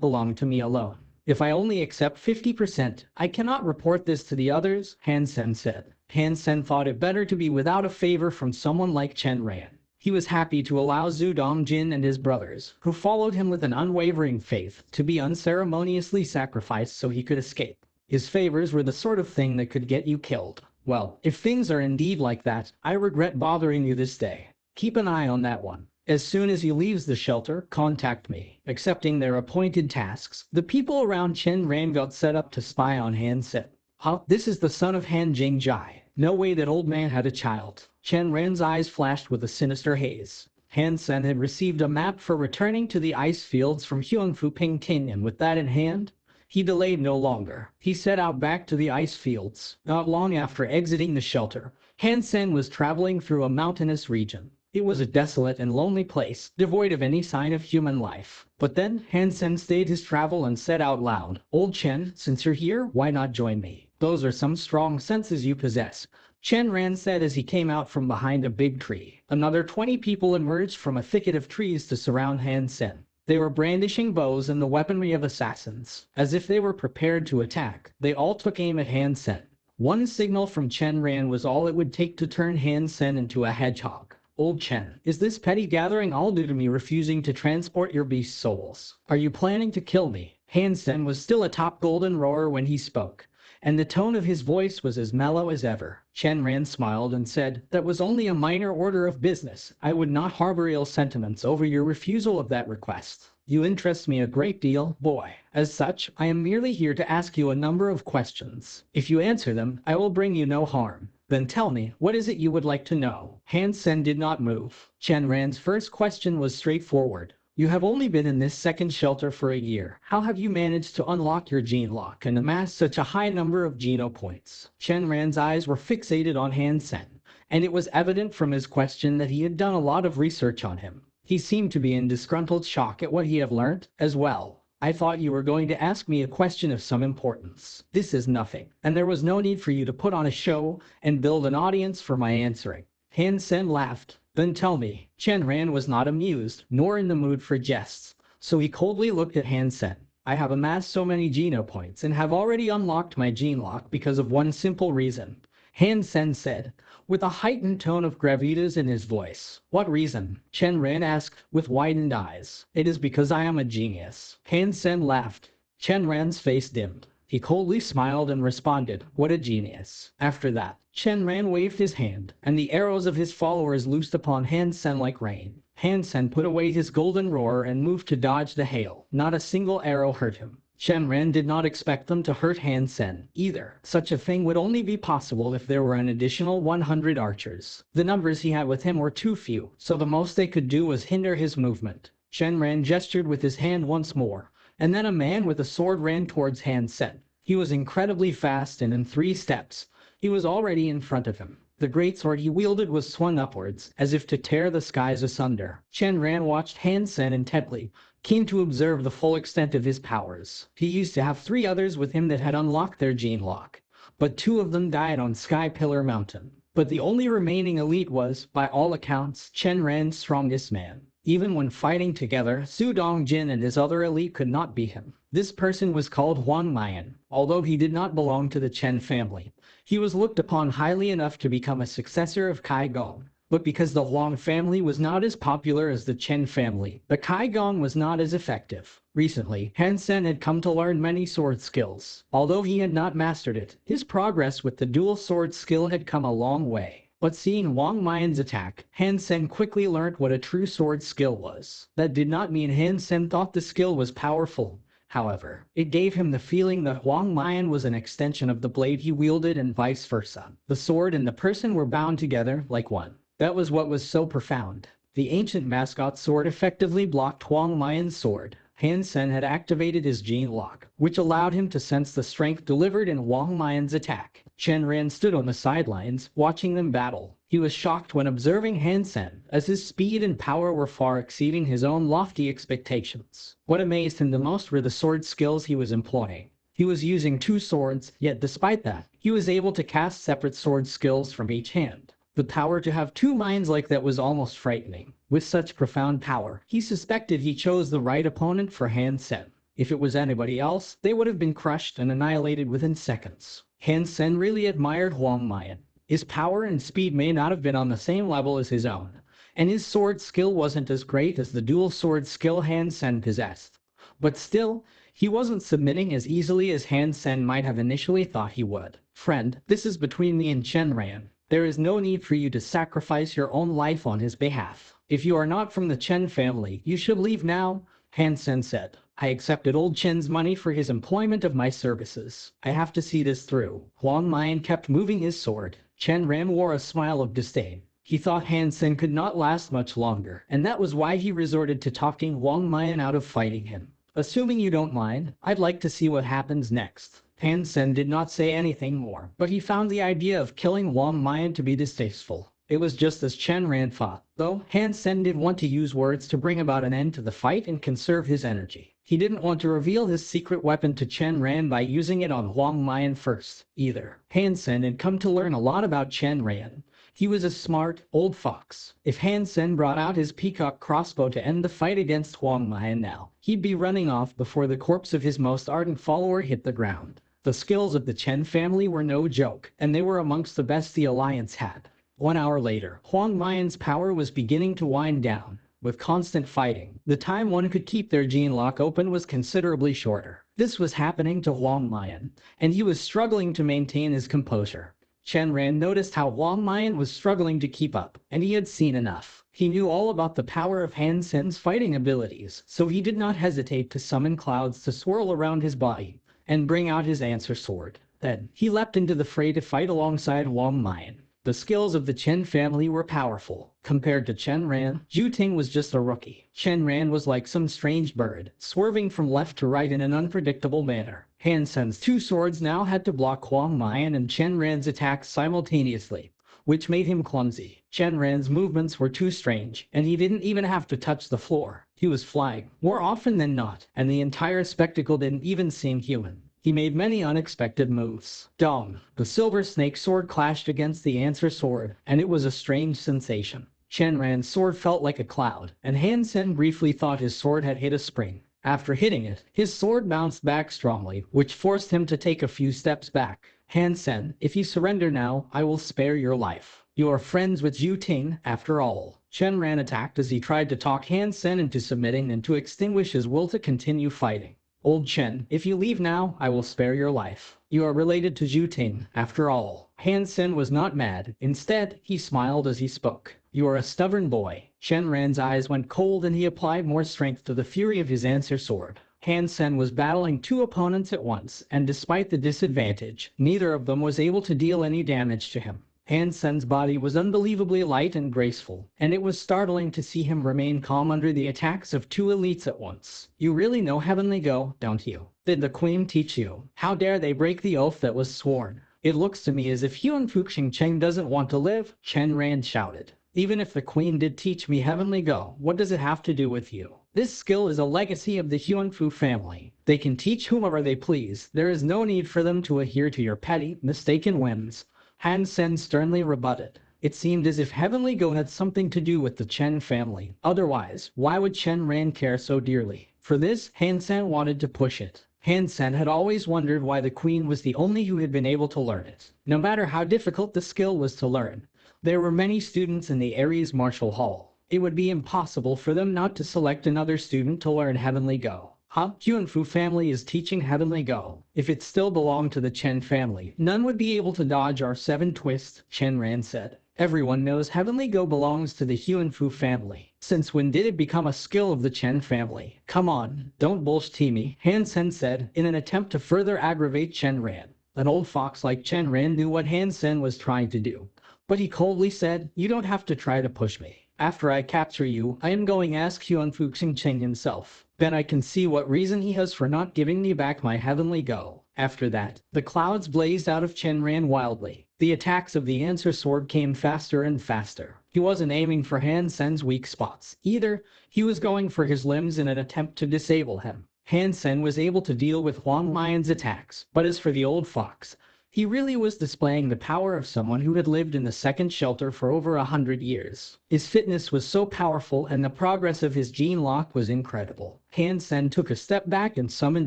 belong to me alone. If I only accept 50%, I cannot report this to the others," Hansen said. Hansen thought it better to be without a favor from someone like Chen Ran. He was happy to allow Zhu Dongjin and his brothers, who followed him with an unwavering faith, to be unceremoniously sacrificed so he could escape. His favors were the sort of thing that could get you killed. Well, if things are indeed like that, I regret bothering you this day. Keep an eye on that one. As soon as he leaves the shelter, contact me. Accepting their appointed tasks, the people around Chen Ran got set up to spy on Hansen. Huh? This is the son of Han Jingjai. No way that old man had a child. Chen Ran's eyes flashed with a sinister haze. Hansen had received a map for returning to the ice fields from Huangfu Pingting, and with that in hand, he delayed no longer. He set out back to the ice fields. Not long after exiting the shelter, Hansen was traveling through a mountainous region. It was a desolate and lonely place, devoid of any sign of human life. But then, Hansen stayed his travel and said out loud, "Old Chen, since you're here, why not join me? Those are some strong senses you possess." Chen Ran said as he came out from behind a big tree. Another 20 people emerged from a thicket of trees to surround Hansen. They were brandishing bows and the weaponry of assassins. As if they were prepared to attack, they all took aim at Hansen. One signal from Chen Ran was all it would take to turn Hansen into a hedgehog. "Old Chen, is this petty gathering all due to me refusing to transport your beast souls? Are you planning to kill me?" Hansen was still a top golden roarer when he spoke, and the tone of his voice was as mellow as ever. Chen Ran smiled and said, "That was only a minor order of business. I would not harbor ill sentiments over your refusal of that request. You interest me a great deal, boy. As such, I am merely here to ask you a number of questions. If you answer them, I will bring you no harm. Then tell me, what is it you would like to know?" Hansen did not move. Chen Ran's first question was straightforward. "You have only been in this second shelter for a year. How have you managed to unlock your gene lock and amass such a high number of geno points?" Chen Ran's eyes were fixated on Hansen, and it was evident from his question that he had done a lot of research on him. He seemed to be in disgruntled shock at what he had learnt, as well. "I thought you were going to ask me a question of some importance. This is nothing, and there was no need for you to put on a show and build an audience for my answering." Hansen laughed. "Then tell me." Chen Ran was not amused, nor in the mood for jests, so he coldly looked at Hansen. "I have amassed so many geno points and have already unlocked my gene lock because of one simple reason," Hansen said, with a heightened tone of gravitas in his voice. "What reason?" Chen Ran asked, with widened eyes. "It is because I am a genius." Hansen laughed. Chen Ran's face dimmed. He coldly smiled and responded, "What a genius." After that, Chen Ran waved his hand, and the arrows of his followers loosed upon Hansen like rain. Hansen put away his golden roar and moved to dodge the hail. Not a single arrow hurt him. Chen Ran did not expect them to hurt Hansen, either. Such a thing would only be possible if there were an additional 100 archers. The numbers he had with him were too few, so the most they could do was hinder his movement. Chen Ran gestured with his hand once more, and then a man with a sword ran towards Hansen. He was incredibly fast, and in 3 steps, he was already in front of him. The great sword he wielded was swung upwards, as if to tear the skies asunder. Chen Ran watched Hansen intently, keen to observe the full extent of his powers. He used to have 3 others with him that had unlocked their gene lock, but 2 of them died on Sky Pillar Mountain. But the only remaining elite was, by all accounts, Chen Ran's strongest man. Even when fighting together, Zhu Dongjin and his other elite could not beat him. This person was called Huang Mayan. Although he did not belong to the Chen family, he was looked upon highly enough to become a successor of Kai Gong. But because the Huang family was not as popular as the Chen family, the Kai Gong was not as effective. Recently, Hansen had come to learn many sword skills. Although he had not mastered it, his progress with the dual sword skill had come a long way. But seeing Huang Mayan's attack, Hansen quickly learnt what a true sword skill was. That did not mean Hansen thought the skill was powerful. However, it gave him the feeling that Huang Mayan was an extension of the blade he wielded and vice versa. The sword and the person were bound together like one. That was what was so profound. The ancient mascot sword effectively blocked Huang Mayan's sword. Hansen had activated his gene lock, which allowed him to sense the strength delivered in Huang Mayan's attack. Chen Ran stood on the sidelines, watching them battle. He was shocked when observing Hansen, as his speed and power were far exceeding his own lofty expectations. What amazed him the most were the sword skills he was employing. He was using 2 swords, yet despite that, he was able to cast separate sword skills from each hand. The power to have 2 minds like that was almost frightening. With such profound power, he suspected he chose the right opponent for Hansen. If it was anybody else, they would have been crushed and annihilated within seconds. Hansen really admired Huang Mayan. His power and speed may not have been on the same level as his own, and his sword skill wasn't as great as the dual sword skill Hansen possessed. But still, he wasn't submitting as easily as Hansen might have initially thought he would. Friend, this is between me and Shenran. There is no need for you to sacrifice your own life on his behalf. If you are not from the Chen family, you should leave now, Hansen said. I accepted old Chen's money for his employment of my services. I have to see this through. Huang Mian kept moving his sword. Chen Ran wore a smile of disdain. He thought Hansen could not last much longer, and that was why he resorted to talking Huang Mian out of fighting him. Assuming you don't mind, I'd like to see what happens next. Hansen did not say anything more, but he found the idea of killing Huang Mian to be distasteful. It was just as Chen Ran thought, though Hansen did want to use words to bring about an end to the fight and conserve his energy. He didn't want to reveal his secret weapon to Chen Ran by using it on Huang Mian first, either. Hansen had come to learn a lot about Chen Ran. He was a smart, old fox. If Hansen brought out his peacock crossbow to end the fight against Huang Mian now, he'd be running off before the corpse of his most ardent follower hit the ground. The skills of the Chen family were no joke, and they were amongst the best the alliance had. 1 hour later, Huang Mian's power was beginning to wind down. With constant fighting, the time one could keep their gene lock open was considerably shorter. This was happening to Huang Mian, and he was struggling to maintain his composure. Chen Ran noticed how Huang Mian was struggling to keep up, and he had seen enough. He knew all about the power of Hansen's fighting abilities, so he did not hesitate to summon clouds to swirl around his body and bring out his answer sword. Then, he leapt into the fray to fight alongside Huang Mian. The skills of the Chen family were powerful. Compared to Chen Ran, Zhu Ting was just a rookie. Chen Ran was like some strange bird, swerving from left to right in an unpredictable manner. Hansen's two swords now had to block Huang Mian and Chen Ran's attacks simultaneously, which made him clumsy. Chen Ran's movements were too strange, and he didn't even have to touch the floor. He was flying, more often than not, and the entire spectacle didn't even seem human. He made many unexpected moves. Dong! The silver snake sword clashed against the answer sword, and it was a strange sensation. Chen Ran's sword felt like a cloud, and Hansen briefly thought his sword had hit a spring. After hitting it, his sword bounced back strongly, which forced him to take a few steps back. Hansen, if you surrender now, I will spare your life. You are friends with Zhu Ting, after all. Chen Ran attacked as he tried to talk Hansen into submitting and to extinguish his will to continue fighting. Old Chen, if you leave now, I will spare your life. You are related to Zhu Ting, after all. Hansen was not mad. Instead, he smiled as he spoke. You are a stubborn boy. Chen Ran's eyes went cold and he applied more strength to the fury of his answer sword. Hansen was battling two opponents at once, and despite the disadvantage, neither of them was able to deal any damage to him. Hansen's body was unbelievably light and graceful, and it was startling to see him remain calm under the attacks of two elites at once. You really know Heavenly Go, don't you? Did the Queen teach you? How dare they break the oath that was sworn? It looks to me as if Huan Fuxing Cheng doesn't want to live, Chen Ran shouted. Even if the Queen did teach me Heavenly Go, what does it have to do with you? This skill is a legacy of the Huanfu family. They can teach whomever they please. There is no need for them to adhere to your petty, mistaken whims. Hansen sternly rebutted. It seemed as if Heavenly Go had something to do with the Chen family. Otherwise, why would Chen Ran care so dearly? For this, Hansen wanted to push it. Hansen had always wondered why the Queen was the only who had been able to learn it. No matter how difficult the skill was to learn, there were many students in the Ares Martial Hall. It would be impossible for them not to select another student to learn Heavenly Go. Huanfu family is teaching Heavenly Go. If it still belonged to the Chen family, none would be able to dodge our 7 twists, Chen Ran said. Everyone knows Heavenly Go belongs to the Huanfu family. Since when did it become a skill of the Chen family? Come on, don't bullshit me, Hansen said, in an attempt to further aggravate Chen Ran. An old fox like Chen Ran knew what Hansen was trying to do. But he coldly said, you don't have to try to push me. After I capture you, I am going to ask Huan Fuxing Cheng himself. Then I can see what reason he has for not giving me back my Heavenly Go. After that, the clouds blazed out of Chen Ran wildly. The attacks of the answer sword came faster and faster. He wasn't aiming for Hansen's weak spots. Either, he was going for his limbs in an attempt to disable him. Hansen was able to deal with Huang Mian's attacks, but as for the old fox, he really was displaying the power of someone who had lived in the second shelter for over 100 years. His fitness was so powerful and the progress of his gene lock was incredible. Hansen took a step back and summoned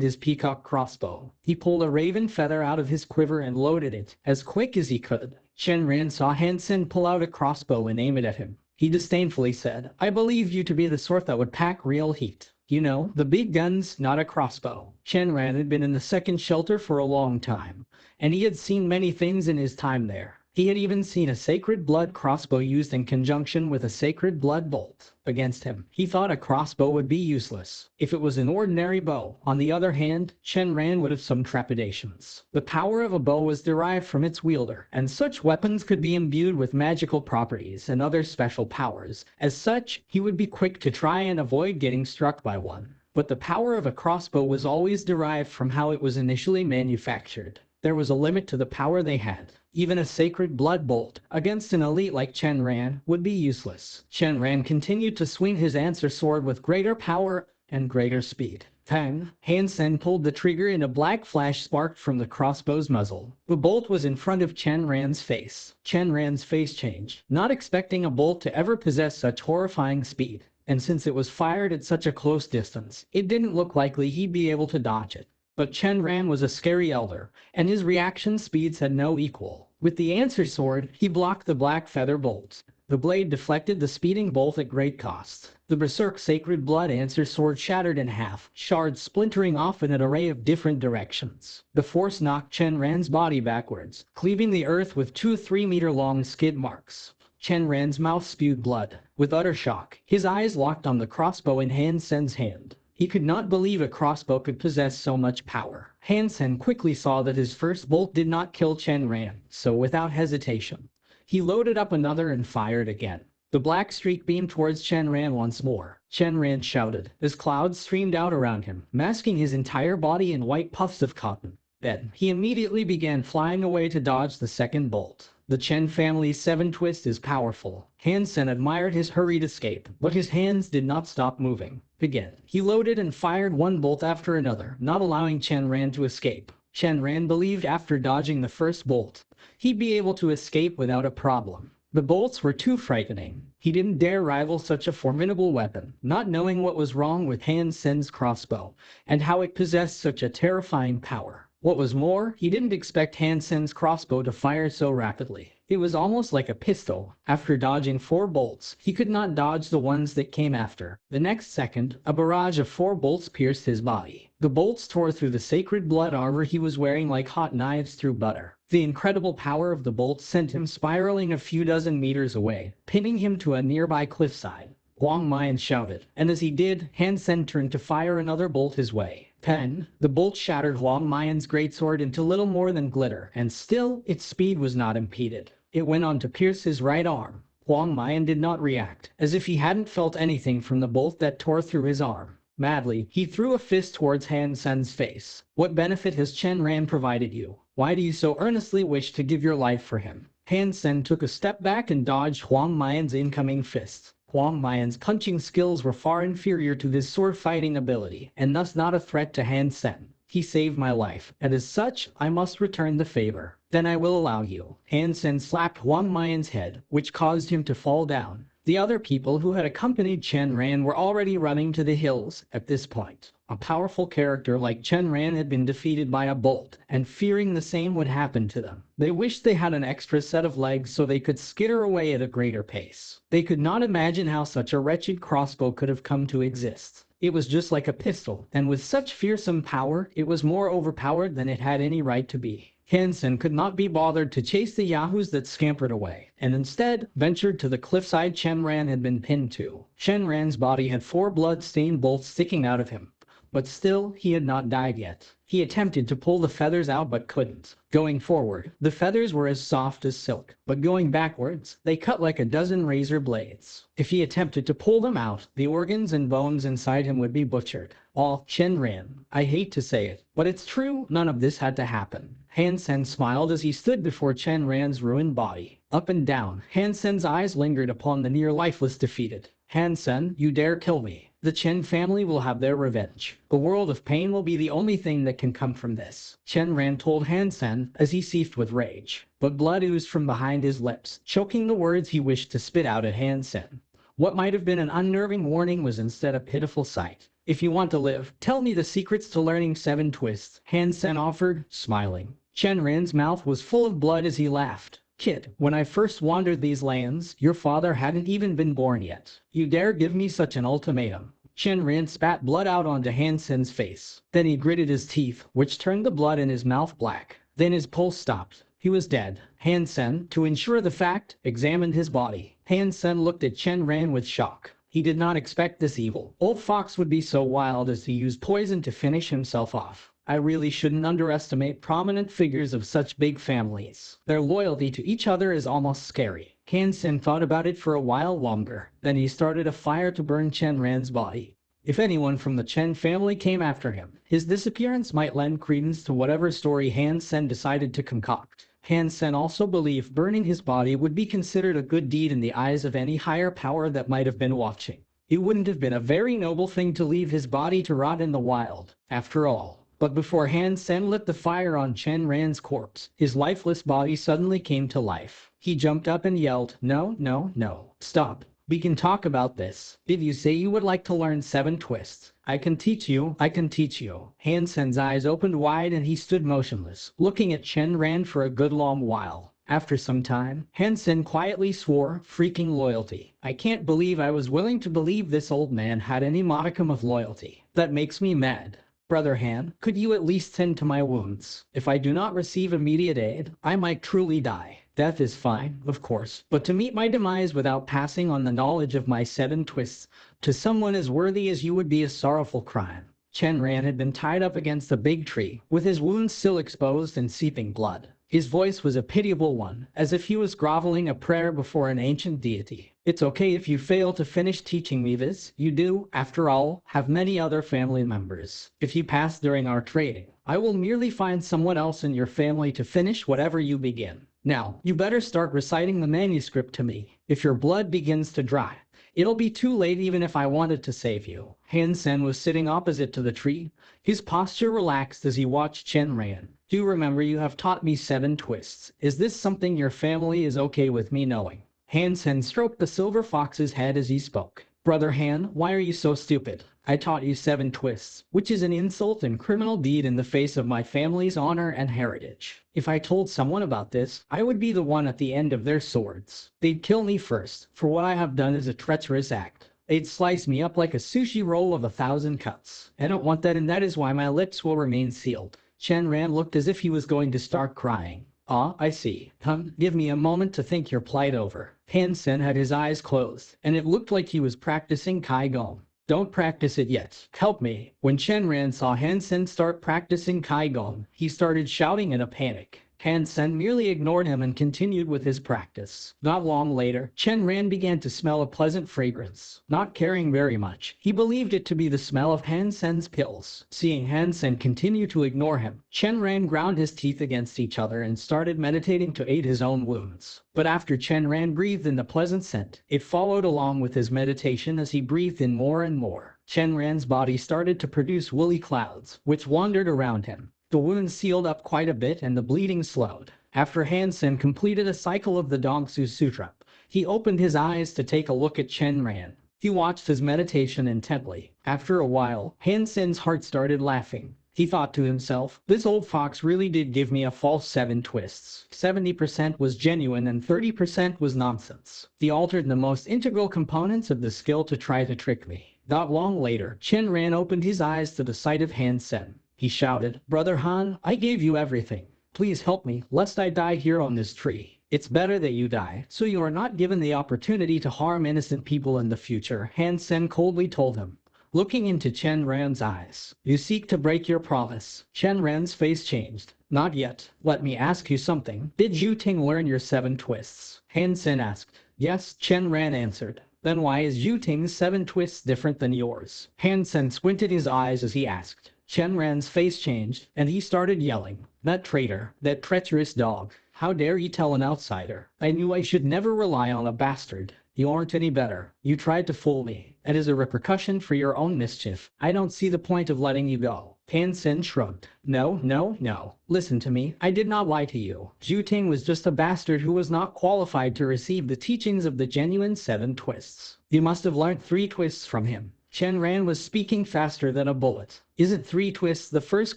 his peacock crossbow. He pulled a raven feather out of his quiver and loaded it as quick as he could. Chen Ran saw Hansen pull out a crossbow and aim it at him. He disdainfully said, I believe you to be the sort that would pack real heat. You know, the big guns, not a crossbow. Chen Ran had been in the second shelter for a long time, and he had seen many things in his time there. He had even seen a sacred blood crossbow used in conjunction with a sacred blood bolt against him. He thought a crossbow would be useless if it was an ordinary bow. On the other hand, Chen Ran would have some trepidations. The power of a bow was derived from its wielder, and such weapons could be imbued with magical properties and other special powers. As such, he would be quick to try and avoid getting struck by one. But the power of a crossbow was always derived from how it was initially manufactured. There was a limit to the power they had. Even a sacred blood bolt against an elite like Chen Ran would be useless. Chen Ran continued to swing his answer sword with greater power and greater speed. Pang! Hansen pulled the trigger and a black flash sparked from the crossbow's muzzle. The bolt was in front of Chen Ran's face. Chen Ran's face changed, not expecting a bolt to ever possess such horrifying speed. And since it was fired at such a close distance, it didn't look likely he'd be able to dodge it. But Chen Ran was a scary elder, and his reaction speeds had no equal. With the answer sword, he blocked the black feather bolts. The blade deflected the speeding bolt at great cost. The berserk sacred blood answer sword shattered in half, shards splintering off in an array of different directions. The force knocked Chen Ran's body backwards, cleaving the earth with 2 3-meter-long skid marks. Chen Ran's mouth spewed blood. With utter shock, his eyes locked on the crossbow in Hansen's hand. He could not believe a crossbow could possess so much power. Hansen quickly saw that his first bolt did not kill Chen Ran, so without hesitation, he loaded up another and fired again. The black streak beamed towards Chen Ran once more. Chen Ran shouted as clouds streamed out around him, masking his entire body in white puffs of cotton. Then, he immediately began flying away to dodge the second bolt. The Chen family's 7 twist is powerful. Hansen admired his hurried escape, but his hands did not stop moving. Again, he loaded and fired one bolt after another, not allowing Chen Ran to escape. Chen Ran believed after dodging the first bolt, he'd be able to escape without a problem. The bolts were too frightening. He didn't dare rival such a formidable weapon, not knowing what was wrong with Hansen's crossbow, and how it possessed such a terrifying power. What was more, he didn't expect Hansen's crossbow to fire so rapidly. It was almost like a pistol. After dodging 4 bolts, he could not dodge the ones that came after. The next second, a barrage of 4 bolts pierced his body. The bolts tore through the sacred blood armor he was wearing like hot knives through butter. The incredible power of the bolts sent him spiraling a few dozen meters away, pinning him to a nearby cliffside. Huang Mian shouted, and as he did, Hansen turned to fire another bolt his way. Pen! The bolt shattered Huang Mian's greatsword into little more than glitter, and still, its speed was not impeded. It went on to pierce his right arm. Huang Mian did not react, as if he hadn't felt anything from the bolt that tore through his arm. Madly, he threw a fist towards Hansen's face. What benefit has Chen Ran provided you? Why do you so earnestly wish to give your life for him? Hansen took a step back and dodged Huang Mian's incoming fist. Huang Mian's punching skills were far inferior to his sword-fighting ability, and thus not a threat to Hansen. He saved my life, and as such, I must return the favor. Then I will allow you. Hansen slapped Huang Mian's head, which caused him to fall down. The other people who had accompanied Chen Ran were already running to the hills at this point. A powerful character like Chen Ran had been defeated by a bolt, and fearing the same would happen to them, they wished they had an extra set of legs so they could skitter away at a greater pace. They could not imagine how such a wretched crossbow could have come to exist. It was just like a pistol, and with such fearsome power, it was more overpowered than it had any right to be. Hansen could not be bothered to chase the yahoos that scampered away, and instead ventured to the cliffside Chen Ran had been pinned to. Chen Ran's body had 4 blood-stained bolts sticking out of him, but still he had not died yet. He attempted to pull the feathers out but couldn't. Going forward, the feathers were as soft as silk, but going backwards, they cut like a dozen razor blades. If he attempted to pull them out, the organs and bones inside him would be butchered. All Chen Ran. I hate to say it, but it's true, none of this had to happen. Hansen smiled as he stood before Chen Ran's ruined body. Up and down, Hansen's eyes lingered upon the near-lifeless defeated. Hansen, you dare kill me. The Chen family will have their revenge. A world of pain will be the only thing that can come from this. Chen Ran told Hansen as he seethed with rage, but blood oozed from behind his lips, choking the words he wished to spit out at Hansen. What might have been an unnerving warning was instead a pitiful sight. If you want to live, tell me the secrets to learning 7 twists, Hansen offered, smiling. Chen Ran's mouth was full of blood as he laughed. Kid, when I first wandered these lands, your father hadn't even been born yet. You dare give me such an ultimatum? Shinran spat blood out onto Hansen's face. Then he gritted his teeth, which turned the blood in his mouth black. Then his pulse stopped. He was dead. Hansen, to ensure the fact, examined his body. Hansen looked at Shinran with shock. He did not expect this evil old fox would be so wild as to use poison to finish himself off. I really shouldn't underestimate prominent figures of such big families. Their loyalty to each other is almost scary. Hansen thought about it for a while longer. Then he started a fire to burn Shenran's body. If anyone from the Chen family came after him, his disappearance might lend credence to whatever story Hansen decided to concoct. Hansen also believed burning his body would be considered a good deed in the eyes of any higher power that might have been watching. It wouldn't have been a very noble thing to leave his body to rot in the wild, after all. But before Hansen lit the fire on Shenran's corpse, his lifeless body suddenly came to life. He jumped up and yelled, "No, no, no, stop. We can talk about this. Did you say you would like to learn 7 twists? I can teach you, I can teach you." Hansen's eyes opened wide and he stood motionless, looking at Shenran for a good long while. After some time, Hansen quietly swore, "Freaking loyalty. I can't believe I was willing to believe this old man had any modicum of loyalty. That makes me mad. Brother Han, could you at least tend to my wounds? If I do not receive immediate aid, I might truly die. Death is fine, of course, but to meet my demise without passing on the knowledge of my 7 twists to someone as worthy as you would be a sorrowful crime." Shenran had been tied up against a big tree, with his wounds still exposed and seeping blood. His voice was a pitiable one, as if he was groveling a prayer before an ancient deity. "It's okay if you fail to finish teaching me this. You do, after all, have many other family members. If you pass during our trading, I will merely find someone else in your family to finish whatever you begin. Now, you better start reciting the manuscript to me. If your blood begins to dry, it'll be too late even if I wanted to save you." Hansen was sitting opposite to the tree. His posture relaxed as he watched Shenran. "Do remember you have taught me 7 twists. Is this something your family is okay with me knowing?" Hansen stroked the silver fox's head as he spoke. "Brother Han, why are you so stupid? I taught you 7 twists, which is an insult and criminal deed in the face of my family's honor and heritage. If I told someone about this, I would be the one at the end of their swords. They'd kill me first, for what I have done is a treacherous act. They'd slice me up like a sushi roll of 1,000 cuts. I don't want that, and that is why my lips will remain sealed." Shenran looked as if he was going to start crying. "Ah, I see. Give me a moment to think your plight over." Hansen had his eyes closed, and it looked like he was practicing Kaigon. "Don't practice it yet. Help me." When Shenran saw Hansen start practicing Kaigon, he started shouting in a panic. Hansen merely ignored him and continued with his practice. Not long later, Shenran began to smell a pleasant fragrance. Not caring very much, he believed it to be the smell of Hansen's pills. Seeing Hansen continue to ignore him, Shenran ground his teeth against each other and started meditating to aid his own wounds. But after Shenran breathed in the pleasant scent, it followed along with his meditation as he breathed in more and more. Shenran's body started to produce woolly clouds, which wandered around him. The wounds sealed up quite a bit and the bleeding slowed. After Hansen completed a cycle of the Dongsu Sutra, he opened his eyes to take a look at Shenran. He watched his meditation intently. After a while, Hansen's heart started laughing. He thought to himself, "This old fox really did give me a false 7 twists. 70% was genuine and 30% was nonsense. He altered the most integral components of the skill to try to trick me." Not long later, Shenran opened his eyes to the sight of Hansen. He shouted, "Brother Han, I gave you everything. Please help me, lest I die here on this tree. It's better that you die, so you are not given the opportunity to harm innocent people in the future," Hansen coldly told him. Looking into Shenran's eyes, "You seek to break your promise." Shenran's face changed. "Not yet. Let me ask you something. Did Zhu Ting learn your 7 twists?" Hansen asked. "Yes," Shenran answered. "Then why is Zhu Ting's 7 twists different than yours?" Hansen squinted his eyes as he asked. Shenran's face changed, and he started yelling, "That traitor, that treacherous dog. How dare he tell an outsider? I knew I should never rely on a bastard. You aren't any better. You tried to fool me, and as a repercussion for your own mischief, I don't see the point of letting you go." Hansen shrugged. No. Listen to me. I did not lie to you. Zhu Ting was just a bastard who was not qualified to receive the teachings of the genuine 7 twists. You must have learned 3 twists from him. Shenran was speaking faster than a bullet. "Isn't 3 twists the first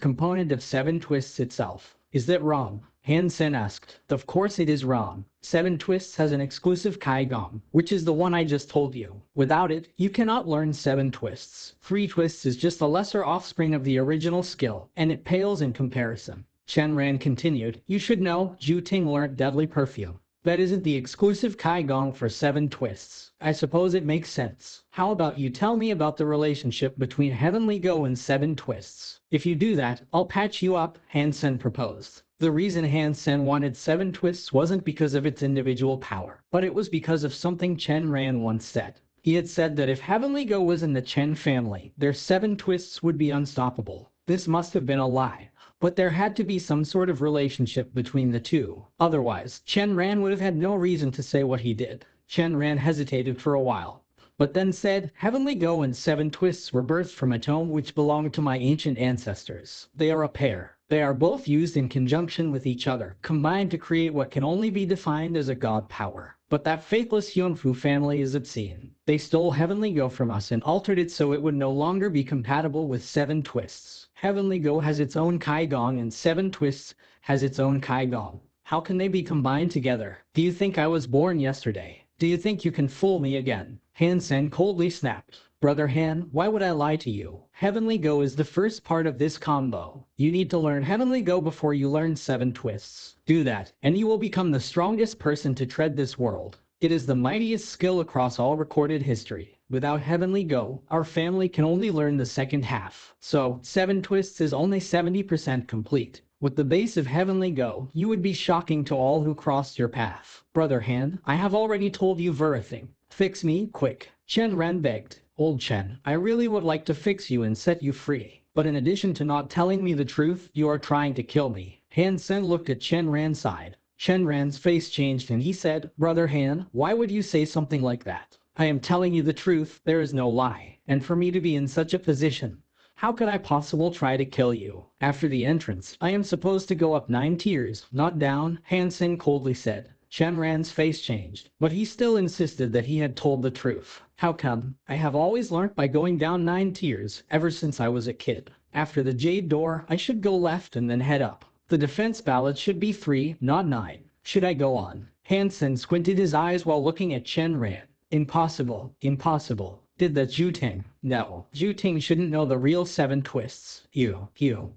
component of 7 twists itself? Is that wrong?" Hansen asked. Of course it is wrong. Seven Twists has an exclusive Kaigong, which is the one I just told you. Without it, you cannot learn Seven Twists. Three Twists is just a lesser offspring of the original skill, and it pales in comparison. Shenran continued, you should know, Ju Ting learned Deadly Perfume. That isn't the exclusive Kaigong for Seven Twists. I suppose it makes sense. How about you tell me about the relationship between Heavenly Go and Seven Twists? If you do that, I'll patch you up, Hansen proposed. The reason Hansen wanted Seven Twists wasn't because of its individual power, but it was because of something Chen Ran once said. He had said that if Heavenly Go was in the Chen family, their Seven Twists would be unstoppable. This must have been a lie. But there had to be some sort of relationship between the two. Otherwise, Chen Ran would have had no reason to say what he did. Chen Ran hesitated for a while, but then said, Heavenly Go and Seven Twists were birthed from a tome which belonged to my ancient ancestors. They are a pair. They are both used in conjunction with each other, combined to create what can only be defined as a god power. But that faithless Yunfu family is obscene. They stole Heavenly Go from us and altered it so it would no longer be compatible with Seven Twists. Heavenly Go has its own Kaigong and Seven Twists has its own Kaigong. How can they be combined together? Do you think I was born yesterday? Do you think you can fool me again? Hansen coldly snapped. Brother Han, why would I lie to you? Heavenly Go is the first part of this combo. You need to learn Heavenly Go before you learn Seven Twists. Do that, and you will become the strongest person to tread this world. It is the mightiest skill across all recorded history. Without Heavenly Go, our family can only learn the second half. So, Seven Twists is only 70% complete. With the base of Heavenly Go, you would be shocking to all who crossed your path. Brother Han, I have already told you everything. Fix me, quick. Chen Ran begged. Old Chen, I really would like to fix you and set you free. But in addition to not telling me the truth, you are trying to kill me. Hansen looked at Chen Ran's side. Chen Ran's face changed and he said, Brother Han, why would you say something like that? I am telling you the truth, there is no lie. And for me to be in such a position, how could I possibly try to kill you? After the entrance, I am supposed to go up 9 tiers, not down, Hansen coldly said. Chen Ran's face changed, but he still insisted that he had told the truth. How come? I have always learnt by going down 9 tiers, ever since I was a kid. After the Jade Door, I should go left and then head up. The defense ballot should be 3, not 9. Should I go on? Hansen squinted his eyes while looking at Chen Ran. Impossible, impossible. Did that Ju Ting? No, Ju Ting shouldn't know the real Seven Twists. You.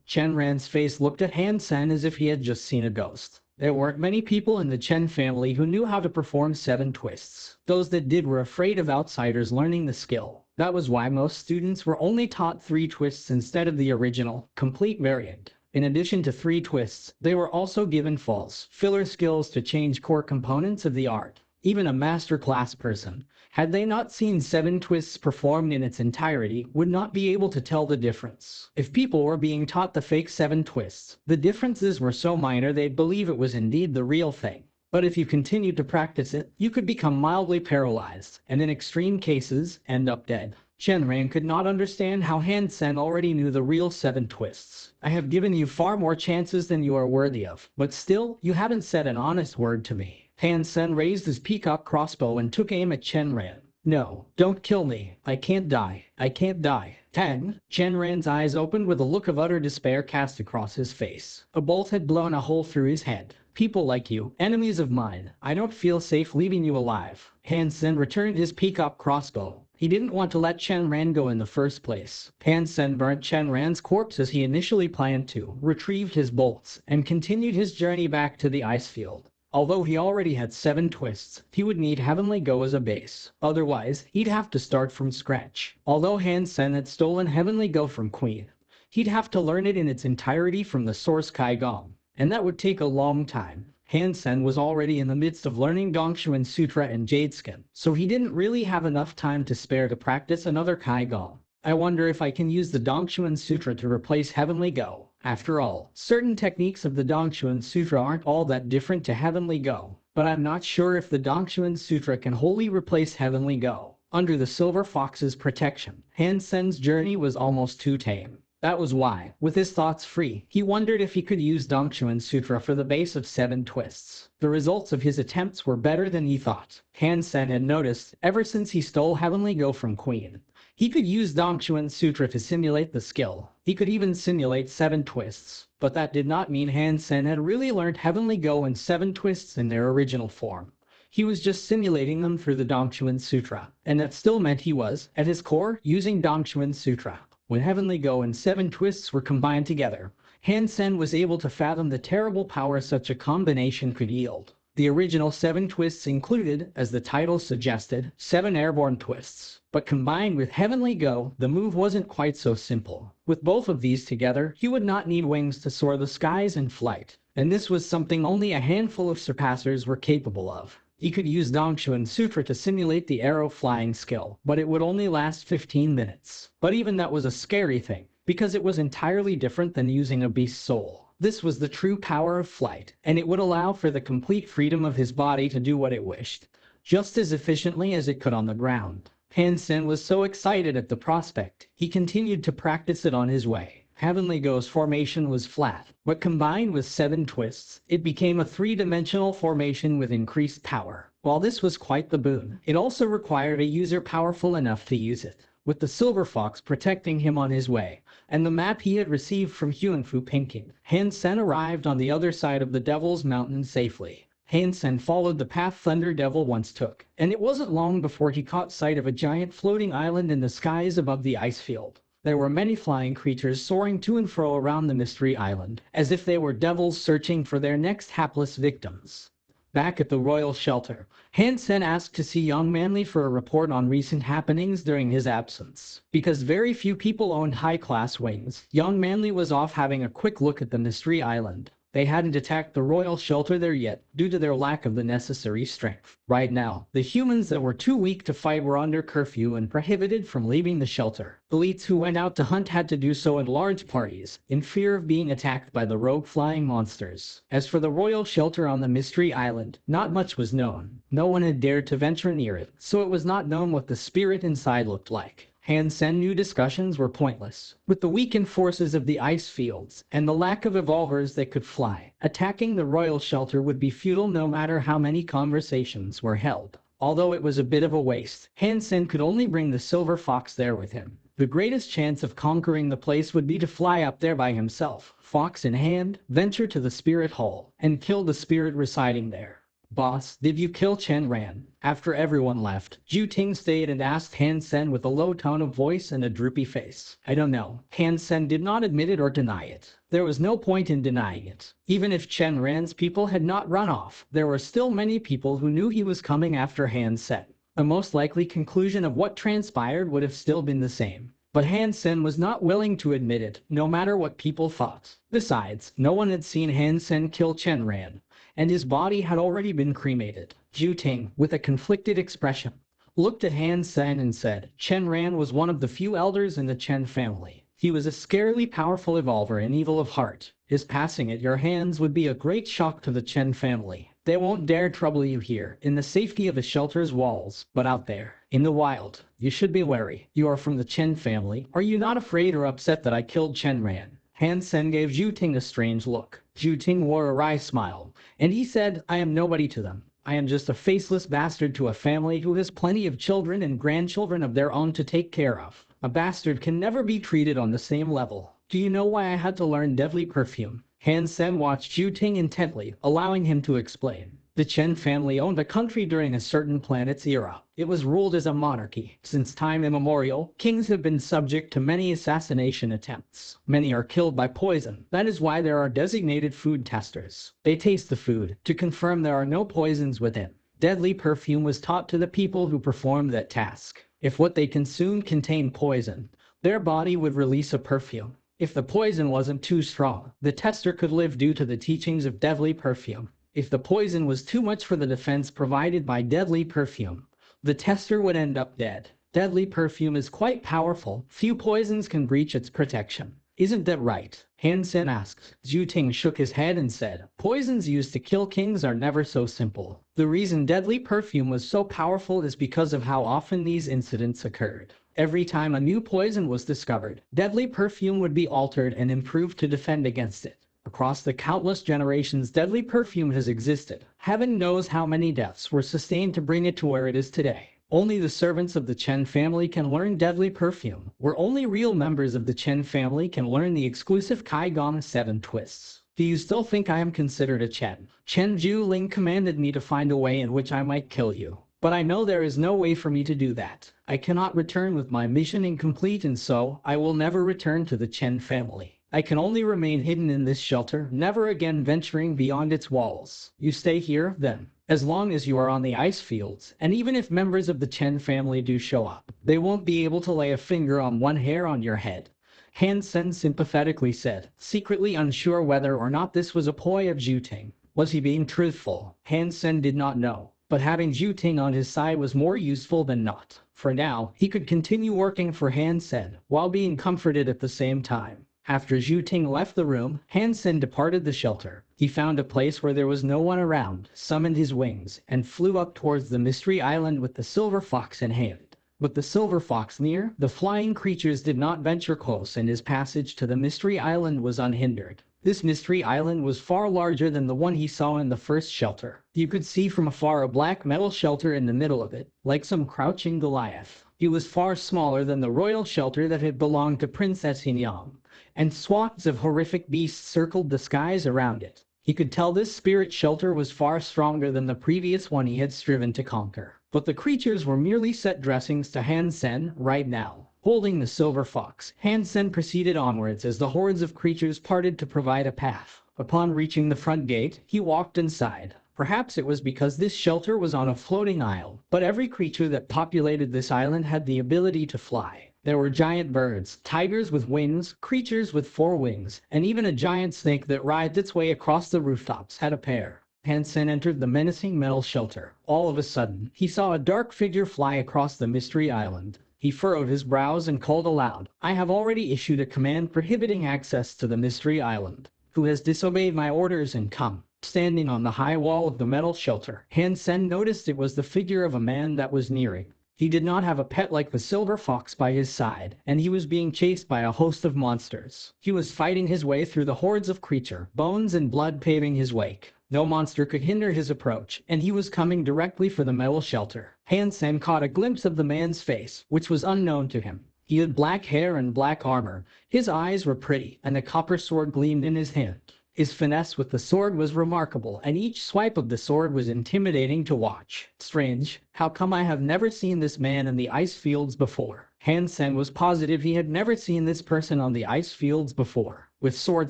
Chen Ran's face looked at Hansen as if he had just seen a ghost. There weren't many people in the Chen family who knew how to perform Seven Twists. Those that did were afraid of outsiders learning the skill. That was why most students were only taught 3 twists instead of the original, complete variant. In addition to 3 twists, they were also given false, filler skills to change core components of the art. Even a master class person, had they not seen 7 twists performed in its entirety, would not be able to tell the difference. If people were being taught the fake 7 twists, the differences were so minor they'd believe it was indeed the real thing. But if you continued to practice it, you could become mildly paralyzed, and in extreme cases, end up dead. Shenran could not understand how Hansen already knew the real 7 twists. I have given you far more chances than you are worthy of, but still, you haven't said an honest word to me. Hansen raised his peacock crossbow and took aim at Shenran. No, don't kill me. I can't die. I can't die. Tang! Shenran's eyes opened with a look of utter despair cast across his face. A bolt had blown a hole through his head. People like you, enemies of mine, I don't feel safe leaving you alive. Hansen returned his peacock crossbow. He didn't want to let Shenran go in the first place. Hansen burnt Shenran's corpse as he initially planned to, retrieved his bolts, and continued his journey back to the ice field. Although he already had 7 twists, he would need Heavenly Go as a base. Otherwise, he'd have to start from scratch. Although Hansen had stolen Heavenly Go from Queen, he'd have to learn it in its entirety from the source Kaigong. And that would take a long time. Hansen was already in the midst of learning Dongshuan Sutra and Jade Skin, so he didn't really have enough time to spare to practice another Kaigong. I wonder if I can use the Dongshuan Sutra to replace Heavenly Go. After all, certain techniques of the Dongshuan Sutra aren't all that different to Heavenly Go, but I'm not sure if the Dongshuan Sutra can wholly replace Heavenly Go. Under the Silver Fox's protection, Hansen's journey was almost too tame. That was why, with his thoughts free, he wondered if he could use Dongchuan Sutra for the base of 7 twists. The results of his attempts were better than he thought. Hansen had noticed, ever since he stole Heavenly Go from Queen. He could use Dongchuan Sutra to simulate the skill. He could even simulate 7 twists. But that did not mean Hansen had really learned Heavenly Go and 7 twists in their original form. He was just simulating them through the Dongchuan Sutra, and that still meant he was, at his core, using Dongchuan Sutra. When Heavenly Go and 7 twists were combined together, Hansen was able to fathom the terrible power such a combination could yield. The original 7 twists included, as the title suggested, 7 airborne twists. But combined with Heavenly Go, the move wasn't quite so simple. With both of these together, he would not need wings to soar the skies in flight. And this was something only a handful of surpassers were capable of. He could use Dongchuan Sutra to simulate the arrow flying skill, but it would only last 15 minutes. But even that was a scary thing, because it was entirely different than using a beast's soul. This was the true power of flight, and it would allow for the complete freedom of his body to do what it wished, just as efficiently as it could on the ground. Hansen was so excited at the prospect, he continued to practice it on his way. Heavenly Go's formation was flat, but combined with 7 twists, it became a 3-dimensional formation with increased power. While this was quite the boon, it also required a user powerful enough to use it. With the Silver Fox protecting him on his way, and the map he had received from Huanfu Pinking, Hansen arrived on the other side of the Devil's Mountain safely. Hansen followed the path Thunder Devil once took, and it wasn't long before he caught sight of a giant floating island in the skies above the ice field. There were many flying creatures soaring to and fro around the mystery island, as if they were devils searching for their next hapless victims. Back at the royal shelter, Hansen asked to see young Manly for a report on recent happenings during his absence. Because very few people owned high-class wings, young Manly was off having a quick look at the mystery island. They hadn't attacked the royal shelter there yet, due to their lack of the necessary strength. Right now, the humans that were too weak to fight were under curfew and prohibited from leaving the shelter. Elites who went out to hunt had to do so in large parties, in fear of being attacked by the rogue flying monsters. As for the royal shelter on the mystery island, not much was known. No one had dared to venture near it, so it was not known what the spirit inside looked like. Hansen knew discussions were pointless. With the weakened forces of the ice fields, and the lack of evolvers that could fly, attacking the royal shelter would be futile no matter how many conversations were held. Although it was a bit of a waste, Hansen could only bring the Silver Fox there with him. The greatest chance of conquering the place would be to fly up there by himself, fox in hand, venture to the spirit hall, and kill the spirit residing there. "Boss, did you kill Chen Ran?" After everyone left, Zhu Ting stayed and asked Hansen with a low tone of voice and a droopy face. "I don't know." Hansen did not admit it or deny it. There was no point in denying it. Even if Chen Ran's people had not run off, there were still many people who knew he was coming after Hansen. The most likely conclusion of what transpired would have still been the same. But Hansen was not willing to admit it, no matter what people thought. Besides, no one had seen Hansen kill Chen Ran, and his body had already been cremated. Zhu Ting, with a conflicted expression, looked at Hansen and said, "Chen Ran was one of the few elders in the Chen family. He was a scarily powerful evolver and evil of heart. His passing at your hands would be a great shock to the Chen family. They won't dare trouble you here, in the safety of the shelter's walls, but out there, in the wild, you should be wary. You are from the Chen family. Are you not afraid or upset that I killed Chen Ran?" Hansen gave Zhu Ting a strange look. Zhu Ting wore a wry smile, and he said, "I am nobody to them. I am just a faceless bastard to a family who has plenty of children and grandchildren of their own to take care of. A bastard can never be treated on the same level. Do you know why I had to learn deadly perfume?" Hansen watched Zhu Ting intently, allowing him to explain. The Chen family owned a country during a certain planet's era. It was ruled as a monarchy. Since time immemorial, kings have been subject to many assassination attempts. Many are killed by poison. That is why there are designated food testers. They taste the food to confirm there are no poisons within. Deadly perfume was taught to the people who performed that task. If what they consumed contained poison, their body would release a perfume. If the poison wasn't too strong, the tester could live due to the teachings of deadly perfume. If the poison was too much for the defense provided by deadly perfume, the tester would end up dead. Deadly perfume is quite powerful. Few poisons can breach its protection. Isn't that right? Hansen asked. Zhu Ting shook his head and said, poisons used to kill kings are never so simple. The reason deadly perfume was so powerful is because of how often these incidents occurred. Every time a new poison was discovered, deadly perfume would be altered and improved to defend against it. Across the countless generations deadly perfume has existed. Heaven knows how many deaths were sustained to bring it to where it is today. Only the servants of the Chen family can learn deadly perfume, where only real members of the Chen family can learn the exclusive Kaigong 7 twists. Do you still think I am considered a Chen? Chen Juling commanded me to find a way in which I might kill you. But I know there is no way for me to do that. I cannot return with my mission incomplete, and so I will never return to the Chen family. I can only remain hidden in this shelter, never again venturing beyond its walls. You stay here, then. As long as you are on the ice fields, and even if members of the Chen family do show up, they won't be able to lay a finger on one hair on your head. Hansen sympathetically said, secretly unsure whether or not this was a ploy of Zhu Ting. Was he being truthful? Hansen did not know, but having Zhu Ting on his side was more useful than not. For now, he could continue working for Hansen, while being comforted at the same time. After Zhu Ting left the room, Hansen departed the shelter. He found a place where there was no one around, summoned his wings, and flew up towards the mystery island with the silver fox in hand. With the silver fox near, the flying creatures did not venture close, and his passage to the mystery island was unhindered. This mystery island was far larger than the one he saw in the first shelter. You could see from afar a black metal shelter in the middle of it, like some crouching Goliath. It was far smaller than the royal shelter that had belonged to Princess Hinyang, and swaths of horrific beasts circled the skies around it. He could tell this spirit shelter was far stronger than the previous one he had striven to conquer. But the creatures were merely set dressings to Hansen right now. Holding the silver fox, Hansen proceeded onwards as the hordes of creatures parted to provide a path. Upon reaching the front gate, he walked inside. Perhaps it was because this shelter was on a floating isle, but every creature that populated this island had the ability to fly. There were giant birds, tigers with wings, creatures with 4 wings, and even a giant snake that writhed its way across the rooftops had a pair. Hansen entered the menacing metal shelter. All of a sudden, he saw a dark figure fly across the mystery island. He furrowed his brows and called aloud, I have already issued a command prohibiting access to the mystery island. Who has disobeyed my orders and come? Standing on the high wall of the metal shelter, Hansen noticed it was the figure of a man that was nearing. He did not have a pet like the silver fox by his side, and he was being chased by a host of monsters. He was fighting his way through the hordes of creature, bones and blood paving his wake. No monster could hinder his approach, and he was coming directly for the metal shelter. Hansen caught a glimpse of the man's face, which was unknown to him. He had black hair and black armor. His eyes were pretty, and a copper sword gleamed in his hand. His finesse with the sword was remarkable, and each swipe of the sword was intimidating to watch. Strange, how come I have never seen this man in the ice fields before? Hansen was positive he had never seen this person on the ice fields before. With sword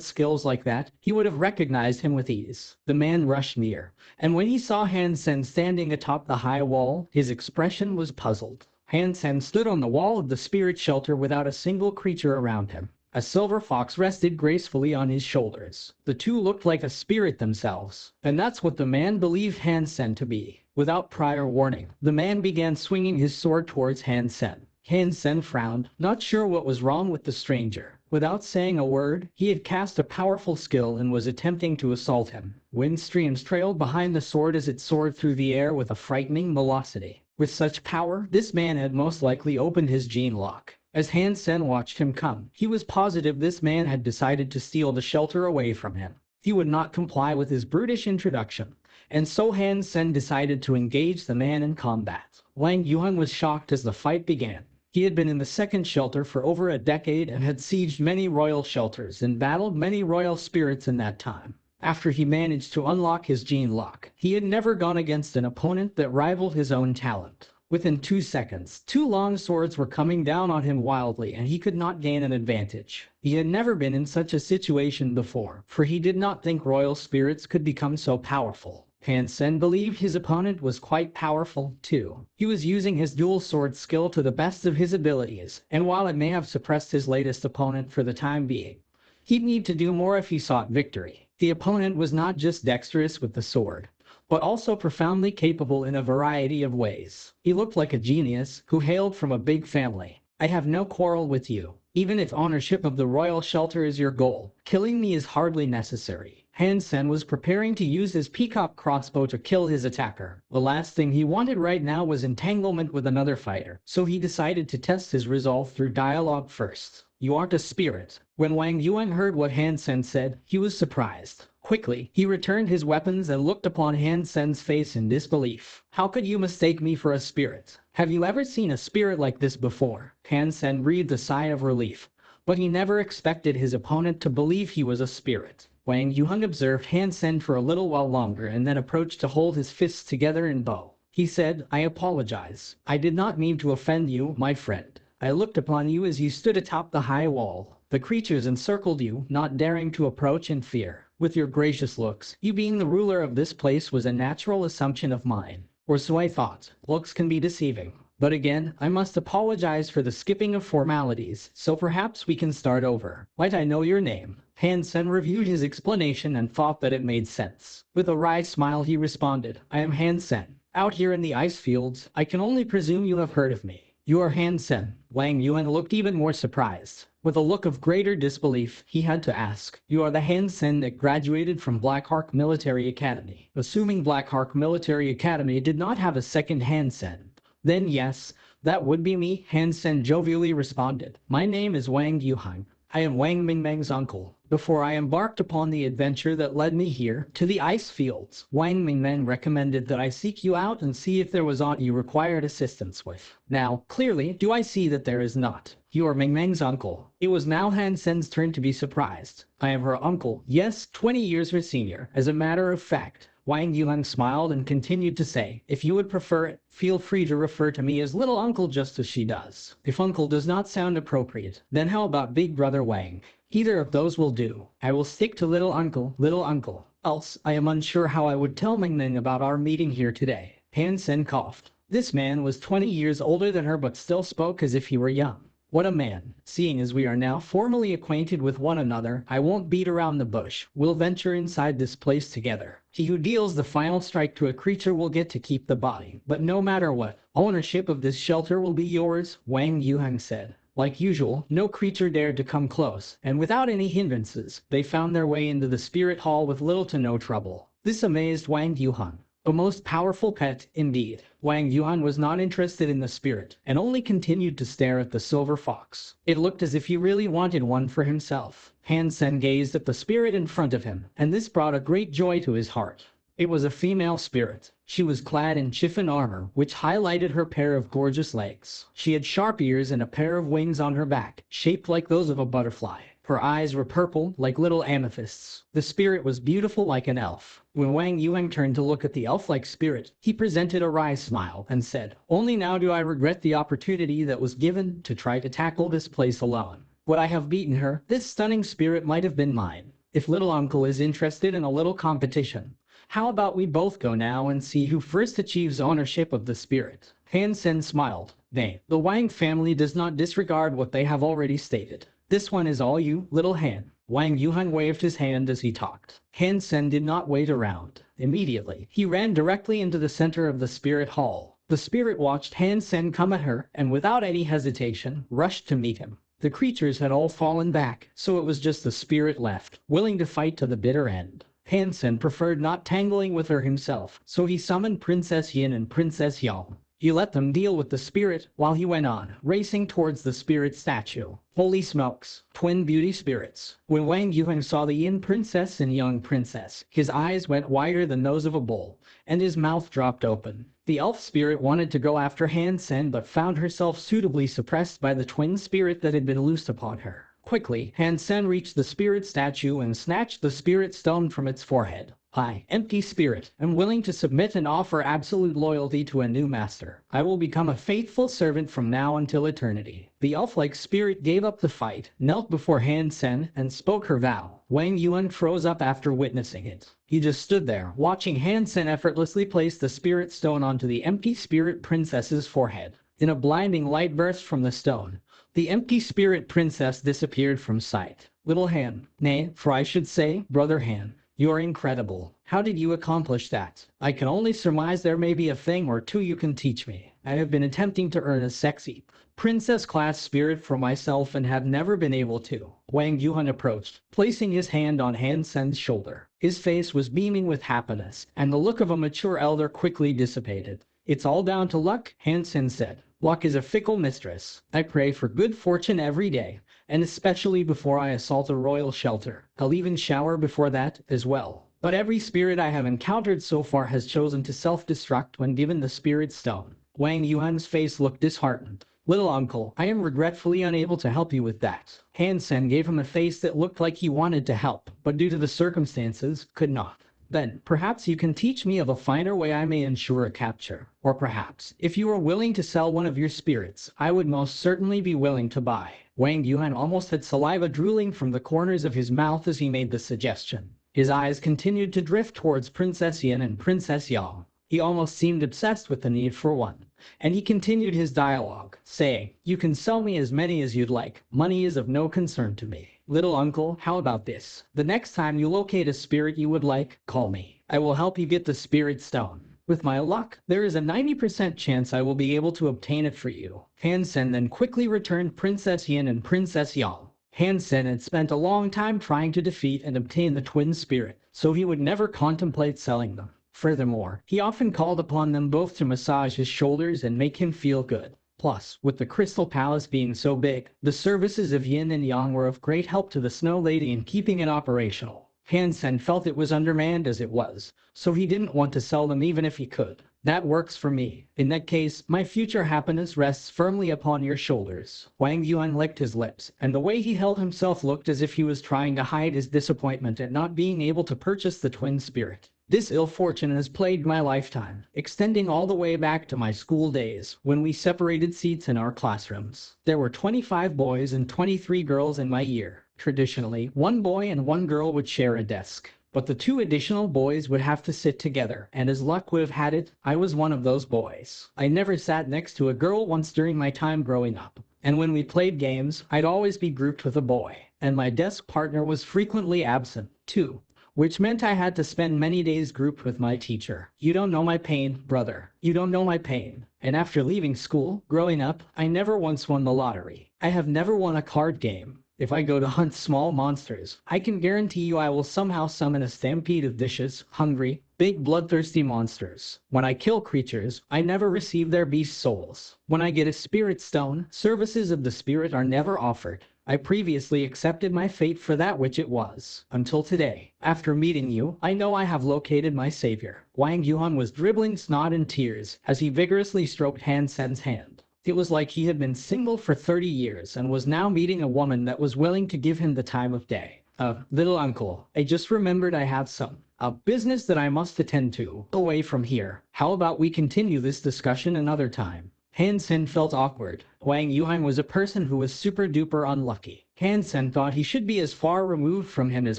skills like that, he would have recognized him with ease. The man rushed near, and when he saw Hansen standing atop the high wall, his expression was puzzled. Hansen stood on the wall of the spirit shelter without a single creature around him. A silver fox rested gracefully on his shoulders. The two looked like a spirit themselves, and that's what the man believed Hansen to be. Without prior warning, the man began swinging his sword towards Hansen. Hansen frowned, not sure what was wrong with the stranger. Without saying a word, he had cast a powerful skill and was attempting to assault him. Wind streams trailed behind the sword as it soared through the air with a frightening velocity. With such power, this man had most likely opened his gene lock. As Hansen watched him come, he was positive this man had decided to steal the shelter away from him. He would not comply with his brutish introduction, and so Hansen decided to engage the man in combat. Wang Yuan was shocked as the fight began. He had been in the second shelter for over a decade and had sieged many royal shelters and battled many royal spirits in that time. After he managed to unlock his gene lock, he had never gone against an opponent that rivaled his own talent. Within 2 seconds, 2 long swords were coming down on him wildly, and he could not gain an advantage. He had never been in such a situation before, for he did not think royal spirits could become so powerful. Hansen believed his opponent was quite powerful, too. He was using his dual sword skill to the best of his abilities, and while it may have suppressed his latest opponent for the time being, he'd need to do more if he sought victory. The opponent was not just dexterous with the sword, but also profoundly capable in a variety of ways. He looked like a genius who hailed from a big family. I have no quarrel with you. Even if ownership of the royal shelter is your goal, killing me is hardly necessary. Hansen was preparing to use his peacock crossbow to kill his attacker. The last thing he wanted right now was entanglement with another fighter, so he decided to test his resolve through dialogue first. You aren't a spirit. When Wang Yuan heard what Hansen said, he was surprised. Quickly, he returned his weapons and looked upon Hansen's face in disbelief. How could you mistake me for a spirit? Have you ever seen a spirit like this before? Hansen breathed a sigh of relief, but he never expected his opponent to believe he was a spirit. Wang Yuan observed Hansen for a little while longer and then approached to hold his fists together in bow. He said, I apologize. I did not mean to offend you, my friend. I looked upon you as you stood atop the high wall. The creatures encircled you, not daring to approach in fear. With your gracious looks, you being the ruler of this place was a natural assumption of mine. Or so I thought. Looks can be deceiving. But again, I must apologize for the skipping of formalities, so perhaps we can start over. Might I know your name? Hansen reviewed his explanation and thought that it made sense. With a wry smile he responded, I am Hansen. Out here in the ice fields, I can only presume you have heard of me. You are Hansen. Wang Yuan looked even more surprised. With a look of greater disbelief, he had to ask, you are the Hansen that graduated from Blackhawk Military Academy. Assuming Blackhawk Military Academy did not have a second Hansen. Then yes, that would be me, Hansen jovially responded. My name is Wang Yuan. I am Wang Mingmeng's uncle. Before I embarked upon the adventure that led me here, to the ice fields, Wang Mingmeng recommended that I seek you out and see if there was aught you required assistance with. Now, clearly, do I see that there is not. You are Mingmeng's uncle. It was now Hansen's turn to be surprised. I am her uncle. Yes, 20 years her senior. As a matter of fact, Wang Yuan smiled and continued to say, if you would prefer it, feel free to refer to me as little uncle just as she does. If uncle does not sound appropriate, then how about big brother Wang? Either of those will do. I will stick to little uncle, else I am unsure how I would tell Mingmeng about our meeting here today. Hansen coughed. This man was 20 years older than her but still spoke as if he were young. What a man. Seeing as we are now formally acquainted with one another, I won't beat around the bush. We'll venture inside this place together. He who deals the final strike to a creature will get to keep the body. But no matter what, ownership of this shelter will be yours, Wang Yuan said. Like usual, no creature dared to come close, and without any hindrances, they found their way into the spirit hall with little to no trouble. This amazed Wang Yuan. A most powerful pet, indeed. Wang Yuan was not interested in the spirit, and only continued to stare at the silver fox. It looked as if he really wanted one for himself. Hansen gazed at the spirit in front of him, and this brought a great joy to his heart. It was a female spirit. She was clad in chiffon armor, which highlighted her pair of gorgeous legs. She had sharp ears and a pair of wings on her back, shaped like those of a butterfly. Her eyes were purple, like little amethysts. The spirit was beautiful like an elf. When Wang Yuan turned to look at the elf-like spirit, he presented a wry smile and said, only now do I regret the opportunity that was given to try to tackle this place alone. Would I have beaten her, this stunning spirit might have been mine. If little uncle is interested in a little competition, how about we both go now and see who first achieves ownership of the spirit? Hansen smiled. Nay, the Wang family does not disregard what they have already stated. This one is all you, little Han. Wang Yuan waved his hand as he talked. Hansen did not wait around. Immediately, he ran directly into the center of the spirit hall. The spirit watched Hansen come at her, and without any hesitation, rushed to meet him. The creatures had all fallen back, so it was just the spirit left, willing to fight to the bitter end. Hansen preferred not tangling with her himself, so he summoned Princess Yin and Princess Yang. He let them deal with the spirit while he went on, racing towards the spirit statue. Holy smokes, twin beauty spirits. When Wang Yuan saw the Yin princess and Yang princess, his eyes went wider than those of a bull, and his mouth dropped open. The elf spirit wanted to go after Hansen but found herself suitably suppressed by the twin spirit that had been loosed upon her. Quickly, Hansen reached the spirit statue and snatched the spirit stone from its forehead. I, empty spirit, am willing to submit and offer absolute loyalty to a new master. I will become a faithful servant from now until eternity. The elf-like spirit gave up the fight, knelt before Hansen, and spoke her vow. Wang Yuan froze up after witnessing it. He just stood there, watching Hansen effortlessly place the spirit stone onto the empty spirit princess's forehead. In a blinding light burst from the stone, the empty spirit princess disappeared from sight. Little Han, nay, for I should say, brother Han. You are incredible. How did you accomplish that? I can only surmise there may be a thing or two you can teach me. I have been attempting to earn a sexy princess-class spirit for myself and have never been able to. Wang Yuan approached, placing his hand on Hansen's shoulder. His face was beaming with happiness, and the look of a mature elder quickly dissipated. It's all down to luck, Hansen said. Luck is a fickle mistress. I pray for good fortune every day, and especially before I assault a royal shelter. I'll even shower before that, as well. But every spirit I have encountered so far has chosen to self-destruct when given the spirit stone. Wang Yuan's face looked disheartened. Little uncle, I am regretfully unable to help you with that. Hansen gave him a face that looked like he wanted to help, but due to the circumstances, could not. Then, perhaps you can teach me of a finer way I may ensure a capture. Or perhaps, if you are willing to sell one of your spirits, I would most certainly be willing to buy. Wang Yuan almost had saliva drooling from the corners of his mouth as he made the suggestion. His eyes continued to drift towards Princess Yin and Princess Yang. He almost seemed obsessed with the need for one. And he continued his dialogue, saying, you can sell me as many as you'd like. Money is of no concern to me. Little uncle, how about this? The next time you locate a spirit you would like, call me. I will help you get the spirit stone. With my luck, there is a 90% chance I will be able to obtain it for you. Hansen then quickly returned Princess Yin and Princess Yang. Hansen had spent a long time trying to defeat and obtain the twin spirit, so he would never contemplate selling them. Furthermore, he often called upon them both to massage his shoulders and make him feel good. Plus, with the Crystal Palace being so big, the services of Yin and Yang were of great help to the Snow Lady in keeping it operational. Hansen felt it was undermanned as it was, so he didn't want to sell them even if he could. That works for me. In that case, my future happiness rests firmly upon your shoulders. Wang Yuan licked his lips, and the way he held himself looked as if he was trying to hide his disappointment at not being able to purchase the twin spirit. This ill fortune has plagued my lifetime, extending all the way back to my school days, when we separated seats in our classrooms. There were 25 boys and 23 girls in my year. Traditionally, one boy and one girl would share a desk. But the two additional boys would have to sit together, and as luck would have had it, I was one of those boys. I never sat next to a girl once during my time growing up. And when we played games, I'd always be grouped with a boy. And my desk partner was frequently absent, too. Which meant I had to spend many days grouped with my teacher. You don't know my pain, brother. You don't know my pain. And after leaving school, growing up, I never once won the lottery. I have never won a card game. If I go to hunt small monsters, I can guarantee you I will somehow summon a stampede of vicious, hungry, big bloodthirsty monsters. When I kill creatures, I never receive their beast souls. When I get a spirit stone, services of the spirit are never offered. I previously accepted my fate for that which it was. Until today. After meeting you, I know I have located my savior. Wang Yuan was dribbling snot and tears as he vigorously stroked Hansen's hand. It was like he had been single for 30 years and was now meeting a woman that was willing to give him the time of day. Little uncle, I just remembered I have a business that I must attend to. Away from here. How about we continue this discussion another time? Hansen felt awkward. Wang Yuan was a person who was super-duper unlucky. Hansen thought he should be as far removed from him as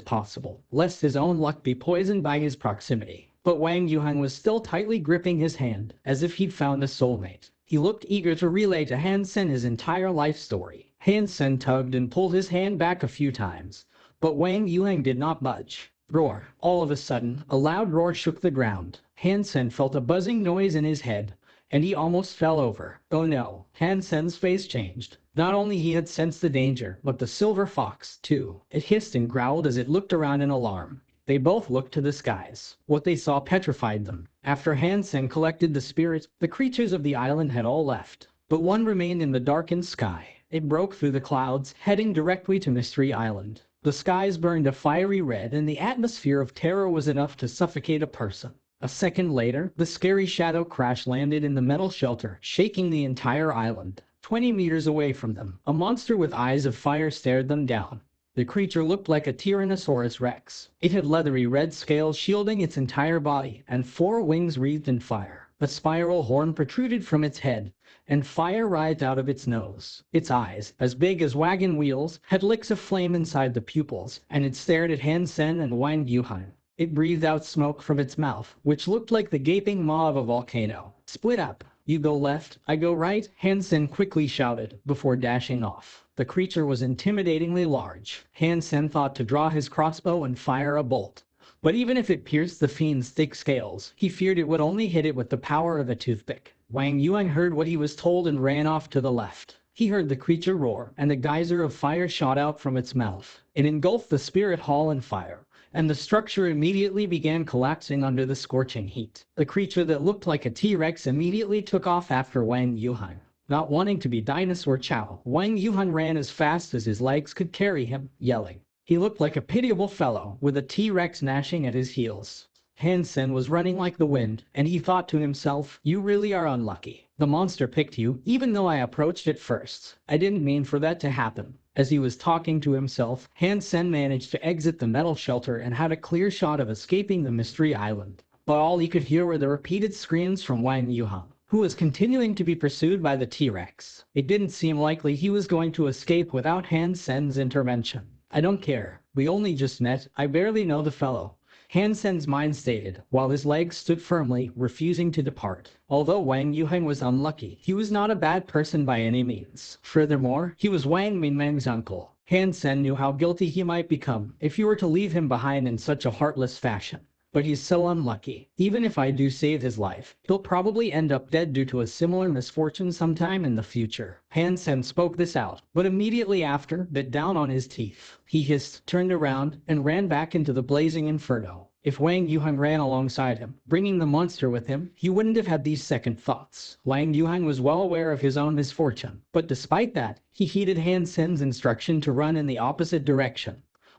possible, lest his own luck be poisoned by his proximity. But Wang Yuan was still tightly gripping his hand, as if he'd found a soulmate. He looked eager to relay to Hansen his entire life story. Hansen tugged and pulled his hand back a few times, but Wang Yuan did not budge. Roar. All of a sudden, a loud roar shook the ground. Hansen felt a buzzing noise in his head, and he almost fell over. Oh no. Hansen's face changed. Not only he had sensed the danger, but the silver fox, too. It hissed and growled as it looked around in alarm. They both looked to the skies. What they saw petrified them. After Hansen collected the spirits, the creatures of the island had all left. But one remained in the darkened sky. It broke through the clouds, heading directly to Mystery Island. The skies burned a fiery red and the atmosphere of terror was enough to suffocate a person. A second later, the scary shadow crash landed in the metal shelter, shaking the entire island. 20 meters away from them, a monster with eyes of fire stared them down. The creature looked like a Tyrannosaurus Rex. It had leathery red scales shielding its entire body, and 4 wings wreathed in fire. A spiral horn protruded from its head, and fire writhed out of its nose. Its eyes, as big as wagon wheels, had licks of flame inside the pupils, and it stared at Hansen and Wang Yuan. It breathed out smoke from its mouth, which looked like the gaping maw of a volcano. Split up. You go left, I go right, Hansen quickly shouted, before dashing off. The creature was intimidatingly large. Hansen thought to draw his crossbow and fire a bolt. But even if it pierced the fiend's thick scales, he feared it would only hit it with the power of a toothpick. Wang Yuan heard what he was told and ran off to the left. He heard the creature roar, and a geyser of fire shot out from its mouth. It engulfed the spirit hall in fire, and the structure immediately began collapsing under the scorching heat. The creature that looked like a T-Rex immediately took off after Wang Yuan. Not wanting to be dinosaur chow, Wang Yuan ran as fast as his legs could carry him, yelling. He looked like a pitiable fellow, with a T-Rex gnashing at his heels. Hansen was running like the wind, and he thought to himself, "You really are unlucky. The monster picked you, even though I approached it first. I didn't mean for that to happen." As he was talking to himself, Hansen managed to exit the metal shelter and had a clear shot of escaping the mystery island. But all he could hear were the repeated screams from Wang Yuan, who was continuing to be pursued by the T-Rex. It didn't seem likely he was going to escape without Hansen's intervention. "I don't care. We only just met. I barely know the fellow," Hansen's mind stated, while his legs stood firmly, refusing to depart. Although Wang Yuan was unlucky, he was not a bad person by any means. Furthermore, he was Wang Minmeng's uncle. Hansen knew how guilty he might become if you were to leave him behind in such a heartless fashion. But he's so unlucky. Even if I do save his life, he'll probably end up dead due to a similar misfortune sometime in the future. Hansen spoke this out, but immediately after, bit down on his teeth. He hissed, turned around, and ran back into the blazing inferno. If Wang Yuan ran alongside him, bringing the monster with him, he wouldn't have had these second thoughts. Wang Yuan was well aware of his own misfortune, but despite that, he heeded Hansen's instruction to run in the opposite direction,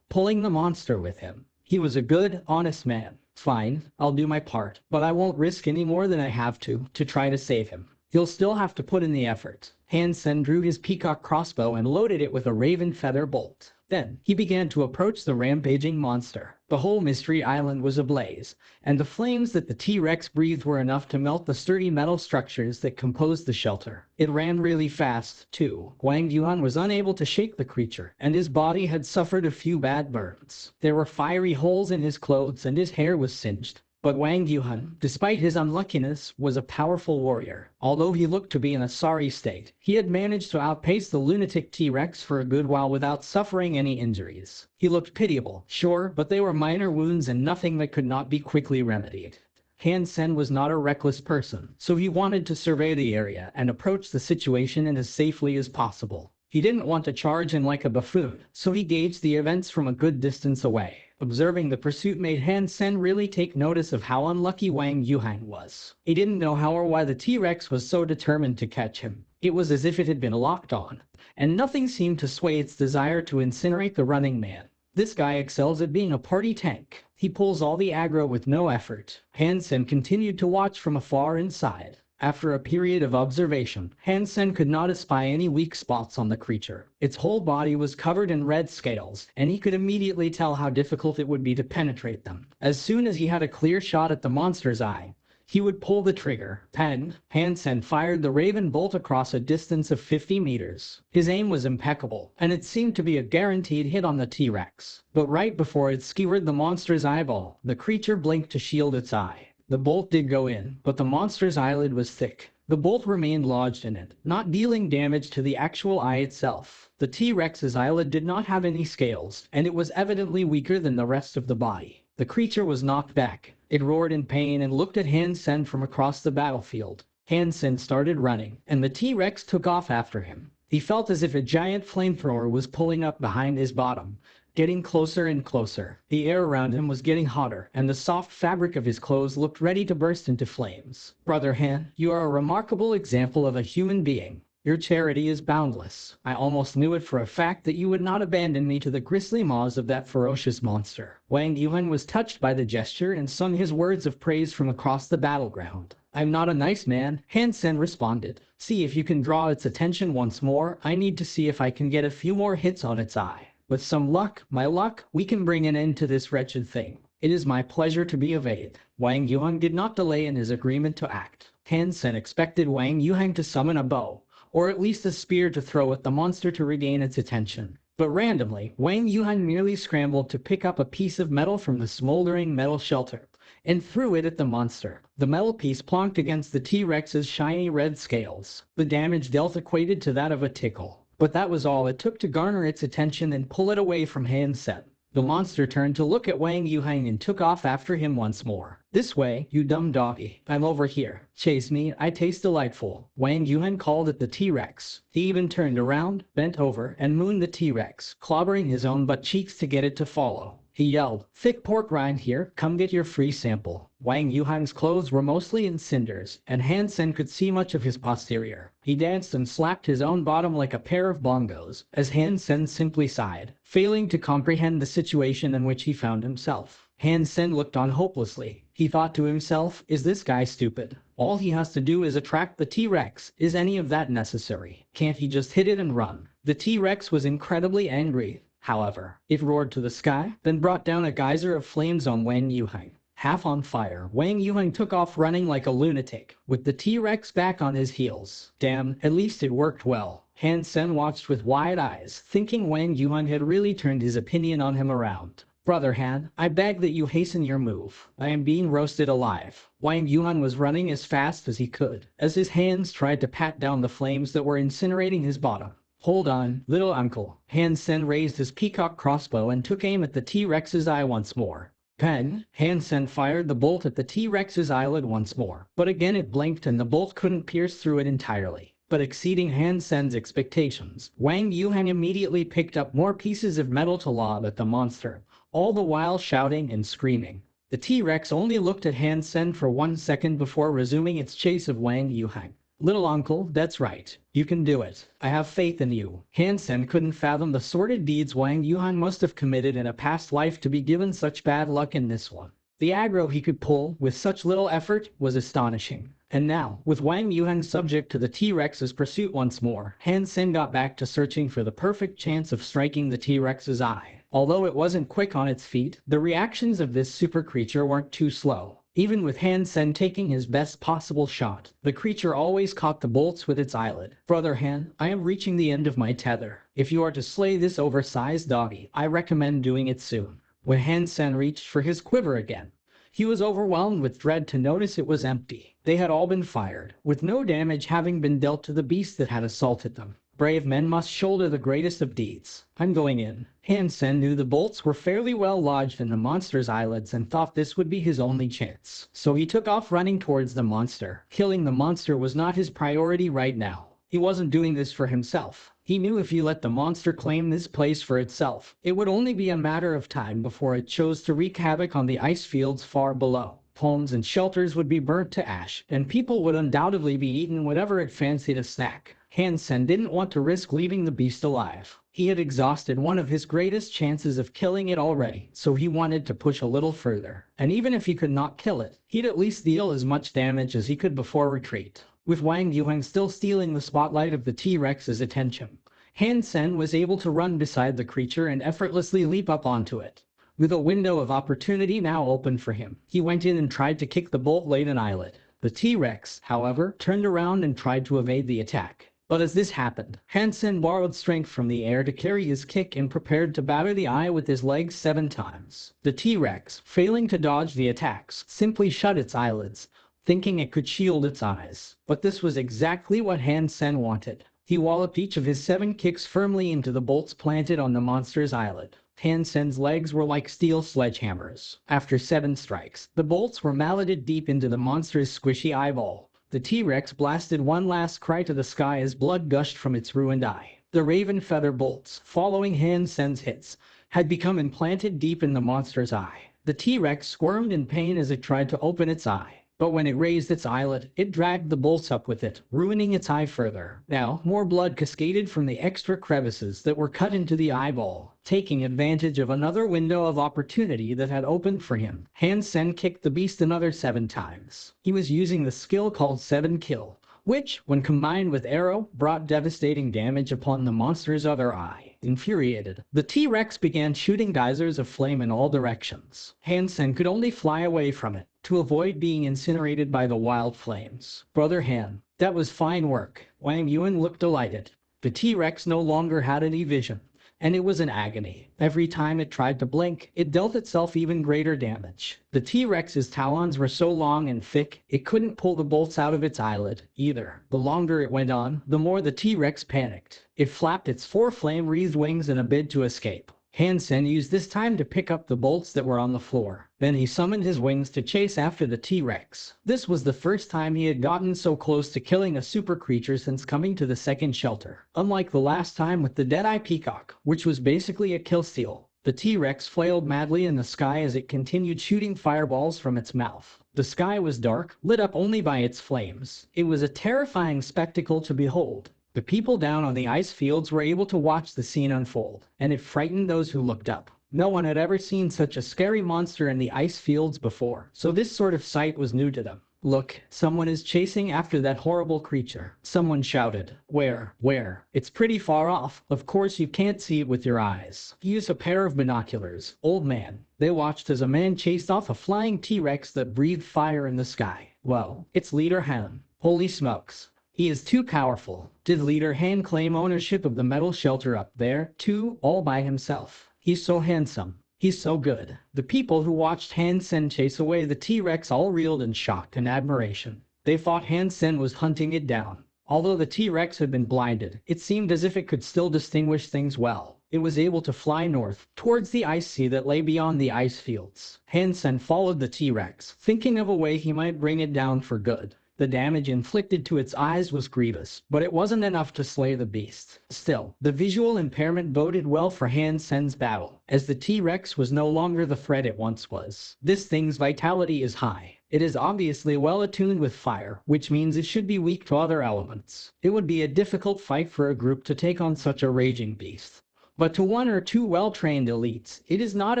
pulling the monster with him. He was a good, honest man. "Fine, I'll do my part, but I won't risk any more than I have to try to save him. You'll still have to put in the effort." Hansen drew his peacock crossbow and loaded it with a raven feather bolt. Then, he began to approach the rampaging monster. The whole mystery island was ablaze, and the flames that the T-Rex breathed were enough to melt the sturdy metal structures that composed the shelter. It ran really fast, too. Wang Yuan was unable to shake the creature, and his body had suffered a few bad burns. There were fiery holes in his clothes and his hair was singed. But Wang Yuan, despite his unluckiness, was a powerful warrior. Although he looked to be in a sorry state, he had managed to outpace the lunatic T-Rex for a good while without suffering any injuries. He looked pitiable, sure, but they were minor wounds and nothing that could not be quickly remedied. Hansen was not a reckless person, so he wanted to survey the area and approach the situation as safely as possible. He didn't want to charge in like a buffoon, so he gauged the events from a good distance away. Observing the pursuit made Hansen really take notice of how unlucky Wang Yuan was. He didn't know how or why the T-Rex was so determined to catch him. It was as if it had been locked on, and nothing seemed to sway its desire to incinerate the running man. This guy excels at being a party tank. He pulls all the aggro with no effort. Hansen continued to watch from afar inside. After a period of observation, Hansen could not espy any weak spots on the creature. Its whole body was covered in red scales, and he could immediately tell how difficult it would be to penetrate them. As soon as he had a clear shot at the monster's eye, he would pull the trigger. Hansen fired the raven bolt across a distance of 50 meters. His aim was impeccable, and it seemed to be a guaranteed hit on the T-Rex. But right before it skewered the monster's eyeball, the creature blinked to shield its eye. The bolt did go in, but the monster's eyelid was thick. The bolt remained lodged in it, not dealing damage to the actual eye itself. The T-Rex's eyelid did not have any scales, and it was evidently weaker than the rest of the body. The creature was knocked back. It roared in pain and looked at Hansen from across the battlefield. Hansen started running, and the T-Rex took off after him. He felt as if a giant flamethrower was pulling up behind his bottom, getting closer and closer. The air around him was getting hotter, and the soft fabric of his clothes looked ready to burst into flames. "Brother Han, you are a remarkable example of a human being. Your charity is boundless. I almost knew it for a fact that you would not abandon me to the grisly maws of that ferocious monster." Wang Yuan was touched by the gesture and sung his words of praise from across the battleground. "I'm not a nice man," Hansen responded. "See if you can draw its attention once more. I need to see if I can get a few more hits on its eye. With some luck, my luck, we can bring an end to this wretched thing. It is my pleasure to be of aid." Wang Yuan did not delay in his agreement to act. Hansen expected Wang Yuan to summon a bow, or at least a spear to throw at the monster to regain its attention. But randomly, Wang Yuan merely scrambled to pick up a piece of metal from the smoldering metal shelter, and threw it at the monster. The metal piece plonked against the T-Rex's shiny red scales. The damage dealt equated to that of a tickle. But that was all it took to garner its attention and pull it away from Hansen. The monster turned to look at Wang Yuhang and took off after him once more. "This way, you dumb doggy. I'm over here. Chase me, I taste delightful," Wang Yuhan called at the T-Rex. He even turned around, bent over, and mooned the T-Rex, clobbering his own butt cheeks to get it to follow. He yelled, "Thick pork rind here, come get your free sample." Wang Yuhan's clothes were mostly in cinders, and Hansen could see much of his posterior. He danced and slapped his own bottom like a pair of bongos, as Hansen simply sighed, failing to comprehend the situation in which he found himself. Hansen looked on hopelessly. He thought to himself, is this guy stupid? All he has to do is attract the T-Rex. Is any of that necessary? Can't he just hit it and run? The T-Rex was incredibly angry. However, it roared to the sky, then brought down a geyser of flames on Wang Yuhang. Half on fire, Wang Yuhang took off running like a lunatic, with the T-Rex back on his heels. Damn, at least it worked well. Hansen watched with wide eyes, thinking Wang Yuhang had really turned his opinion on him around. "Brother Han, I beg that you hasten your move. I am being roasted alive." Wang Yuan was running as fast as he could, as his hands tried to pat down the flames that were incinerating his bottom. "Hold on, little uncle." Hansen raised his peacock crossbow and took aim at the T-Rex's eye once more. Peng! Hansen fired the bolt at the T-Rex's eyelid once more, but again it blinked and the bolt couldn't pierce through it entirely. But exceeding Hansen's expectations, Wang Yuan immediately picked up more pieces of metal to lob at the monster, all the while shouting and screaming. The T-Rex only looked at Hansen for 1 second before resuming its chase of Wang Yuhang. "Little uncle, that's right. You can do it. I have faith in you." Hansen couldn't fathom the sordid deeds Wang Yuhang must have committed in a past life to be given such bad luck in this one. The aggro he could pull with such little effort was astonishing. And now, with Wang Yuhang subject to the T-Rex's pursuit once more, Hansen got back to searching for the perfect chance of striking the T-Rex's eye. Although it wasn't quick on its feet, the reactions of this super creature weren't too slow. Even with Hansen taking his best possible shot, the creature always caught the bolts with its eyelid. "Brother Han, I am reaching the end of my tether. If you are to slay this oversized doggy, I recommend doing it soon." When Hansen reached for his quiver again, he was overwhelmed with dread to notice it was empty. They had all been fired, with no damage having been dealt to the beast that had assaulted them. Brave men must shoulder the greatest of deeds. "I'm going in." Hansen knew the bolts were fairly well lodged in the monster's eyelids and thought this would be his only chance. So he took off running towards the monster. Killing the monster was not his priority right now. He wasn't doing this for himself. He knew if he let the monster claim this place for itself, it would only be a matter of time before it chose to wreak havoc on the ice fields far below. Homes and shelters would be burnt to ash, and people would undoubtedly be eaten whatever it fancied a snack. Hansen didn't want to risk leaving the beast alive. He had exhausted one of his greatest chances of killing it already, so he wanted to push a little further. And even if he could not kill it, he'd at least deal as much damage as he could before retreat. With Wang Yuhang still stealing the spotlight of the T-Rex's attention, Hansen was able to run beside the creature and effortlessly leap up onto it. With a window of opportunity now open for him, he went in and tried to kick the bolt-laden eyelid. The T-Rex, however, turned around and tried to evade the attack. But as this happened, Hansen borrowed strength from the air to carry his kick and prepared to batter the eye with his legs 7 times. The T-Rex, failing to dodge the attacks, simply shut its eyelids, thinking it could shield its eyes. But this was exactly what Hansen wanted. He walloped each of his 7 kicks firmly into the bolts planted on the monster's eyelid. Hansen's legs were like steel sledgehammers. After 7 strikes, the bolts were malleted deep into the monster's squishy eyeball. The T-Rex blasted one last cry to the sky as blood gushed from its ruined eye. The raven feather bolts, following Hansen's hits, had become implanted deep in the monster's eye. The T-Rex squirmed in pain as it tried to open its eye. But when it raised its eyelid, it dragged the bolts up with it, ruining its eye further. Now, more blood cascaded from the extra crevices that were cut into the eyeball. Taking advantage of another window of opportunity that had opened for him, Hansen kicked the beast another 7 times. He was using the skill called 7 Kill, which, when combined with arrow, brought devastating damage upon the monster's other eye. Infuriated, the T-Rex began shooting geysers of flame in all directions. Hansen could only fly away from it, to avoid being incinerated by the wild flames. "Brother Han, that was fine work." Wang Yuan looked delighted. The T-Rex no longer had any vision, and it was in agony. Every time it tried to blink, it dealt itself even greater damage. The T-Rex's talons were so long and thick, it couldn't pull the bolts out of its eyelid, either. The longer it went on, the more the T-Rex panicked. It flapped its 4 flame-wreathed wings in a bid to escape. Hansen used this time to pick up the bolts that were on the floor. Then he summoned his wings to chase after the T-Rex. This was the first time he had gotten so close to killing a super creature since coming to the second shelter. Unlike the last time with the Deadeye Peacock, which was basically a killsteal, the T-Rex flailed madly in the sky as it continued shooting fireballs from its mouth. The sky was dark, lit up only by its flames. It was a terrifying spectacle to behold. The people down on the ice fields were able to watch the scene unfold, and it frightened those who looked up. No one had ever seen such a scary monster in the ice fields before, so this sort of sight was new to them. "Look, someone is chasing after that horrible creature," someone shouted. Where? Where? It's pretty far off. Of course you can't see it with your eyes. Use a pair of binoculars, old man. They watched as a man chased off a flying T-Rex that breathed fire in the sky. Well, it's Leader Han. Holy smokes. He is too powerful. Did Leader Han claim ownership of the metal shelter up there, too, all by himself? He's so handsome. He's so good. The people who watched Hansen chase away the T-Rex all reeled in shock and admiration. They thought Hansen was hunting it down. Although the T-Rex had been blinded, it seemed as if it could still distinguish things well. It was able to fly north, towards the ice sea that lay beyond the ice fields. Hansen followed the T-Rex, thinking of a way he might bring it down for good. The damage inflicted to its eyes was grievous, but it wasn't enough to slay the beast. Still, the visual impairment boded well for Hansen's battle, as the T-Rex was no longer the threat it once was. This thing's vitality is high. It is obviously well attuned with fire, which means it should be weak to other elements. It would be a difficult fight for a group to take on such a raging beast. But to one or two well-trained elites, it is not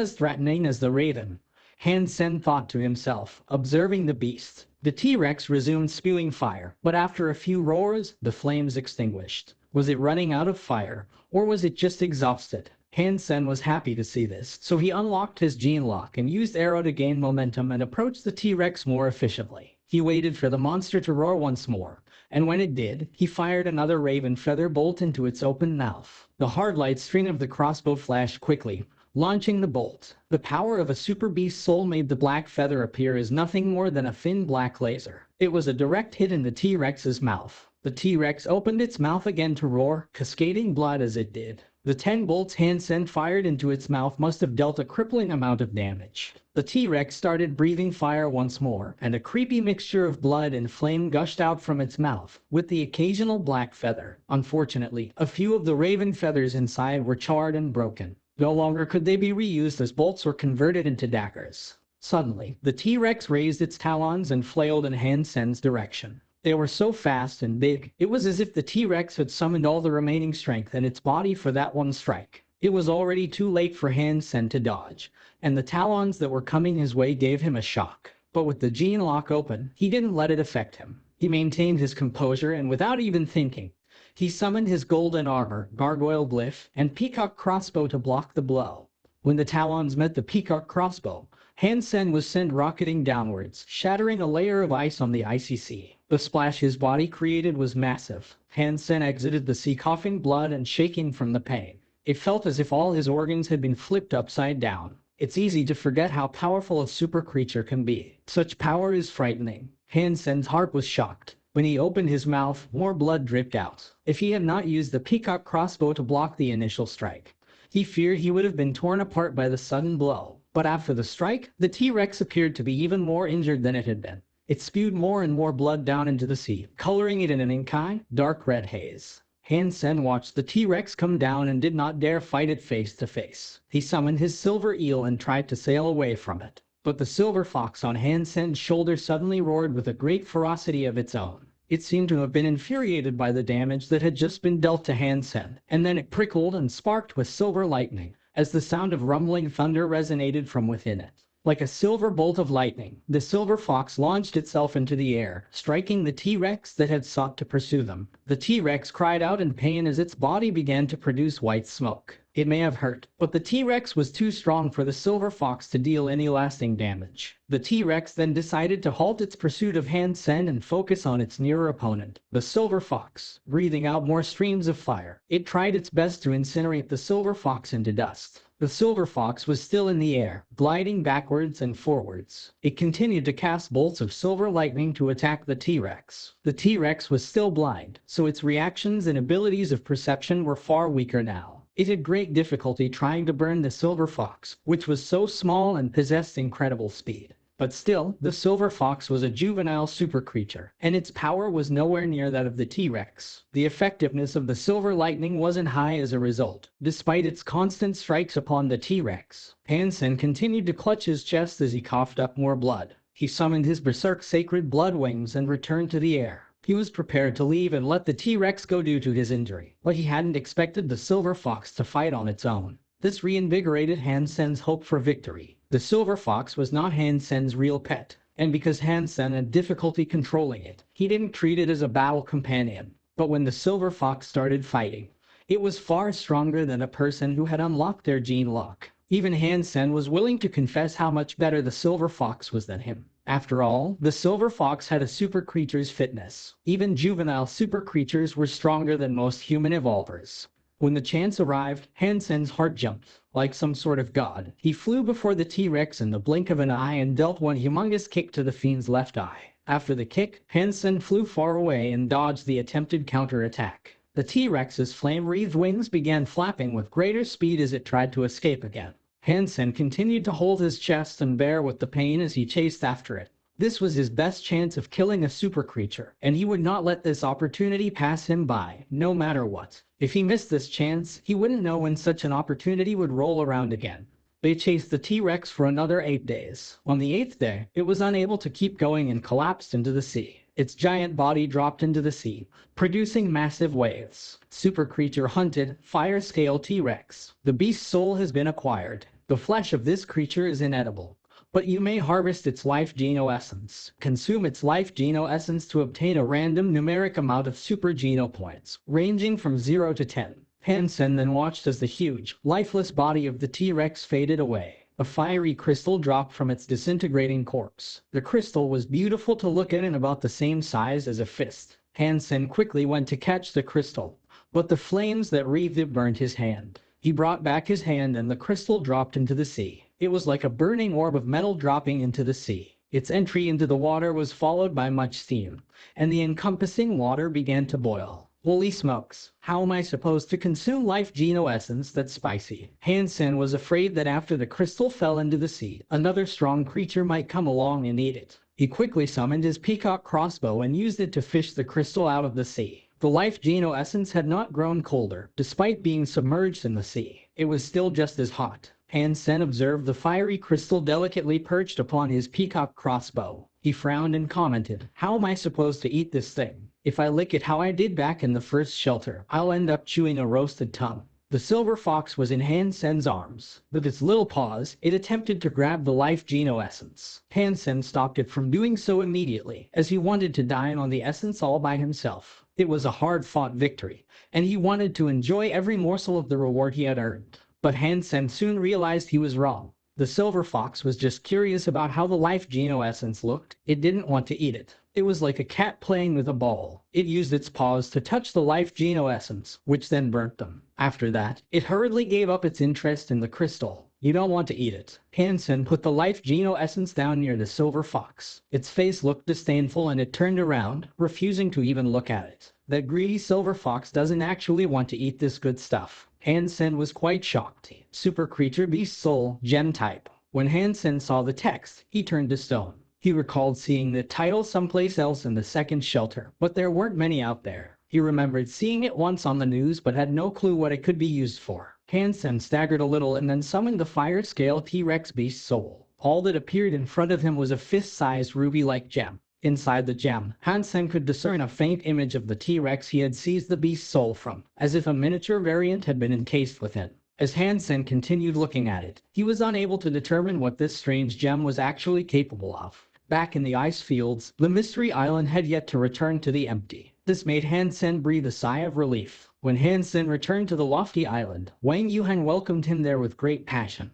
as threatening as the Raven. Hansen thought to himself, observing the beast. The T-Rex resumed spewing fire, but after a few roars, the flames extinguished. Was it running out of fire, or was it just exhausted? Hansen was happy to see this, so he unlocked his gene lock and used arrow to gain momentum and approach the T-Rex more efficiently. He waited for the monster to roar once more, and when it did, he fired another raven feather bolt into its open mouth. The hard light string of the crossbow flashed quickly, launching the bolt. The power of a super beast soul made the black feather appear as nothing more than a thin black laser. It was a direct hit in the T-Rex's mouth. The T-Rex opened its mouth again to roar, cascading blood as it did. The 10 bolts Hansen fired into its mouth must have dealt a crippling amount of damage. The T-Rex started breathing fire once more, and a creepy mixture of blood and flame gushed out from its mouth, with the occasional black feather. Unfortunately, a few of the raven feathers inside were charred and broken. No longer could they be reused as bolts or converted into daggers. Suddenly, the T-Rex raised its talons and flailed in Hansen's direction. They were so fast and big, it was as if the T-Rex had summoned all the remaining strength in its body for that one strike. It was already too late for Hansen to dodge, and the talons that were coming his way gave him a shock. But with the gene lock open, he didn't let it affect him. He maintained his composure and without even thinking, he summoned his golden armor, gargoyle glyph, and peacock crossbow to block the blow. When the talons met the peacock crossbow, Hansen was sent rocketing downwards, shattering a layer of ice on the icy sea. The splash his body created was massive. Hansen exited the sea coughing blood and shaking from the pain. It felt as if all his organs had been flipped upside down. It's easy to forget how powerful a super creature can be. Such power is frightening. Hansen's heart was shocked. When he opened his mouth, more blood dripped out. If he had not used the peacock crossbow to block the initial strike, he feared he would have been torn apart by the sudden blow. But after the strike, the T-Rex appeared to be even more injured than it had been. It spewed more and more blood down into the sea, coloring it in an inky, dark red haze. Hansen watched the T-Rex come down and did not dare fight it face to face. He summoned his silver eel and tried to sail away from it. But the silver fox on Hansen's shoulder suddenly roared with a great ferocity of its own. It seemed to have been infuriated by the damage that had just been dealt to Hansen, and then it prickled and sparked with silver lightning, as the sound of rumbling thunder resonated from within it. Like a silver bolt of lightning, the silver fox launched itself into the air, striking the T-Rex that had sought to pursue them. The T-Rex cried out in pain as its body began to produce white smoke. It may have hurt, but the T-Rex was too strong for the silver fox to deal any lasting damage. The T-Rex then decided to halt its pursuit of Hansen and focus on its nearer opponent, the silver fox. Breathing out more streams of fire, it tried its best to incinerate the silver fox into dust. The silver fox was still in the air, gliding backwards and forwards. It continued to cast bolts of silver lightning to attack the T-Rex. The T-Rex was still blind, so its reactions and abilities of perception were far weaker now. It had great difficulty trying to burn the silver fox, which was so small and possessed incredible speed. But still, the silver fox was a juvenile super creature, and its power was nowhere near that of the T-Rex. The effectiveness of the silver lightning wasn't high as a result, despite its constant strikes upon the T-Rex. Hansen continued to clutch his chest as he coughed up more blood. He summoned his berserk sacred blood wings and returned to the air. He was prepared to leave and let the T-Rex go due to his injury, but he hadn't expected the silver fox to fight on its own. This reinvigorated Hansen's hope for victory. The silver fox was not Hansen's real pet, and because Hansen had difficulty controlling it, he didn't treat it as a battle companion. But when the silver fox started fighting, it was far stronger than a person who had unlocked their gene lock. Even Hansen was willing to confess how much better the silver fox was than him. After all, the silver fox had a super creature's fitness. Even juvenile super creatures were stronger than most human evolvers. When the chance arrived, Hansen's heart jumped. Like some sort of god, he flew before the T-Rex in the blink of an eye and dealt one humongous kick to the fiend's left eye. After the kick, Hansen flew far away and dodged the attempted counterattack. The T-Rex's flame-wreathed wings began flapping with greater speed as it tried to escape again. Hansen continued to hold his chest and bear with the pain as he chased after it. This was his best chance of killing a super creature, and he would not let this opportunity pass him by, no matter what. If he missed this chance, he wouldn't know when such an opportunity would roll around again. They chased the T-Rex for another 8 days. On the 8th day, it was unable to keep going and collapsed into the sea. Its giant body dropped into the sea, producing massive waves. Super creature hunted, fire scale T-Rex. The beast's soul has been acquired. The flesh of this creature is inedible, but you may harvest its life geno essence. Consume its life geno essence to obtain a random numeric amount of super geno points, ranging from 0 to 10. Hansen then watched as the huge, lifeless body of the T-Rex faded away. A fiery crystal dropped from its disintegrating corpse. The crystal was beautiful to look at and about the same size as a fist. Hansen quickly went to catch the crystal, but the flames that wreathed it burned his hand. He brought back his hand and the crystal dropped into the sea. It was like a burning orb of metal dropping into the sea. Its entry into the water was followed by much steam, and the encompassing water began to boil. Holy smokes, how am I supposed to consume life geno essence that's spicy? Hansen was afraid that after the crystal fell into the sea, another strong creature might come along and eat it. He quickly summoned his peacock crossbow and used it to fish the crystal out of the sea. The life geno essence had not grown colder, despite being submerged in the sea. It was still just as hot. Hansen observed the fiery crystal delicately perched upon his peacock crossbow. He frowned and commented, "How am I supposed to eat this thing? If I lick it how I did back in the first shelter, I'll end up chewing a roasted tongue." The silver fox was in Hansen's arms. With its little paws, it attempted to grab the life geno essence. Hansen stopped it from doing so immediately, as he wanted to dine on the essence all by himself. It was a hard-fought victory, and he wanted to enjoy every morsel of the reward he had earned. But Hansen soon realized he was wrong. The silver fox was just curious about how the life geno essence looked. It didn't want to eat it. It was like a cat playing with a ball. It used its paws to touch the life geno essence, which then burnt them. After that, it hurriedly gave up its interest in the crystal. "You don't want to eat it." Hansen put the life geno essence down near the silver fox. Its face looked disdainful and it turned around, refusing to even look at it. That greedy silver fox doesn't actually want to eat this good stuff. Hansen was quite shocked. Super creature beast soul, gem type. When Hansen saw the text, he turned to stone. He recalled seeing the title someplace else in the second shelter, but there weren't many out there. He remembered seeing it once on the news but had no clue what it could be used for. Hansen staggered a little and then summoned the fire-scale T-Rex beast soul. All that appeared in front of him was a fist-sized ruby-like gem. Inside the gem, Hansen could discern a faint image of the T-Rex he had seized the beast's soul from, as if a miniature variant had been encased within. As Hansen continued looking at it, he was unable to determine what this strange gem was actually capable of. Back in the ice fields, the mystery island had yet to return to the empty. This made Hansen breathe a sigh of relief. When Hansen returned to the lofty island, Wang Yuhan welcomed him there with great passion.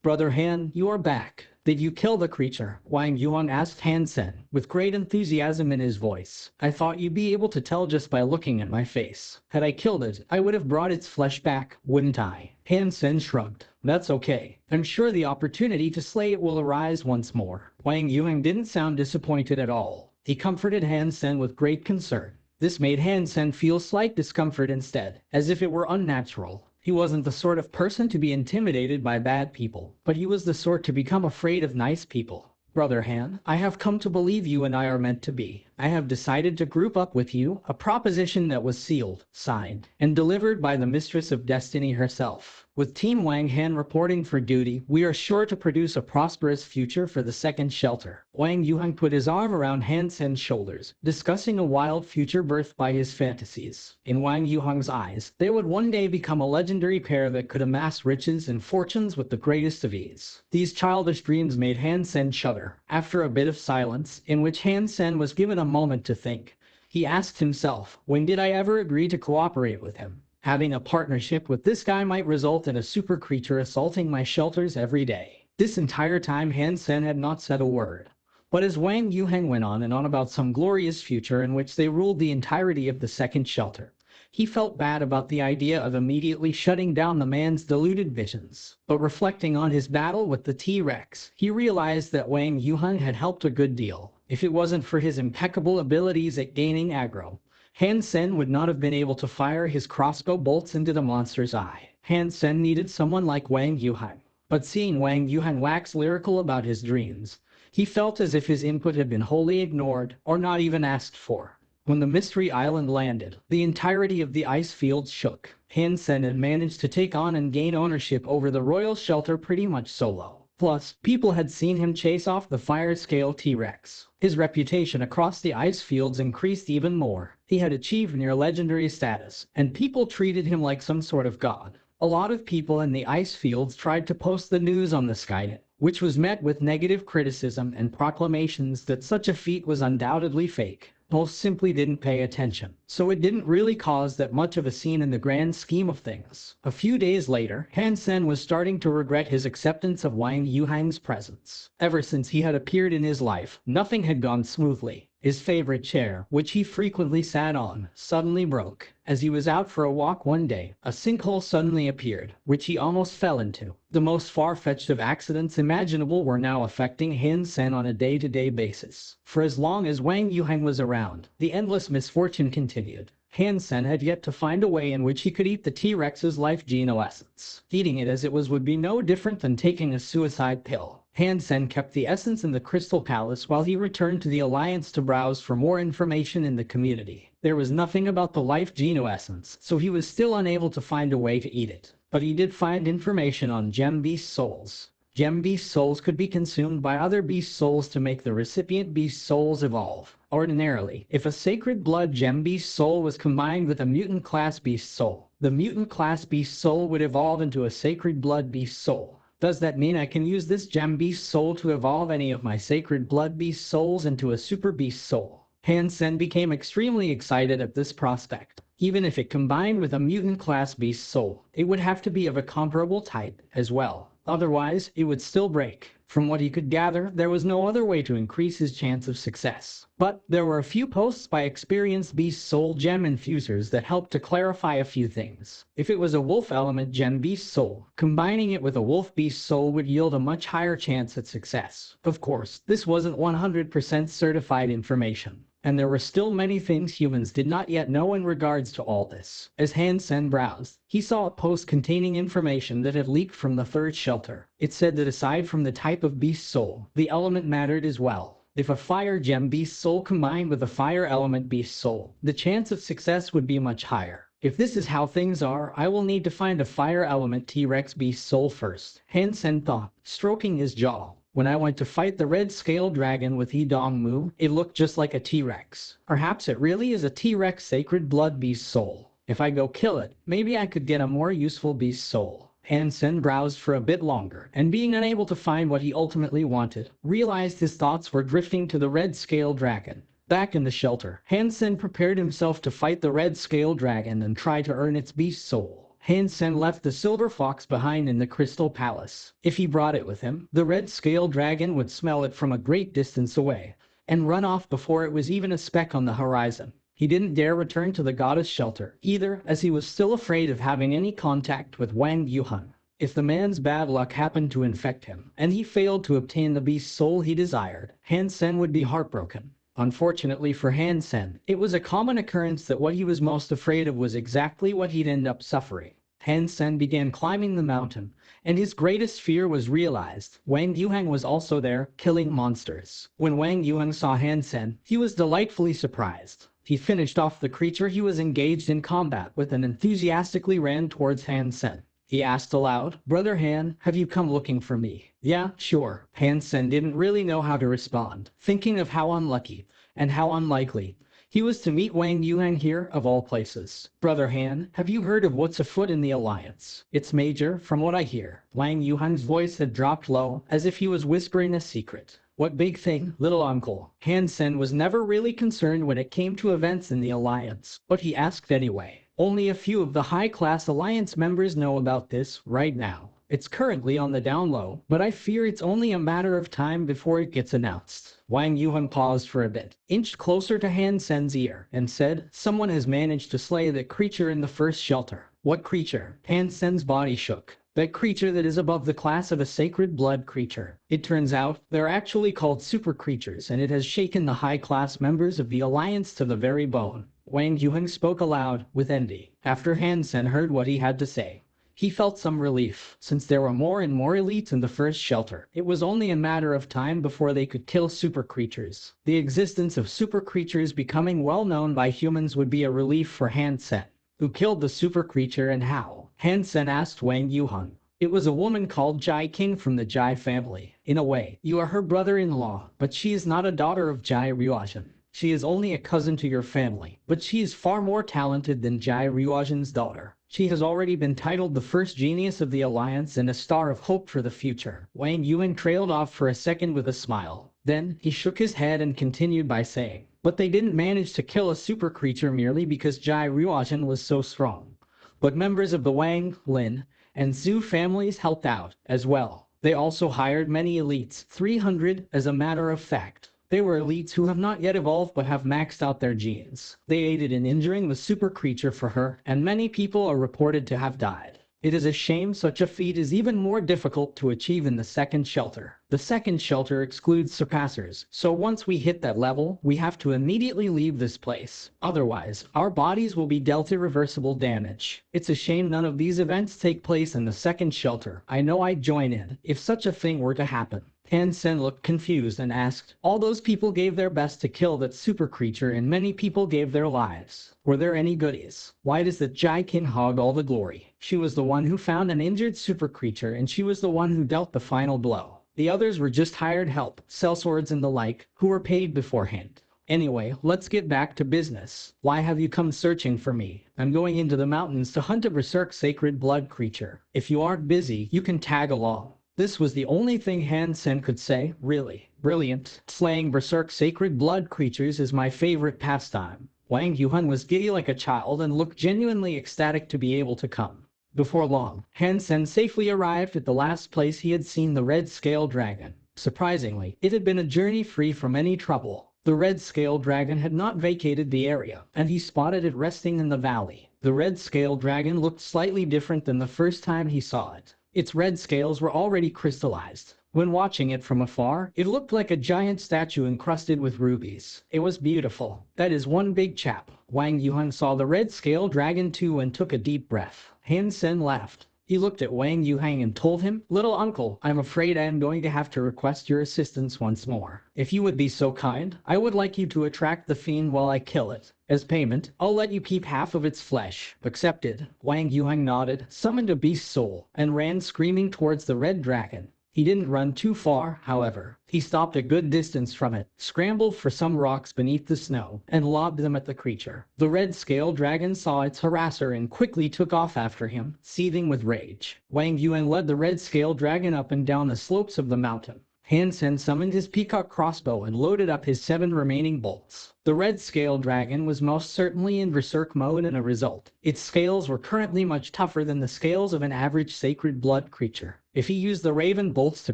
"Brother Han, you are back. Did you kill the creature?" Wang Yuan asked Hansen, with great enthusiasm in his voice. "I thought you'd be able to tell just by looking at my face. Had I killed it, I would have brought its flesh back, wouldn't I?" Hansen shrugged. "That's okay. I'm sure the opportunity to slay it will arise once more." Wang Yuan didn't sound disappointed at all. He comforted Hansen with great concern. This made Hansen feel slight discomfort instead, as if it were unnatural. He wasn't the sort of person to be intimidated by bad people, but he was the sort to become afraid of nice people. Brother Han, I have come to believe you and I are meant to be. I have decided to group up with you, a proposition that was sealed, signed, and delivered by the mistress of destiny herself. With Team Wang Han reporting for duty, we are sure to produce a prosperous future for the second shelter. Wang Yuheng put his arm around Hansen's shoulders, discussing a wild future birthed by his fantasies. In Wang Yuheng's eyes, they would one day become a legendary pair that could amass riches and fortunes with the greatest of ease. These childish dreams made Hansen shudder. After a bit of silence, in which Hansen was given a moment to think, he asked himself, when did I ever agree to cooperate with him? Having a partnership with this guy might result in a super creature assaulting my shelters every day. This entire time Hansen had not said a word. But as Wang Yuheng went on and on about some glorious future in which they ruled the entirety of the second shelter, he felt bad about the idea of immediately shutting down the man's deluded visions. But reflecting on his battle with the T-Rex, he realized that Wang Yuheng had helped a good deal. If it wasn't for his impeccable abilities at gaining aggro, Hansen would not have been able to fire his crossbow bolts into the monster's eye. Hansen needed someone like Wang Yuheng. But seeing Wang Yuheng wax lyrical about his dreams, he felt as if his input had been wholly ignored or not even asked for. When the Mystery Island landed, the entirety of the ice fields shook. Hansen had managed to take on and gain ownership over the royal shelter pretty much solo. Plus, people had seen him chase off the fire-scale T-Rex. His reputation across the ice fields increased even more. He had achieved near-legendary status, and people treated him like some sort of god. A lot of people in the ice fields tried to post the news on the Skynet, which was met with negative criticism and proclamations that such a feat was undoubtedly fake. Most simply didn't pay attention, so it didn't really cause that much of a scene in the grand scheme of things. A few days later, Hansen was starting to regret his acceptance of Wang Yuheng's presence. Ever since he had appeared in his life, nothing had gone smoothly. His favorite chair, which he frequently sat on, suddenly broke. As he was out for a walk one day, a sinkhole suddenly appeared, which he almost fell into. The most far-fetched of accidents imaginable were now affecting Hansen on a day-to-day basis. For as long as Wang Yuheng was around, the endless misfortune continued. Hansen had yet to find a way in which he could eat the T-Rex's life geno essence. Eating it as it was would be no different than taking a suicide pill. Hansen kept the essence in the Crystal Palace while he returned to the Alliance to browse for more information in the community. There was nothing about the life geno essence, so he was still unable to find a way to eat it. But he did find information on gem beast souls. Gem beast souls could be consumed by other beast souls to make the recipient beast souls evolve. Ordinarily, if a sacred blood gem beast soul was combined with a mutant class beast soul, the mutant class beast soul would evolve into a sacred blood beast soul. Does that mean I can use this gem beast soul to evolve any of my sacred blood beast souls into a super beast soul? Hansen became extremely excited at this prospect. Even if it combined with a mutant class beast soul, it would have to be of a comparable type as well. Otherwise, it would still break. From what he could gather, there was no other way to increase his chance of success. But there were a few posts by experienced beast soul gem infusers that helped to clarify a few things. If it was a wolf element gem beast soul, combining it with a wolf beast soul would yield a much higher chance at success. Of course, this wasn't 100% certified information, and there were still many things humans did not yet know in regards to all this. As Hansen browsed, he saw a post containing information that had leaked from the third shelter. It said that aside from the type of beast soul, the element mattered as well. If a fire gem beast soul combined with a fire element beast soul, the chance of success would be much higher. If this is how things are, I will need to find a fire element T-Rex beast soul first, Hansen thought, stroking his jaw. When I went to fight the red scale dragon with Dongmu, it looked just like a T-Rex. Perhaps it really is a T-Rex sacred blood beast soul. If I go kill it, maybe I could get a more useful beast soul. Hansen browsed for a bit longer, and being unable to find what he ultimately wanted, realized his thoughts were drifting to the red scale dragon. Back in the shelter, Hansen prepared himself to fight the red scale dragon and try to earn its beast soul. Hansen left the silver fox behind in the Crystal Palace. If he brought it with him, the red scale dragon would smell it from a great distance away, and run off before it was even a speck on the horizon. He didn't dare return to the goddess shelter, either, as he was still afraid of having any contact with Wang Yuheng. If the man's bad luck happened to infect him, and he failed to obtain the beast soul he desired, Hansen would be heartbroken. Unfortunately for Hansen, it was a common occurrence that what he was most afraid of was exactly what he'd end up suffering. Hansen began climbing the mountain, and his greatest fear was realized. Wang Yuhang was also there, killing monsters. When Wang Yuhang saw Hansen, he was delightfully surprised. He finished off the creature he was engaged in combat with and enthusiastically ran towards Hansen. He asked aloud, "Brother Han, have you come looking for me?" "Yeah, sure." Hansen didn't really know how to respond, thinking of how unlucky and how unlikely he was to meet Wang Yuan here, of all places. "Brother Han, have you heard of what's afoot in the alliance?" "It's major, from what I hear." Wang Yuan's voice had dropped low, as if he was whispering a secret. "What big thing, little uncle?" Hansen was never really concerned when it came to events in the alliance, but he asked anyway. "Only a few of the high-class alliance members know about this right now. It's currently on the down low, but I fear it's only a matter of time before it gets announced." Wang Yuan paused for a bit, inched closer to Hansen's ear, and said, "Someone has managed to slay the creature in the first shelter." "What creature?" Hansen's body shook. "That creature that is above the class of a sacred blood creature. It turns out, they're actually called super creatures, and it has shaken the high-class members of the Alliance to the very bone." Wang Yuan spoke aloud, with envy. After Hansen heard what he had to say, he felt some relief. Since there were more and more elites in the first shelter, it was only a matter of time before they could kill super creatures. The existence of super creatures becoming well known by humans would be a relief for Hansen. "Who killed the super creature and how?" Hansen asked Wang Yuhan. "It was a woman called Jai King from the Jai family. In a way, you are her brother-in-law, but she is not a daughter of Jai Ryuajin. She is only a cousin to your family, but she is far more talented than Jai Ryuajin's daughter. She has already been titled the first genius of the Alliance and a star of hope for the future." Wang Yuan trailed off for a second with a smile. Then, he shook his head and continued by saying, "But they didn't manage to kill a super creature merely because Jai Ryuajin was so strong. But members of the Wang, Lin, and Zhu families helped out, as well. They also hired many elites, 300, as a matter of fact. They were elites who have not yet evolved but have maxed out their genes. They aided in injuring the super creature for her, and many people are reported to have died. It is a shame such a feat is even more difficult to achieve in the second shelter. The second shelter excludes surpassers, so once we hit that level, we have to immediately leave this place. Otherwise, our bodies will be dealt irreversible damage. It's a shame none of these events take place in the second shelter. I know I'd join in, if such a thing were to happen." Hansen looked confused and asked, "All those people gave their best to kill that super creature and many people gave their lives. Were there any goodies? Why does the Jai King hog all the glory? She was the one who found an injured super creature and she was the one who dealt the final blow. The others were just hired help, sellswords and the like, who were paid beforehand. Anyway, let's get back to business. Why have you come searching for me? I'm going into the mountains to hunt a berserk sacred blood creature. If you aren't busy, you can tag along." This was the only thing Hansen could say. "Really? Brilliant. Slaying berserk sacred blood creatures is my favorite pastime." Wang Yuhan was giddy like a child and looked genuinely ecstatic to be able to come. Before long, Hansen safely arrived at the last place he had seen the red scale dragon. Surprisingly, it had been a journey free from any trouble. The red scale dragon had not vacated the area, and he spotted it resting in the valley. The red scale dragon looked slightly different than the first time he saw it. Its red scales were already crystallized. When watching it from afar, it looked like a giant statue encrusted with rubies. It was beautiful. "That is one big chap." Wang Yuhan saw the red scale dragon too and took a deep breath. Hansen laughed. He looked at Wang Yuhang and told him, "Little uncle, I'm afraid I am going to have to request your assistance once more. If you would be so kind, I would like you to attract the fiend while I kill it. As payment, I'll let you keep half of its flesh." "Accepted." Wang Yuhang nodded, summoned a beast soul, and ran screaming towards the red dragon. He didn't run too far, however. He stopped a good distance from it, scrambled for some rocks beneath the snow, and lobbed them at the creature. The red scale dragon saw its harasser and quickly took off after him, seething with rage. Wang Yuan led the red scale dragon up and down the slopes of the mountain. Hansen summoned his peacock crossbow and loaded up his 7 remaining bolts. The red scale dragon was most certainly in berserk mode and a result. Its scales were currently much tougher than the scales of an average sacred blood creature. If he used the raven bolts to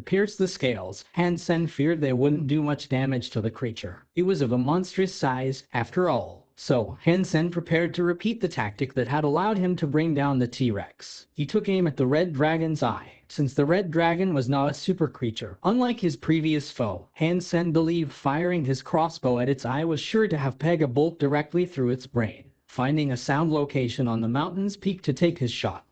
pierce the scales, Hansen feared they wouldn't do much damage to the creature. It was of a monstrous size, after all. So, Hansen prepared to repeat the tactic that had allowed him to bring down the T-Rex. He took aim at the red dragon's eye. Since the red dragon was not a super creature, unlike his previous foe, Hansen believed firing his crossbow at its eye was sure to have pegged a bolt directly through its brain. Finding a sound location on the mountain's peak to take his shot,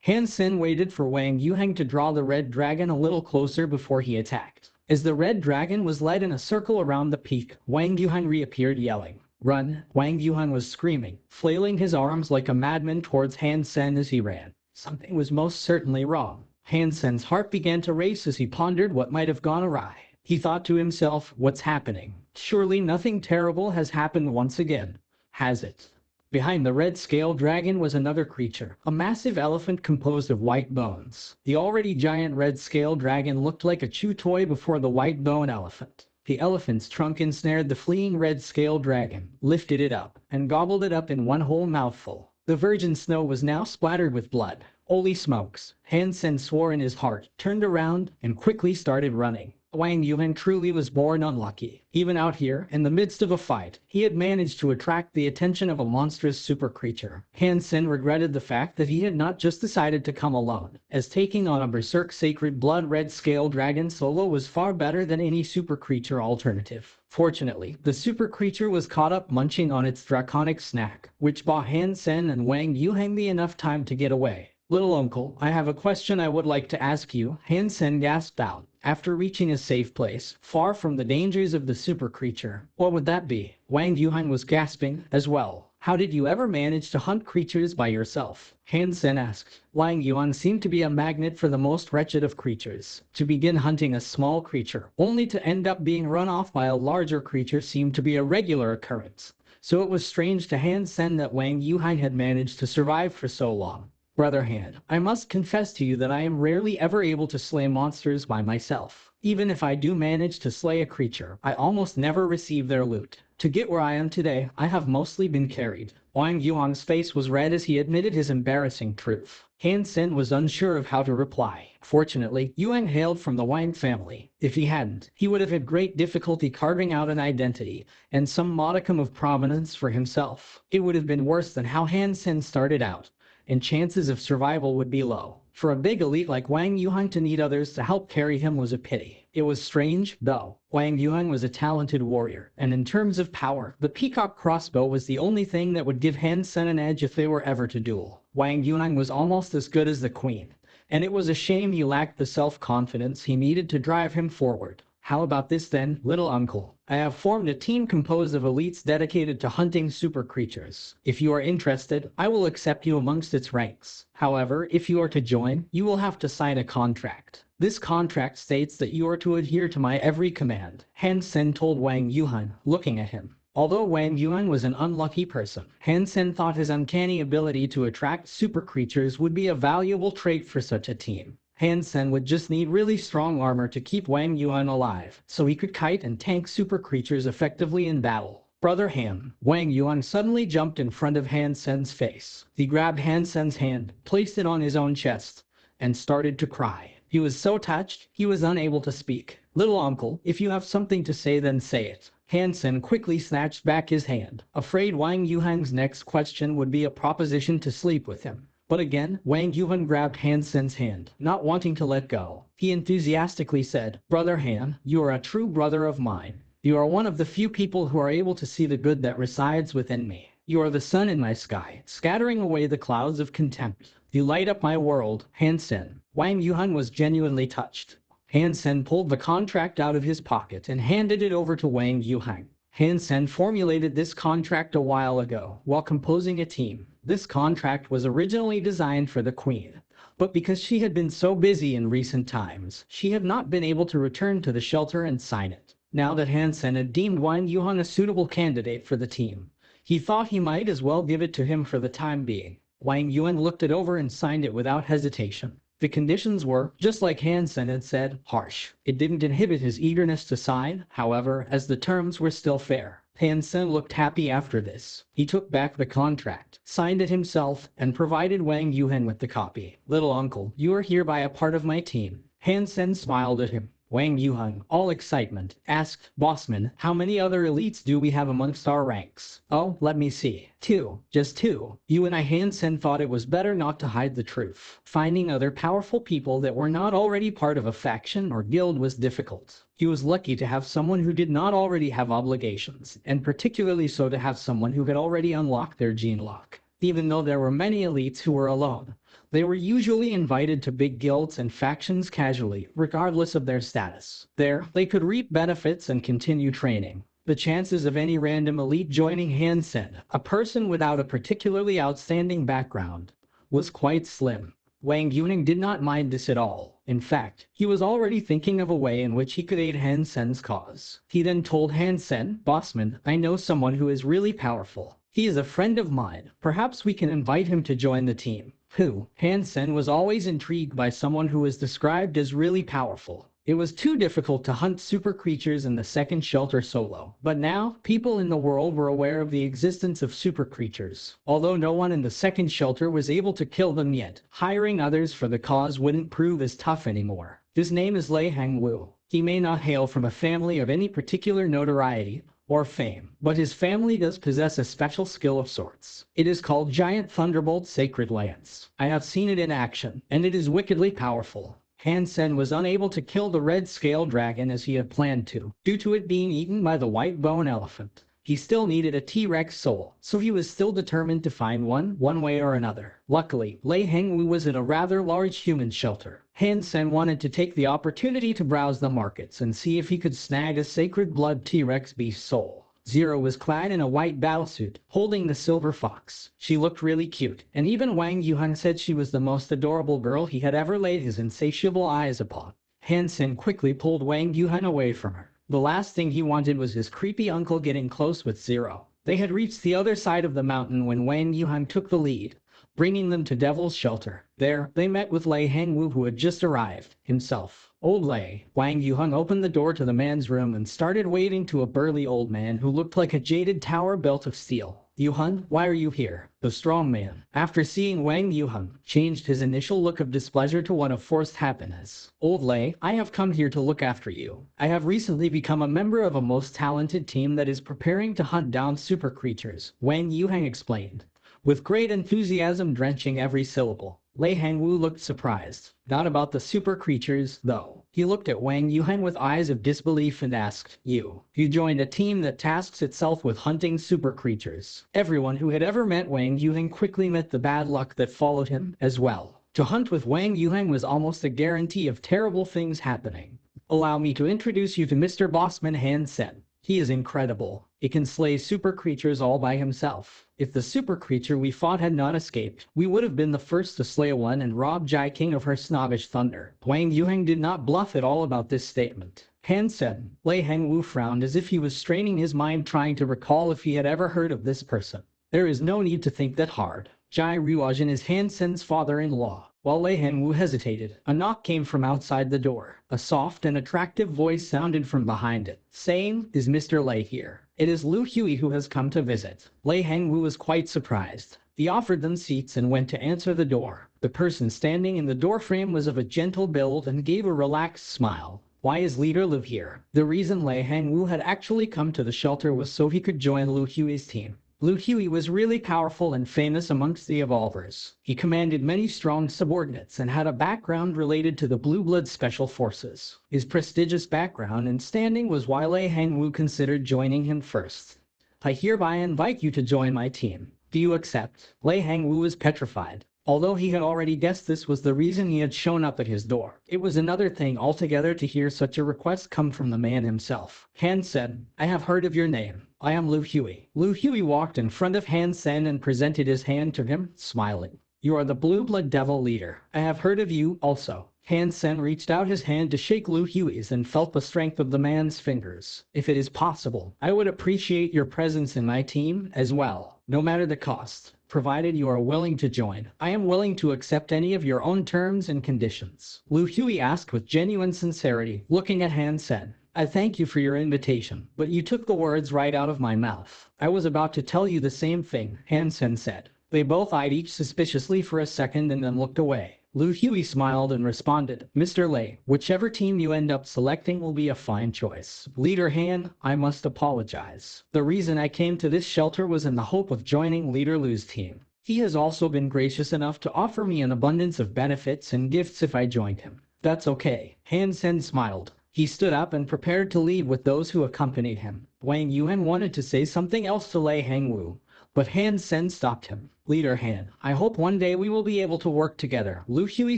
Hansen waited for Wang Yuhang to draw the red dragon a little closer before he attacked. As the red dragon was led in a circle around the peak, Wang Yuhang reappeared yelling, "Run!" Wang Yuhang was screaming, flailing his arms like a madman towards Hansen as he ran. Something was most certainly wrong. Hansen's heart began to race as he pondered what might have gone awry. He thought to himself, what's happening? Surely nothing terrible has happened once again. Has it? Behind the red scale dragon was another creature, a massive elephant composed of white bones. The already giant red scale dragon looked like a chew toy before the white bone elephant. The elephant's trunk ensnared the fleeing red scale dragon, lifted it up, and gobbled it up in one whole mouthful. The virgin snow was now splattered with blood. Holy smokes! Hansen swore in his heart, turned around, and quickly started running. Wang Yuan truly was born unlucky. Even out here, in the midst of a fight, he had managed to attract the attention of a monstrous super creature. Hansen regretted the fact that he had not just decided to come alone, as taking on a berserk sacred blood red scale dragon solo was far better than any super creature alternative. Fortunately, the super creature was caught up munching on its draconic snack, which bought Hansen and Wang Yuhang enough time to get away. "Little uncle, I have a question I would like to ask you," Hansen gasped out, after reaching a safe place, far from the dangers of the super creature. "What would that be?" Wang Yuhan was gasping as well. "How did you ever manage to hunt creatures by yourself?" Hansen asked. Wang Yuan seemed to be a magnet for the most wretched of creatures. To begin hunting a small creature, only to end up being run off by a larger creature seemed to be a regular occurrence. So it was strange to Hansen that Wang Yuhan had managed to survive for so long. "Brother Han, I must confess to you that I am rarely ever able to slay monsters by myself. Even if I do manage to slay a creature, I almost never receive their loot. To get where I am today, I have mostly been carried." Wang Yuan's face was red as he admitted his embarrassing truth. Hansen was unsure of how to reply. Fortunately, Yuan hailed from the Wang family. If he hadn't, he would have had great difficulty carving out an identity and some modicum of prominence for himself. It would have been worse than how Hansen started out, and chances of survival would be low. For a big elite like Wang Yuan to need others to help carry him was a pity. It was strange, though. Wang Yuan was a talented warrior, and in terms of power, the peacock crossbow was the only thing that would give Hansen an edge if they were ever to duel. Wang Yuan was almost as good as the queen, and it was a shame he lacked the self-confidence he needed to drive him forward. "How about this then, little uncle? I have formed a team composed of elites dedicated to hunting super creatures. If you are interested, I will accept you amongst its ranks. However, if you are to join, you will have to sign a contract. This contract states that you are to adhere to my every command," Hansen told Wang Yuan, looking at him. Although Wang Yuan was an unlucky person, Hansen thought his uncanny ability to attract super creatures would be a valuable trait for such a team. Hansen would just need really strong armor to keep Wang Yuan alive, so he could kite and tank super creatures effectively in battle. "Brother Han." Wang Yuan suddenly jumped in front of Hansen's face. He grabbed Hansen's hand, placed it on his own chest, and started to cry. He was so touched, he was unable to speak. "Little uncle, if you have something to say, then say it." Hansen quickly snatched back his hand, afraid Wang Yuan's next question would be a proposition to sleep with him. But again, Wang Yuan grabbed Hansen's hand, not wanting to let go. He enthusiastically said, "Brother Han, you are a true brother of mine. You are one of the few people who are able to see the good that resides within me. You are the sun in my sky, scattering away the clouds of contempt. You light up my world, Hansen." Wang Yuan was genuinely touched. Hansen pulled the contract out of his pocket and handed it over to Wang Yuan. Hansen formulated this contract a while ago while composing a team. This contract was originally designed for the queen, but because she had been so busy in recent times, she had not been able to return to the shelter and sign it. Now that Hansen had deemed Wang Yuan a suitable candidate for the team, he thought he might as well give it to him for the time being. Wang Yuan looked it over and signed it without hesitation. The conditions were, just like Hansen had said, harsh. It didn't inhibit his eagerness to sign, however, as the terms were still fair. Hansen looked happy after this. He took back the contract, signed it himself, and provided Wang Yuan with the copy. "Little uncle, you are hereby a part of my team." Hansen smiled at him. Wang Yuan, all excitement, asked, "Bossman, how many other elites do we have amongst our ranks?" "Oh, let me see. 2. Just 2. You and I." Hansen thought it was better not to hide the truth. Finding other powerful people that were not already part of a faction or guild was difficult. He was lucky to have someone who did not already have obligations, and particularly so to have someone who had already unlocked their gene lock. Even though there were many elites who were alone, they were usually invited to big guilds and factions casually, regardless of their status. There, they could reap benefits and continue training. The chances of any random elite joining Hansen, a person without a particularly outstanding background, was quite slim. Wang Yuning did not mind this at all. In fact, he was already thinking of a way in which he could aid Hansen's cause. He then told Hansen, "Bossman, I know someone who is really powerful. He is a friend of mine. Perhaps we can invite him to join the team." Who? Hansen was always intrigued by someone who was described as really powerful. It was too difficult to hunt super creatures in the second shelter solo. But now, people in the world were aware of the existence of super creatures. Although no one in the second shelter was able to kill them yet, hiring others for the cause wouldn't prove as tough anymore. His name is Lei Hangwu. He may not hail from a family of any particular notoriety or fame, but his family does possess a special skill of sorts. It is called Giant Thunderbolt Sacred Lance. I have seen it in action, and it is wickedly powerful. Hansen was unable to kill the red scale dragon as he had planned to, due to it being eaten by the white bone elephant. He still needed a T-Rex soul, so he was still determined to find one way or another. Luckily, Lei Hengwu was in a rather large human shelter. Hansen wanted to take the opportunity to browse the markets and see if he could snag a sacred blood T-Rex beast soul. Zero was clad in a white battlesuit, holding the silver fox. She looked really cute, and even Wang Yuhan said she was the most adorable girl he had ever laid his insatiable eyes upon. Hansen quickly pulled Wang Yuhan away from her. The last thing he wanted was his creepy uncle getting close with Zero. They had reached the other side of the mountain when Wang Yuhan took the lead, bringing them to Devil's Shelter. There, they met with Lei Hangwu, who had just arrived himself. Old Lei. Wang Yuheng opened the door to the man's room and started waving to a burly old man who looked like a jaded tower built of steel. "Yuheng, why are you here?" The strong man, after seeing Wang Yuheng, changed his initial look of displeasure to one of forced happiness. "Old Lei, I have come here to look after you. I have recently become a member of a most talented team that is preparing to hunt down super creatures," Wang Yuheng explained, with great enthusiasm drenching every syllable. Lei Hangwu looked surprised. Not about the super creatures, though. He looked at Wang Yuheng with eyes of disbelief and asked, You joined a team that tasks itself with hunting super creatures." Everyone who had ever met Wang Yuheng quickly met the bad luck that followed him as well. To hunt with Wang Yuheng was almost a guarantee of terrible things happening. "Allow me to introduce you to Mr. Bossman Hansen. He is incredible. He can slay super creatures all by himself. If the super creature we fought had not escaped, we would have been the first to slay one and rob Jai King of her snobbish thunder." Wang Yuheng did not bluff at all about this statement. Hansen. Lei Hengwu frowned as if he was straining his mind trying to recall if he had ever heard of this person. There is no need to think that hard. Jai Ruojin is Hansen's father-in-law. While Lei Hengwu hesitated, a knock came from outside the door. A soft and attractive voice sounded from behind it, saying, "Is Mr. Lei here?" "It is Lu Hui who has come to visit." Lei Hengwu was quite surprised. He offered them seats and went to answer the door. The person standing in the doorframe was of a gentle build and gave a relaxed smile. "Why is Leader Liv here?" The reason Lei Hengwu had actually come to the shelter was so he could join Lu Hui's team. Lu Hui was really powerful and famous amongst the Evolvers. He commanded many strong subordinates and had a background related to the Blue Blood Special Forces. His prestigious background and standing was why Lei Hengwu considered joining him first. "I hereby invite you to join my team. Do you accept?" Lei Hengwu was petrified. Although he had already guessed this was the reason he had shown up at his door, it was another thing altogether to hear such a request come from the man himself. Hansen, "I have heard of your name. I am Lu Hui." Lu Hui walked in front of Hansen and presented his hand to him, smiling. "You are the Blue Blood Devil leader. I have heard of you, also." Hansen reached out his hand to shake Lu Hui's and felt the strength of the man's fingers. "If it is possible, I would appreciate your presence in my team as well, no matter the cost. Provided you are willing to join, I am willing to accept any of your own terms and conditions." Lu Hui asked with genuine sincerity, looking at Hansen. "I thank you for your invitation, but you took the words right out of my mouth. I was about to tell you the same thing," Hansen said. They both eyed each suspiciously for a second and then looked away. Lu Hui smiled and responded, "Mr. Lei, whichever team you end up selecting will be a fine choice. Leader Han, I must apologize. The reason I came to this shelter was in the hope of joining Leader Lu's team. He has also been gracious enough to offer me an abundance of benefits and gifts if I joined him." "That's okay." Hansen smiled. He stood up and prepared to leave with those who accompanied him. Wang Yuan wanted to say something else to Lei Hengwu, but Hansen stopped him. Leader Han, I hope one day we will be able to work together, Lu Hui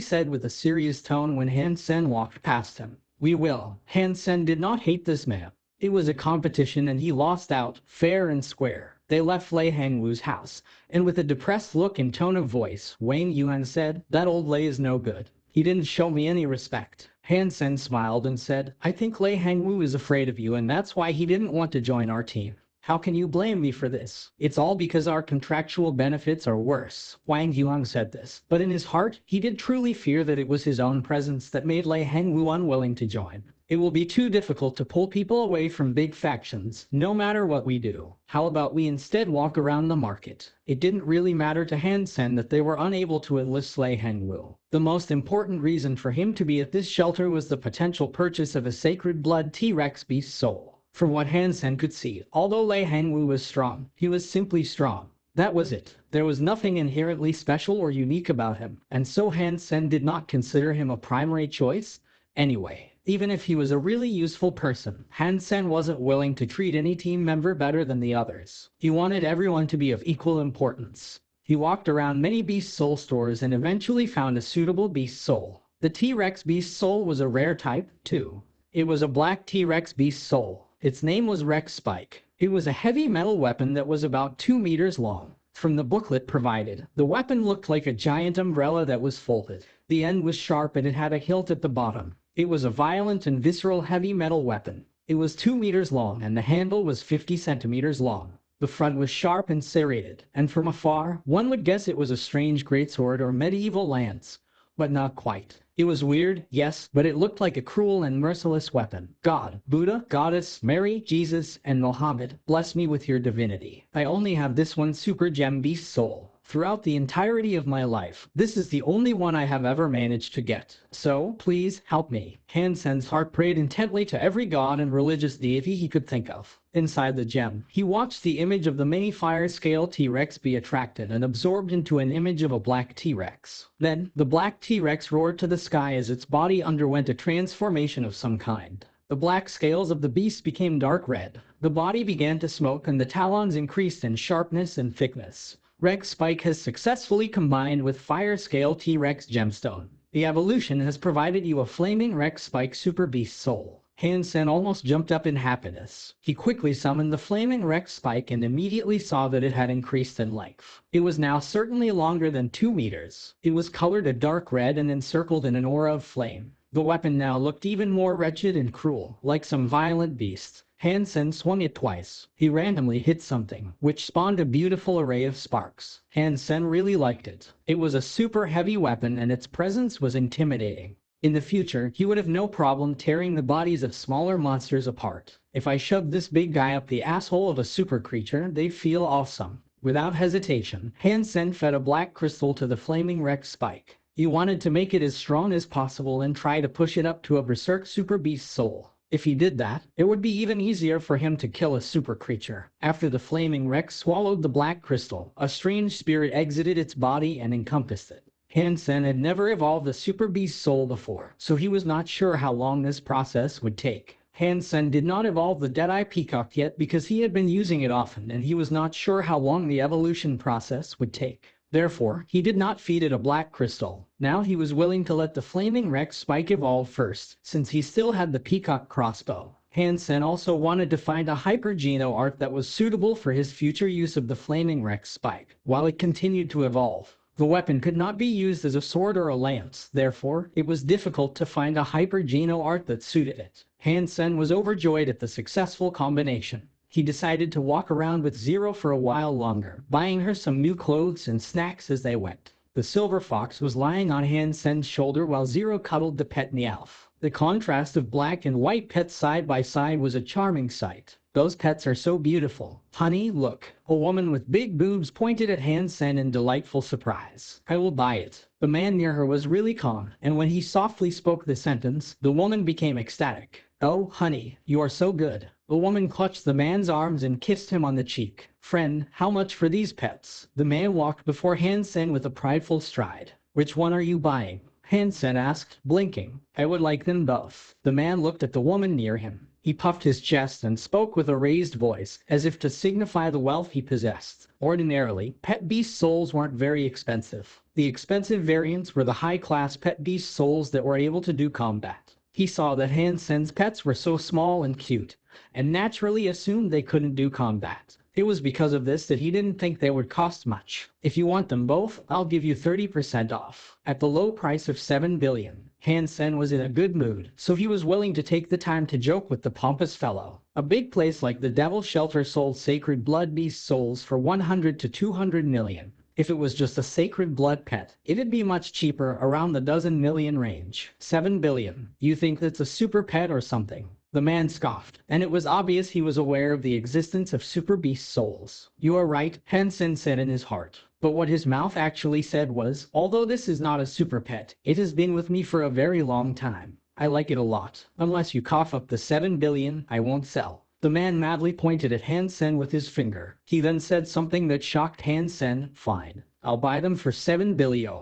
said with a serious tone when Hansen walked past him. We will. Hansen did not hate this man. It was a competition and he lost out, fair and square. They left Lei Hangwu's house, and with a depressed look and tone of voice, Wang Yuan said, that old Lei is no good. He didn't show me any respect. Hansen smiled and said, I think Lei Hangwu is afraid of you and that's why he didn't want to join our team. How can you blame me for this? It's all because our contractual benefits are worse. Wang Yuan said this, but in his heart, he did truly fear that it was his own presence that made Lei Hangwu unwilling to join. It will be too difficult to pull people away from big factions, no matter what we do. How about we instead walk around the market? It didn't really matter to Hansen that they were unable to enlist Lei Hangwu. The most important reason for him to be at this shelter was the potential purchase of a sacred blood T-Rex beast soul. From what Hansen could see, although Lei Hangwu was strong, he was simply strong. That was it. There was nothing inherently special or unique about him, and so Hansen did not consider him a primary choice. Anyway, even if he was a really useful person, Hansen wasn't willing to treat any team member better than the others. He wanted everyone to be of equal importance. He walked around many beast soul stores and eventually found a suitable beast soul. The T-Rex beast soul was a rare type, too. It was a black T-Rex beast soul. Its name was Rex Spike. It was a heavy metal weapon that was about 2 meters long. From the booklet provided, the weapon looked like a giant umbrella that was folded. The end was sharp and it had a hilt at the bottom. It was a violent and visceral heavy metal weapon. It was 2 meters long and the handle was 50 centimeters long. The front was sharp and serrated, and from afar, one would guess it was a strange greatsword or medieval lance. But not quite. It was weird, yes, but it looked like a cruel and merciless weapon. God, Buddha, Goddess, Mary, Jesus, and Mohammed, bless me with your divinity. I only have this one super gem beast soul. Throughout the entirety of my life, this is the only one I have ever managed to get. So, please, help me. Hansen's heart prayed intently to every god and religious deity he could think of. Inside the gem, he watched the image of the mini fire scale T-Rex be attracted and absorbed into an image of a black T-Rex. Then, the black T-Rex roared to the sky as its body underwent a transformation of some kind. The black scales of the beast became dark red. The body began to smoke and the talons increased in sharpness and thickness. Rex Spike has successfully combined with Fire Scale T-Rex Gemstone. The evolution has provided you a flaming Rex Spike Super Beast Soul. Hansen almost jumped up in happiness. He quickly summoned the flaming Rex Spike and immediately saw that it had increased in length. It was now certainly longer than 2 meters. It was colored a dark red and encircled in an aura of flame. The weapon now looked even more wretched and cruel, like some violent beast. Hansen swung it twice. He randomly hit something, which spawned a beautiful array of sparks. Hansen really liked it. It was a super heavy weapon and its presence was intimidating. In the future, he would have no problem tearing the bodies of smaller monsters apart. If I shoved this big guy up the asshole of a super creature, they'd feel awesome. Without hesitation, Hansen fed a black crystal to the flaming Rex Spike. He wanted to make it as strong as possible and try to push it up to a berserk super beast soul. If he did that, it would be even easier for him to kill a super creature. After the flaming Rex swallowed the black crystal, a strange spirit exited its body and encompassed it. Hansen had never evolved a super beast soul before, so he was not sure how long this process would take. Hansen did not evolve the Deadeye Peacock yet because he had been using it often and he was not sure how long the evolution process would take. Therefore, he did not feed it a black crystal. Now he was willing to let the flaming Rex Spike evolve first, since he still had the peacock crossbow. Hansen also wanted to find a hyper-geno art that was suitable for his future use of the flaming Rex Spike. While it continued to evolve, the weapon could not be used as a sword or a lance, therefore, it was difficult to find a hyper-geno art that suited it. Hansen was overjoyed at the successful combination. He decided to walk around with Zero for a while longer, buying her some new clothes and snacks as they went. The silver fox was lying on Hansen's shoulder while Zero cuddled the pet Meowth. The contrast of black and white pets side by side was a charming sight. Those pets are so beautiful. Honey, look. A woman with big boobs pointed at Hansen in delightful surprise. I will buy it. The man near her was really calm, and when he softly spoke the sentence, the woman became ecstatic. Oh, honey, you are so good. The woman clutched the man's arms and kissed him on the cheek. Friend, how much for these pets? The man walked before Hansen with a prideful stride. Which one are you buying? Hansen asked, blinking. I would like them both. The man looked at the woman near him. He puffed his chest and spoke with a raised voice, as if to signify the wealth he possessed. Ordinarily, pet beast souls weren't very expensive. The expensive variants were the high-class pet beast souls that were able to do combat. He saw that Hansen's pets were so small and cute, and naturally assumed they couldn't do combat. It was because of this that he didn't think they would cost much. If you want them both, I'll give you 30% off. At the low price of 7 billion. Hansen was in a good mood, so he was willing to take the time to joke with the pompous fellow. A big place like the Devil Shelter sold sacred blood beast souls for 100 to 200 million. If it was just a sacred blood pet, it'd be much cheaper, around the dozen million range. 7 billion. You think that's a super pet or something? The man scoffed, and it was obvious he was aware of the existence of super beast souls. You are right, Hansen said in his heart. But what his mouth actually said was, although this is not a super pet, it has been with me for a very long time. I like it a lot. Unless you cough up the 7 billion, I won't sell. The man madly pointed at Hansen with his finger. He then said something that shocked Hansen. Fine. I'll buy them for 7 billion.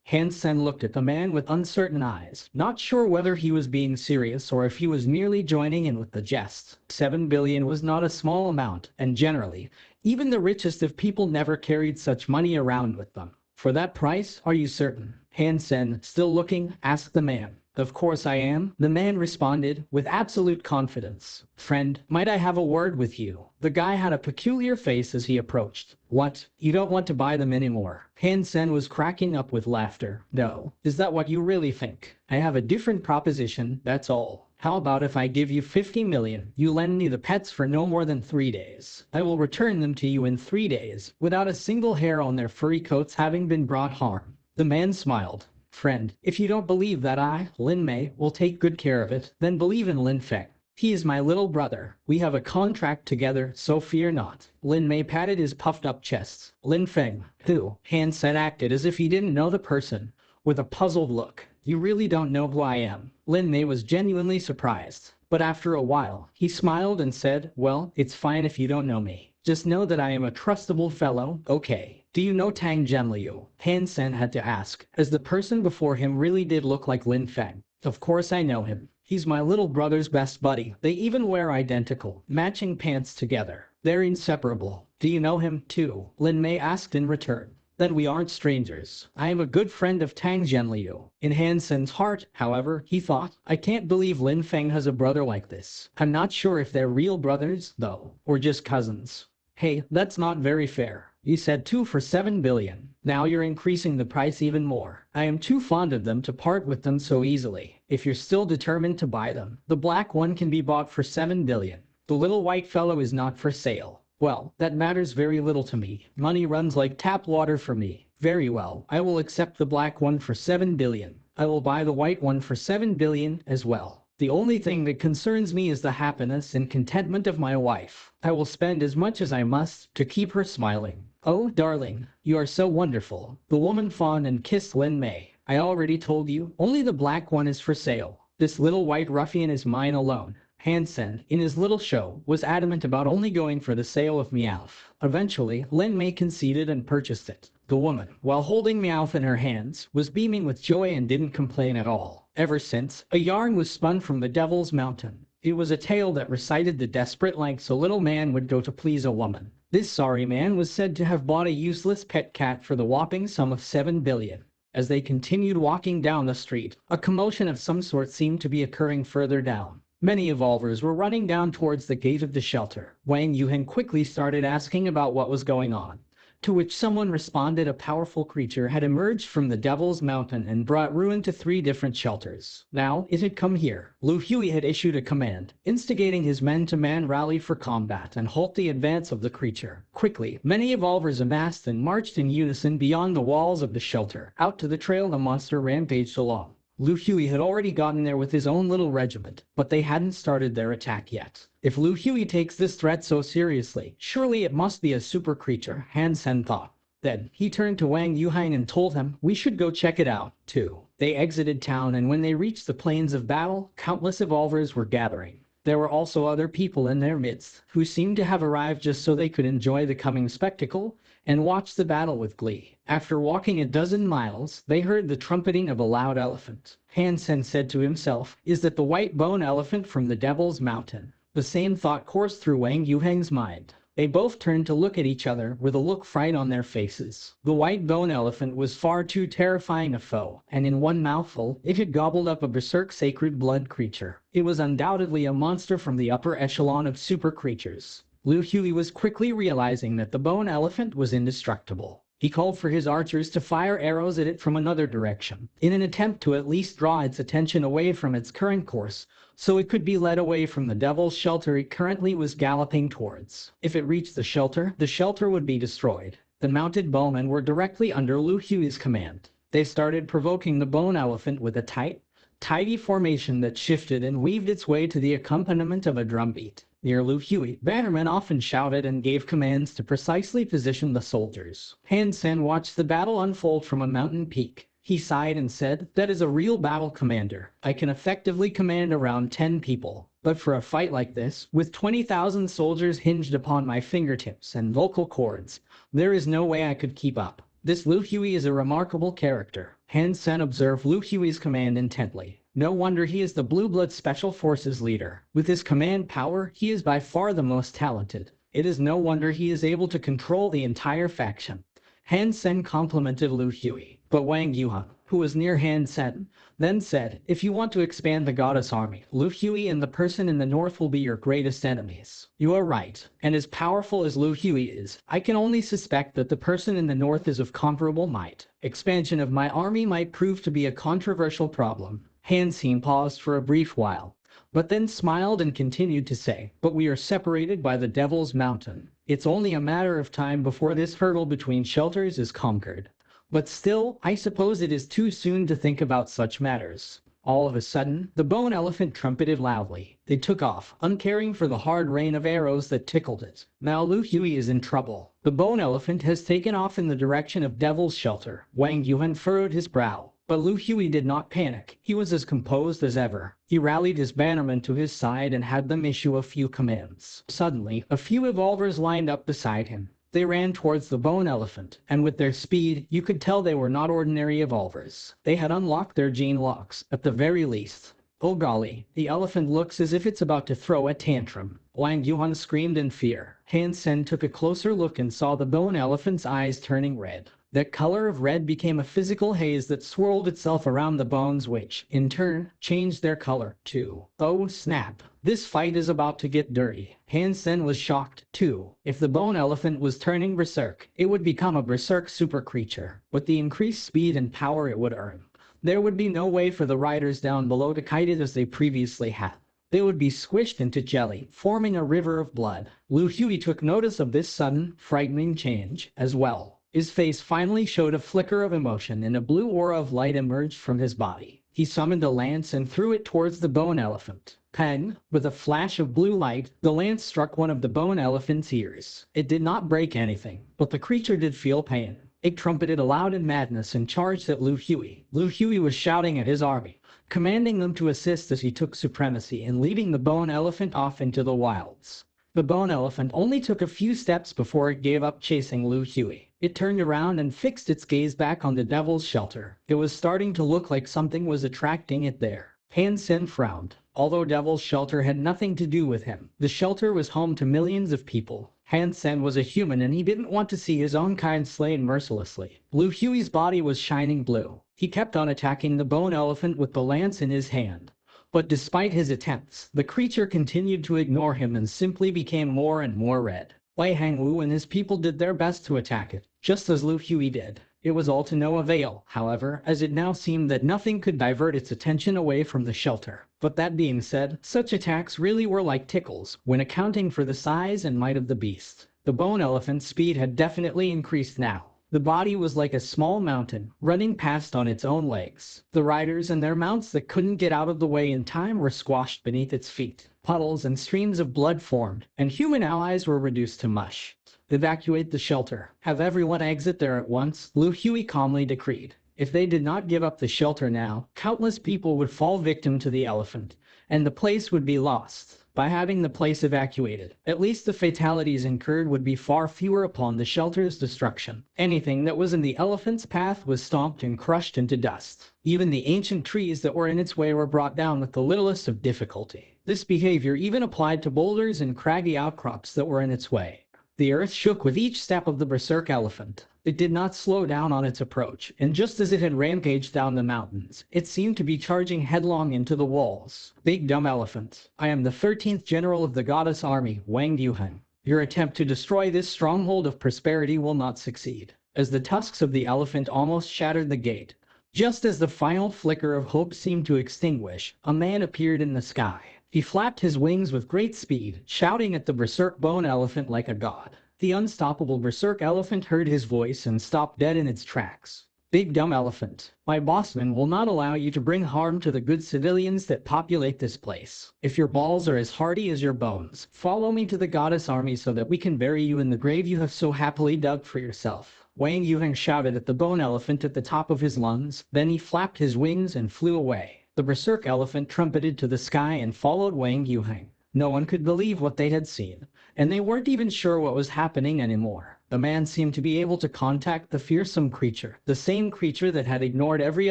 Hansen looked at the man with uncertain eyes, not sure whether he was being serious or if he was merely joining in with the jest. 7 billion was not a small amount, and generally, even the richest of people never carried such money around with them. For that price, are you certain? Hansen, still looking, asked the man. Of course I am, the man responded, with absolute confidence. Friend, might I have a word with you? The guy had a peculiar face as he approached. What? You don't want to buy them anymore? Hansen was cracking up with laughter. No. Is that what you really think? I have a different proposition, that's all. How about if I give you 50 million, you lend me the pets for no more than 3 days. I will return them to you in 3 days, without a single hair on their furry coats having been brought harm. The man smiled. Friend, if you don't believe that I, Lin Mei, will take good care of it, then believe in Lin Feng. He is my little brother. We have a contract together, so fear not. Lin Mei patted his puffed-up chest. Lin Feng, who? Hansen acted as if he didn't know the person. With a puzzled look. You really don't know who I am. Lin Mei was genuinely surprised. But after a while, he smiled and said, well, it's fine if you don't know me. Just know that I am a trustable fellow, okay? Do you know Tang Zhenliu? Hansen had to ask, as the person before him really did look like Lin Feng. Of course I know him. He's my little brother's best buddy. They even wear identical, matching pants together. They're inseparable. Do you know him, too? Lin Mei asked in return. Then we aren't strangers. I am a good friend of Tang Zhenliu. In Hansen's heart, however, he thought, I can't believe Lin Feng has a brother like this. I'm not sure if they're real brothers, though, or just cousins. Hey, that's not very fair. You said 2 for 7 billion. Now you're increasing the price even more. I am too fond of them to part with them so easily. If you're still determined to buy them, the black one can be bought for 7 billion. The little white fellow is not for sale. Well, that matters very little to me. Money runs like tap water for me. Very well, I will accept the black one for 7 billion. I will buy the white one for 7 billion as well. The only thing that concerns me is the happiness and contentment of my wife. I will spend as much as I must to keep her smiling. Oh, darling, you are so wonderful. The woman fawned and kissed Lin Mei. I already told you, only the black one is for sale. This little white ruffian is mine alone. Hansen, in his little show, was adamant about only going for the sale of Meowth. Eventually, Lin Mei conceded and purchased it. The woman, while holding Meowth in her hands, was beaming with joy and didn't complain at all. Ever since, a yarn was spun from the Devil's Mountain. It was a tale that recited the desperate lengths a little man would go to please a woman. This sorry man was said to have bought a useless pet cat for the whopping sum of 7 billion. As they continued walking down the street, a commotion of some sort seemed to be occurring further down. Many evolvers were running down towards the gate of the shelter. Wang Yuhan quickly started asking about what was going on, to which someone responded a powerful creature had emerged from the Devil's Mountain and brought ruin to 3 different shelters. Now, it had come here. Lu Hui had issued a command, instigating his men to rally for combat and halt the advance of the creature. Quickly, many evolvers amassed and marched in unison beyond the walls of the shelter, out to the trail the monster rampaged along. Lu Hui had already gotten there with his own little regiment, but they hadn't started their attack yet. If Lu Hui takes this threat so seriously, surely it must be a super creature, Hansen thought. Then, he turned to Wang Yuhan and told him, we should go check it out, too. They exited town and when they reached the plains of battle, countless evolvers were gathering. There were also other people in their midst, who seemed to have arrived just so they could enjoy the coming spectacle and watch the battle with glee. After walking a dozen miles, they heard the trumpeting of a loud elephant. Hansen said to himself, "Is that the white bone elephant from the Devil's Mountain?" The same thought coursed through Wang Yuheng's mind. They both turned to look at each other with a look of fright on their faces. The white bone elephant was far too terrifying a foe, and in one mouthful, it had gobbled up a berserk sacred blood creature. It was undoubtedly a monster from the upper echelon of super creatures. Lu Hui was quickly realizing that the bone elephant was indestructible. He called for his archers to fire arrows at it from another direction, in an attempt to at least draw its attention away from its current course, so it could be led away from the devil's shelter it currently was galloping towards. If it reached the shelter would be destroyed. The mounted bowmen were directly under Lu Hui's command. They started provoking the bone elephant with a tidy formation that shifted and weaved its way to the accompaniment of a drumbeat. Near Lu Hui, bannermen often shouted and gave commands to precisely position the soldiers. Hansen watched the battle unfold from a mountain peak. He sighed and said, "That is a real battle commander. I can effectively command around 10 people. But for a fight like this, with 20,000 soldiers hinged upon my fingertips and vocal cords, there is no way I could keep up." This Lu Hui is a remarkable character. Hansen observed Lu Hui's command intently. No wonder he is the Blue Blood Special Forces leader. With his command power, he is by far the most talented. It is no wonder he is able to control the entire faction. Hansen complimented Lu Hui, but Wang Yuheng, who was near Hansen, then said, "If you want to expand the goddess army, Lu Hui and the person in the north will be your greatest enemies." You are right, and as powerful as Lu Hui is, I can only suspect that the person in the north is of comparable might. Expansion of my army might prove to be a controversial problem. Hansen paused for a brief while, but then smiled and continued to say, "But we are separated by the Devil's Mountain. It's only a matter of time before this hurdle between shelters is conquered. But still, I suppose it is too soon to think about such matters." All of a sudden, the bone elephant trumpeted loudly. They took off, uncaring for the hard rain of arrows that tickled it. Now Lu Hui is in trouble. The bone elephant has taken off in the direction of Devil's Shelter. Wang Yuhen furrowed his brow. But Lu Hui did not panic. He was as composed as ever. He rallied his bannermen to his side and had them issue a few commands. Suddenly, a few evolvers lined up beside him. They ran towards the bone elephant, and with their speed, you could tell they were not ordinary evolvers. They had unlocked their gene locks, at the very least. "Oh golly, the elephant looks as if it's about to throw a tantrum." Wang Yuan screamed in fear. Hansen took a closer look and saw the bone elephant's eyes turning red. That color of red became a physical haze that swirled itself around the bones which, in turn, changed their color, too. Oh snap. This fight is about to get dirty. Hansen was shocked, too. If the bone elephant was turning berserk, it would become a berserk super creature. With the increased speed and power it would earn, there would be no way for the riders down below to kite it as they previously had. They would be squished into jelly, forming a river of blood. Lu Hui took notice of this sudden, frightening change, as well. His face finally showed a flicker of emotion and a blue aura of light emerged from his body. He summoned a lance and threw it towards the bone elephant. Pang! With a flash of blue light, the lance struck one of the bone elephant's ears. It did not break anything, but the creature did feel pain. It trumpeted aloud in madness and charged at Lu Hui. Lu Hui was shouting at his army, commanding them to assist as he took supremacy and leading the bone elephant off into the wilds. The bone elephant only took a few steps before it gave up chasing Lu Hui. It turned around and fixed its gaze back on the Devil's Shelter. It was starting to look like something was attracting it there. Hansen frowned. Although Devil's Shelter had nothing to do with him, the shelter was home to millions of people. Hansen was a human and he didn't want to see his own kind slain mercilessly. Lu Hui's body was shining blue. He kept on attacking the bone elephant with the lance in his hand. But despite his attempts, the creature continued to ignore him and simply became more and more red. Wei Hangwu and his people did their best to attack it, just as Lu Hui did. It was all to no avail, however, as it now seemed that nothing could divert its attention away from the shelter. But that being said, such attacks really were like tickles, when accounting for the size and might of the beast. The bone elephant's speed had definitely increased now. The body was like a small mountain, running past on its own legs. The riders and their mounts that couldn't get out of the way in time were squashed beneath its feet. Puddles and streams of blood formed, and human allies were reduced to mush. "Evacuate the shelter. Have everyone exit there at once," Lu Hui calmly decreed. If they did not give up the shelter now, countless people would fall victim to the elephant, and the place would be lost. By having the place evacuated, at least the fatalities incurred would be far fewer upon the shelter's destruction. Anything that was in the elephant's path was stomped and crushed into dust. Even the ancient trees that were in its way were brought down with the littlest of difficulty. This behavior even applied to boulders and craggy outcrops that were in its way. The earth shook with each step of the berserk elephant. It did not slow down on its approach, and just as it had rampaged down the mountains, it seemed to be charging headlong into the walls. Big dumb elephant. I am the 13th general of the goddess army, Wang Yuhan. Your attempt to destroy this stronghold of prosperity will not succeed. As the tusks of the elephant almost shattered the gate, just as the final flicker of hope seemed to extinguish, a man appeared in the sky. He flapped his wings with great speed, shouting at the berserk bone elephant like a god. The unstoppable berserk elephant heard his voice and stopped dead in its tracks. Big dumb elephant. My bossman will not allow you to bring harm to the good civilians that populate this place. If your balls are as hardy as your bones, follow me to the goddess army so that we can bury you in the grave you have so happily dug for yourself. Wang Yuheng shouted at the bone elephant at the top of his lungs, then he flapped his wings and flew away. The berserk elephant trumpeted to the sky and followed Wang Yuheng. No one could believe what they had seen, and they weren't even sure what was happening anymore. The man seemed to be able to contact the fearsome creature, the same creature that had ignored every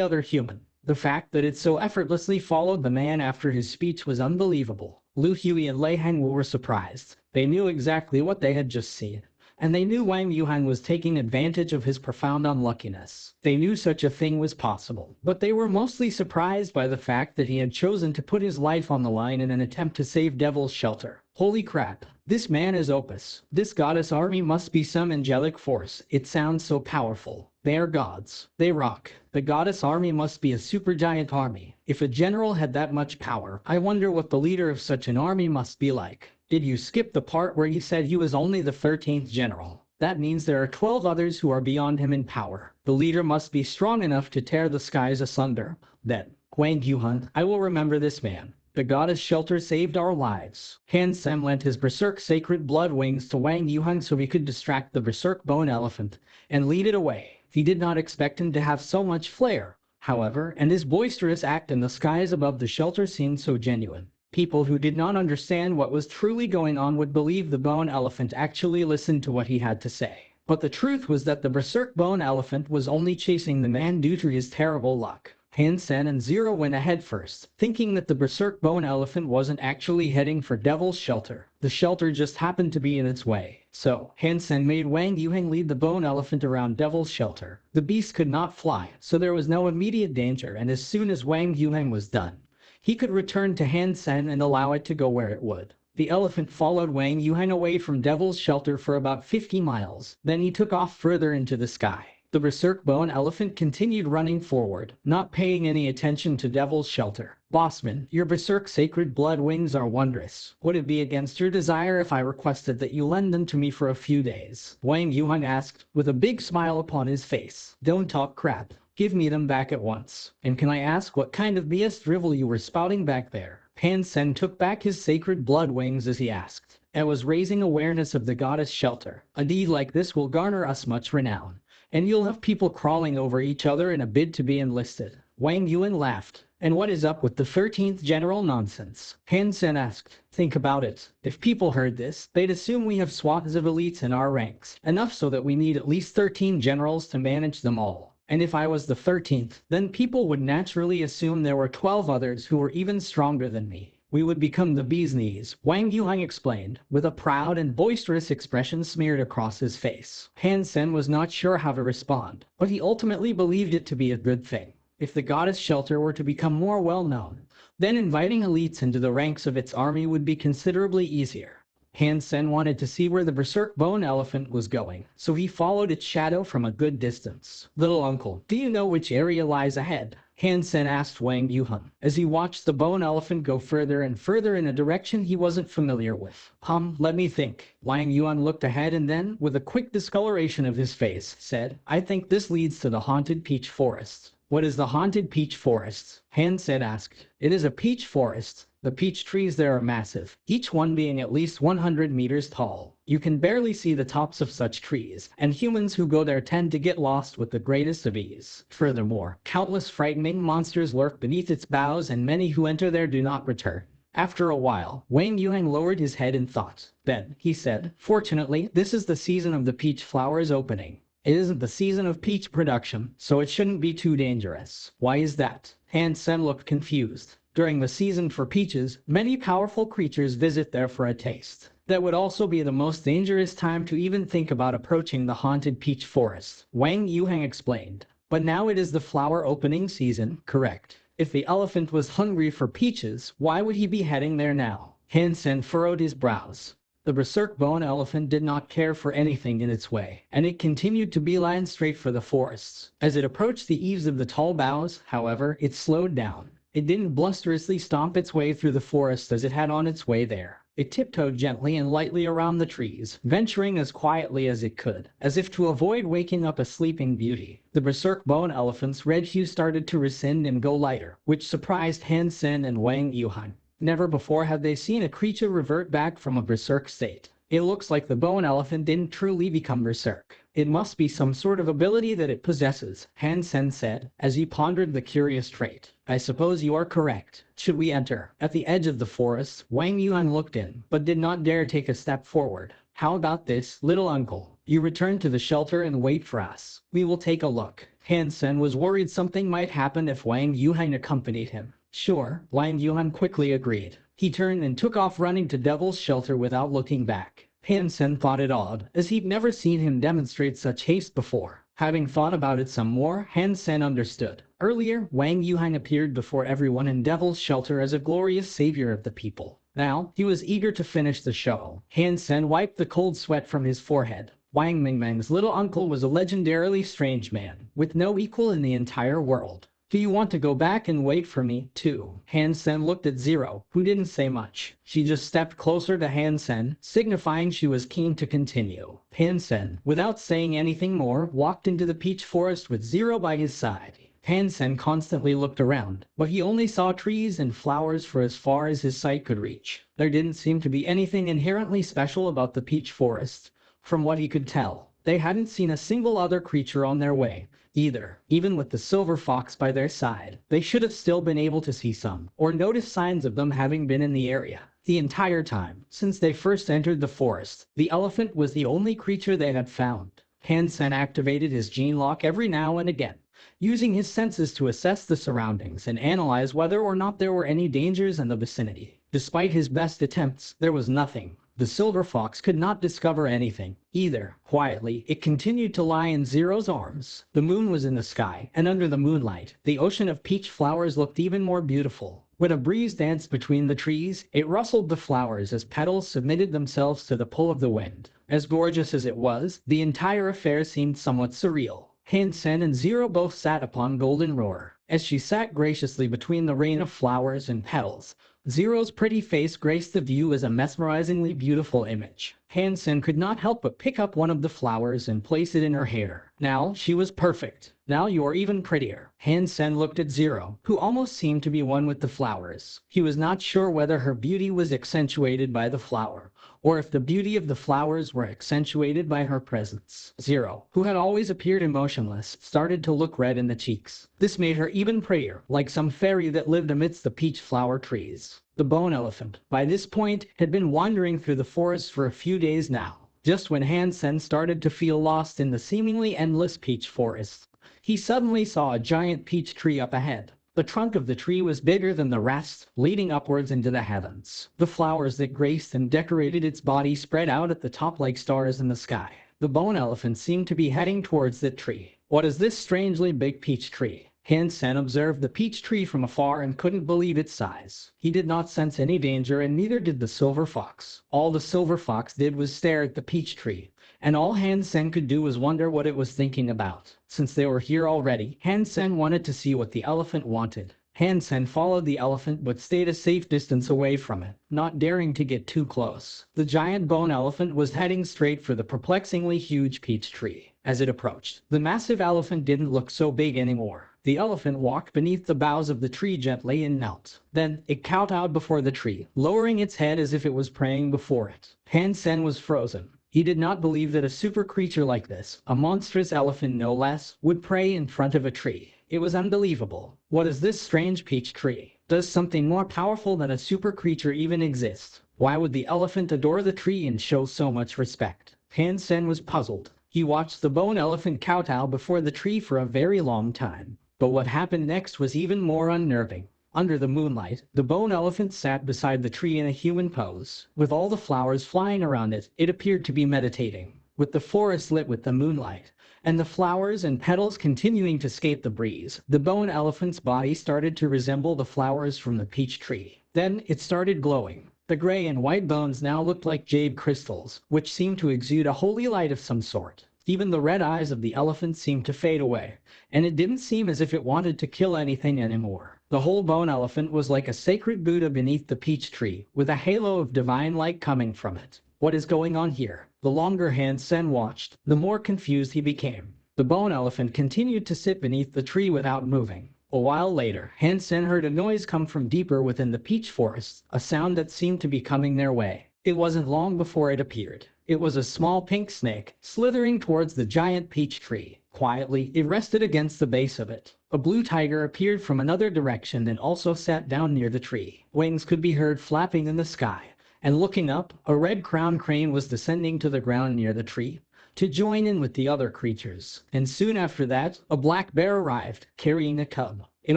other human. The fact that it so effortlessly followed the man after his speech was unbelievable. Lu Hui and Lei Hangwu were surprised. They knew exactly what they had just seen. And they knew Wang Yuhan was taking advantage of his profound unluckiness. They knew such a thing was possible, but they were mostly surprised by the fact that he had chosen to put his life on the line in an attempt to save Devil's Shelter. Holy crap, this man is Opus. This goddess army must be some angelic force. It sounds so powerful. They are gods. They rock. The goddess army must be a supergiant army. If a general had that much power, I wonder what the leader of such an army must be like. Did you skip the part where he said he was only the 13th general? That means there are 12 others who are beyond him in power. The leader must be strong enough to tear the skies asunder. Then, Wang Yuhan, I will remember this man. The goddess shelter saved our lives. Hansen lent his berserk sacred blood wings to Wang Yuhan so he could distract the berserk bone elephant and lead it away. He did not expect him to have so much flair, however, and his boisterous act in the skies above the shelter seemed so genuine. People who did not understand what was truly going on would believe the bone elephant actually listened to what he had to say. But the truth was that the berserk bone elephant was only chasing the man due to his terrible luck. Hansen and Zero went ahead first, thinking that the berserk bone elephant wasn't actually heading for Devil's Shelter. The shelter just happened to be in its way. So, Hansen made Wang Yuheng lead the bone elephant around Devil's Shelter. The beast could not fly, so there was no immediate danger, and as soon as Wang Yuheng was done, he could return to Hansen and allow it to go where it would. The elephant followed Wang Yuheng away from Devil's Shelter for about 50 miles. Then he took off further into the sky. The berserk bone elephant continued running forward, not paying any attention to Devil's Shelter. Bossman, your berserk sacred blood wings are wondrous. Would it be against your desire if I requested that you lend them to me for a few days? Wang Yuheng asked, with a big smile upon his face. Don't talk crap. Give me them back at once. And can I ask what kind of BS drivel you were spouting back there? Hansen took back his sacred blood wings as he asked. I was raising awareness of the goddess shelter. A deed like this will garner us much renown, and you'll have people crawling over each other in a bid to be enlisted. Wang Yuan laughed. And what is up with the 13th general nonsense? Hansen asked. Think about it. If people heard this, they'd assume we have swaths of elites in our ranks, enough so that we need at least 13 generals to manage them all. And if I was the 13th, then people would naturally assume there were 12 others who were even stronger than me. We would become the bee's knees, Wang Yuheng explained, with a proud and boisterous expression smeared across his face. Hansen was not sure how to respond, but he ultimately believed it to be a good thing. If the goddess shelter were to become more well-known, then inviting elites into the ranks of its army would be considerably easier. Hansen wanted to see where the berserk bone elephant was going, so he followed its shadow from a good distance. Little uncle, do you know which area lies ahead? Hansen asked Wang Yuhan, as he watched the bone elephant go further and further in a direction he wasn't familiar with. Let me think. Wang Yuan looked ahead and then, with a quick discoloration of his face, said, I think this leads to the haunted peach forest. What is the haunted peach forest? Hansen asked. It is a peach forest. The peach trees there are massive, each one being at least 100 meters tall. You can barely see the tops of such trees, and humans who go there tend to get lost with the greatest of ease. Furthermore, countless frightening monsters lurk beneath its boughs and many who enter there do not return. After a while, Wang Yuhang lowered his head in thought. Then, he said, "Fortunately, this is the season of the peach flowers opening. It isn't the season of peach production, so it shouldn't be too dangerous." "Why is that?" Hansen looked confused. "During the season for peaches, many powerful creatures visit there for a taste. That would also be the most dangerous time to even think about approaching the haunted peach forest," Wang Yuhang explained. "But now it is the flower opening season, correct? If the elephant was hungry for peaches, why would he be heading there now?" Hansen furrowed his brows. The berserk bone elephant did not care for anything in its way, and it continued to beeline straight for the forests. As it approached the eaves of the tall boughs, however, it slowed down. It didn't blusterously stomp its way through the forest as it had on its way there. It tiptoed gently and lightly around the trees, venturing as quietly as it could, as if to avoid waking up a sleeping beauty. The berserk bone elephant's red hue started to rescind and go lighter, which surprised Hansen and Wang Yuhan. Never before had they seen a creature revert back from a berserk state. It looks like the bone elephant didn't truly become berserk. "It must be some sort of ability that it possesses," Hansen said, as he pondered the curious trait. "I suppose you are correct. Should we enter?" At the edge of the forest, Wang Yuan looked in, but did not dare take a step forward. "How about this, little uncle? You return to the shelter and wait for us. We will take a look." Hansen was worried something might happen if Wang Yuan accompanied him. "Sure," Wang Yuan quickly agreed. He turned and took off running to Devil's Shelter without looking back. Hansen thought it odd, as he'd never seen him demonstrate such haste before. Having thought about it some more, Hansen understood. Earlier, Wang Yuan appeared before everyone in Devil's Shelter as a glorious savior of the people. Now, he was eager to finish the show. Hansen wiped the cold sweat from his forehead. Wang Mingmeng's little uncle was a legendarily strange man, with no equal in the entire world. "Do you want to go back and wait for me, too?" Hansen looked at Zero, who didn't say much. She just stepped closer to Hansen, signifying she was keen to continue. Hansen, without saying anything more, walked into the peach forest with Zero by his side. Hansen constantly looked around, but he only saw trees and flowers for as far as his sight could reach. There didn't seem to be anything inherently special about the peach forest. From what he could tell, they hadn't seen a single other creature on their way, either. Even with the silver fox by their side, they should have still been able to see some, or notice signs of them having been in the area. The entire time, since they first entered the forest, the elephant was the only creature they had found. Hansen activated his gene lock every now and again, using his senses to assess the surroundings and analyze whether or not there were any dangers in the vicinity. Despite his best attempts, there was nothing. The silver fox could not discover anything, either. Quietly, it continued to lie in Zero's arms. The moon was in the sky, and under the moonlight, the ocean of peach flowers looked even more beautiful. When a breeze danced between the trees, it rustled the flowers as petals submitted themselves to the pull of the wind. As gorgeous as it was, the entire affair seemed somewhat surreal. Hansen and Zero both sat upon Golden Roar. As she sat graciously between the rain of flowers and petals, Zero's pretty face graced the view as a mesmerizingly beautiful image. Hansen could not help but pick up one of the flowers and place it in her hair. Now she was perfect. "Now you are even prettier." Hansen looked at Zero, who almost seemed to be one with the flowers. He was not sure whether her beauty was accentuated by the flower, or if the beauty of the flowers were accentuated by her presence. Zero, who had always appeared emotionless, started to look red in the cheeks. This made her even prettier, like some fairy that lived amidst the peach flower trees. The bone elephant, by this point, had been wandering through the forest for a few days now. Just when Hansen started to feel lost in the seemingly endless peach forest, he suddenly saw a giant peach tree up ahead. The trunk of the tree was bigger than the rest, leading upwards into the heavens. The flowers that graced and decorated its body spread out at the top like stars in the sky. The bone elephant seemed to be heading towards that tree. "What is this strangely big peach tree?" Hansen observed the peach tree from afar and couldn't believe its size. He did not sense any danger, and neither did the silver fox. All the silver fox did was stare at the peach tree, and all Hansen could do was wonder what it was thinking about. Since they were here already, Hansen wanted to see what the elephant wanted. Hansen followed the elephant but stayed a safe distance away from it, not daring to get too close. The giant bone elephant was heading straight for the perplexingly huge peach tree. As it approached, the massive elephant didn't look so big anymore. The elephant walked beneath the boughs of the tree gently and knelt. Then, it kowtowed before the tree, lowering its head as if it was praying before it. Hansen was frozen. He did not believe that a super creature like this, a monstrous elephant no less, would pray in front of a tree. It was unbelievable. "What is this strange peach tree?" Does something more powerful than a super creature even exist? Why would the elephant adore the tree and show so much respect? Hansen was puzzled. He watched the bone elephant kowtow before the tree for a very long time. But what happened next was even more unnerving. Under the moonlight, the bone elephant sat beside the tree in a human pose. With all the flowers flying around it, it appeared to be meditating. With the forest lit with the moonlight, and the flowers and petals continuing to skate the breeze, the bone elephant's body started to resemble the flowers from the peach tree. Then it started glowing. The gray and white bones now looked like jade crystals, which seemed to exude a holy light of some sort. Even the red eyes of the elephant seemed to fade away, and it didn't seem as if it wanted to kill anything anymore. The whole bone elephant was like a sacred Buddha beneath the peach tree, with a halo of divine light coming from it. What is going on here? The longer Hansen watched, the more confused he became. The bone elephant continued to sit beneath the tree without moving. A while later, Hansen heard a noise come from deeper within the peach forest, a sound that seemed to be coming their way. It wasn't long before it appeared. It was a small pink snake, slithering towards the giant peach tree. Quietly, it rested against the base of it. A blue tiger appeared from another direction and also sat down near the tree. Wings could be heard flapping in the sky. And looking up, a red-crowned crane was descending to the ground near the tree to join in with the other creatures. And soon after that, a black bear arrived, carrying a cub. It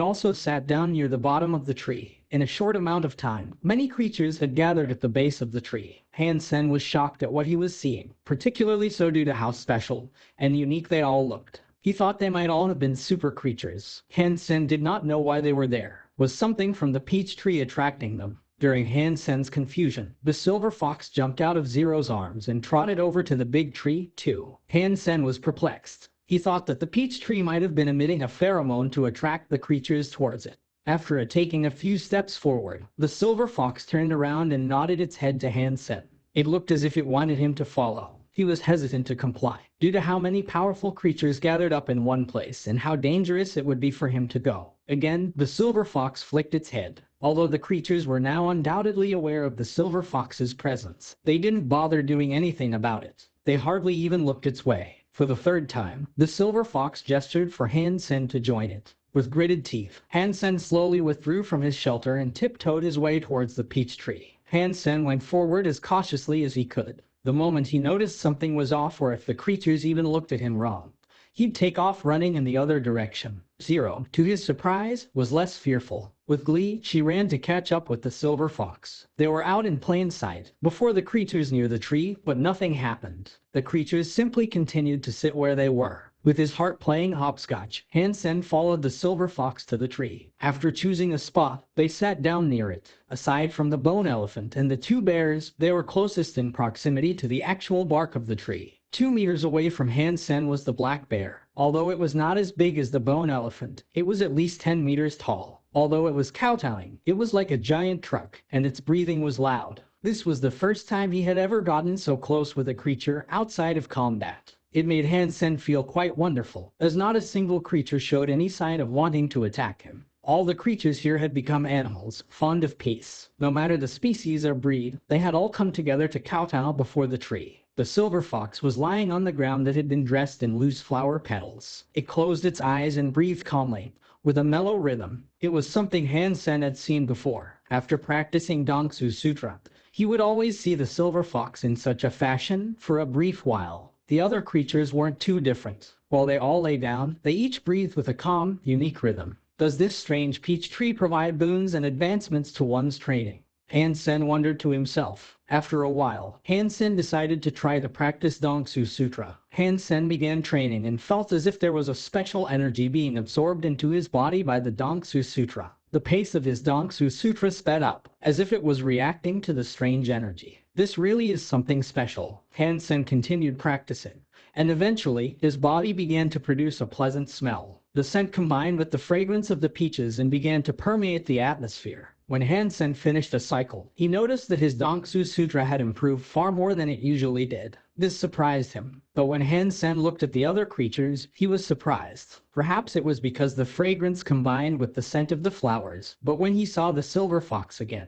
also sat down near the bottom of the tree. In a short amount of time, many creatures had gathered at the base of the tree. Hansen was shocked at what he was seeing, particularly so due to how special and unique they all looked. He thought they might all have been super creatures. Hansen did not know why they were there. Was something from the peach tree attracting them? During Hansen's confusion, the silver fox jumped out of Zero's arms and trotted over to the big tree, too. Hansen was perplexed. He thought that the peach tree might have been emitting a pheromone to attract the creatures towards it. After taking a few steps forward, the silver fox turned around and nodded its head to Hansen. It looked as if it wanted him to follow. He was hesitant to comply, due to how many powerful creatures gathered up in one place and how dangerous it would be for him to go. Again, the silver fox flicked its head. Although the creatures were now undoubtedly aware of the silver fox's presence, they didn't bother doing anything about it. They hardly even looked its way. For the third time, the silver fox gestured for Hansen to join it. With gritted teeth, Hansen slowly withdrew from his shelter and tiptoed his way towards the peach tree. Hansen went forward as cautiously as he could. The moment he noticed something was off, or if the creatures even looked at him wrong, he'd take off running in the other direction. Zero, to his surprise, was less fearful. With glee, she ran to catch up with the silver fox. They were out in plain sight, before the creatures near the tree, but nothing happened. The creatures simply continued to sit where they were. With his heart playing hopscotch, Hansen followed the silver fox to the tree. After choosing a spot, they sat down near it. Aside from the bone elephant and the two bears, they were closest in proximity to the actual bark of the tree. 2 meters away from Hansen was the black bear. Although it was not as big as the bone elephant, it was at least 10 meters tall. Although it was kowtowing, it was like a giant truck, and its breathing was loud. This was the first time he had ever gotten so close with a creature outside of combat. It made Hansen feel quite wonderful, as not a single creature showed any sign of wanting to attack him. All the creatures here had become animals, fond of peace. No matter the species or breed, they had all come together to kowtow before the tree. The silver fox was lying on the ground that had been dressed in loose flower petals. It closed its eyes and breathed calmly, with a mellow rhythm. It was something Hansen had seen before. After practicing Dongsu Sutra, he would always see the silver fox in such a fashion for a brief while. The other creatures weren't too different. While they all lay down, they each breathed with a calm, unique rhythm. Does this strange peach tree provide boons and advancements to one's training? Hansen wondered to himself. After a while, Hansen decided to try to practice Dongsu Sutra. Hansen began training and felt as if there was a special energy being absorbed into his body by the Dongsu Sutra. The pace of his Dongsu Sutra sped up, as if it was reacting to the strange energy. This really is something special. Hansen continued practicing, and eventually, his body began to produce a pleasant smell. The scent combined with the fragrance of the peaches and began to permeate the atmosphere. When Hansen finished a cycle, he noticed that his Dongsu Sutra had improved far more than it usually did. This surprised him. But when Hansen looked at the other creatures, he was surprised. Perhaps it was because the fragrance combined with the scent of the flowers. But when he saw the silver fox again,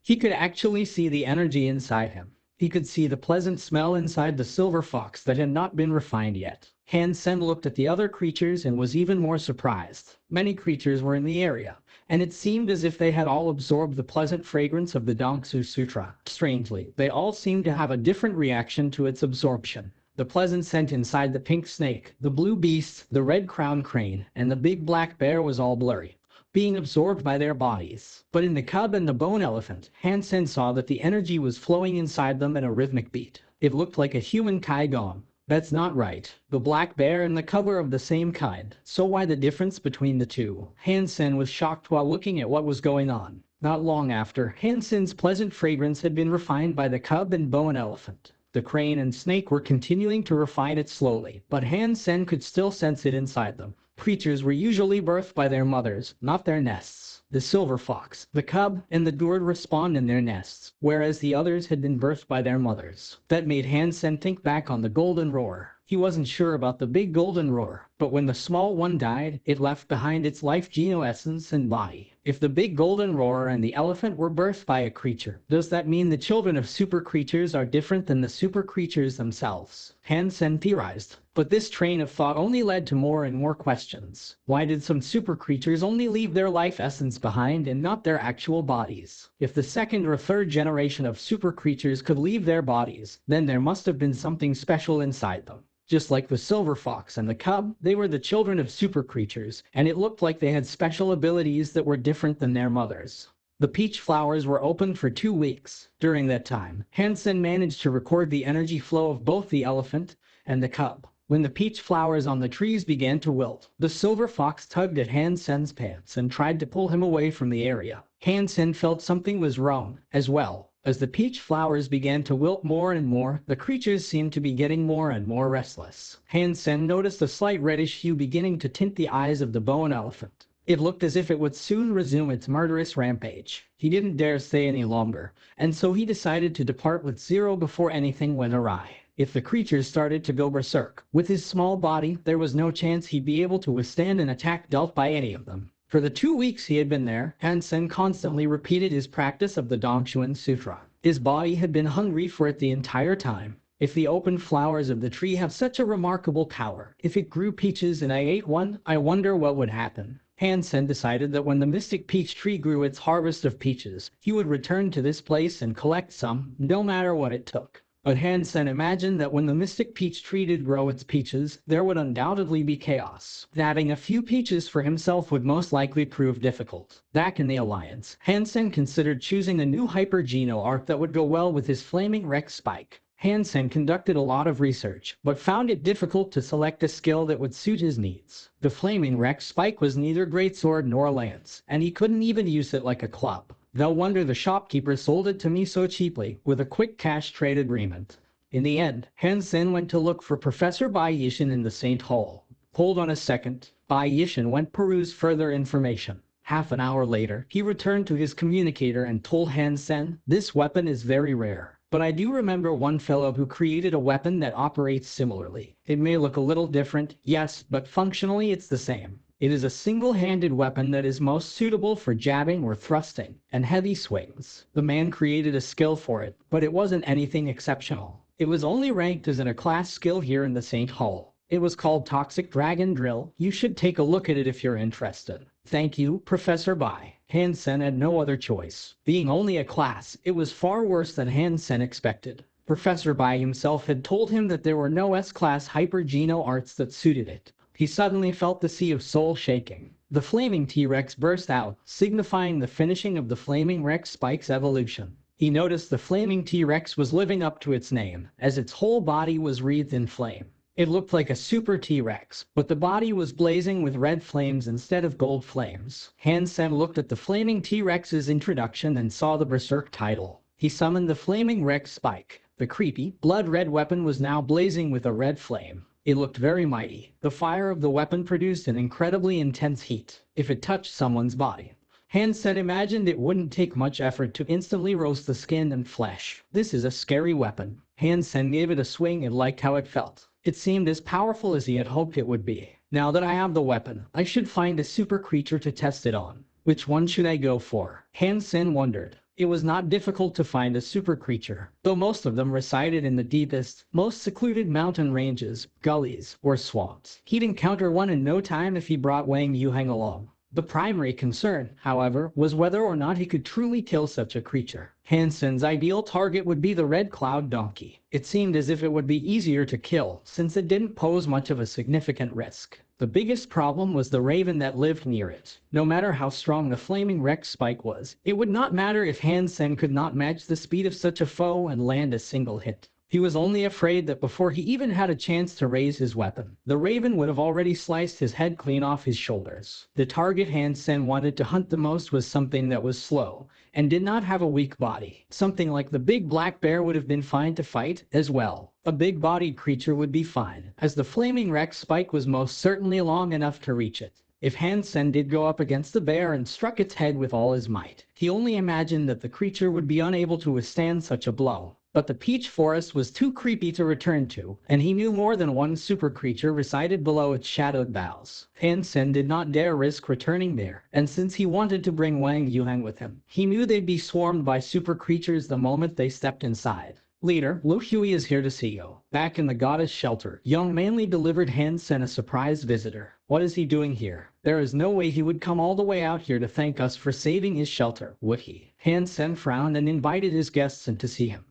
he could actually see the energy inside him. He could see the pleasant smell inside the silver fox that had not been refined yet. Hansen looked at the other creatures and was even more surprised. Many creatures were in the area, and it seemed as if they had all absorbed the pleasant fragrance of the Dongsu Sutra. Strangely, they all seemed to have a different reaction to its absorption. The pleasant scent inside the pink snake, the blue beast, the red crown crane, and the big black bear was all blurry, being absorbed by their bodies. But in the cub and the bone elephant, Hansen saw that the energy was flowing inside them in a rhythmic beat. It looked like a human Kaigon. That's not right. The black bear and the cub are of the same kind. So why the difference between the two? Hansen was shocked while looking at what was going on. Not long after, Hansen's pleasant fragrance had been refined by the cub and bone elephant. The crane and snake were continuing to refine it slowly, but Hansen could still sense it inside them. Creatures were usually birthed by their mothers, not their nests. The silver fox, the cub, and the gourd respawned in their nests, whereas the others had been birthed by their mothers. That made Hansen think back on the golden roar. He wasn't sure about the big golden roar, but when the small one died, it left behind its life geno-essence and body. If the big golden roar and the elephant were birthed by a creature, does that mean the children of super creatures are different than the super creatures themselves? Hansen theorized. But this train of thought only led to more and more questions. Why did some super creatures only leave their life essence behind and not their actual bodies? If the second or third generation of super creatures could leave their bodies, then there must have been something special inside them. Just like the silver fox and the cub, they were the children of super creatures, and it looked like they had special abilities that were different than their mothers. The peach flowers were open for 2 weeks. During that time, Hansen managed to record the energy flow of both the elephant and the cub. When the peach flowers on the trees began to wilt, the silver fox tugged at Hansen's pants and tried to pull him away from the area. Hansen felt something was wrong, as well. As the peach flowers began to wilt more and more, the creatures seemed to be getting more and more restless. Hansen noticed a slight reddish hue beginning to tint the eyes of the bone elephant. It looked as if it would soon resume its murderous rampage. He didn't dare stay any longer, and so he decided to depart with Zero before anything went awry. If the creatures started to go berserk, with his small body, there was no chance he'd be able to withstand an attack dealt by any of them. For the 2 weeks he had been there, Hansen constantly repeated his practice of the Dongsuan Sutra. His body had been hungry for it the entire time. If the open flowers of the tree have such a remarkable power, if it grew peaches and I ate one, I wonder what would happen. Hansen decided that when the mystic peach tree grew its harvest of peaches, he would return to this place and collect some, no matter what it took. But Hansen imagined that when the mystic peach tree did grow its peaches, there would undoubtedly be chaos. Nabbing a few peaches for himself would most likely prove difficult. Back in the Alliance, Hansen considered choosing a new hyper-geno art that would go well with his flaming Rex spike. Hansen conducted a lot of research, but found it difficult to select a skill that would suit his needs. The flaming Rex spike was neither greatsword nor lance, and he couldn't even use it like a club. No wonder the shopkeeper sold it to me so cheaply, with a quick cash trade agreement. In the end, Hansen went to look for Professor Bai Yishin in the Saint Hall. Hold on a second. Bai Yishin went peruse further information. Half an hour later, he returned to his communicator and told Hansen, "This weapon is very rare. But I do remember one fellow who created a weapon that operates similarly. It may look a little different, yes, but functionally it's the same. It is a single-handed weapon that is most suitable for jabbing or thrusting, and heavy swings. The man created a skill for it, but it wasn't anything exceptional. It was only ranked as a class skill here in the Saint Hall. It was called Toxic Dragon Drill. You should take a look at it if you're interested." "Thank you, Professor Bai." Hansen had no other choice. Being only a class, it was far worse than Hansen expected. Professor Bai himself had told him that there were no S-class hyper-geno arts that suited it. He suddenly felt the sea of soul shaking. The flaming T-Rex burst out, signifying the finishing of the flaming Rex Spike's evolution. He noticed the flaming T-Rex was living up to its name, as its whole body was wreathed in flame. It looked like a super T-Rex, but the body was blazing with red flames instead of gold flames. Hansen looked at the flaming T-Rex's introduction and saw the Berserk title. He summoned the flaming Rex Spike. The creepy, blood-red weapon was now blazing with a red flame. It looked very mighty. The fire of the weapon produced an incredibly intense heat. If it touched someone's body, Hansen imagined it wouldn't take much effort to instantly roast the skin and flesh. "This is a scary weapon." Hansen gave it a swing and liked how it felt. It seemed as powerful as he had hoped it would be. "Now that I have the weapon, I should find a super creature to test it on. Which one should I go for?" Hansen wondered. It was not difficult to find a super creature, though most of them resided in the deepest, most secluded mountain ranges, gullies, or swamps. He'd encounter one in no time if he brought Wang Yuheng along. The primary concern, however, was whether or not he could truly kill such a creature. Hansen's ideal target would be the red cloud donkey. It seemed as if it would be easier to kill, since it didn't pose much of a significant risk. The biggest problem was the raven that lived near it. No matter how strong the flaming Rex spike was, it would not matter if Hansen could not match the speed of such a foe and land a single hit. He was only afraid that before he even had a chance to raise his weapon, the raven would have already sliced his head clean off his shoulders. The target Hansen wanted to hunt the most was something that was slow and did not have a weak body. Something like the big black bear would have been fine to fight as well. A big-bodied creature would be fine, as the flaming Rex spike was most certainly long enough to reach it. If Hansen did go up against the bear and struck its head with all his might, he only imagined that the creature would be unable to withstand such a blow. But the peach forest was too creepy to return to, and he knew more than one super creature resided below its shadowed boughs. Hansen did not dare risk returning there, and since he wanted to bring Wang Yuheng with him, he knew they'd be swarmed by super creatures the moment they stepped inside. Leader, Lu Hui is here to see you. Back in the goddess shelter, young Manly delivered Hansen a surprise visitor. What is he doing here? There is no way he would come all the way out here to thank us for saving his shelter, would he? Hansen frowned and invited his guests in to see him.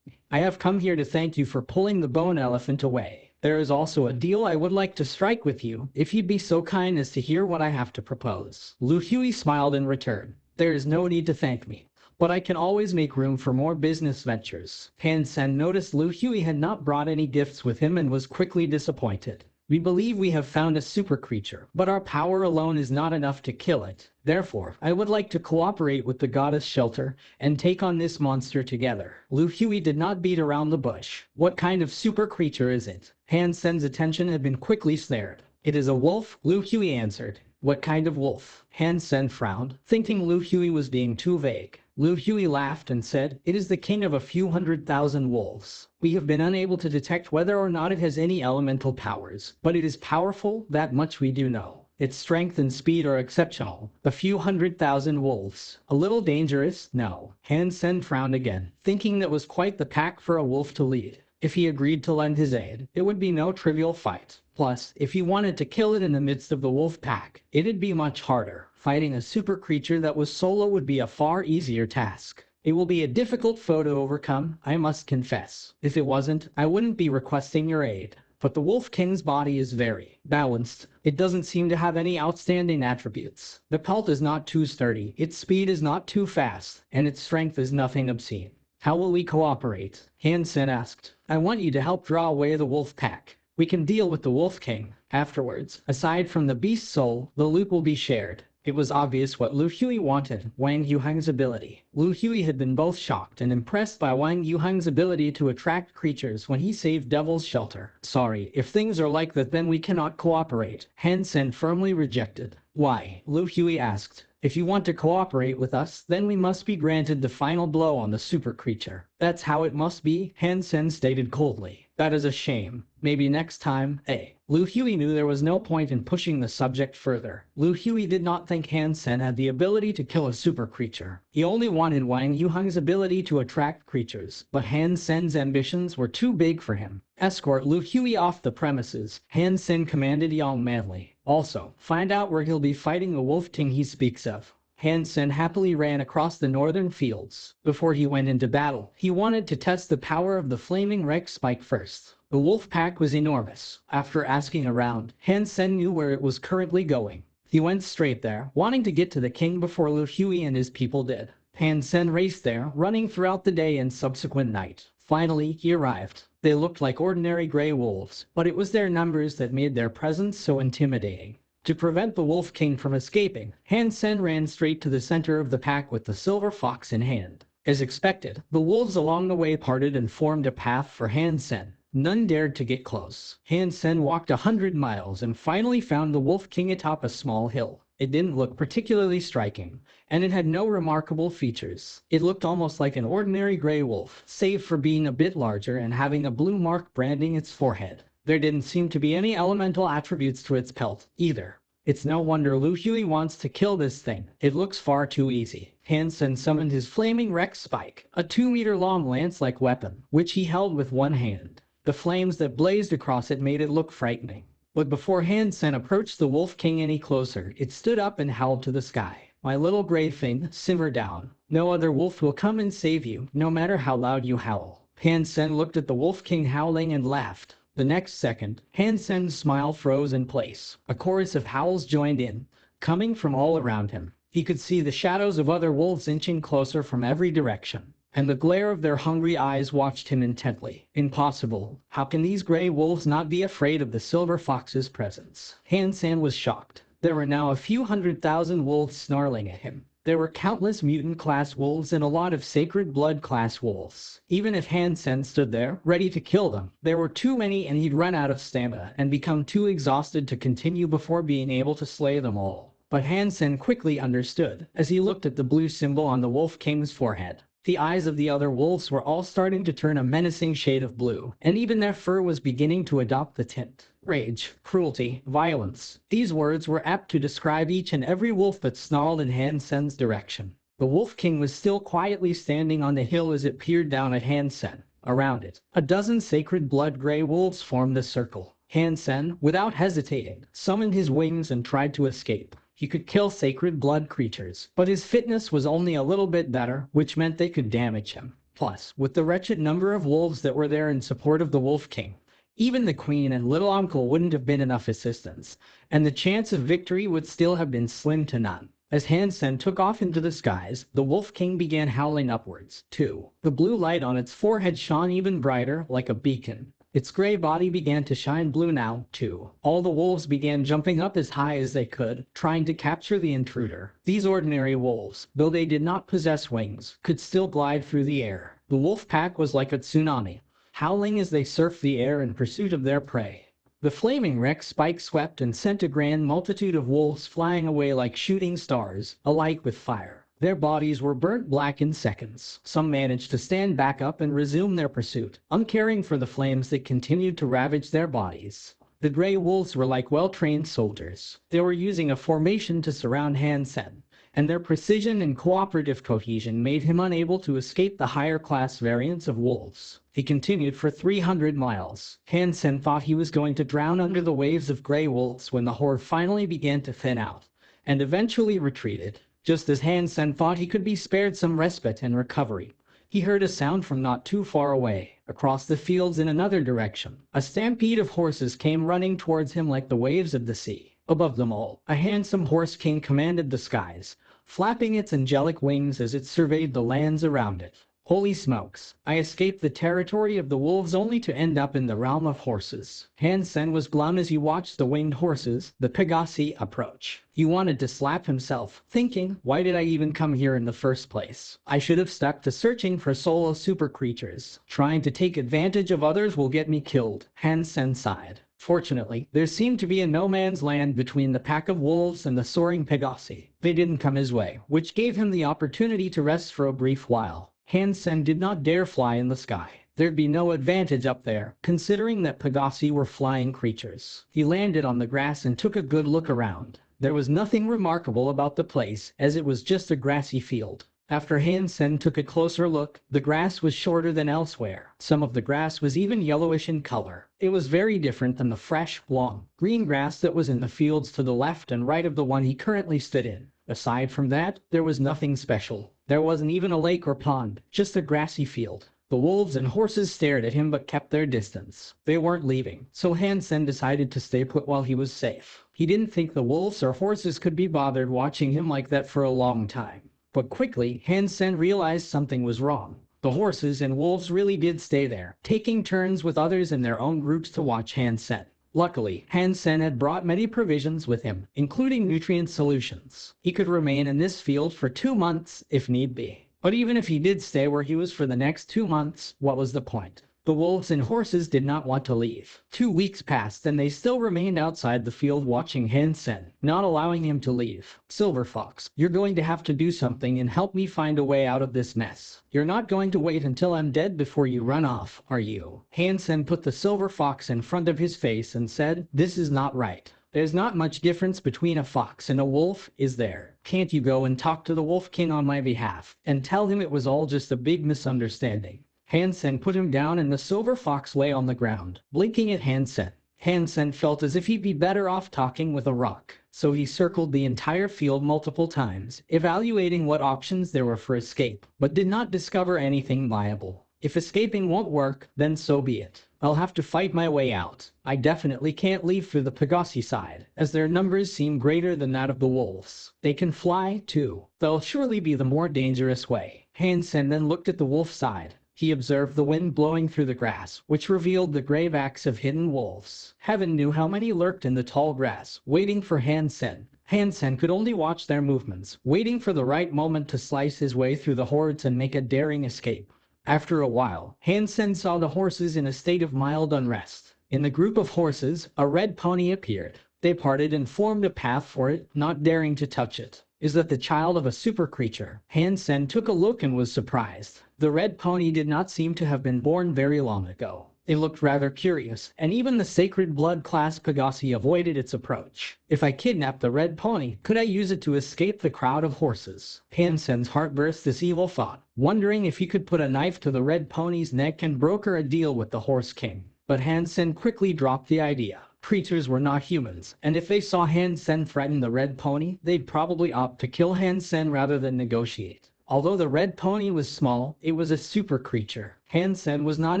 I have come here to thank you for pulling the bone elephant away. There is also a deal I would like to strike with you, if you'd be so kind as to hear what I have to propose. Lu Hui smiled in return. There is no need to thank me, but I can always make room for more business ventures. Hansen noticed Lu Hui had not brought any gifts with him and was quickly disappointed. We believe we have found a super creature, but our power alone is not enough to kill it. Therefore, I would like to cooperate with the goddess shelter and take on this monster together. Lu Hui did not beat around the bush. What kind of super creature is it? Hansen's attention had been quickly snared. It is a wolf, Lu Hui answered. What kind of wolf? Hansen frowned, thinking Lu Hui was being too vague. Lu Hui laughed and said, it is the king of a few 100,000 wolves. We have been unable to detect whether or not it has any elemental powers, but it is powerful, that much we do know. Its strength and speed are exceptional. A few 100,000 wolves. A little dangerous, no. Hansen frowned again, thinking that was quite the pack for a wolf to lead. If he agreed to lend his aid, it would be no trivial fight. Plus, if he wanted to kill it in the midst of the wolf pack, it'd be much harder. Fighting a super creature that was solo would be a far easier task. It will be a difficult foe to overcome, I must confess. If it wasn't, I wouldn't be requesting your aid. But the Wolf King's body is very balanced. It doesn't seem to have any outstanding attributes. The pelt is not too sturdy, its speed is not too fast, and its strength is nothing obscene. How will we cooperate? Hansen asked. I want you to help draw away the wolf pack. We can deal with the Wolf King afterwards. Aside from the beast soul, the loot will be shared. It was obvious what Lu Hui wanted, Wang Yuheng's ability. Lu Hui had been both shocked and impressed by Wang Yuheng's ability to attract creatures when he saved Devil's Shelter. Sorry, if things are like that then we cannot cooperate, Hansen firmly rejected. Why? Lu Hui asked. If you want to cooperate with us, then we must be granted the final blow on the super creature. That's how it must be, Hansen stated coldly. That is a shame. Maybe next time, eh? Lu Hui knew there was no point in pushing the subject further. Lu Hui did not think Hansen had the ability to kill a super creature. He only wanted Wang Yuheng's ability to attract creatures, but Hansen's ambitions were too big for him. Escort Lu Hui off the premises, Hansen commanded Yang Manly. Also, find out where he'll be fighting the Wolf King he speaks of. Hansen happily ran across the northern fields. Before he went into battle, he wanted to test the power of the flaming Rex spike first. The wolf pack was enormous. After asking around, Hansen knew where it was currently going. He went straight there, wanting to get to the king before Lu Hui and his people did. Hansen raced there, running throughout the day and subsequent night. Finally, he arrived. They looked like ordinary gray wolves, but it was their numbers that made their presence so intimidating. To prevent the Wolf King from escaping, Hansen ran straight to the center of the pack with the silver fox in hand. As expected, the wolves along the way parted and formed a path for Hansen. None dared to get close. Hansen walked 100 miles and finally found the Wolf King atop a small hill. It didn't look particularly striking, and it had no remarkable features. It looked almost like an ordinary gray wolf, save for being a bit larger and having a blue mark branding its forehead. There didn't seem to be any elemental attributes to its pelt, either. It's no wonder Lu Hui wants to kill this thing. It looks far too easy. Hansen summoned his flaming Rex spike, a 2-meter-long lance-like weapon, which he held with one hand. The flames that blazed across it made it look frightening. But before Hansen approached the Wolf King any closer, it stood up and howled to the sky. My little gray thing, simmer down. No other wolf will come and save you, no matter how loud you howl. Hansen looked at the Wolf King howling and laughed. The next second, Hansen's smile froze in place. A chorus of howls joined in, coming from all around him. He could see the shadows of other wolves inching closer from every direction, and the glare of their hungry eyes watched him intently. Impossible. How can these gray wolves not be afraid of the silver fox's presence? Hansen was shocked. There were now a few 100,000 wolves snarling at him. There were countless mutant-class wolves and a lot of sacred blood-class wolves. Even if Hansen stood there, ready to kill them, there were too many and he'd run out of stamina and become too exhausted to continue before being able to slay them all. But Hansen quickly understood, as he looked at the blue symbol on the Wolf King's forehead. The eyes of the other wolves were all starting to turn a menacing shade of blue, and even their fur was beginning to adopt the tint. Rage, cruelty, violence. These words were apt to describe each and every wolf that snarled in Hansen's direction. The Wolf King was still quietly standing on the hill as it peered down at Hansen. Around it, a dozen sacred blood-gray wolves formed a circle. Hansen, without hesitating, summoned his wings and tried to escape. He could kill sacred blood creatures, but his fitness was only a little bit better, which meant they could damage him. Plus, with the wretched number of wolves that were there in support of the Wolf King, even the Queen and little uncle wouldn't have been enough assistance, and the chance of victory would still have been slim to none. As Hansen took off into the skies, the Wolf King began howling upwards, too. The blue light on its forehead shone even brighter, like a beacon. Its gray body began to shine blue now, too. All the wolves began jumping up as high as they could, trying to capture the intruder. These ordinary wolves, though they did not possess wings, could still glide through the air. The wolf pack was like a tsunami, howling as they surfed the air in pursuit of their prey. The flaming wreck spike swept and sent a grand multitude of wolves flying away like shooting stars, alight with fire. Their bodies were burnt black in seconds. Some managed to stand back up and resume their pursuit, uncaring for the flames that continued to ravage their bodies. The gray wolves were like well-trained soldiers. They were using a formation to surround Hansen, and their precision and cooperative cohesion made him unable to escape the higher-class variants of wolves. He continued for 300 miles. Hansen thought he was going to drown under the waves of gray wolves when the horde finally began to thin out, and eventually retreated. Just as Hansen thought he could be spared some respite and recovery, he heard a sound from not too far away, across the fields in another direction. A stampede of horses came running towards him like the waves of the sea. Above them all, a handsome horse king commanded the skies, flapping its angelic wings as it surveyed the lands around it. Holy smokes, I escaped the territory of the wolves only to end up in the realm of horses. Hansen was glum as he watched the winged horses, the Pegasi, approach. He wanted to slap himself, thinking, why did I even come here in the first place? I should have stuck to searching for solo super creatures. Trying to take advantage of others will get me killed. Hansen sighed. Fortunately, there seemed to be a no-man's land between the pack of wolves and the soaring Pegasi. They didn't come his way, which gave him the opportunity to rest for a brief while. Hansen did not dare fly in the sky. There'd be no advantage up there, considering that Pegasi were flying creatures. He landed on the grass and took a good look around. There was nothing remarkable about the place, as it was just a grassy field. After Hansen took a closer look, the grass was shorter than elsewhere. Some of the grass was even yellowish in color. It was very different than the fresh, long, green grass that was in the fields to the left and right of the one he currently stood in. Aside from that, there was nothing special. There wasn't even a lake or pond, just a grassy field. The wolves and horses stared at him but kept their distance. They weren't leaving, so Hansen decided to stay put while he was safe. He didn't think the wolves or horses could be bothered watching him like that for a long time. But quickly, Hansen realized something was wrong. The horses and wolves really did stay there, taking turns with others in their own groups to watch Hansen. Luckily, Hansen had brought many provisions with him, including nutrient solutions. He could remain in this field for 2 months if need be. But even if he did stay where he was for the next 2 months, what was the point? The wolves and horses did not want to leave. 2 weeks passed and they still remained outside the field watching Hansen, not allowing him to leave. Silver Fox, you're going to have to do something and help me find a way out of this mess. You're not going to wait until I'm dead before you run off, are you? Hansen put the Silver Fox in front of his face and said, this is not right. There's not much difference between a fox and a wolf, is there? Can't you go and talk to the Wolf King on my behalf and tell him it was all just a big misunderstanding? Hansen put him down and the Silver Fox lay on the ground, blinking at Hansen. Hansen felt as if he'd be better off talking with a rock, so he circled the entire field multiple times, evaluating what options there were for escape, but did not discover anything viable. If escaping won't work, then so be it. I'll have to fight my way out. I definitely can't leave through the Pegassi side, as their numbers seem greater than that of the wolves. They can fly, too. They'll surely be the more dangerous way. Hansen then looked at the wolf side. He observed the wind blowing through the grass, which revealed the grey backs of hidden wolves. Heaven knew how many lurked in the tall grass, waiting for Hansen. Hansen could only watch their movements, waiting for the right moment to slice his way through the hordes and make a daring escape. After a while, Hansen saw the horses in a state of mild unrest. In the group of horses, a red pony appeared. They parted and formed a path for it, not daring to touch it. Is that the child of a super creature? Hansen took a look and was surprised. The red pony did not seem to have been born very long ago. They looked rather curious, and even the sacred blood class Pegassi avoided its approach. If I kidnapped the red pony, could I use it to escape the crowd of horses? Hansen's heart burst this evil thought, wondering if he could put a knife to the red pony's neck and broker a deal with the horse king. But Hansen quickly dropped the idea. Creatures were not humans, and if they saw Hansen threaten the red pony, they'd probably opt to kill Hansen rather than negotiate. Although the red pony was small, it was a super creature. Hansen was not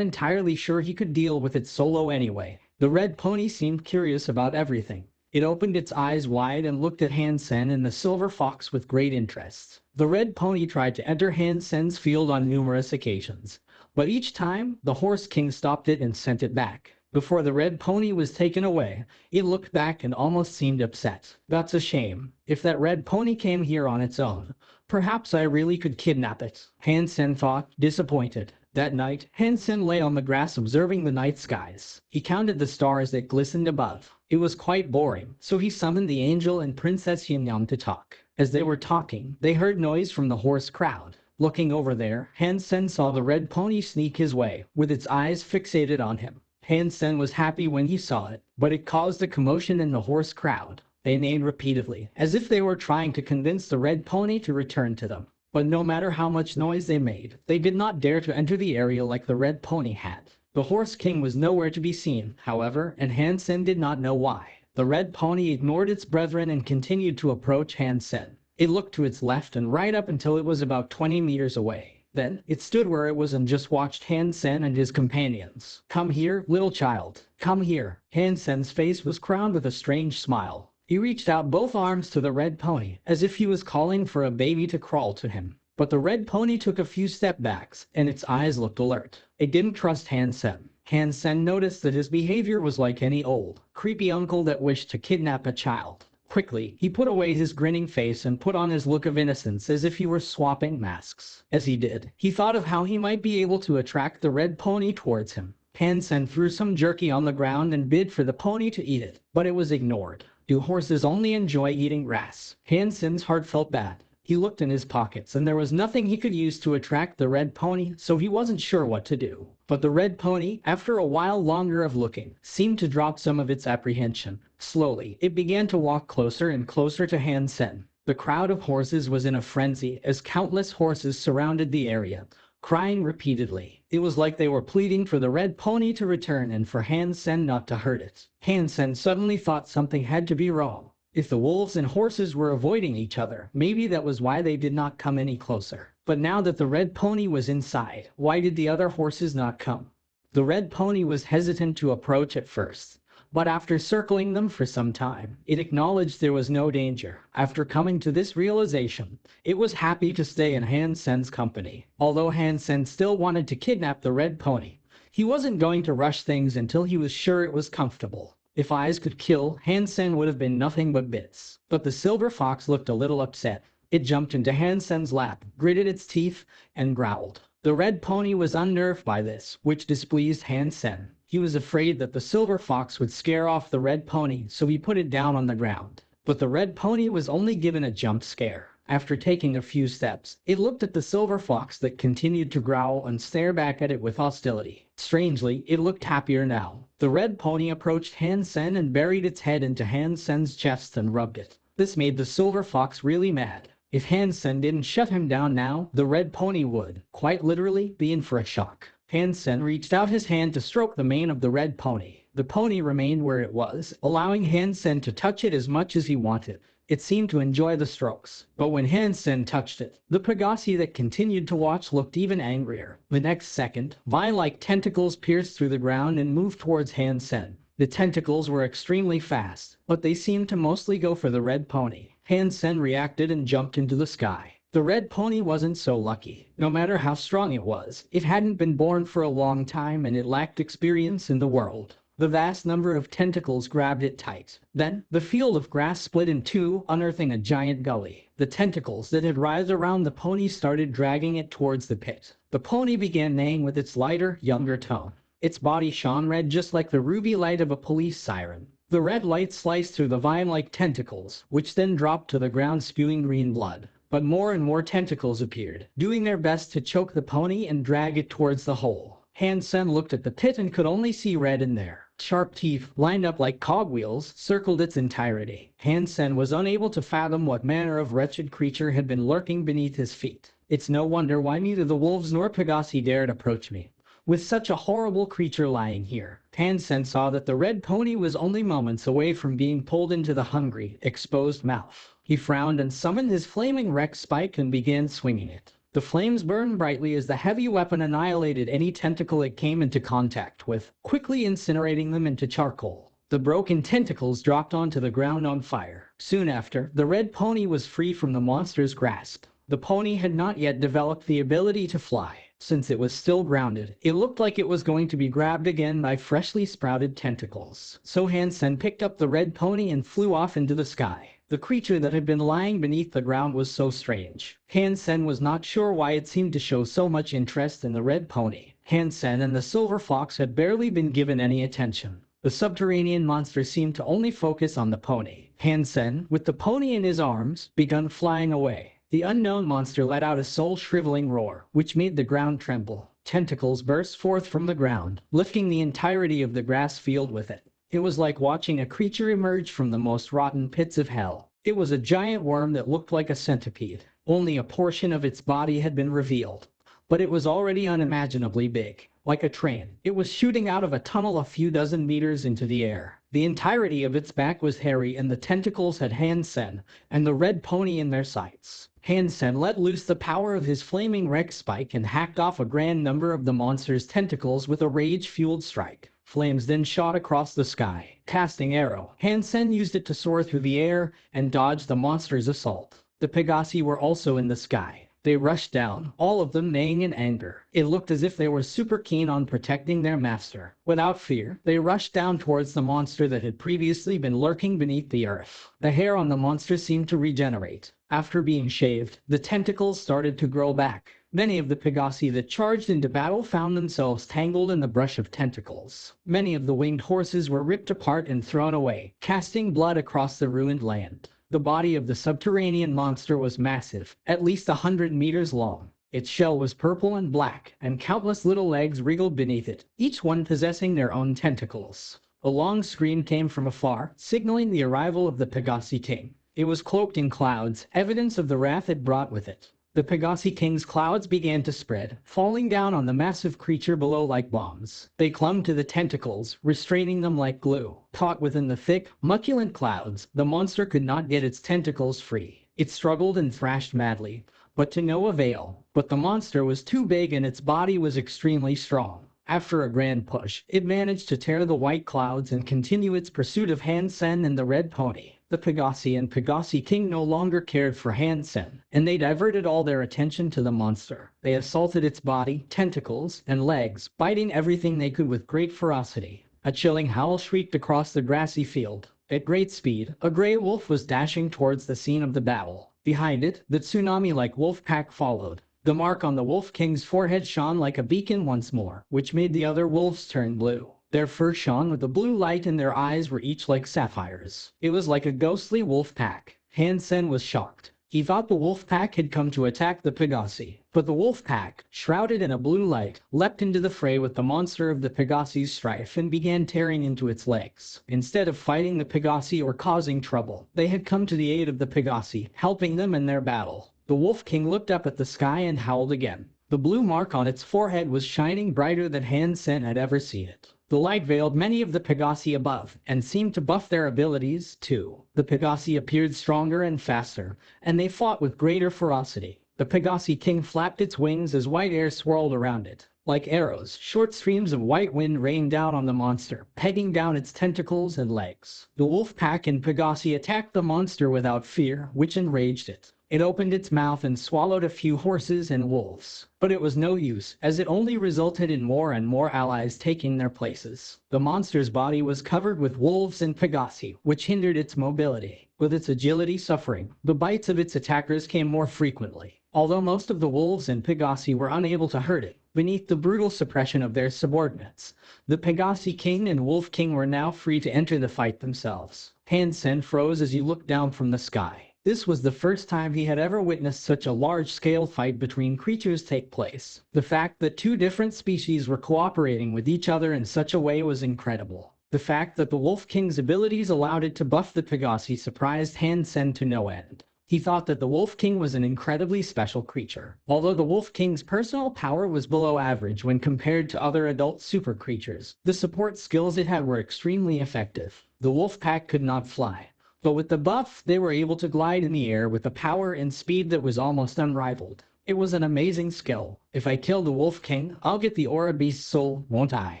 entirely sure he could deal with it solo anyway. The red pony seemed curious about everything. It opened its eyes wide and looked at Hansen and the silver fox with great interest. The red pony tried to enter Hansen's field on numerous occasions, but each time, the horse king stopped it and sent it back. Before the red pony was taken away, it looked back and almost seemed upset. That's a shame. If that red pony came here on its own, perhaps I really could kidnap it. Hansen thought, disappointed. That night, Hansen lay on the grass observing the night skies. He counted the stars that glistened above. It was quite boring, so he summoned the angel and Princess Yimyam to talk. As they were talking, they heard noise from the horse crowd. Looking over there, Hansen saw the red pony sneak his way, with its eyes fixated on him. Hansen was happy when he saw it, but it caused a commotion in the horse crowd. They neighed repeatedly, as if they were trying to convince the red pony to return to them. But no matter how much noise they made, they did not dare to enter the area like the red pony had. The horse king was nowhere to be seen, however, and Hansen did not know why. The red pony ignored its brethren and continued to approach Hansen. It looked to its left and right up until it was about 20 meters away. Then, it stood where it was and just watched Hansen and his companions. Come here, little child. Come here. Hansen's face was crowned with a strange smile. He reached out both arms to the red pony, as if he was calling for a baby to crawl to him. But the red pony took a few step backs, and its eyes looked alert. It didn't trust Hansen. Hansen noticed that his behavior was like any old, creepy uncle that wished to kidnap a child. Quickly, he put away his grinning face and put on his look of innocence as if he were swapping masks. As he did, he thought of how he might be able to attract the red pony towards him. Hansen threw some jerky on the ground and bid for the pony to eat it, but it was ignored. Do horses only enjoy eating grass? Hansen's heart felt bad. He looked in his pockets and there was nothing he could use to attract the red pony, so he wasn't sure what to do. But the red pony, after a while longer of looking, seemed to drop some of its apprehension. Slowly, it began to walk closer and closer to Hansen. The crowd of horses was in a frenzy as countless horses surrounded the area, crying repeatedly. It was like they were pleading for the red pony to return and for Hansen not to hurt it. Hansen suddenly thought something had to be wrong. If the wolves and horses were avoiding each other, maybe that was why they did not come any closer. But now that the red pony was inside, why did the other horses not come? The red pony was hesitant to approach at first, but after circling them for some time, it acknowledged there was no danger. After coming to this realization, it was happy to stay in Hansen's company. Although Hansen still wanted to kidnap the red pony, he wasn't going to rush things until he was sure it was comfortable. If eyes could kill, Hansen would have been nothing but bits. But the silver fox looked a little upset. It jumped into Hansen's lap, gritted its teeth, and growled. The red pony was unnerved by this, which displeased Hansen. He was afraid that the silver fox would scare off the red pony, so he put it down on the ground. But the red pony was only given a jump scare. After taking a few steps, it looked at the silver fox that continued to growl and stare back at it with hostility. Strangely, it looked happier now. The red pony approached Hansen and buried its head into Hansen's chest and rubbed it. This made the silver fox really mad. If Hansen didn't shut him down now, the red pony would, quite literally, be in for a shock. Hansen reached out his hand to stroke the mane of the red pony. The pony remained where it was, allowing Hansen to touch it as much as he wanted. It seemed to enjoy the strokes, but when Hansen touched it, the Pegasi that continued to watch looked even angrier. The next second, vine-like tentacles pierced through the ground and moved towards Hansen. The tentacles were extremely fast, but they seemed to mostly go for the red pony. Hansen reacted and jumped into the sky. The red pony wasn't so lucky. No matter how strong it was, it hadn't been born for a long time and it lacked experience in the world. The vast number of tentacles grabbed it tight. Then, the field of grass split in two, unearthing a giant gully. The tentacles that had writhed around the pony started dragging it towards the pit. The pony began neighing with its lighter, younger tone. Its body shone red just like the ruby light of a police siren. The red light sliced through the vine-like tentacles, which then dropped to the ground spewing green blood. But more and more tentacles appeared, doing their best to choke the pony and drag it towards the hole. Hansen looked at the pit and could only see red in there. Sharp teeth, lined up like cogwheels, circled its entirety. Hansen was unable to fathom what manner of wretched creature had been lurking beneath his feet. It's no wonder why neither the wolves nor Pegasi dared approach me. With such a horrible creature lying here, Hansen saw that the red pony was only moments away from being pulled into the hungry, exposed mouth. He frowned and summoned his flaming Rex spike and began swinging it. The flames burned brightly as the heavy weapon annihilated any tentacle it came into contact with, quickly incinerating them into charcoal. The broken tentacles dropped onto the ground on fire. Soon after, the red pony was free from the monster's grasp. The pony had not yet developed the ability to fly. Since it was still grounded, it looked like it was going to be grabbed again by freshly sprouted tentacles. So Hansen picked up the red pony and flew off into the sky. The creature that had been lying beneath the ground was so strange. Hansen was not sure why it seemed to show so much interest in the red pony. Hansen and the silver fox had barely been given any attention. The subterranean monster seemed to only focus on the pony. Hansen, with the pony in his arms, began flying away. The unknown monster let out a soul-shriveling roar, which made the ground tremble. Tentacles burst forth from the ground, lifting the entirety of the grass field with it. It was like watching a creature emerge from the most rotten pits of hell. It was a giant worm that looked like a centipede. Only a portion of its body had been revealed. But it was already unimaginably big. Like a train, it was shooting out of a tunnel a few dozen meters into the air. The entirety of its back was hairy and the tentacles had Hansen and the red pony in their sights. Hansen let loose the power of his flaming Rex spike and hacked off a grand number of the monster's tentacles with a rage-fueled strike. Flames then shot across the sky. Casting arrow, Hansen used it to soar through the air and dodge the monster's assault. The Pegasi were also in the sky. They rushed down, all of them neighing in anger. It looked as if they were super keen on protecting their master. Without fear, they rushed down towards the monster that had previously been lurking beneath the earth. The hair on the monster seemed to regenerate. After being shaved, the tentacles started to grow back. Many of the Pegasi that charged into battle found themselves tangled in the brush of tentacles. Many of the winged horses were ripped apart and thrown away, casting blood across the ruined land. The body of the subterranean monster was massive, at least 100 meters long. Its shell was purple and black, and countless little legs wriggled beneath it, each one possessing their own tentacles. A long scream came from afar, signaling the arrival of the Pegasi king. It was cloaked in clouds, evidence of the wrath it brought with it. The Pegasi king's clouds began to spread, falling down on the massive creature below like bombs. They clung to the tentacles, restraining them like glue. Caught within the thick, muculent clouds, the monster could not get its tentacles free. It struggled and thrashed madly, but to no avail. But the monster was too big and its body was extremely strong. After a grand push, it managed to tear the white clouds and continue its pursuit of Hansen and the red pony. The Pegasi and Pegasi king no longer cared for Hansen, and they diverted all their attention to the monster. They assaulted its body, tentacles, and legs, biting everything they could with great ferocity. A chilling howl shrieked across the grassy field. At great speed, a gray wolf was dashing towards the scene of the battle. Behind it, the tsunami-like wolf pack followed. The mark on the Wolf King's forehead shone like a beacon once more, which made the other wolves turn blue. Their fur shone with a blue light and their eyes were each like sapphires. It was like a ghostly wolf pack. Hansen was shocked. He thought the wolf pack had come to attack the Pegasi, but the wolf pack, shrouded in a blue light, leapt into the fray with the monster of the Pegasi's strife and began tearing into its legs. Instead of fighting the Pegasi or causing trouble, they had come to the aid of the Pegasi, helping them in their battle. The Wolf King looked up at the sky and howled again. The blue mark on its forehead was shining brighter than Hansen had ever seen it. The light veiled many of the Pegasi above, and seemed to buff their abilities, too. The Pegasi appeared stronger and faster, and they fought with greater ferocity. The Pegasi king flapped its wings as white air swirled around it. Like arrows, short streams of white wind rained down on the monster, pegging down its tentacles and legs. The wolf pack in Pegasi attacked the monster without fear, which enraged it. It opened its mouth and swallowed a few horses and wolves. But it was no use, as it only resulted in more and more allies taking their places. The monster's body was covered with wolves and Pegasi, which hindered its mobility. With its agility suffering, the bites of its attackers came more frequently. Although most of the wolves and Pegasi were unable to hurt it, beneath the brutal suppression of their subordinates, the Pegasi king and wolf king were now free to enter the fight themselves. Hansen froze as he looked down from the sky. This was the first time he had ever witnessed such a large-scale fight between creatures take place. The fact that two different species were cooperating with each other in such a way was incredible. The fact that the Wolf King's abilities allowed it to buff the Pegasi surprised Hansen to no end. He thought that the Wolf King was an incredibly special creature. Although the Wolf King's personal power was below average when compared to other adult super creatures, the support skills it had were extremely effective. The wolf pack could not fly, but with the buff, they were able to glide in the air with a power and speed that was almost unrivaled. It was an amazing skill. If I kill the Wolf King, I'll get the Aura Beast's soul, won't I?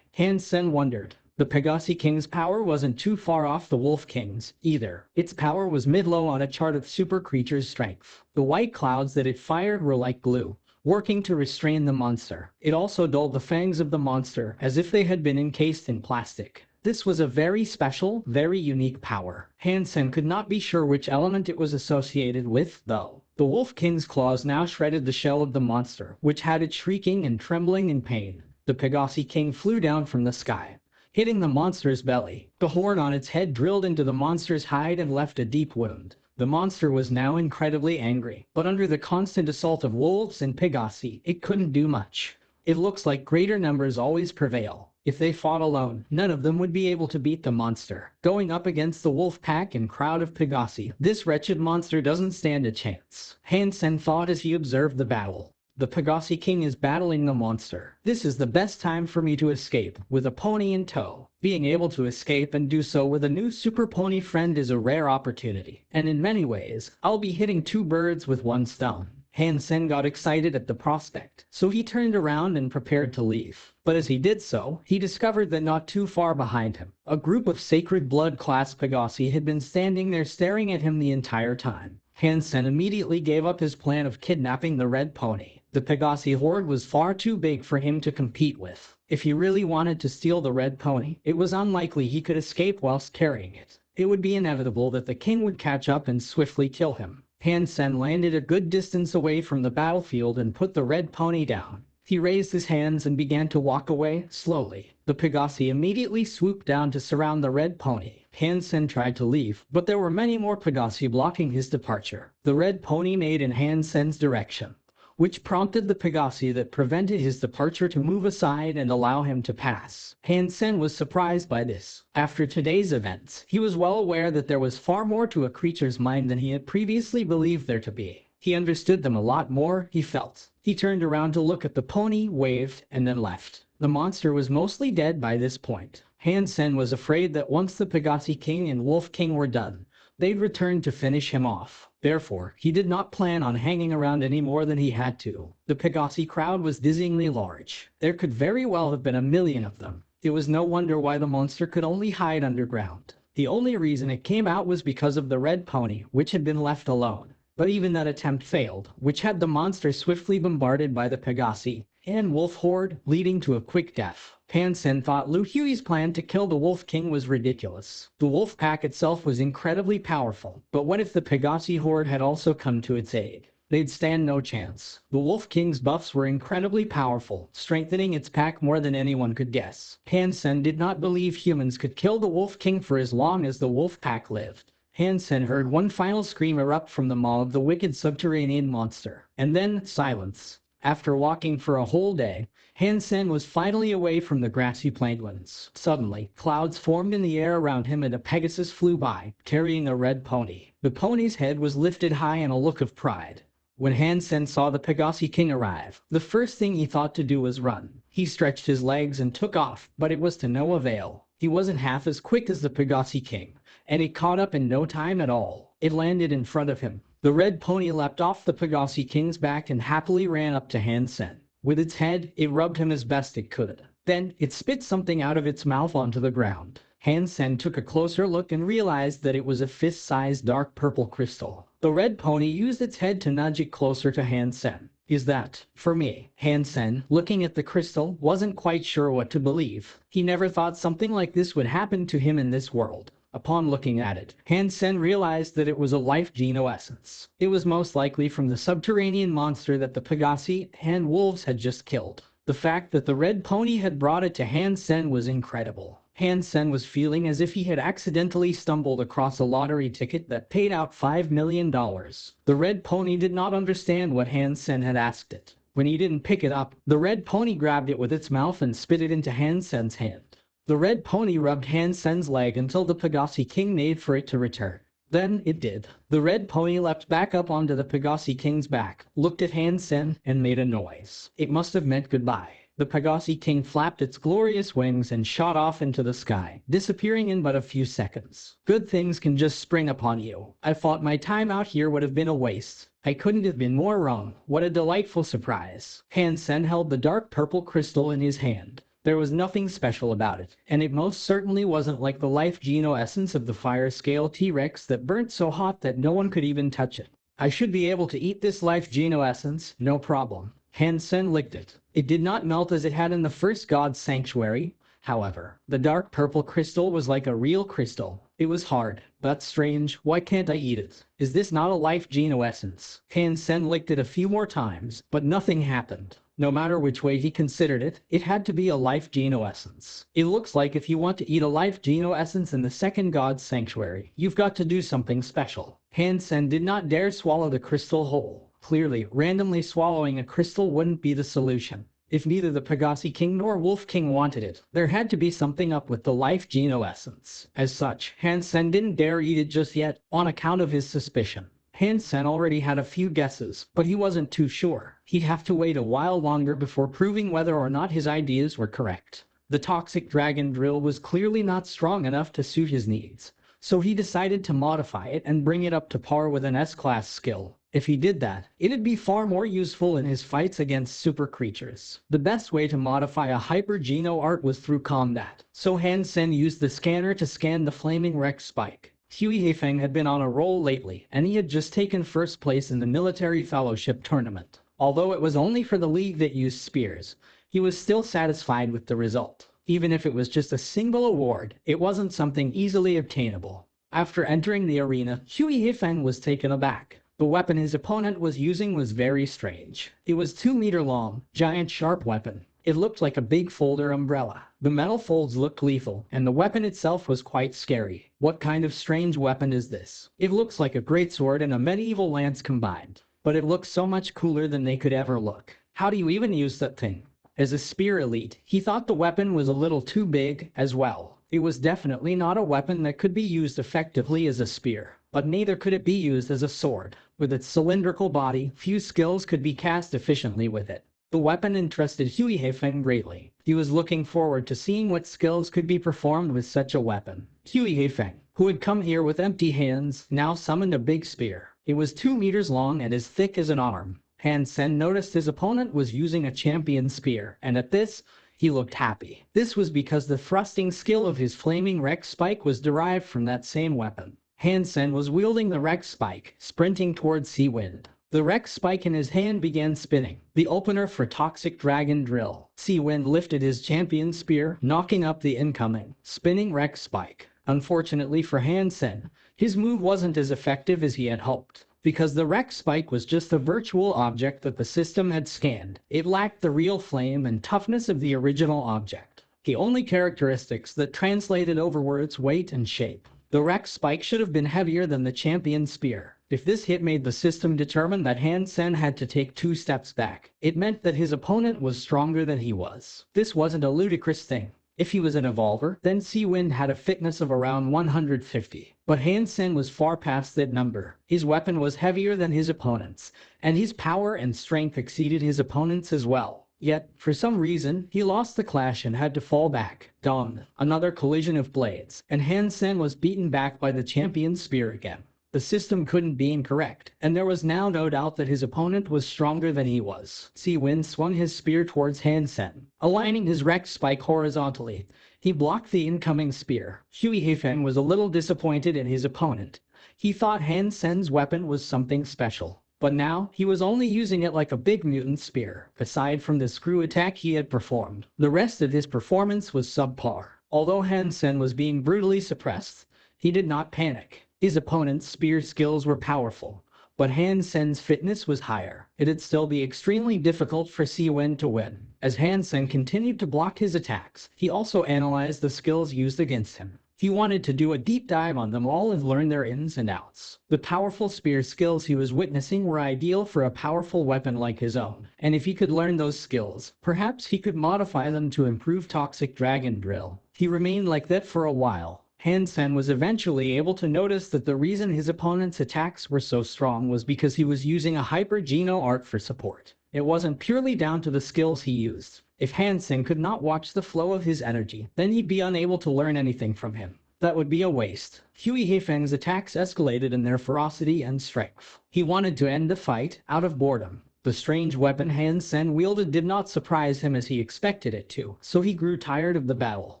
Hansen wondered. The Pegasi King's power wasn't too far off the Wolf King's, either. Its power was mid-low on a chart of super creature's strength. The white clouds that it fired were like glue, working to restrain the monster. It also dulled the fangs of the monster, as if they had been encased in plastic. This was a very special, very unique power. Hansen could not be sure which element it was associated with, though. The Wolf King's claws now shredded the shell of the monster, which had it shrieking and trembling in pain. The Pegasi King flew down from the sky, hitting the monster's belly. The horn on its head drilled into the monster's hide and left a deep wound. The monster was now incredibly angry, but under the constant assault of wolves and Pegasi, it couldn't do much. It looks like greater numbers always prevail. If they fought alone, none of them would be able to beat the monster. Going up against the wolf pack and crowd of Pegasi, this wretched monster doesn't stand a chance. Hansen thought as he observed the battle. The Pegasi King is battling the monster. This is the best time for me to escape, with a pony in tow. Being able to escape and do so with a new super pony friend is a rare opportunity. And in many ways, I'll be hitting two birds with one stone. Hansen got excited at the prospect, so he turned around and prepared to leave. But as he did so, he discovered that not too far behind him, a group of Sacred Blood class Pegasi had been standing there staring at him the entire time. Hansen immediately gave up his plan of kidnapping the red pony. The Pegasi horde was far too big for him to compete with. If he really wanted to steal the red pony, it was unlikely he could escape whilst carrying it. It would be inevitable that the king would catch up and swiftly kill him. Hansen landed a good distance away from the battlefield and put the red pony down. He raised his hands and began to walk away, slowly. The Pegasi immediately swooped down to surround the red pony. Hansen tried to leave, but there were many more Pegasi blocking his departure. The red pony made in Hansen's direction, which prompted the Pegasi that prevented his departure to move aside and allow him to pass. Hansen was surprised by this. After today's events, he was well aware that there was far more to a creature's mind than he had previously believed there to be. He understood them a lot more, he felt. He turned around to look at the pony, waved, and then left. The monster was mostly dead by this point. Hansen was afraid that once the Pegasi King and Wolf King were done, they'd return to finish him off. Therefore, he did not plan on hanging around any more than he had to. The Pegasi crowd was dizzyingly large. There could very well have been 1,000,000 of them. It was no wonder why the monster could only hide underground. The only reason it came out was because of the red pony, which had been left alone. But even that attempt failed, which had the monster swiftly bombarded by the Pegasi and wolf horde, leading to a quick death. Hansen thought Lu Hui's plan to kill the Wolf King was ridiculous. The wolf pack itself was incredibly powerful, but what if the Pegasi horde had also come to its aid? They'd stand no chance. The Wolf King's buffs were incredibly powerful, strengthening its pack more than anyone could guess. Hansen did not believe humans could kill the Wolf King for as long as the wolf pack lived. Hansen heard one final scream erupt from the maw of the wicked subterranean monster, and then silence. After walking for a whole day, Hansen was finally away from the grassy plainlands. Suddenly, clouds formed in the air around him and a Pegasus flew by, carrying a red pony. The pony's head was lifted high in a look of pride. When Hansen saw the Pegasi King arrive, the first thing he thought to do was run. He stretched his legs and took off, but it was to no avail. He wasn't half as quick as the Pegasi King, and he caught up in no time at all. It landed in front of him. The red pony leapt off the Pegasi King's back and happily ran up to Hansen. With its head, it rubbed him as best it could. Then, it spit something out of its mouth onto the ground. Hansen took a closer look and realized that it was a fist-sized dark purple crystal. The red pony used its head to nudge it closer to Hansen. Is that for me? Hansen, looking at the crystal, wasn't quite sure what to believe. He never thought something like this would happen to him in this world. Upon looking at it, Hansen realized that it was a life geno essence. It was most likely from the subterranean monster that the Pegasi and wolves had just killed. The fact that the red pony had brought it to Hansen was incredible. Hansen was feeling as if he had accidentally stumbled across a lottery ticket that paid out $5 million. The red pony did not understand what Hansen had asked it. When he didn't pick it up, the red pony grabbed it with its mouth and spit it into Hansen's hand. The red pony rubbed Hansen's leg until the Pegasi King neighed for it to return. Then it did. The red pony leapt back up onto the Pegasi King's back, looked at Hansen, and made a noise. It must have meant goodbye. The Pegasi King flapped its glorious wings and shot off into the sky, disappearing in but a few seconds. Good things can just spring upon you. I thought my time out here would have been a waste. I couldn't have been more wrong. What a delightful surprise. Hansen held the dark purple crystal in his hand. There was nothing special about it, and it most certainly wasn't like the life geno essence of the fire-scale T-Rex that burnt so hot that no one could even touch it. I should be able to eat this life geno essence, no problem. Hansen licked it. It did not melt as it had in the first God's sanctuary. However, the dark purple crystal was like a real crystal. It was hard. That's strange. Why can't I eat it? Is this not a life geno essence? Hansen licked it a few more times, but nothing happened. No matter which way he considered it, it had to be a life geno essence. It looks like if you want to eat a life geno essence in the second God's sanctuary, you've got to do something special. Hansen did not dare swallow the crystal whole. Clearly, randomly swallowing a crystal wouldn't be the solution. If neither the Pegasi King nor Wolf King wanted it, there had to be something up with the life geno essence. As such, Hansen didn't dare eat it just yet, on account of his suspicion. Hansen already had a few guesses, but he wasn't too sure. He'd have to wait a while longer before proving whether or not his ideas were correct. The toxic dragon drill was clearly not strong enough to suit his needs, so he decided to modify it and bring it up to par with an S-class skill. If he did that, it'd be far more useful in his fights against super creatures. The best way to modify a hyper-geno art was through combat, so Hansen used the scanner to scan the flaming Rex spike. Huey Hefeng had been on a roll lately, and he had just taken first place in the military fellowship tournament. Although it was only for the league that used spears, he was still satisfied with the result. Even if it was just a single award, it wasn't something easily obtainable. After entering the arena, Huey Hefeng was taken aback. The weapon his opponent was using was very strange. It was 2 meters long, giant sharp weapon. It looked like a big folder umbrella. The metal folds looked lethal, and the weapon itself was quite scary. What kind of strange weapon is this? It looks like a greatsword and a medieval lance combined. But it looks so much cooler than they could ever look. How do you even use that thing? As a spear elite, he thought the weapon was a little too big as well. It was definitely not a weapon that could be used effectively as a spear, but neither could it be used as a sword. With its cylindrical body, few skills could be cast efficiently with it. The weapon interested Huey Hefeng greatly. He was looking forward to seeing what skills could be performed with such a weapon. Huey Hefeng, who had come here with empty hands, now summoned a big spear. It was 2 meters long and as thick as an arm. Hansen noticed his opponent was using a champion spear, and at this, he looked happy. This was because the thrusting skill of his flaming Rex spike was derived from that same weapon. Hansen was wielding the Rex spike, sprinting towards Seawind. The Rex spike in his hand began spinning, the opener for Toxic Dragon Drill. Seawind lifted his champion spear, knocking up the incoming, spinning Rex spike. Unfortunately for Hansen, his move wasn't as effective as he had hoped. Because the Rex spike was just a virtual object that the system had scanned, it lacked the real flame and toughness of the original object. The only characteristics that translated over were its weight and shape. The Rex spike should have been heavier than the champion spear. If this hit made the system determine that Hansen had to take 2 steps back, it meant that his opponent was stronger than he was. This wasn't a ludicrous thing. If he was an evolver, then Sea-Wind had a fitness of around 150. But Hansen was far past that number. His weapon was heavier than his opponent's, and his power and strength exceeded his opponent's as well. Yet, for some reason, he lost the clash and had to fall back. Dong. Another collision of blades, and Hansen was beaten back by the champion's spear again. The system couldn't be incorrect, and there was now no doubt that his opponent was stronger than he was. Sea-Wind swung his spear towards Hansen, aligning his Rex spike horizontally. He blocked the incoming spear. Huey Hefeng was a little disappointed in his opponent. He thought Hansen's weapon was something special. But now, he was only using it like a big mutant spear. Aside from the screw attack he had performed, the rest of his performance was subpar. Although Hansen was being brutally suppressed, he did not panic. His opponent's spear skills were powerful, but Hansen's fitness was higher. It'd still be extremely difficult for Sea-Wind to win. As Hansen continued to block his attacks, he also analyzed the skills used against him. He wanted to do a deep dive on them all and learn their ins and outs. The powerful spear skills he was witnessing were ideal for a powerful weapon like his own, and if he could learn those skills, perhaps he could modify them to improve Toxic Dragon Drill. He remained like that for a while. Hansen was eventually able to notice that the reason his opponent's attacks were so strong was because he was using a Hyper Geno art for support. It wasn't purely down to the skills he used. If Hansen could not watch the flow of his energy, then he'd be unable to learn anything from him. That would be a waste. Huey Hefeng's attacks escalated in their ferocity and strength. He wanted to end the fight, out of boredom. The strange weapon Hansen wielded did not surprise him as he expected it to, so he grew tired of the battle.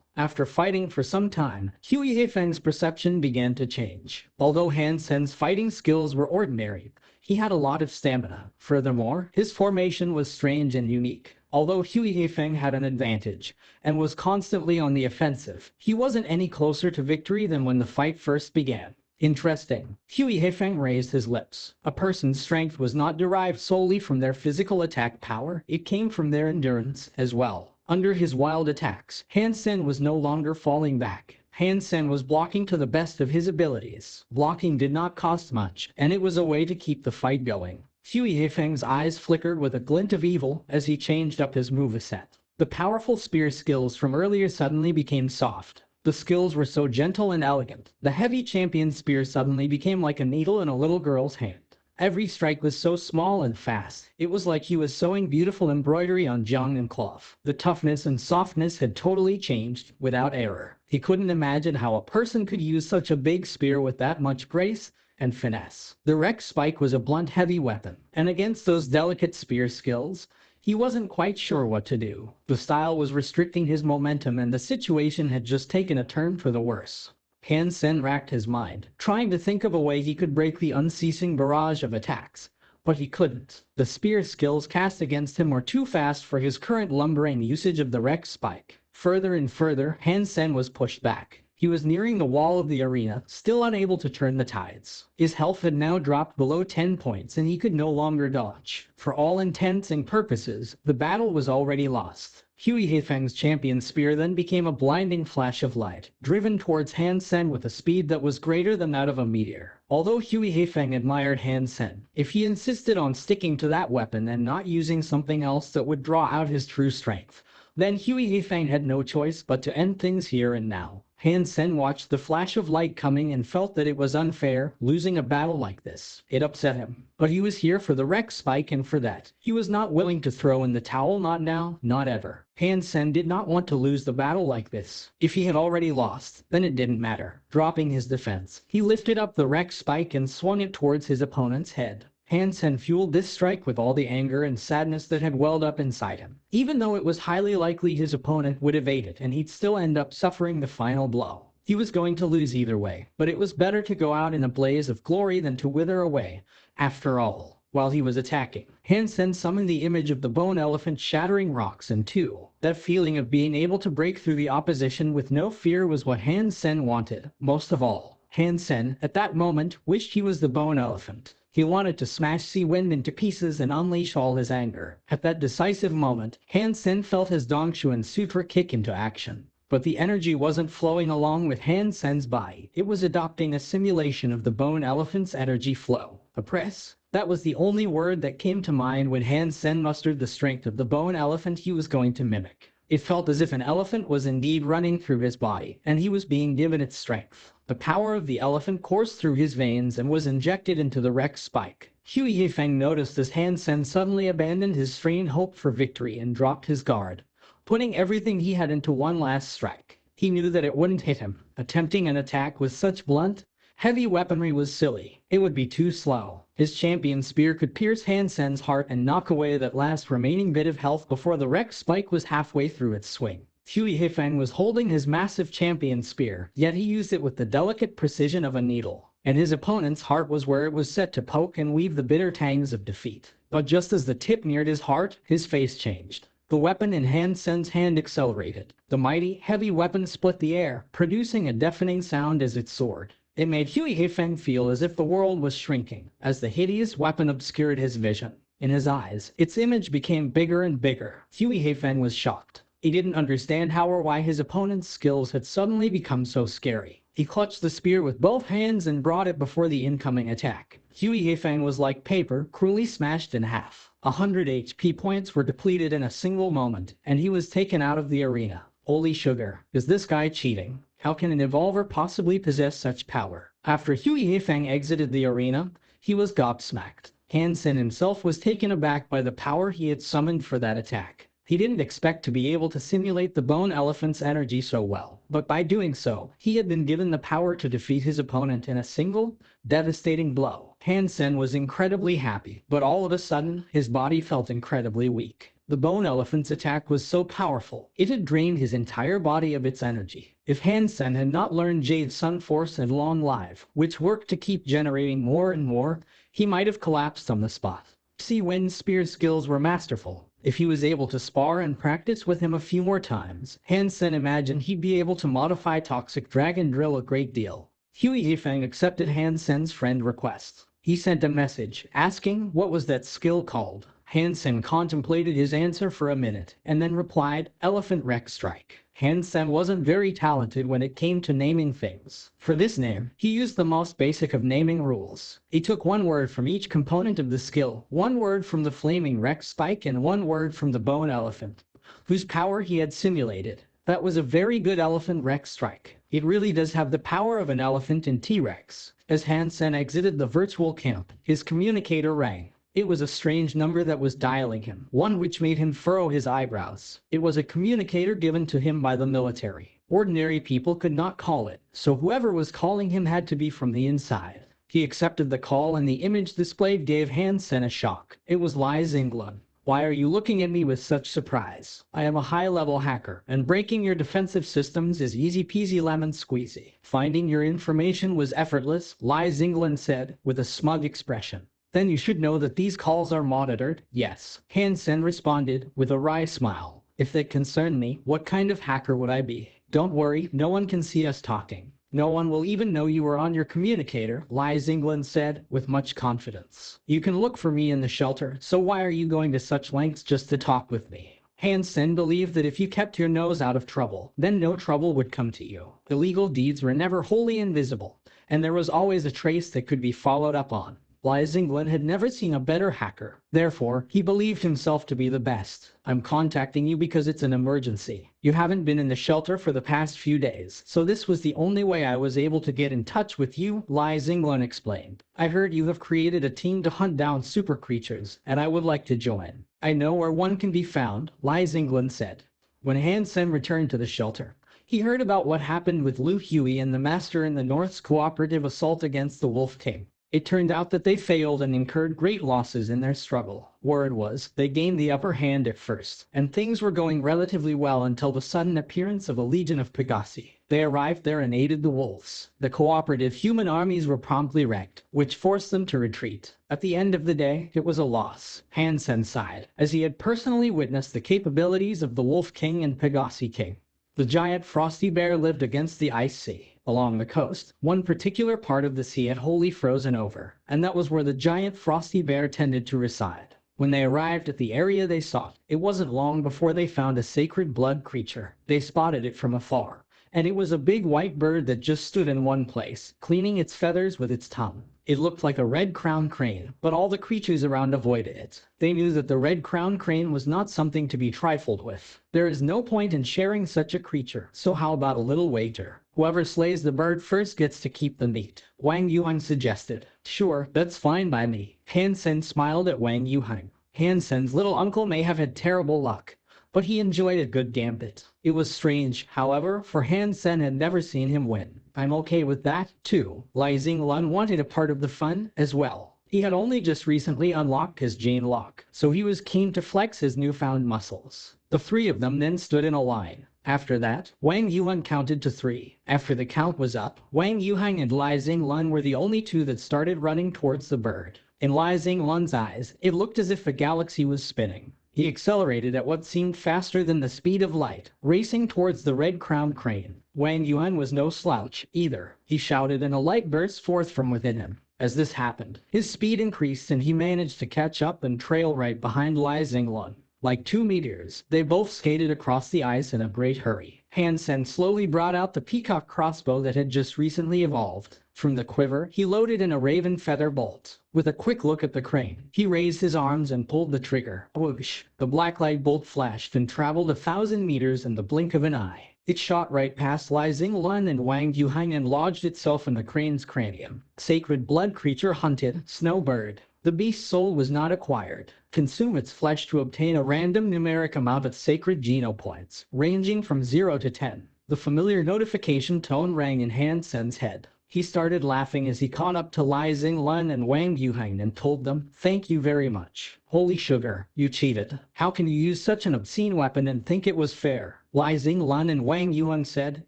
After fighting for some time, Huey Hefeng's perception began to change. Although Hansen's fighting skills were ordinary, he had a lot of stamina. Furthermore, his formation was strange and unique. Although Huey Hefeng had an advantage, and was constantly on the offensive, he wasn't any closer to victory than when the fight first began. Interesting. Huey Hefeng raised his lips. A person's strength was not derived solely from their physical attack power, it came from their endurance as well. Under his wild attacks, Hansen was no longer falling back. Hansen was blocking to the best of his abilities. Blocking did not cost much, and it was a way to keep the fight going. Huey Hefeng's eyes flickered with a glint of evil as he changed up his moveset. The powerful spear skills from earlier suddenly became soft. The skills were so gentle and elegant. The heavy champion spear suddenly became like a needle in a little girl's hand. Every strike was so small and fast, it was like he was sewing beautiful embroidery on Jiang and cloth. The toughness and softness had totally changed, without error. He couldn't imagine how a person could use such a big spear with that much grace and finesse. The Rex spike was a blunt heavy weapon, and against those delicate spear skills, he wasn't quite sure what to do. The style was restricting his momentum and the situation had just taken a turn for the worse. Hansen racked his mind, trying to think of a way he could break the unceasing barrage of attacks. But he couldn't. The spear skills cast against him were too fast for his current lumbering usage of the Rex spike. Further and further, Hansen was pushed back. He was nearing the wall of the arena, still unable to turn the tides. His health had now dropped below 10 points and he could no longer dodge. For all intents and purposes, the battle was already lost. Huey Hefeng's champion spear then became a blinding flash of light, driven towards Hansen with a speed that was greater than that of a meteor. Although Huey Hefeng admired Hansen, if he insisted on sticking to that weapon and not using something else that would draw out his true strength, then Huey Hefeng had no choice but to end things here and now. Hansen watched the flash of light coming and felt that it was unfair, losing a battle like this. It upset him. But he was here for the Rex spike and for that, he was not willing to throw in the towel, not now, not ever. Hansen did not want to lose the battle like this. If he had already lost, then it didn't matter. Dropping his defense, he lifted up the Rex spike and swung it towards his opponent's head. Hansen fueled this strike with all the anger and sadness that had welled up inside him. Even though it was highly likely his opponent would evade it and he'd still end up suffering the final blow. He was going to lose either way, but it was better to go out in a blaze of glory than to wither away. After all, while he was attacking, Hansen summoned the image of the bone elephant shattering rocks in two. That feeling of being able to break through the opposition with no fear was what Hansen wanted. Most of all, Hansen, at that moment, wished he was the bone elephant. He wanted to smash Sea-Wind into pieces and unleash all his anger. At that decisive moment, Hansen felt his Dongshuan Sutra kick into action. But the energy wasn't flowing along with Hansen's body. It was adopting a simulation of the bone elephant's energy flow. Oppress? That was the only word that came to mind when Hansen mustered the strength of the bone elephant he was going to mimic. It felt as if an elephant was indeed running through his body, and he was being given its strength. The power of the elephant coursed through his veins and was injected into the Rex spike. Huey Hefeng noticed as Hansen suddenly abandoned his strained hope for victory and dropped his guard, putting everything he had into one last strike. He knew that it wouldn't hit him. Attempting an attack with such blunt, heavy weaponry was silly. It would be too slow. His champion spear could pierce Hansen's heart and knock away that last remaining bit of health before the Rex spike was halfway through its swing. Huey Hefeng was holding his massive champion spear, yet he used it with the delicate precision of a needle, and his opponent's heart was where it was set to poke and weave the bitter tangs of defeat. But just as the tip neared his heart, his face changed. The weapon in Hansen's hand accelerated. The mighty, heavy weapon split the air, producing a deafening sound as it soared. It made Huey Hefeng feel as if the world was shrinking, as the hideous weapon obscured his vision. In his eyes, its image became bigger and bigger. Huey Hefeng was shocked. He didn't understand how or why his opponent's skills had suddenly become so scary. He clutched the spear with both hands and brought it before the incoming attack. Huey Hefeng was like paper, cruelly smashed in half. 100 HP points were depleted in a single moment, and he was taken out of the arena. Holy sugar, is this guy cheating? How can an evolver possibly possess such power? After Huey Hefeng exited the arena, he was gobsmacked. Hansen himself was taken aback by the power he had summoned for that attack. He didn't expect to be able to simulate the bone elephant's energy so well, but by doing so, he had been given the power to defeat his opponent in a single, devastating blow. Hansen was incredibly happy, but all of a sudden, his body felt incredibly weak. The bone elephant's attack was so powerful, it had drained his entire body of its energy. If Hansen had not learned Jade Sun Force and Long Live, which worked to keep generating more and more, he might have collapsed on the spot. Sea Wind's spear skills were masterful. If he was able to spar and practice with him a few more times, Hansen imagined he'd be able to modify Toxic Dragon Drill a great deal. Huey Hefeng accepted Hansen's friend request. He sent a message, asking what was that skill called. Hansen contemplated his answer for a minute, and then replied, Elephant Rex Strike. Hansen wasn't very talented when it came to naming things. For this name, he used the most basic of naming rules. He took one word from each component of the skill, one word from the flaming Rex Spike and one word from the bone elephant, whose power he had simulated. That was a very good Elephant Rex Strike. It really does have the power of an elephant in T-Rex. As Hansen exited the virtual camp, his communicator rang. It was a strange number that was dialing him, one which made him furrow his eyebrows. It was a communicator given to him by the military. Ordinary people could not call it, so whoever was calling him had to be from the inside. He accepted the call and the image displayed gave Hansen a shock. It was Lai Zinglun. Why are you looking at me with such surprise? I am a high-level hacker, and breaking your defensive systems is easy-peasy lemon squeezy. Finding your information was effortless, Lai Zinglun said, with a smug expression. Then you should know that these calls are monitored. Yes, Hansen responded, with a wry smile. If they concerned me, what kind of hacker would I be? Don't worry, no one can see us talking. No one will even know you were on your communicator, Lai Zinglun said, with much confidence. You can look for me in the shelter, so why are you going to such lengths just to talk with me? Hansen believed that if you kept your nose out of trouble, then no trouble would come to you. Illegal deeds were never wholly invisible, and there was always a trace that could be followed up on. Lai Zinglun had never seen a better hacker. Therefore, he believed himself to be the best. I'm contacting you because it's an emergency. You haven't been in the shelter for the past few days, so this was the only way I was able to get in touch with you, Lai Zinglun explained. I heard you have created a team to hunt down super creatures, and I would like to join. I know where one can be found, Lai Zinglun said. When Hansen returned to the shelter, he heard about what happened with Lu Huey and the Master in the North's cooperative assault against the Wolf King. It turned out that they failed and incurred great losses in their struggle. Word was, they gained the upper hand at first, and things were going relatively well until the sudden appearance of a legion of Pegasi. They arrived there and aided the wolves. The cooperative human armies were promptly wrecked, which forced them to retreat. At the end of the day, it was a loss. Hansen sighed, as he had personally witnessed the capabilities of the Wolf King and Pegasi King. The giant frosty bear lived against the ice sea. Along the coast, one particular part of the sea had wholly frozen over, and that was where the giant frosty bear tended to reside. When they arrived at the area they sought, it wasn't long before they found a sacred blood creature. They spotted it from afar, and it was a big white bird that just stood in one place, cleaning its feathers with its tongue. It looked like a red-crowned crane, but all the creatures around avoided it. They knew that the red-crowned crane was not something to be trifled with. There is no point in sharing such a creature, so how about a little wager? Whoever slays the bird first gets to keep the meat, Wang Yuan suggested. Sure, that's fine by me. Hansen smiled at Wang Yuan. Hansen's little uncle may have had terrible luck, but he enjoyed a good gambit. It was strange, however, for Hansen had never seen him win. I'm okay with that, too. Lai Xinglun wanted a part of the fun, as well. He had only just recently unlocked his Jane lock, so he was keen to flex his newfound muscles. The three of them then stood in a line. After that, Wang Yuan counted to 3. After the count was up, Wang Yuan and Lai Xinglun were the only two that started running towards the bird. In Lai Xinglun's eyes, it looked as if a galaxy was spinning. He accelerated at what seemed faster than the speed of light, racing towards the red-crowned crane. Wang Yuan was no slouch, either. He shouted and a light burst forth from within him. As this happened, his speed increased and he managed to catch up and trail right behind Lai Xinglun. Like 2 meteors, they both skated across the ice in a great hurry. Hansen slowly brought out the peacock crossbow that had just recently evolved. From the quiver, he loaded in a raven feather bolt. With a quick look at the crane, he raised his arms and pulled the trigger. Whoosh! The black light bolt flashed and traveled 1,000 meters in the blink of an eye. It shot right past Lai Xinglun and Wang Yuan and lodged itself in the crane's cranium. Sacred blood creature hunted, snowbird. The beast's soul was not acquired. Consume its flesh to obtain a random numeric amount of sacred genopoints, ranging from 0 to 10. The familiar notification tone rang in Hansen's head. He started laughing as he caught up to Lai Xinglun and Wang Yuan and told them, "Thank you very much. Holy sugar, you cheated. How can you use such an obscene weapon and think it was fair?" Lai Xinglun and Wang Yuan said,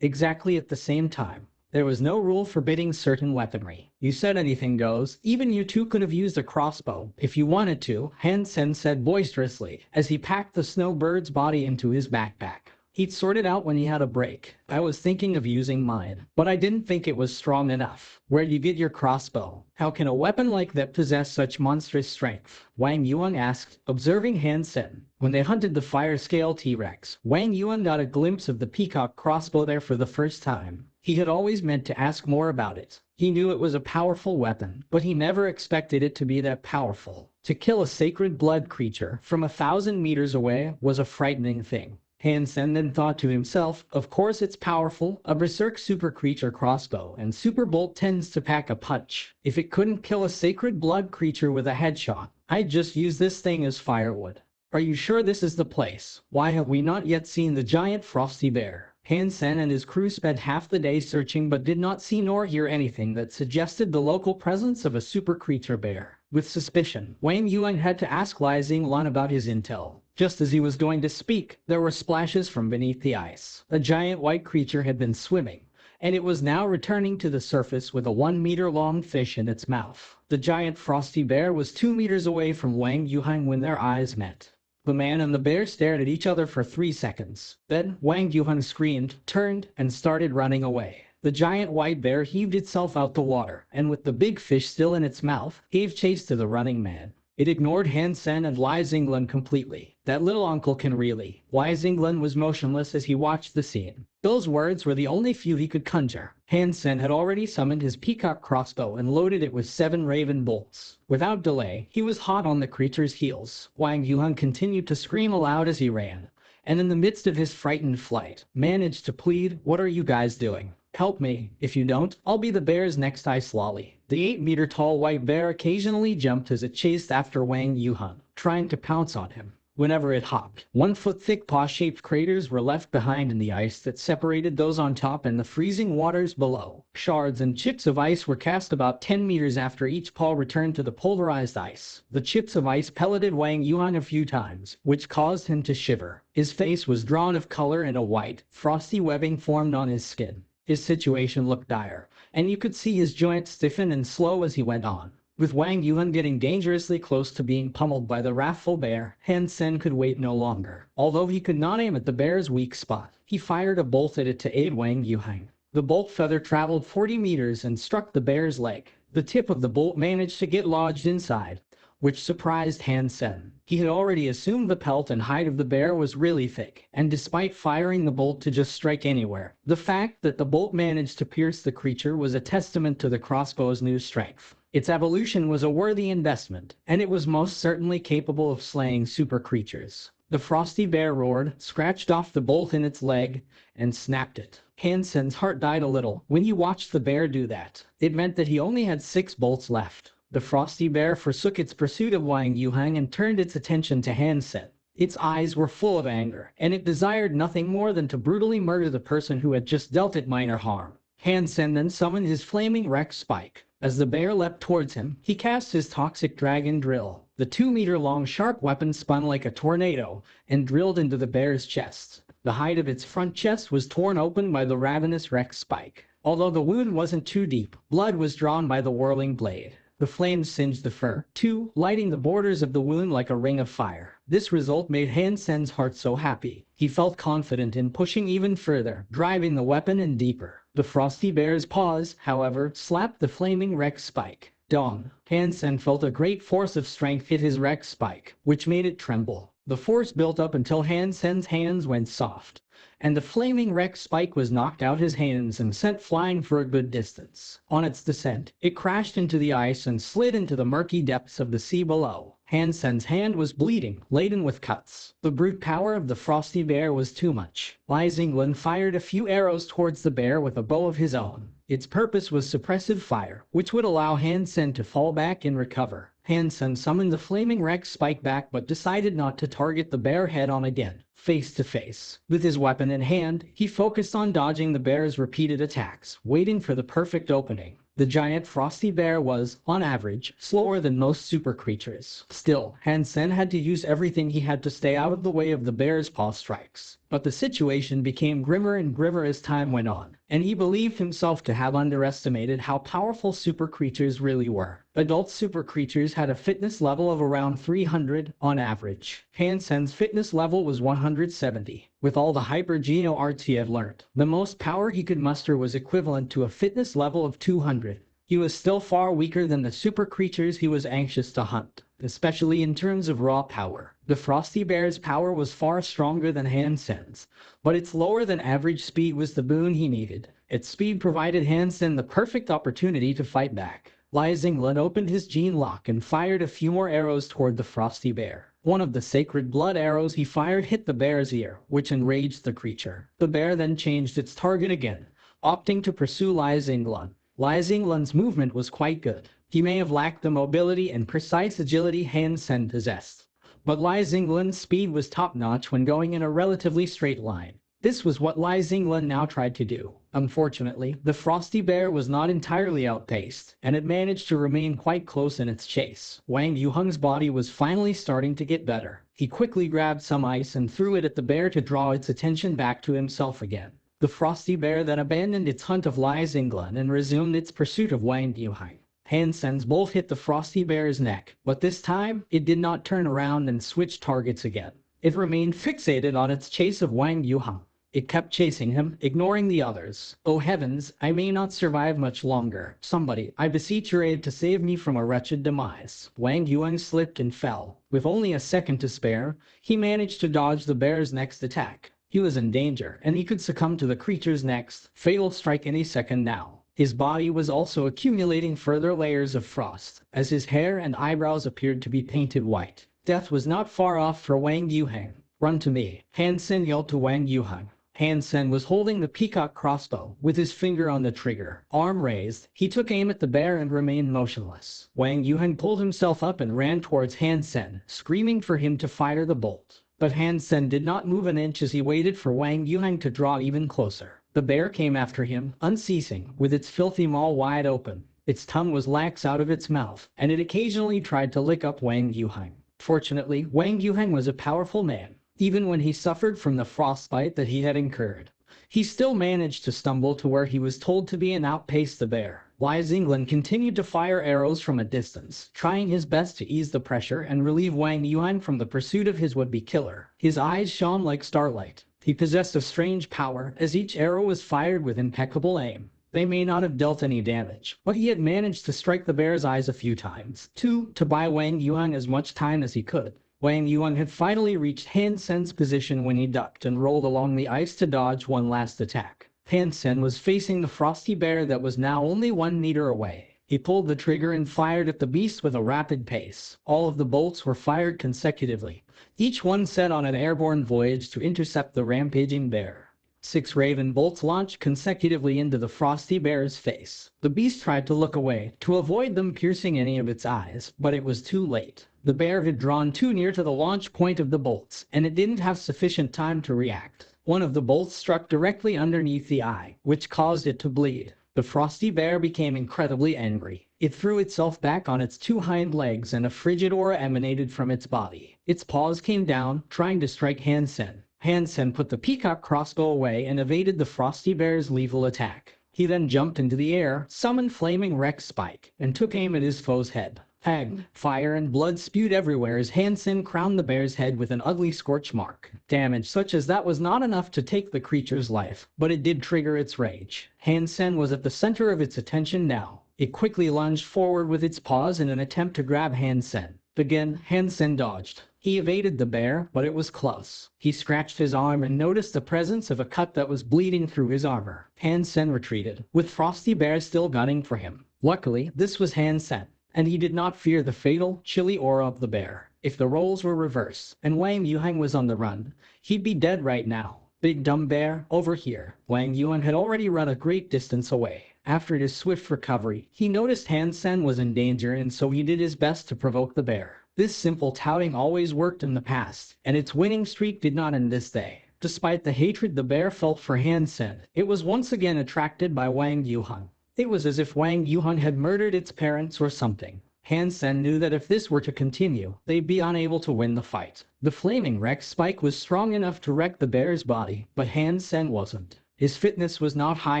exactly at the same time. There was no rule forbidding certain weaponry. You said anything goes. Even you two could have used a crossbow, if you wanted to, Hansen said boisterously, as he packed the snowbird's body into his backpack. He'd sort it out when he had a break. I was thinking of using mine, but I didn't think it was strong enough. Where'd you get your crossbow? How can a weapon like that possess such monstrous strength? Wang Yuan asked, observing Hansen. When they hunted the fire-scale T-Rex, Wang Yuan got a glimpse of the peacock crossbow there for the first time. He had always meant to ask more about it. He knew it was a powerful weapon, but he never expected it to be that powerful. To kill a sacred blood creature from 1,000 meters away was a frightening thing. Hansen then thought to himself, of course it's powerful, a berserk super creature crossbow, and super bolt tends to pack a punch. If it couldn't kill a sacred blood creature with a headshot, I'd just use this thing as firewood. Are you sure this is the place? Why have we not yet seen the giant frosty bear? Hansen and his crew spent half the day searching but did not see nor hear anything that suggested the local presence of a super creature bear. With suspicion, Wang Yuan had to ask Lai Xinglun about his intel. Just as he was going to speak, there were splashes from beneath the ice. A giant white creature had been swimming, and it was now returning to the surface with a 1-meter-long fish in its mouth. The giant frosty bear was 2 meters away from Wang Yuan when their eyes met. The man and the bear stared at each other for 3 seconds. Then, Wang Yuan screamed, turned, and started running away. The giant white bear heaved itself out the water, and with the big fish still in its mouth, gave chase to the running man. It ignored Hansen and Lai Xinglun completely. That little uncle can really. Lai Xinglun was motionless as he watched the scene. Those words were the only few he could conjure. Hansen had already summoned his peacock crossbow and loaded it with 7 raven bolts. Without delay, he was hot on the creature's heels. Wang Yuan continued to scream aloud as he ran, and in the midst of his frightened flight, managed to plead, "What are you guys doing? Help me. If you don't, I'll be the bear's next ice lolly." The 8-meter-tall white bear occasionally jumped as it chased after Wang Yuan, trying to pounce on him. Whenever it hopped, 1-foot-thick paw-shaped craters were left behind in the ice that separated those on top and the freezing waters below. Shards and chips of ice were cast about 10 meters after each paw returned to the pulverized ice. The chips of ice pelleted Wang Yuan a few times, which caused him to shiver. His face was drawn of color and a white, frosty webbing formed on his skin. His situation looked dire, and you could see his joints stiffen and slow as he went on. With Wang Yuan getting dangerously close to being pummeled by the wrathful bear, Hansen could wait no longer. Although he could not aim at the bear's weak spot, he fired a bolt at it to aid Wang Yuan. The bolt feather traveled 40 meters and struck the bear's leg. The tip of the bolt managed to get lodged inside. which surprised Hansen. He had already assumed the pelt and hide of the bear was really thick, and despite firing the bolt to just strike anywhere, the fact that the bolt managed to pierce the creature was a testament to the crossbow's new strength. Its evolution was a worthy investment, and it was most certainly capable of slaying super creatures. The frosty bear roared, scratched off the bolt in its leg, and snapped it. Hansen's heart died a little when he watched the bear do that. It meant that he only had 6 bolts left. The frosty bear forsook its pursuit of Wang Yuhang and turned its attention to Hansen. Its eyes were full of anger, and it desired nothing more than to brutally murder the person who had just dealt it minor harm. Hansen then summoned his flaming Rex spike. As the bear leapt towards him, he cast his toxic dragon drill. The 2-meter-long sharp weapon spun like a tornado and drilled into the bear's chest. The hide of its front chest was torn open by the ravenous Rex spike. Although the wound wasn't too deep, blood was drawn by the whirling blade. The flames singed the fur, too, lighting the borders of the wound like a ring of fire. This result made Hansen's heart so happy. He felt confident in pushing even further, driving the weapon in deeper. The frosty bear's paws, however, slapped the flaming Rex spike. Dong! Hansen felt a great force of strength hit his Rex spike, which made it tremble. The force built up until Hansen's hands went soft, and the flaming Rex spike was knocked out his hands and sent flying for a good distance. On its descent, it crashed into the ice and slid into the murky depths of the sea below. Hansen's hand was bleeding, laden with cuts. The brute power of the frosty bear was too much. Li Zinglin fired a few arrows towards the bear with a bow of his own. Its purpose was suppressive fire, which would allow Hansen to fall back and recover. Hansen summoned the flaming Rex spike back but decided not to target the bear head-on again. Face to face. With his weapon in hand, he focused on dodging the bear's repeated attacks, waiting for the perfect opening. The giant frosty bear was, on average, slower than most super creatures. Still, Hansen had to use everything he had to stay out of the way of the bear's paw strikes. But the situation became grimmer and grimmer as time went on, and he believed himself to have underestimated how powerful super creatures really were. Adult super creatures had a fitness level of around 300 on average. Hansen's fitness level was 170. With all the hyper-geno arts he had learned, the most power he could muster was equivalent to a fitness level of 200. He was still far weaker than the super creatures he was anxious to hunt, especially in terms of raw power. The frosty bear's power was far stronger than Hansen's, but its lower than average speed was the boon he needed. Its speed provided Hansen the perfect opportunity to fight back. Li Zinglin opened his gene lock and fired a few more arrows toward the frosty bear. One of the sacred blood arrows he fired hit the bear's ear, which enraged the creature. The bear then changed its target again, opting to pursue Li Zinglin. Li Zinglin's movement was quite good. He may have lacked the mobility and precise agility Hansen possessed, but Li Zinglin's speed was top-notch when going in a relatively straight line. This was what Li Zinglin now tried to do. Unfortunately, the frosty bear was not entirely outpaced, and it managed to remain quite close in its chase. Wang Yuheng's body was finally starting to get better. He quickly grabbed some ice and threw it at the bear to draw its attention back to himself again. The frosty bear then abandoned its hunt of Li Zinglin and resumed its pursuit of Wang Yuheng. Hansen's bolt hit the frosty bear's neck, but this time, it did not turn around and switch targets again. It remained fixated on its chase of Wang Yuheng. It kept chasing him, ignoring the others. Oh heavens, I may not survive much longer. Somebody, I beseech your aid to save me from a wretched demise. Wang Yuan slipped and fell. With only a second to spare, he managed to dodge the bear's next attack. He was in danger, and he could succumb to the creature's next fatal strike any second now. His body was also accumulating further layers of frost, as his hair and eyebrows appeared to be painted white. Death was not far off for Wang Yuheng. Run to me, Hansen yelled to Wang Yuheng. Hansen was holding the peacock crossbow, with his finger on the trigger. Arm raised, he took aim at the bear and remained motionless. Wang Yuheng pulled himself up and ran towards Hansen, screaming for him to fire the bolt. But Hansen did not move an inch as he waited for Wang Yuheng to draw even closer. The bear came after him, unceasing, with its filthy maw wide open. Its tongue was lax out of its mouth, and it occasionally tried to lick up Wang Yuheng. Fortunately, Wang Yuheng was a powerful man. Even when he suffered from the frostbite that he had incurred, he still managed to stumble to where he was told to be and outpace the bear. Li Zinglin continued to fire arrows from a distance, trying his best to ease the pressure and relieve Wang Yuan from the pursuit of his would-be killer. His eyes shone like starlight. He possessed a strange power, as each arrow was fired with impeccable aim. They may not have dealt any damage, but he had managed to strike the bear's eyes a few times. 2. To buy Wang Yuan as much time as he could. Wang Yuan had finally reached Hansen's position when he ducked and rolled along the ice to dodge one last attack. Hansen was facing the frosty bear that was now only 1 meter away. He pulled the trigger and fired at the beast with a rapid pace. All of the bolts were fired consecutively, each one set on an airborne voyage to intercept the rampaging bear. 6 raven bolts launched consecutively into the frosty bear's face. The beast tried to look away to avoid them piercing any of its eyes, but it was too late. The bear had drawn too near to the launch point of the bolts, and it didn't have sufficient time to react. One of the bolts struck directly underneath the eye, which caused it to bleed. The frosty bear became incredibly angry. It threw itself back on its 2 hind legs and a frigid aura emanated from its body. Its paws came down, trying to strike Hansen. Hansen put the peacock crossbow away and evaded the frosty bear's lethal attack. He then jumped into the air, summoned flaming Rex Spike, and took aim at his foe's head. Bang! Fire and blood spewed everywhere as Hansen crowned the bear's head with an ugly scorch mark. Damage such as that was not enough to take the creature's life, but it did trigger its rage. Hansen was at the center of its attention now. It quickly lunged forward with its paws in an attempt to grab Hansen. Again, Hansen dodged. He evaded the bear, but it was close. He scratched his arm and noticed the presence of a cut that was bleeding through his armor. Hansen retreated, with Frosty Bear still gunning for him. Luckily, this was Hansen, and he did not fear the fatal, chilly aura of the bear. If the roles were reversed, and Wang Yuan was on the run, he'd be dead right now. Big dumb bear, over here. Wang Yuan had already run a great distance away. After his swift recovery, he noticed Hansen was in danger and so he did his best to provoke the bear. This simple touting always worked in the past, and its winning streak did not end this day. Despite the hatred the bear felt for Hansen, it was once again attracted by Wang Yuan. It was as if Wang Yuan had murdered its parents or something. Hansen knew that if this were to continue, they'd be unable to win the fight. The flaming Rex Spike was strong enough to wreck the bear's body, but Hansen wasn't. His fitness was not high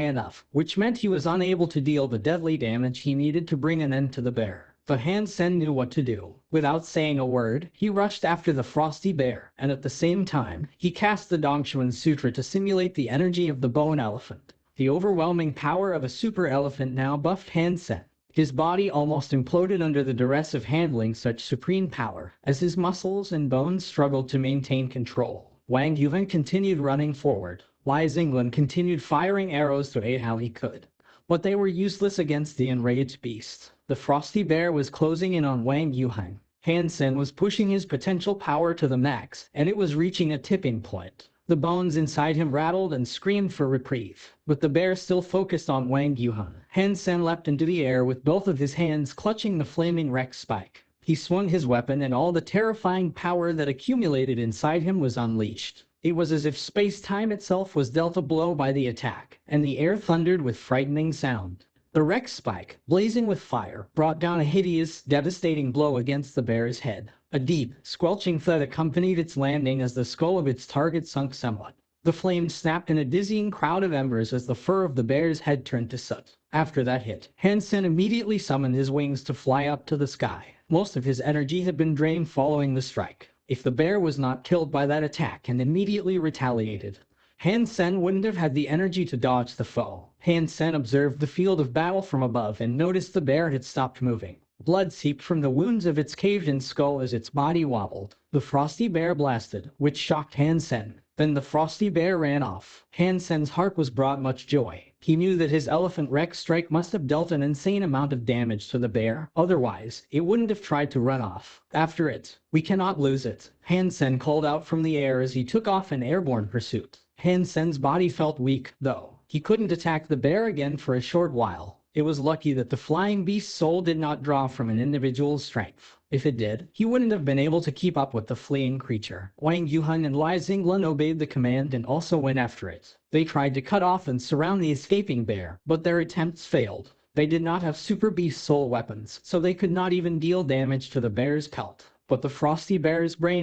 enough, which meant he was unable to deal the deadly damage he needed to bring an end to the bear. But Hansen knew what to do. Without saying a word, he rushed after the frosty bear, and at the same time, he cast the Dongshuan Sutra to simulate the energy of the bone elephant. The overwhelming power of a super elephant now buffed Hansen. His body almost imploded under the duress of handling such supreme power, as his muscles and bones struggled to maintain control. Wang Yuan continued running forward. Li Zinglan continued firing arrows to aid how he could, but they were useless against the enraged beast. The frosty bear was closing in on Wang Yuan. Hansen was pushing his potential power to the max, and it was reaching a tipping point. The bones inside him rattled and screamed for reprieve, but the bear still focused on Wang Yuan. Hansen leapt into the air with both of his hands clutching the flaming Rex Spike. He swung his weapon and all the terrifying power that accumulated inside him was unleashed. It was as if space-time itself was dealt a blow by the attack, and the air thundered with frightening sound. The Rex Spike, blazing with fire, brought down a hideous, devastating blow against the bear's head. A deep, squelching thud accompanied its landing as the skull of its target sunk somewhat. The flames snapped in a dizzying crowd of embers as the fur of the bear's head turned to soot. After that hit, Hansen immediately summoned his wings to fly up to the sky. Most of his energy had been drained following the strike. If the bear was not killed by that attack and immediately retaliated, Hansen wouldn't have had the energy to dodge the foe. Hansen observed the field of battle from above and noticed the bear had stopped moving. Blood seeped from the wounds of its caved-in skull as its body wobbled. The frosty bear blasted, which shocked Hansen. Then the frosty bear ran off. Hansen's heart was brought much joy. He knew that his elephant Rex strike must have dealt an insane amount of damage to the bear, otherwise, it wouldn't have tried to run off. After it, we cannot lose it, Hansen called out from the air as he took off in airborne pursuit. Hansen's body felt weak, though. He couldn't attack the bear again for a short while. It was lucky that the flying beast's soul did not draw from an individual's strength. If it did, he wouldn't have been able to keep up with the fleeing creature. Wang Yuan and Li Zinglan obeyed the command and also went after it. They tried to cut off and surround the escaping bear, but their attempts failed. They did not have super beast soul weapons, so they could not even deal damage to the bear's pelt. But the frosty bear's brain